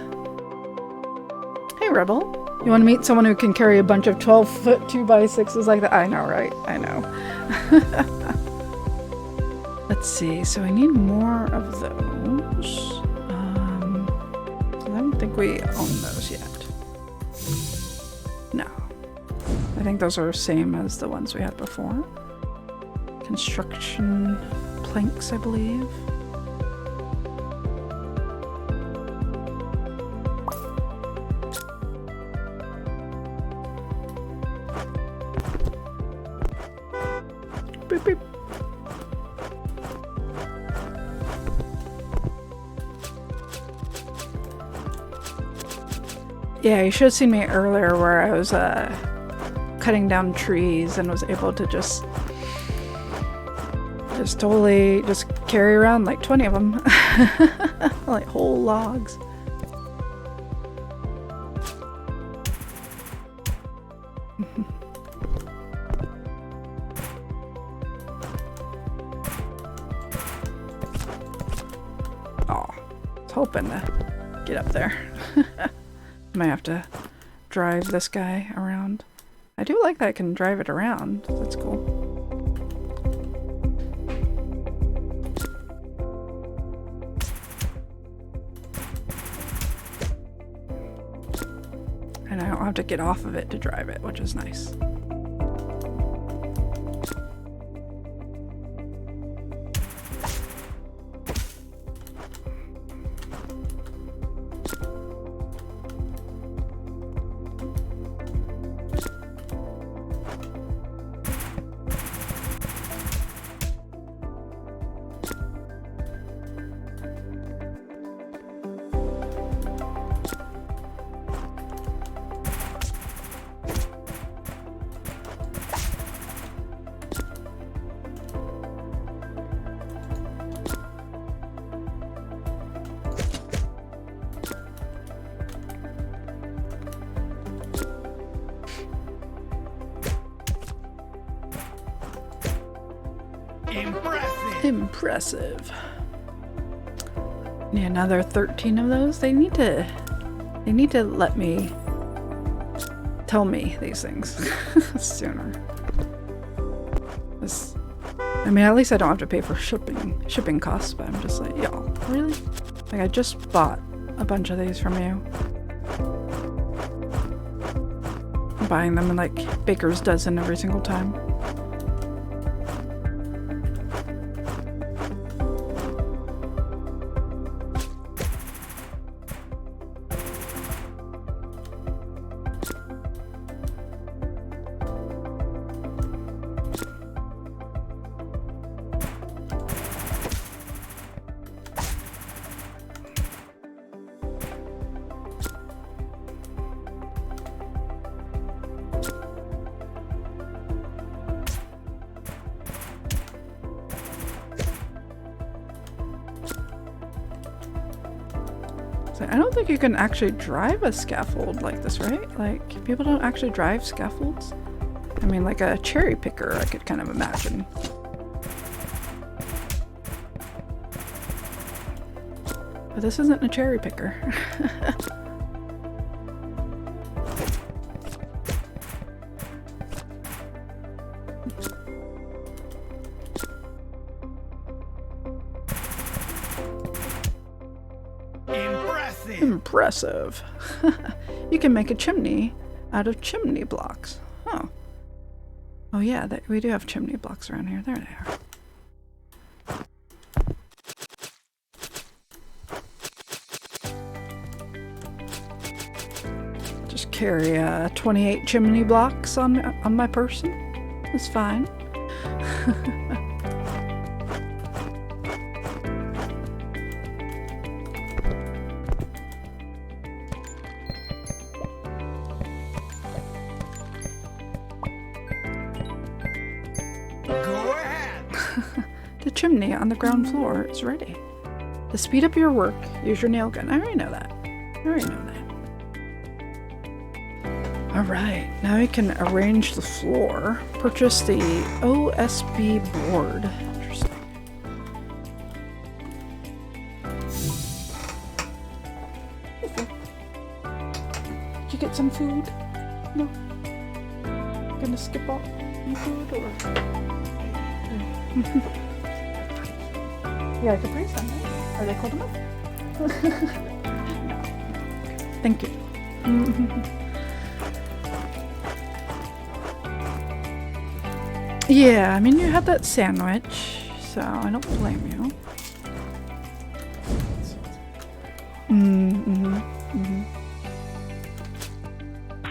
Hey, Rebel. You want to meet someone who can carry a bunch of 12-foot 2x6s like that? I know, right? I know. Let's see, so I need more of those. I don't think we own those yet. No. I think those are the same as the ones we had before. Construction planks, I believe. Beep, beep. Yeah, you should have seen me earlier where I was cutting down trees and was able to just totally just carry around like 20 of them. Like whole logs. Oh, I was hoping to get up there. Might have to drive this guy around. I do like that I can drive it around. That's cool. And I don't have to get off of it to drive it, which is nice. Impressive. Need another 13 of those. They need to let me tell me these things sooner. I mean, at least I don't have to pay for shipping costs, but I'm just like, y'all, really? Like, I just bought a bunch of these from you. buying them in like Baker's Dozen every single time. I don't think you can actually drive a scaffold like this, right? Like, people don't actually drive scaffolds. I mean, like a cherry picker, I could kind of imagine. But this isn't a cherry picker. Impressive. You can make a chimney out of chimney blocks. Oh. Oh yeah, we do have chimney blocks around here. There they are. Just carry 28 chimney blocks on my person. It's fine. The chimney on the ground floor is ready. To speed up your work, use your nail gun. I already know that. Alright, now we can arrange the floor. Purchase the OSB board. Interesting. Did you get some food? No? Gonna skip off some food or? Yeah, Capri Sun, right? Are they cold enough? No. Thank you. Yeah, I mean, you had that sandwich, so I don't blame you.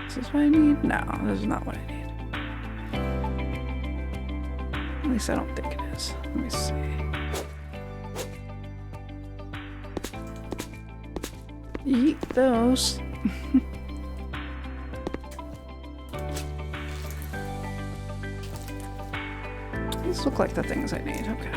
Is this what I need? No, this is not what I need. At least I don't think it is. Let me see. Eat those. These look like the things I need. Okay.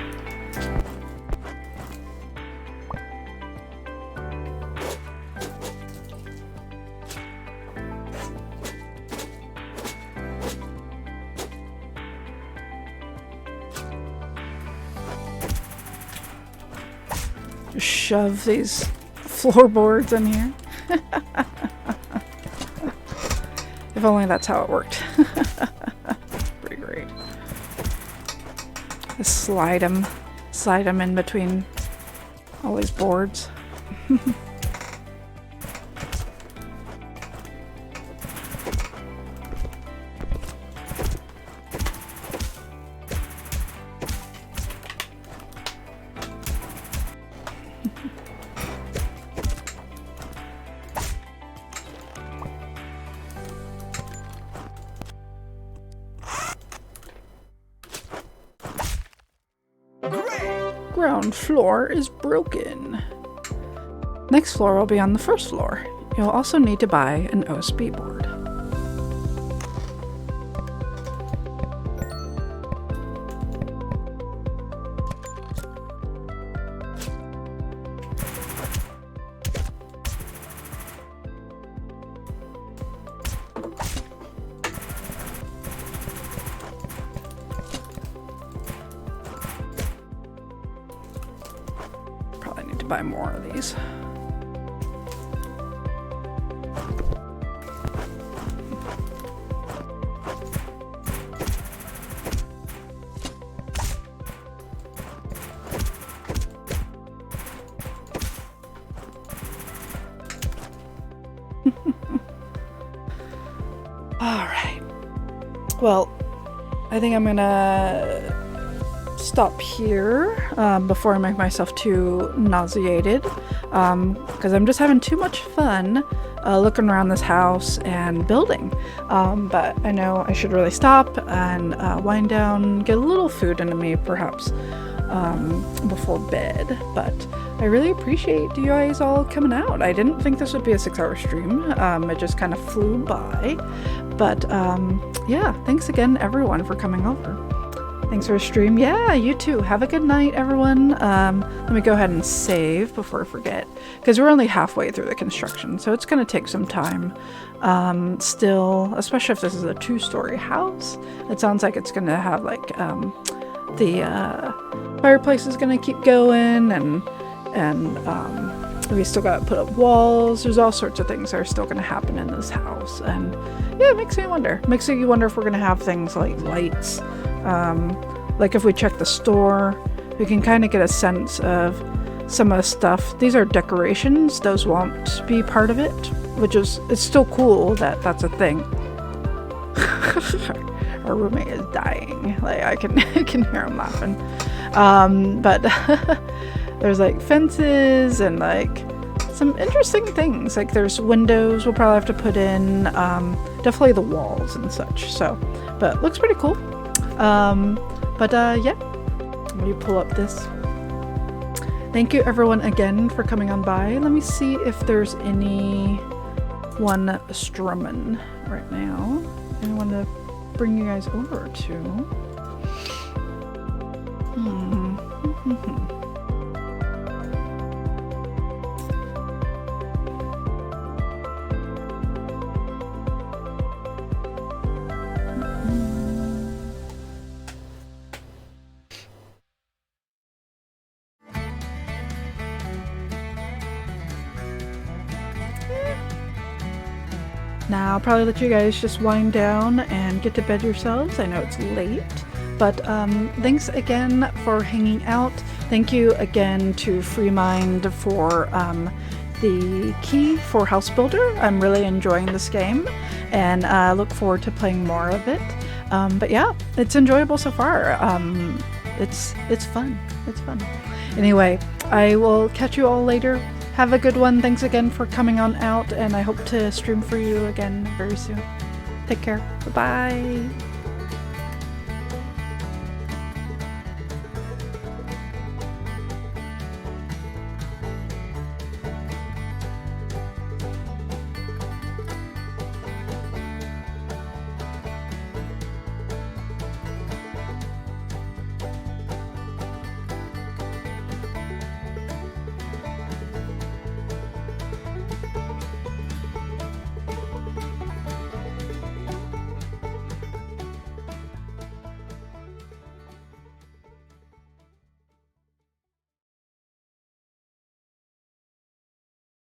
Just shove these floorboards in here. If only that's how it worked. Pretty great. Just slide them in between all these boards. Ground floor is broken. Next floor will be on the first floor. You'll also need to buy an OSB board. Buy more of these. Alright. Well, I think I'm gonna stop here before I make myself too nauseated, because I'm just having too much fun looking around this house and building. But I know I should really stop and wind down, get a little food into me perhaps before bed. But I really appreciate you guys all coming out. I didn't think this would be a 6-hour stream. It just kind of flew by. But yeah, thanks again everyone for coming over. Thanks for the stream. Yeah, you too. Have a good night, everyone. Let me go ahead and save before I forget, because we're only halfway through the construction, so it's going to take some time still, especially if this is a 2-story house. It sounds like it's going to have like the fireplace is going to keep going, and we still got to put up walls. There's all sorts of things that are still going to happen in this house, and yeah, it makes me wonder. Makes me wonder if we're going to have things like lights. Like if we check the store, we can kind of get a sense of some of the stuff. These are decorations. Those won't be part of it, which is, it's still cool that that's a thing. Our roommate is dying. Like I can hear him laughing. But there's like fences and like some interesting things. Like there's windows we'll probably have to put in. Definitely the walls and such. So, but looks pretty cool. Yeah, let me pull up this. Thank you everyone again for coming on by. Let me see if there's anyone strumming right now. Anyone to bring you guys over to. Now I'll probably let you guys just wind down and get to bed yourselves. I know it's late, but thanks again for hanging out. Thank you again to FreeMind for the key for House Builder. I'm really enjoying this game, and I look forward to playing more of it. But yeah, it's enjoyable so far. It's fun. It's fun. Anyway, I will catch you all later. Have a good one. Thanks again for coming on out, and I hope to stream for you again very soon. Take care. Bye-bye.